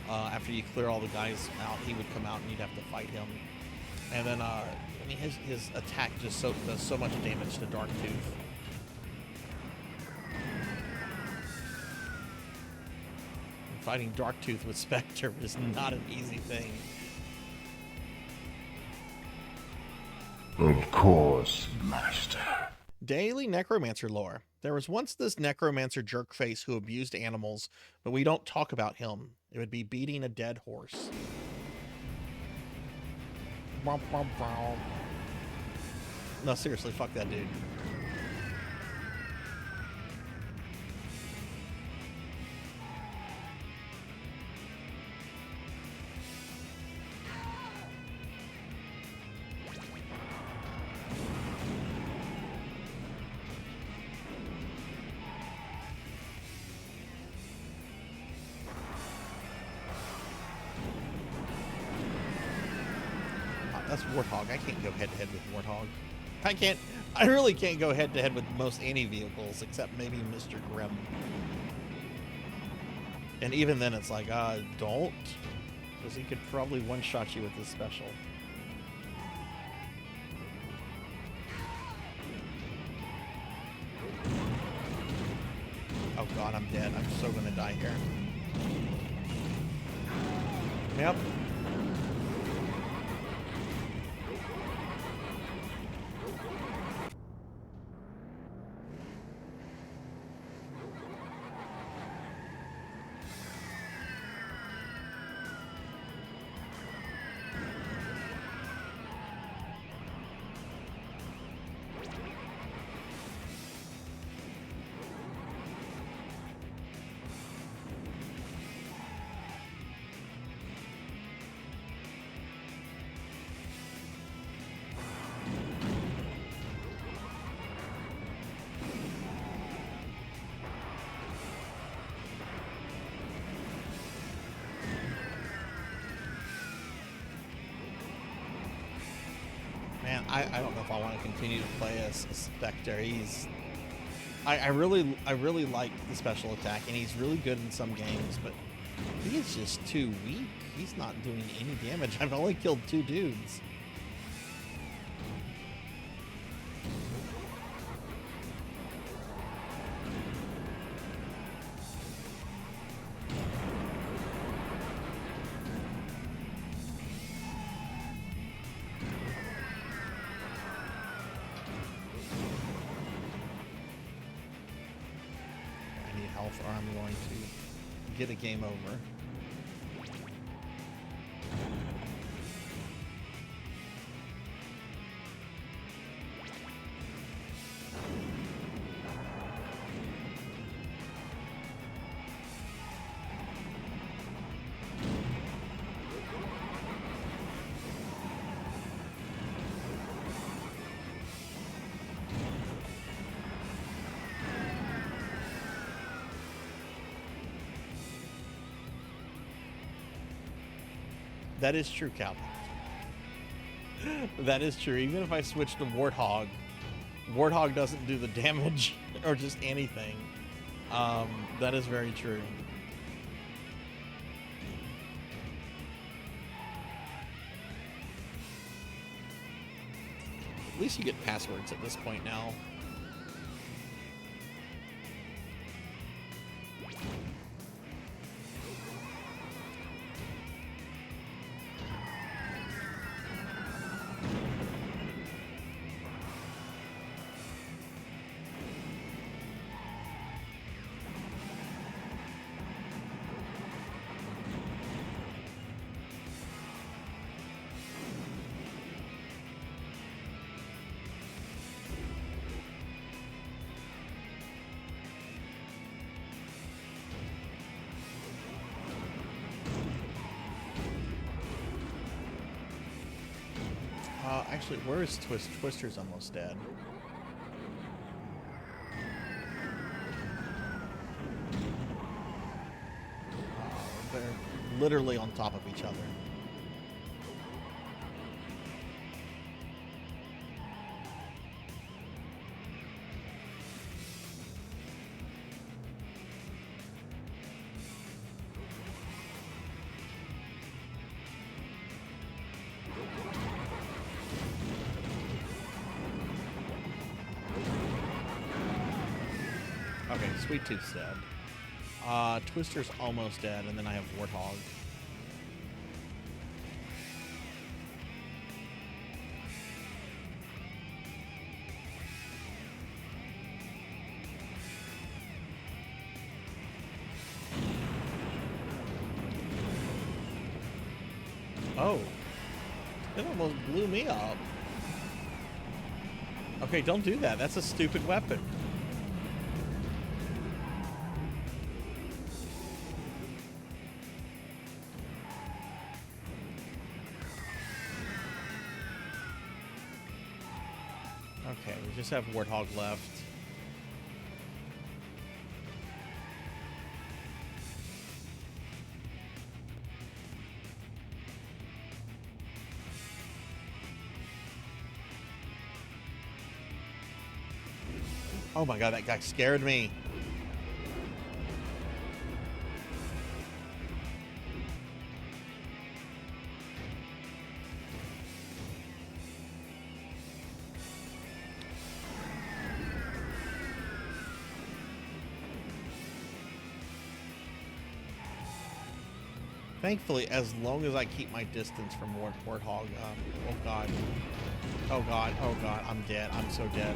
After you clear all the guys out, he would come out and you'd have to fight him. And then I mean his attack just does so much damage to Darktooth. Fighting Darktooth with Spectre is not an easy thing. Of course, Master. Daily Necromancer lore. There was once this Necromancer jerkface who abused animals, but we don't talk about him. It would be beating a dead horse. No, seriously, fuck that dude. That's Warthog. I can't go head to head with Warthog. I really can't go head to head with most any vehicles except maybe Mr. Grimm. And even then it's like, don't. Because he could probably one-shot you with his special. god, I'm dead. I'm so gonna die here. Yep. Man, I don't know if I want to continue to play as a Spectre. I really like the special attack, and he's really good in some games, but he is just too weak. He's not doing any damage. I've only killed 2 dudes. Or I'm going to get a game over. That is true, Calvin. That is true. Even if I switch to Warthog, Warthog doesn't do the damage or just anything. That is very true. At least you get passwords at this point now. Actually, where is Twister's almost dead? They're literally on top of each other. Okay, Sweet Tooth's dead. Twister's almost dead, and then I have Warthog. Oh. It almost blew me up. Okay, don't do that. That's a stupid weapon. Okay, we just have Warthog left. Oh my god, that guy scared me. Thankfully, as long as I keep my distance from Warthog, oh god. Oh god, oh god, I'm dead. I'm so dead.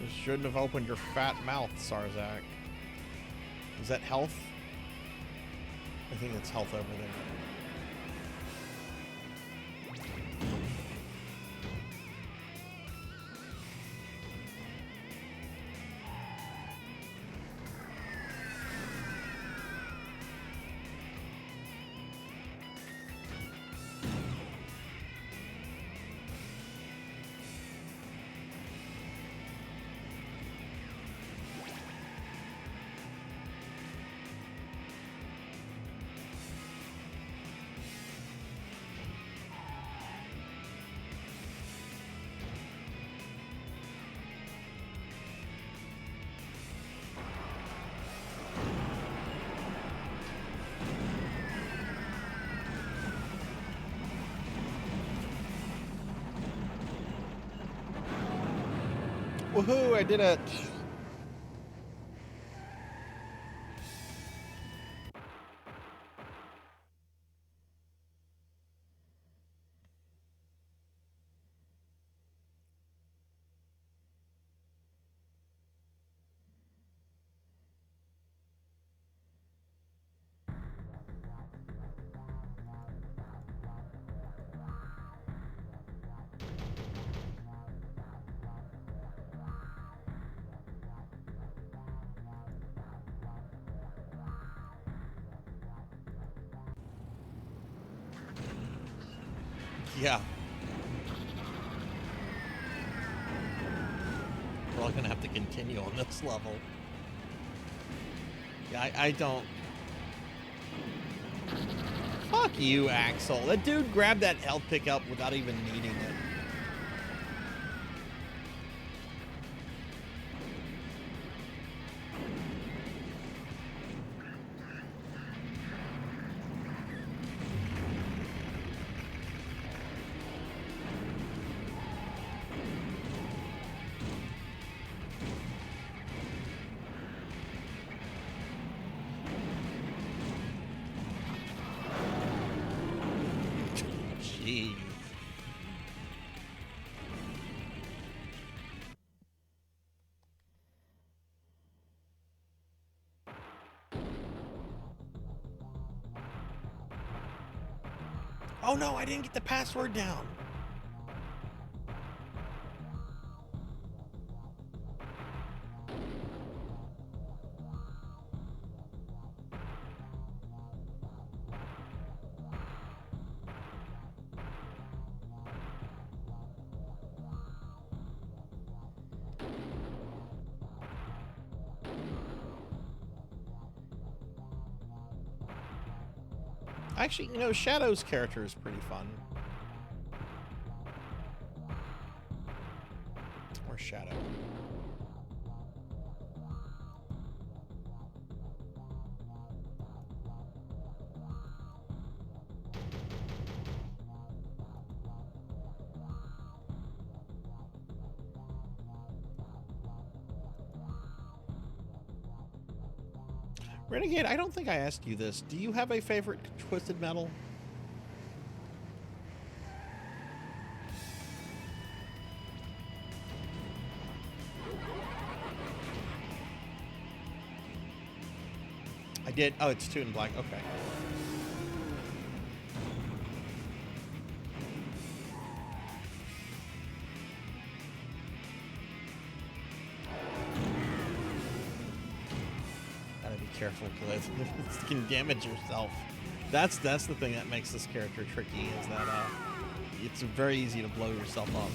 You shouldn't have opened your fat mouth, Sarzac. Is that health? I think it's health over there. Woohoo, I did it! Yeah. We're all gonna have to continue on this level. Yeah, I don't... Fuck you, Axel. That dude grabbed that health pickup without even needing it. Jeez. Oh no, I didn't get the password down. Actually, you know, Shadow's character is pretty fun. Or Shadow. Renegade, I don't think I asked you this. Do you have a favorite Twisted Metal? I did. Oh, it's 2 in black. Okay. Careful, because it can damage yourself. That's the thing that makes this character tricky, is that it's very easy to blow yourself up.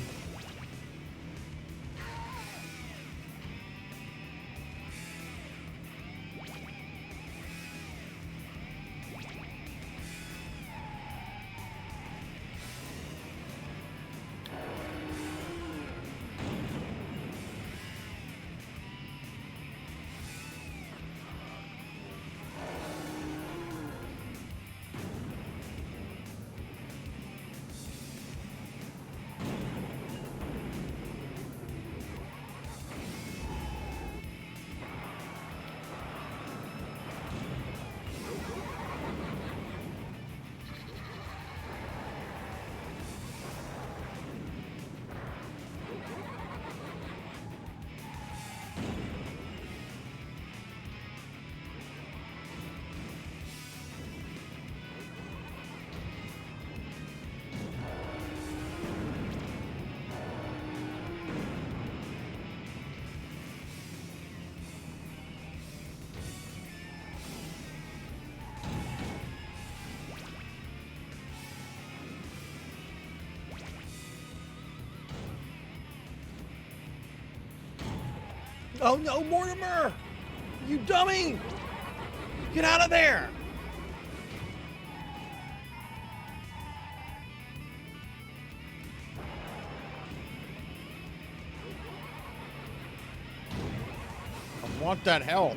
Oh no, Mortimer! You dummy! Get out of there! I want that help.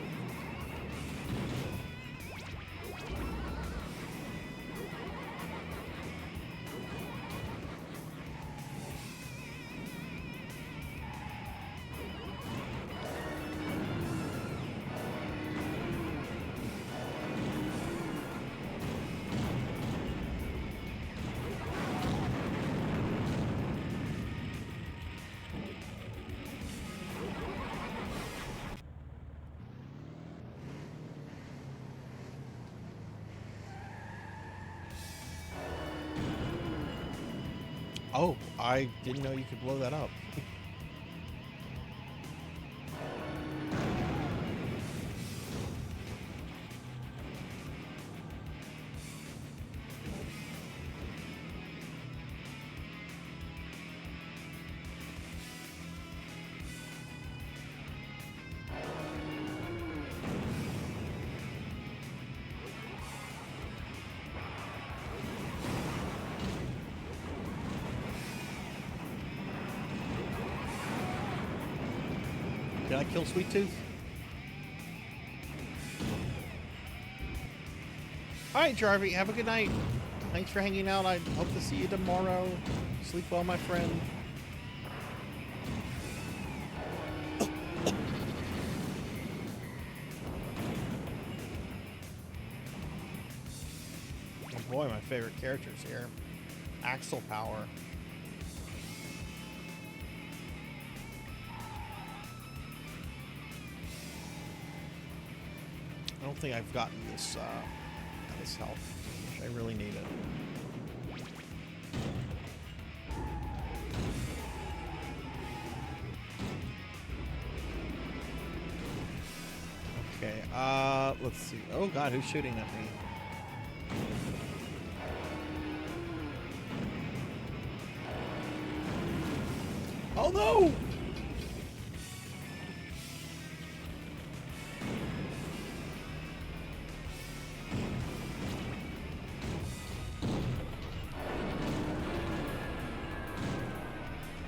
Oh, I didn't know you could blow that up. Did I kill Sweet Tooth? Alright, Jarvie, have a good night. Thanks for hanging out. I hope to see you tomorrow. Sleep well, my friend. Oh boy, my favorite characters here. Axel Power. I don't think I've gotten this health, which I really need it. Okay, let's see. Oh god, who's shooting at me? Oh no!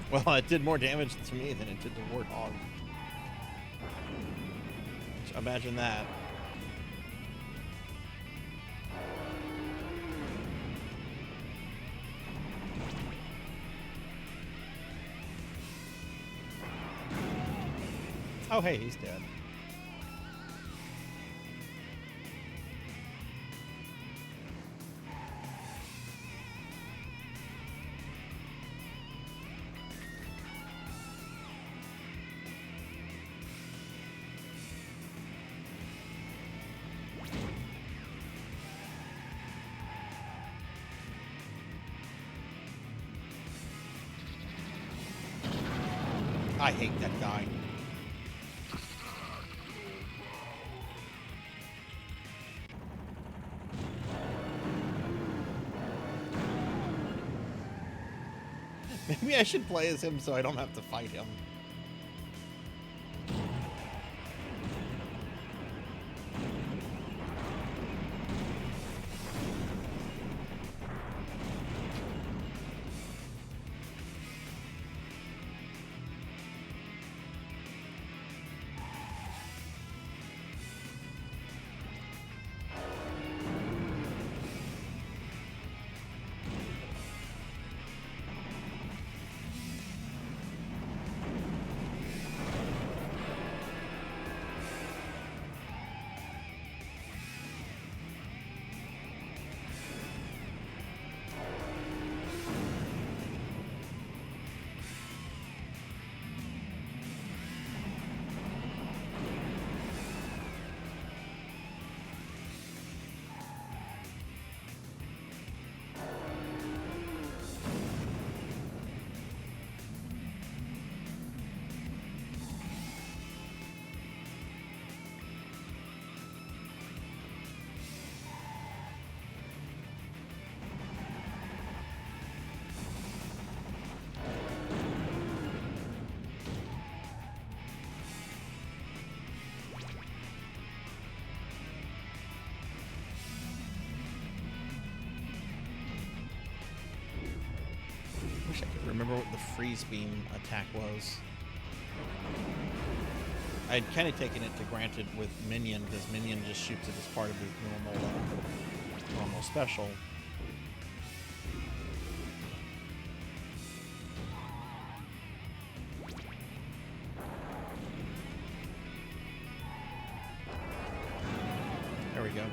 Well, it did more damage to me than it did to Warthog. Imagine that. Oh, hey, he's dead. I hate that guy. Maybe I should play as him so I don't have to fight him. remember what the freeze beam attack was. I'd kind of taken it to granted with Minion, because Minion just shoots it as part of his normal special. There we go.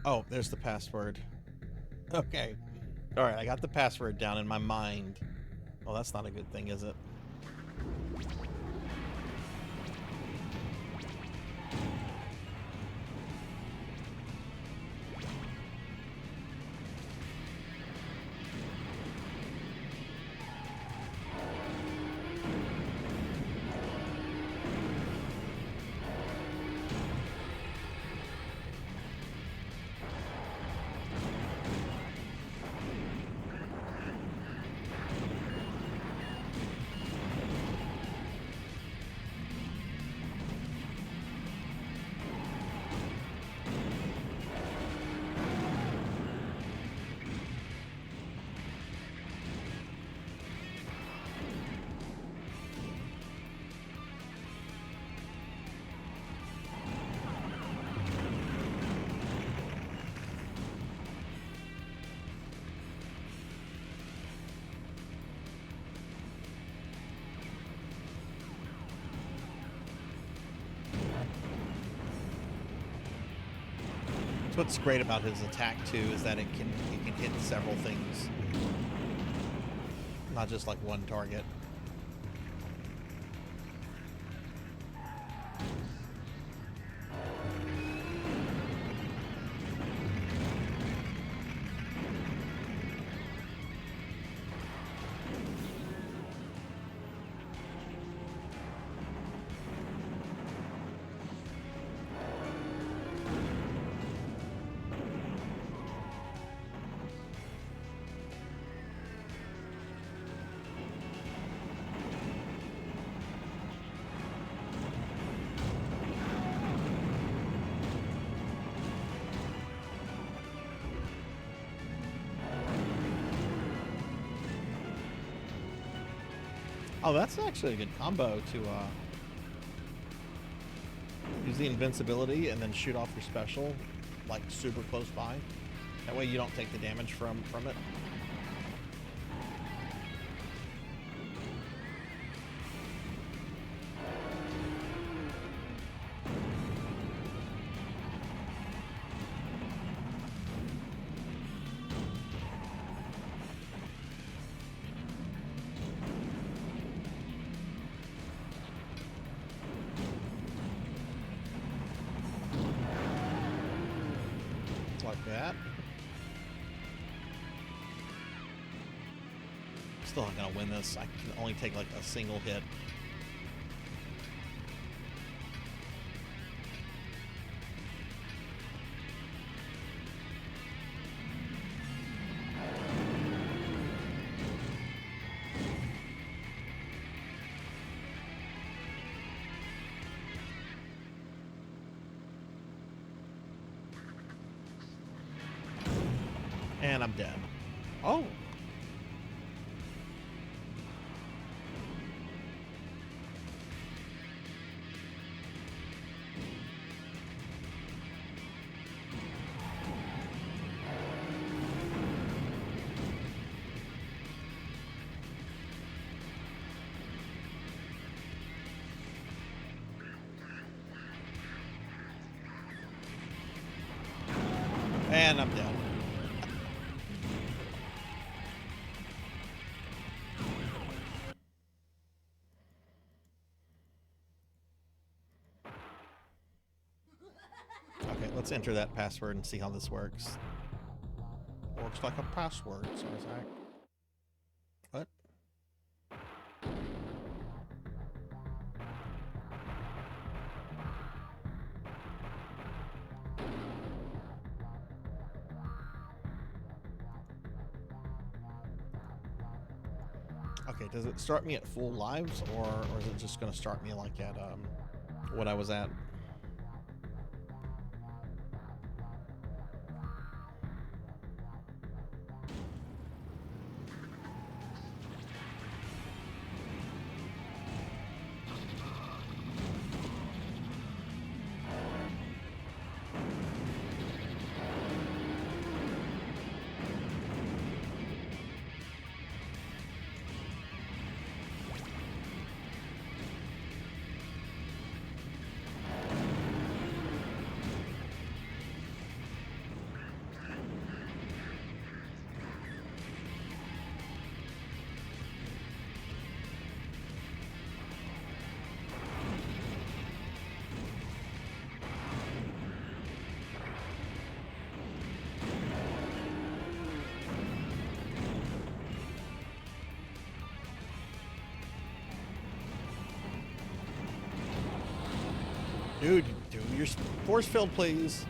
Oh, there's the password. Okay. Alright, I got the password down in my mind. Oh, that's not a good thing, is it? So what's great about his attack too is that it can hit several things, not just like one target. Oh, that's actually a good combo to use the invincibility and then shoot off your special, like super close by. That way you don't take the damage from it. Like that. Still not gonna win this. I can only take like a single hit. And I'm dead. Oh. And I'm dead. Okay, let's enter that password and see how this works. Works like a password, Sarzac. What? Okay, does it start me at full lives, or is it just gonna start me like at what I was at? Dude, do your force field, please.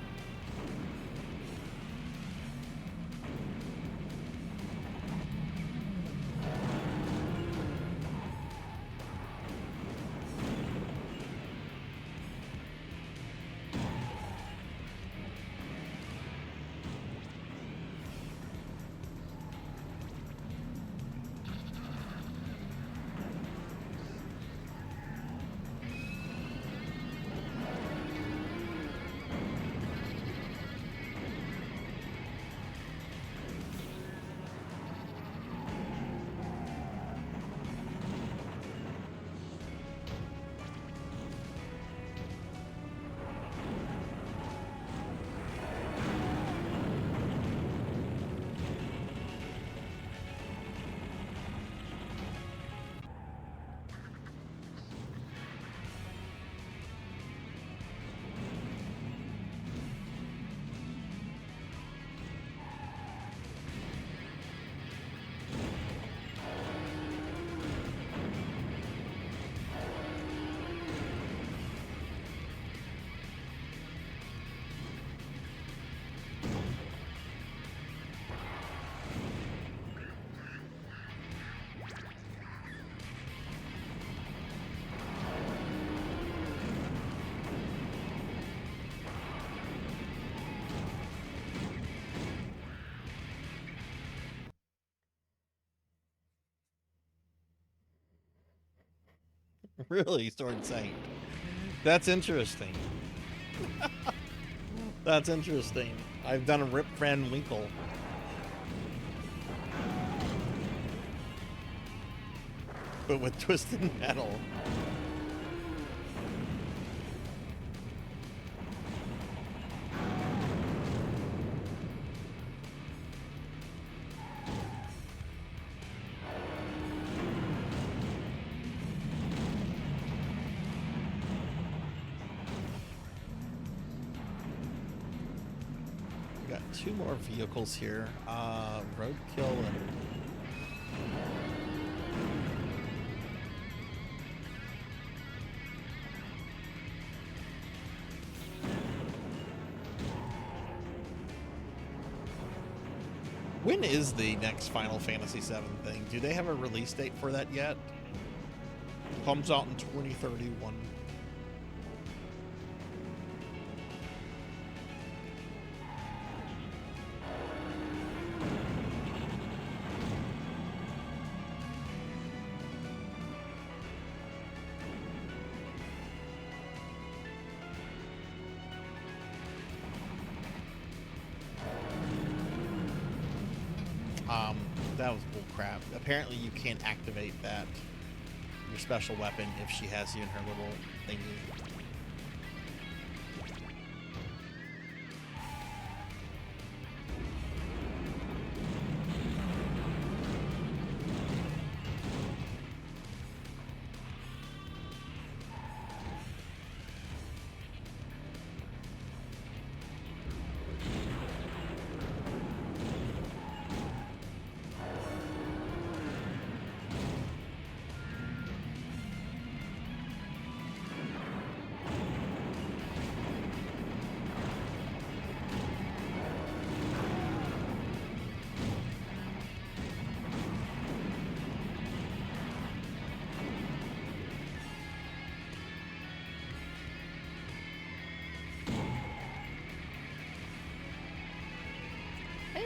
Really, Sword Saint. That's interesting. That's interesting. I've done a Rip Van Winkle. But with Twisted Metal. Got two more vehicles here. Roadkill and... When is the next Final Fantasy VII thing? Do they have a release date for that yet? Comes out in 2031. That was bullcrap. Apparently you can't activate that, your special weapon, if she has you in her little thingy.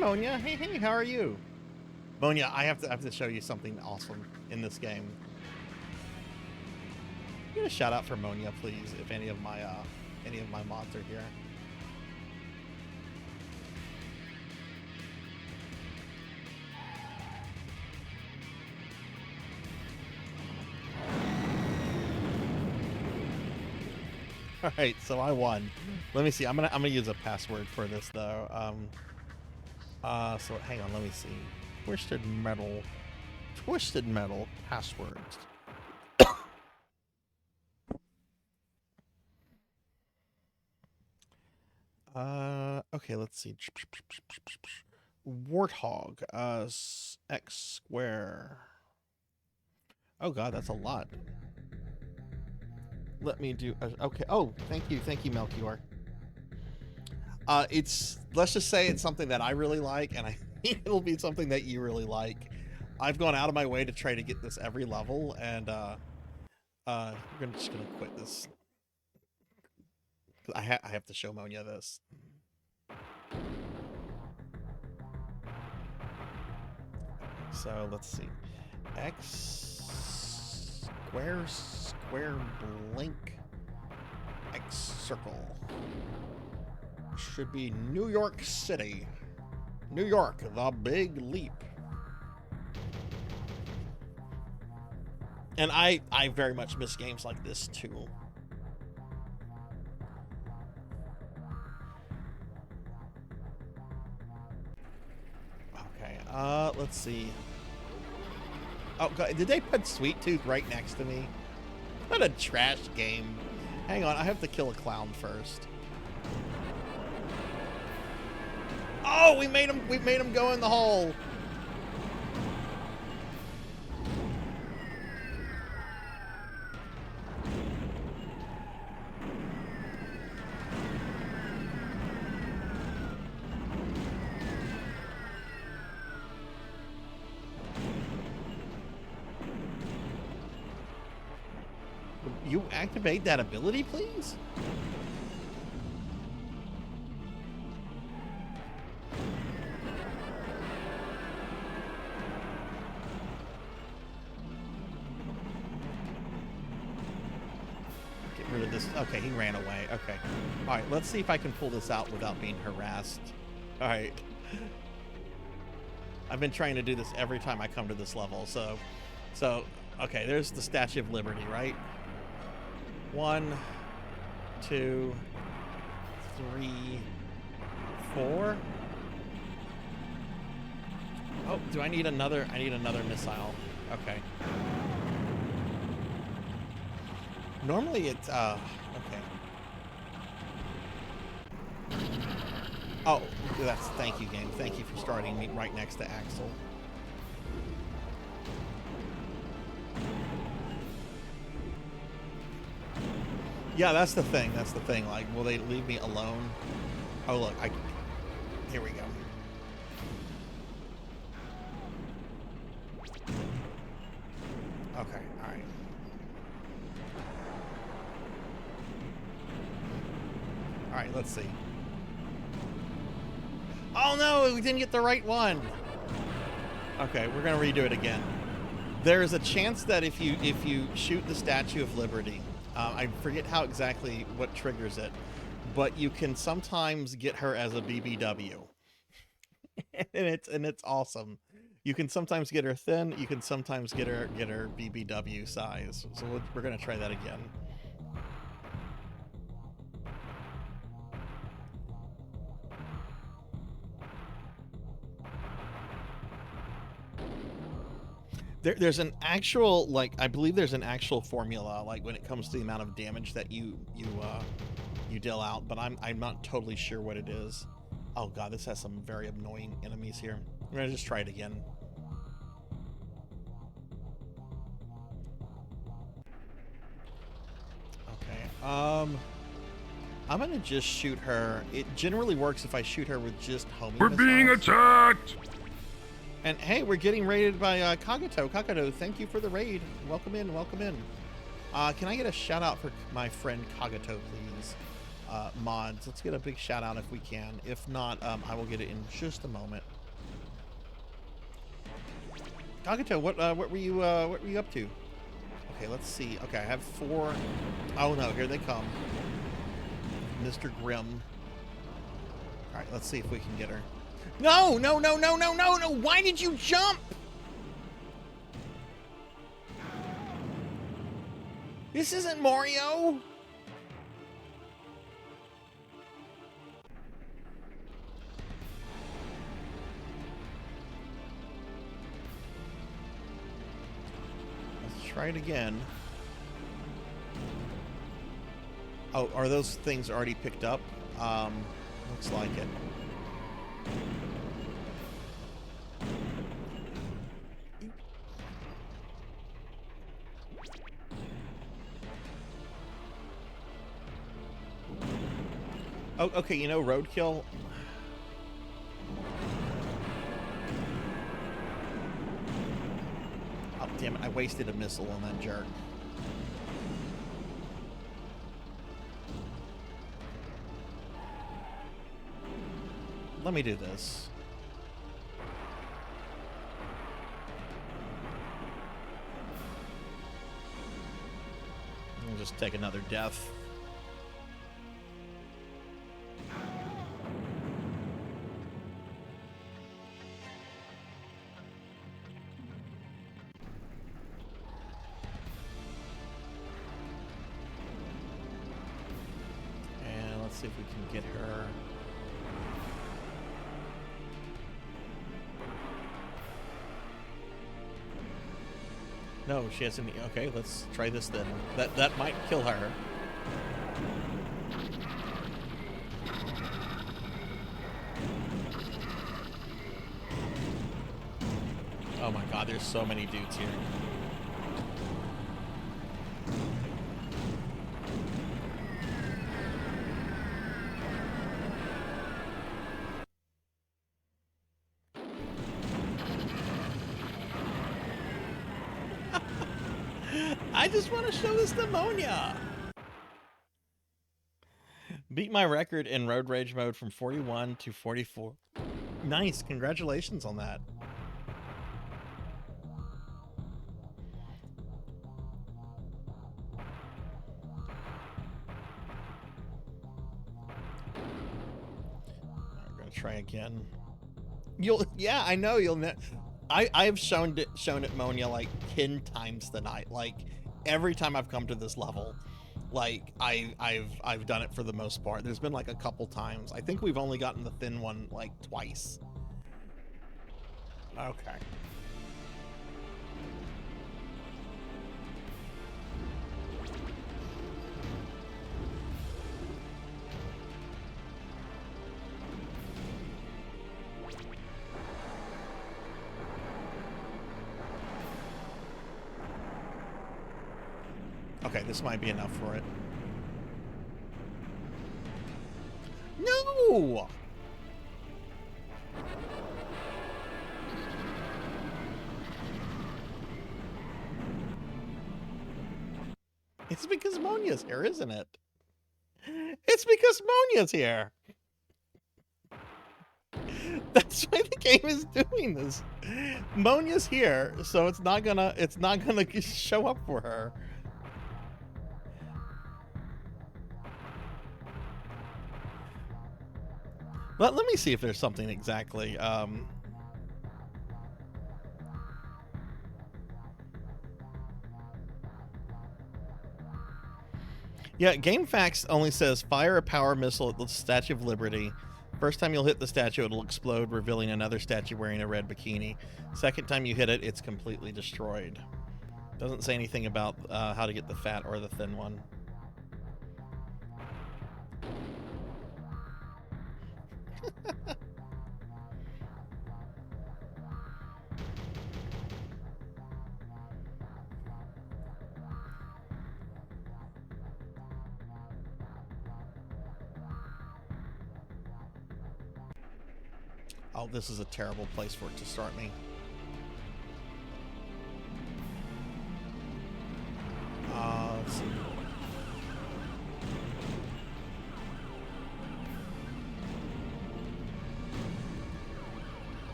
Monia. Hey, how are you? Monia, I have to show you something awesome in this game. Get a shout out for Monia, please, if any of my mods are here. All right, so I won. Let me see. I'm gonna use a password for this though. So hang on. Let me see. Twisted metal passwords. Okay. Let's see. Warthog. X square. Oh God, that's a lot. Let me do okay. Oh, thank you, Melchior. Let's just say it's something that I really like, and I think it'll be something that you really like. I've gone out of my way to try to get this every level, and I'm just gonna quit this. I have to show Monia this. So let's see. X square blink X circle should be New York City. New York, the big leap. And I very much miss games like this too. Okay, let's see. Oh God, did they put Sweet Tooth right next to me? What a trash game. Hang on, I have to kill a clown first. Oh, we made him go in the hole. You activate that ability, please? Get rid of this. Okay, he ran away. Okay. All right, let's see if I can pull this out without being harassed. All right. I've been trying to do this every time I come to this level, so okay, there's the Statue of Liberty, right? 1, 2, 3, 4. Oh, do I need another? I need another missile. Okay. Normally it's okay. Oh, thank you, game. Thank you for starting me right next to Axel. Yeah, that's the thing. That's the thing. Like, will they leave me alone? Oh, look. Here we go. Okay. All right. All right. Let's see. Oh no, we didn't get the right one. Okay, we're gonna redo it again. There is a chance that if you shoot the Statue of Liberty. I forget exactly what triggers it, but you can sometimes get her as a BBW, and it's awesome. You can sometimes get her thin. You can sometimes get her BBW size. So we're gonna try that again. There's an actual, like, I believe there's an actual formula, like, when it comes to the amount of damage that you deal out, but I'm not totally sure what it is. Oh God, this has some very annoying enemies here. I'm gonna just try it again. Okay, I'm gonna just shoot her. It generally works if I shoot her with just homing missiles. We're being attacked! And hey, we're getting raided by Kagato. Kagato, thank you for the raid. Welcome in, welcome in. Can I get a shout out for my friend Kagato, please? Mods, let's get a big shout out if we can. If not, I will get it in just a moment. Kagato, what were you up to? Okay, let's see. Okay, I have 4. Oh no, here they come. Mr. Grimm. All right, let's see if we can get her. No, no, no, no, no, no, no! Why did you jump? This isn't Mario. Let's try it again. Oh, are those things already picked up? Looks like it. Oh, okay, you know, roadkill. Oh, damn it, I wasted a missile on that jerk. Let me do this. I'll just take another death. And let's see if we can get her. No, she hasn't. Okay, let's try this then. That might kill her. Oh my god, there's so many dudes here. I just want to show this pneumonia. Beat my record in road rage mode from 41 to 44. Nice, congratulations on that. I'm gonna try again. Yeah, I know you'll. I've shown it Monia like 10 times tonight. Like every time I've come to this level, like I've done it for the most part. There's been like a couple times. I think we've only gotten the thin one like twice. Okay. Okay, this might be enough for it. No! It's because Monia's here, isn't it? It's because Monia's here. That's why the game is doing this. Monia's here, so it's not gonna show up for her. Let me see if there's something exactly. Yeah, GameFAQs only says fire a power missile at the Statue of Liberty. First time you'll hit the statue, it'll explode, revealing another statue wearing a red bikini. Second time you hit it, it's completely destroyed. Doesn't say anything about how to get the fat or the thin one. Oh, this is a terrible place for it to start me. Let's see.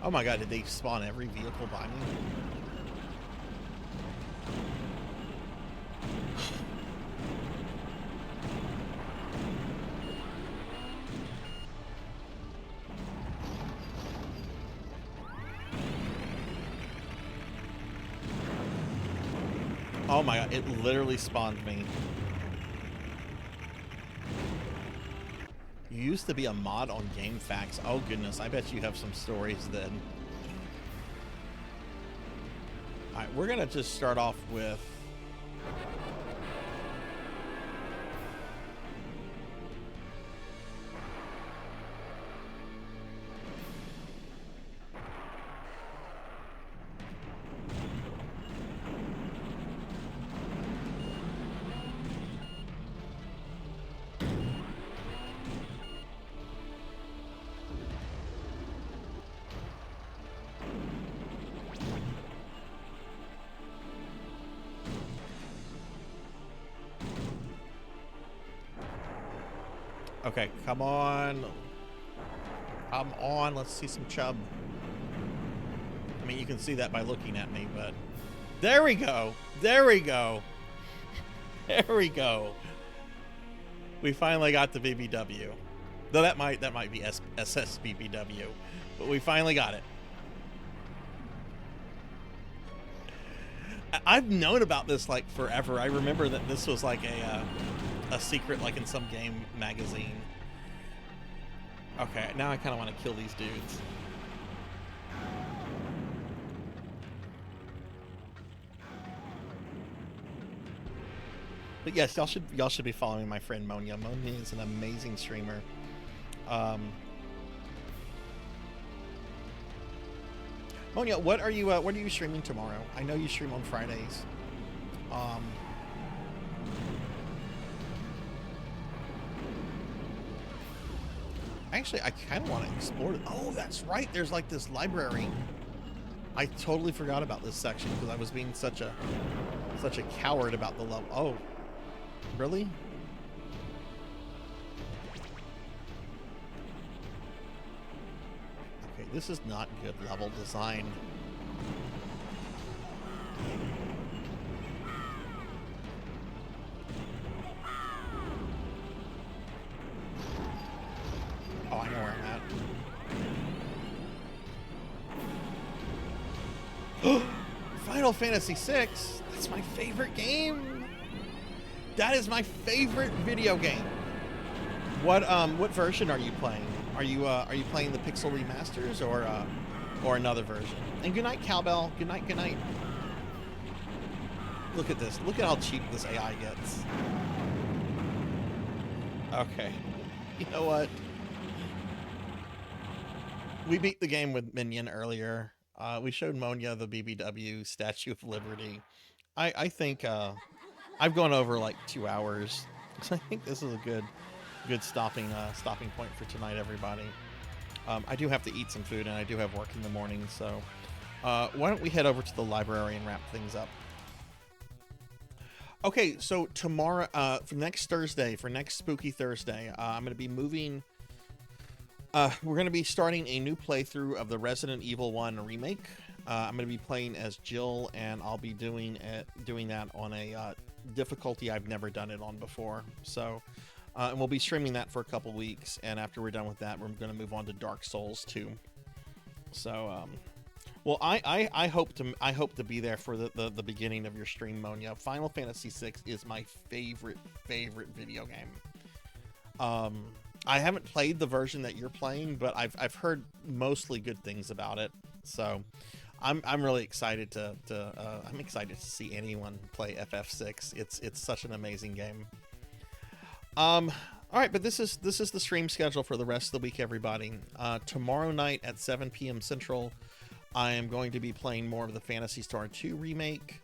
Oh my god, did they spawn every vehicle by me? Oh my god, it literally spawned me. You used to be a mod on GameFAQs. Oh goodness, I bet you have some stories then. Alright, we're gonna just start off with... Okay, come on. Come on, let's see some chub. I mean, you can see that by looking at me, but... There we go! There we go! There we go! We finally got the BBW. Though that might be SSBBW. But we finally got it. I've known about this, like, forever. I remember that this was, like, a secret, like, in some game magazine. Okay, now I kind of want to kill these dudes. But yes, y'all should be following my friend Monya. Monya is an amazing streamer. Monya, what are you streaming tomorrow? I know you stream on Fridays. Actually, I kind of want to explore it. Oh, that's right. There's like this library. I totally forgot about this section because I was being such a coward about the level. Oh, really? Okay, this is not good level design. Oh, I know where I'm at. Final Fantasy VI. That's my favorite game. That is my favorite video game. What version are you playing? Are you playing the Pixel remasters or another version? And good night, Cowbell. Good night. Good night. Look at this. Look at how cheap this AI gets. Okay. You know what? We beat the game with Minion earlier. We showed Monya the BBW Statue of Liberty. I think I've gone over like 2 hours, so I think this is a good stopping point for tonight, everybody. I do have to eat some food, and I do have work in the morning, so why don't we head over to the library and wrap things up? Okay, so tomorrow, for next Spooky Thursday, I'm going to be moving. We're going to be starting a new playthrough of the Resident Evil 1 remake. I'm going to be playing as Jill, and I'll be doing that on a difficulty I've never done it on before. So, and we'll be streaming that for a couple weeks, and after we're done with that, we're going to move on to Dark Souls 2. So, well, I hope to be there for the beginning of your stream, Monya. Final Fantasy VI is my favorite video game. I haven't played the version that you're playing, but I've heard mostly good things about it. So I'm really excited I'm excited to see anyone play FF6. It's such an amazing game. All right, but this is the stream schedule for the rest of the week, everybody. Tomorrow night at 7 p.m. Central, I am going to be playing more of the Phantasy Star 2 remake.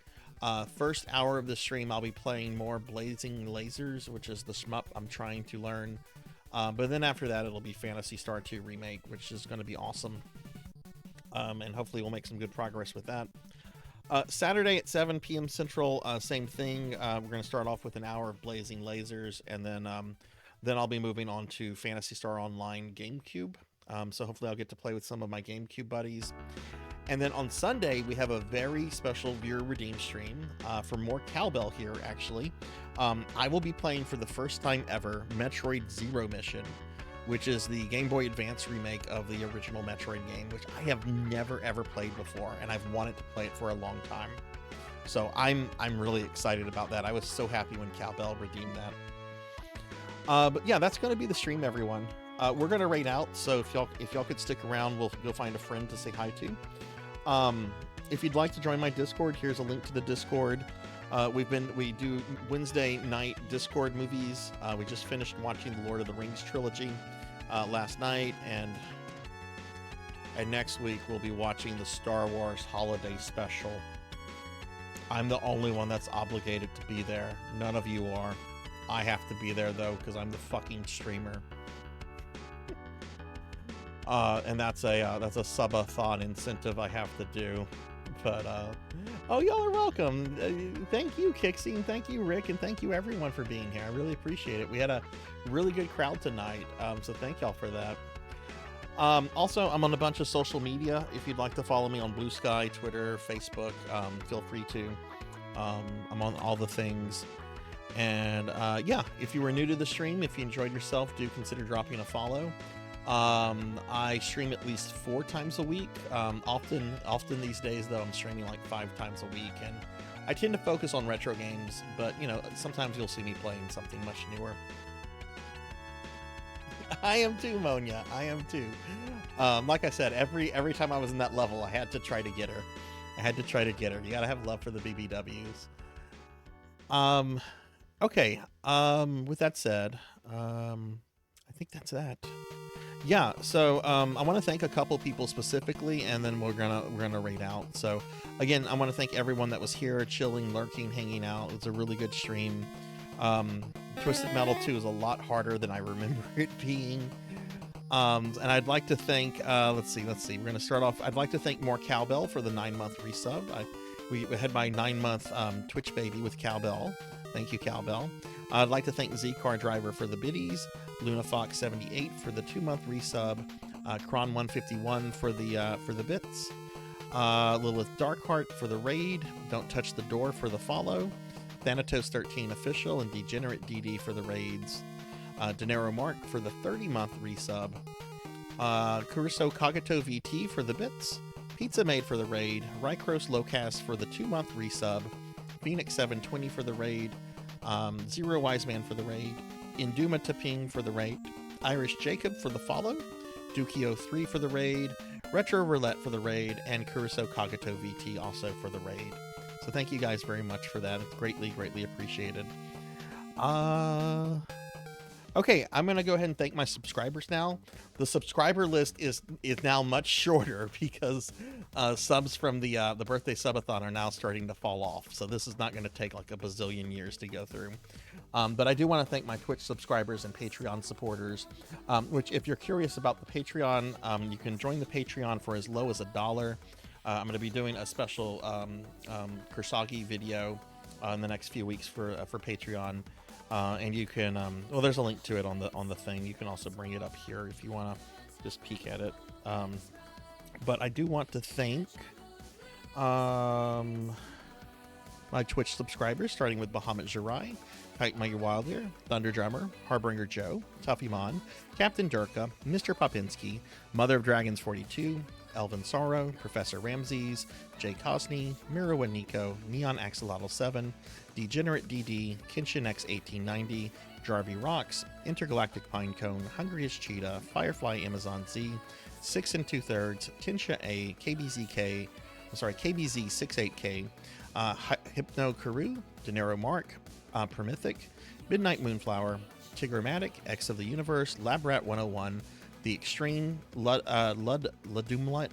First hour of the stream, I'll be playing more Blazing Lasers, which is the shmup I'm trying to learn. But then after that, it'll be Phantasy Star 2 remake, which is going to be awesome. And hopefully we'll make some good progress with that. Saturday at 7 p.m. Central, same thing. We're going to start off with an hour of Blazing Lasers, and then I'll be moving on to Phantasy Star Online GameCube. So hopefully I'll get to play with some of my GameCube buddies. And then on Sunday, we have a very special viewer redeem stream for more cowbell here, actually. I will be playing for the first time ever Metroid Zero Mission, which is the Game Boy Advance remake of the original Metroid game, which I have never ever played before, and I've wanted to play it for a long time. So I'm really excited about that. I was so happy when Cowbell redeemed that. But yeah, that's going to be the stream, everyone. We're going to raid out, so if y'all could stick around, you'll find a friend to say hi to. If you'd like to join my Discord, here's a link to the Discord. We do Wednesday night Discord movies. We just finished watching the Lord of the Rings trilogy last night, and next week we'll be watching the Star Wars Holiday Special. I'm the only one that's obligated to be there. None of you are. I have to be there though, because I'm the fucking streamer. And that's a subathon incentive I have to do. But oh, y'all are welcome. Thank you, Kixie, and thank you, Rick, and thank you everyone for being here. I really appreciate it. We had a really good crowd tonight, so thank y'all for that. Also, I'm on a bunch of social media. If you'd like to follow me on Blue Sky, Twitter, Facebook, feel free to. I'm on all the things. And yeah, if you were new to the stream, if you enjoyed yourself, do consider dropping a follow. I stream at least 4 times a week. Often these days, though, I'm streaming like 5 times a week, and I tend to focus on retro games, but you know, sometimes you'll see me playing something much newer. I am too, Monya. I am too. Like I said, every time I was in that level, I had to try to get her. You gotta have love for the BBWs. Okay. With that said, I think that's that. Yeah, so I want to thank a couple people specifically, and then we're gonna raid out. So again, I want to thank everyone that was here, chilling, lurking, hanging out. It's a really good stream. Twisted Metal 2 is a lot harder than I remember it being. And I'd like to thank let's see. We're gonna start off. I'd like to thank more Cowbell for the 9-month resub. We had my 9-month Twitch baby with Cowbell. Thank you, Cowbell. I'd like to thank Z-Car Driver for the biddies, LunaFox78 for the 2-month resub, Kron151 for the bits, Lilith Darkheart for the raid, Don't Touch the Door for the follow, Thanatos13 official and Degenerate DD for the raids, Denero Mark for the 30-month resub, Kuruso Kagato VT for the bits, Pizza Made for the raid, Rycros Locast for the 2-month resub, Phoenix 720 for the raid, Zero Wise Man for the raid, Induma Taping for the raid, Irish Jacob for the follow, Dukio3 for the raid, Retro Roulette for the raid, and Kuruso Kagato VT also for the raid. So thank you guys very much for that. It's greatly appreciated. Okay, I'm gonna go ahead and thank my subscribers now. The subscriber list is now much shorter because subs from the birthday subathon are now starting to fall off. So this is not going to take like a bazillion years to go through. But I do want to thank my Twitch subscribers and Patreon supporters. Which, if you're curious about the Patreon, you can join the Patreon for as low as $1. I'm going to be doing a special Kursagi video in the next few weeks for Patreon. And you can, well, there's a link to it on the thing. You can also bring it up here if you want to just peek at it. But I do want to thank my Twitch subscribers, starting with Bahamut Jirai, Kite Mighty Wilder, Thunder Drummer, Harbinger Joe, Tuffy Mon, Captain Durka, Mr. Popinski, Mother of Dragons 42, Elvin Sorrow, Professor Ramses, Jay Cosney, Miro and Nico, Neon Axolotl 7, Degenerate DD, Kenshin X 1890, Jarvie Rocks, Intergalactic Pinecone, Hungriest Cheetah, Firefly Amazon Z, 6 2/3, Tinsha A, KBZ68K, Hypno Karu, Denero Mark, Permithic, Midnight Moonflower, Tigramatic, X of the Universe, Labrat 101, The Extreme, Ludumlet,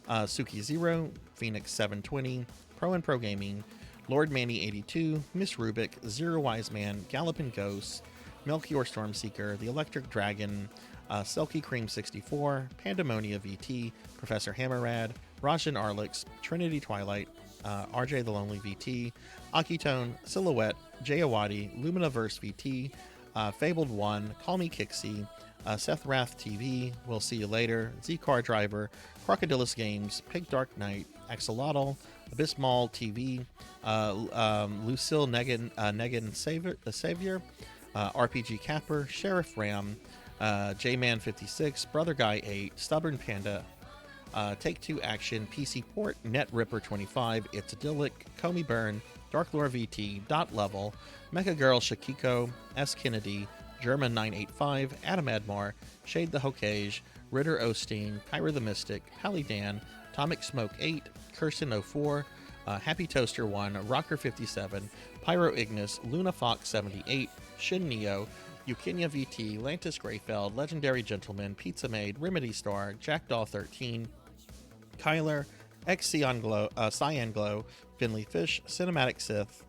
Suki Zero, Phoenix 720, Pro and Pro Gaming, Lord Manny 82, Miss Rubik, Zero Wise Man, Gallopin Ghost, Melchior Stormseeker, The Electric Dragon, Selkie Cream 64, Pandemonia VT, Professor Hammerrad, Rajan Arlix, Trinity Twilight, RJ the Lonely VT, Akitone, Silhouette, Jayawadi, Luminaverse VT, Fabled One, Call Me Kixie, Seth Rath TV, We'll See You Later, Z Car Driver, Crocodilus Games, Pig Dark Knight, Axolotl, Abysmal TV, Lucille Negan Savior, RPG Capper, Sheriff Ram, J-Man 56, Brother Guy 8, Stubborn Panda, Take Two Action, PC Port, Net Ripper 25, It's Idyllic, Comey Burn, Dark Lore VT, Dot Level, Mecha Girl Shakiko, S. Kennedy, German 985, Adam Admar, Shade the Hokage, Ritter Osteen, Kyra the Mystic, Pally Dan, Atomic Smoke 8, Kirsten 04, Happy Toaster 1, Rocker 57, Pyro Ignis, Luna Fox 78, Shin Neo, Eukenia VT, Lantis Greyfeld, Legendary Gentleman, Pizza Maid, Remedy Star, Jackdaw 13, Kyler, X Cyan Glow, Finley Fish, Cinematic Sith,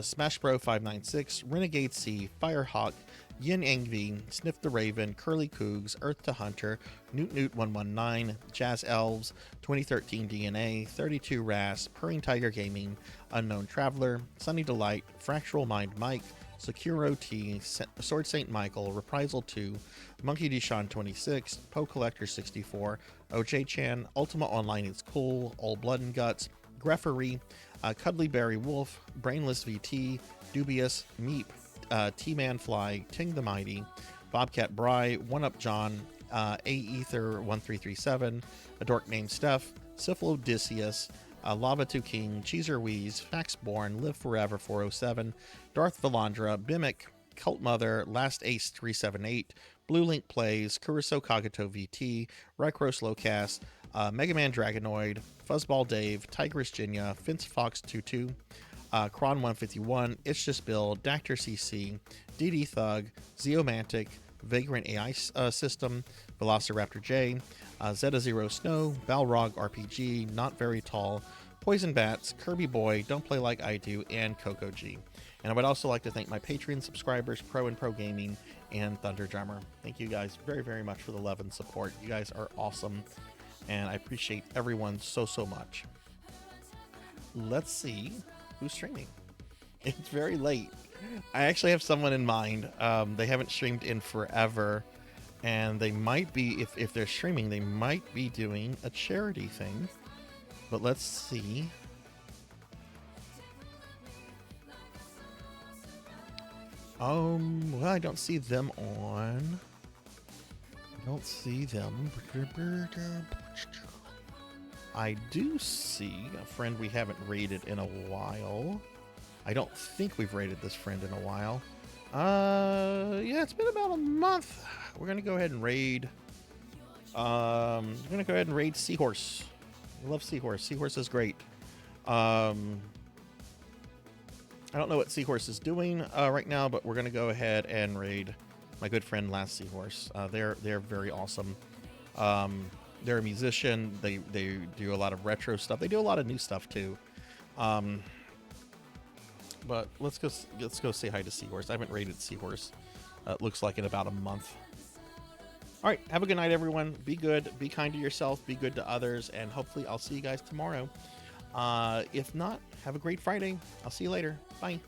Smash Bro 596, Renegade C, Firehawk, Yin Angvi, Sniff the Raven, Curly Cougs, Earth to Hunter, Newt 119, Jazz Elves, 2013 DNA, 32 Ras, Purring Tiger Gaming, Unknown Traveler, Sunny Delight, Fractural Mind Mike, Sekiro T, Sword Saint Michael, Reprisal 2, Monkey Deshawn 26, Poe Collector 64, OJ Chan, Ultima Online is Cool, Old Blood and Guts, Greffery, Cuddly Berry Wolf, Brainless VT, Dubious, Meep, T-Man Fly, Ting the Mighty, Bobcat Bry, One Up John, A Ether 1337, A Dork Named Steph, Syphilodicius, Lava 2 King, Cheezer Wheeze, Faxborn, Live Forever 407, Darth Valandra, Bimic, Cult Mother, Last Ace 378, Blue Link Plays, Kuruso Kagato VT, Rycro Slowcast, Mega Man Dragonoid, Fuzzball Dave, Tigress Jinya, Fince Fox 22, Kron 151, It's Just Bill, Dactor CC, DD Thug, Zeomantic, Vagrant AI System, Velociraptor J, Zeta Zero Snow, Balrog RPG, Not Very Tall, Poison Bats, Kirby Boy, Don't Play Like I Do, and Coco G. And I would also like to thank my Patreon subscribers, Pro and Pro Gaming, and Thunder Drummer. Thank you guys very, very much for the love and support. You guys are awesome, and I appreciate everyone so, so much. Let's see who's streaming. It's very late. I actually have someone in mind. They haven't streamed in forever, and they might be, if they're streaming, they might be doing a charity thing. But let's see. Well, I don't see them on. I don't see them. I do see a friend we haven't raided in a while. I don't think we've raided this friend in a while. Yeah, it's been about a month. We're gonna go ahead and raid. Seahorse. I love Seahorse. Seahorse is great. I don't know what Seahorse is doing right now, but we're gonna go ahead and raid my good friend Last Seahorse. They're very awesome. They're a musician. They do a lot of retro stuff. They do a lot of new stuff too. But let's go say hi to Seahorse. I haven't raided Seahorse. It looks like in about a month. All right, have a good night, everyone. Be good, be kind to yourself, be good to others, and hopefully I'll see you guys tomorrow. If not, have a great Friday. I'll see you later. Bye.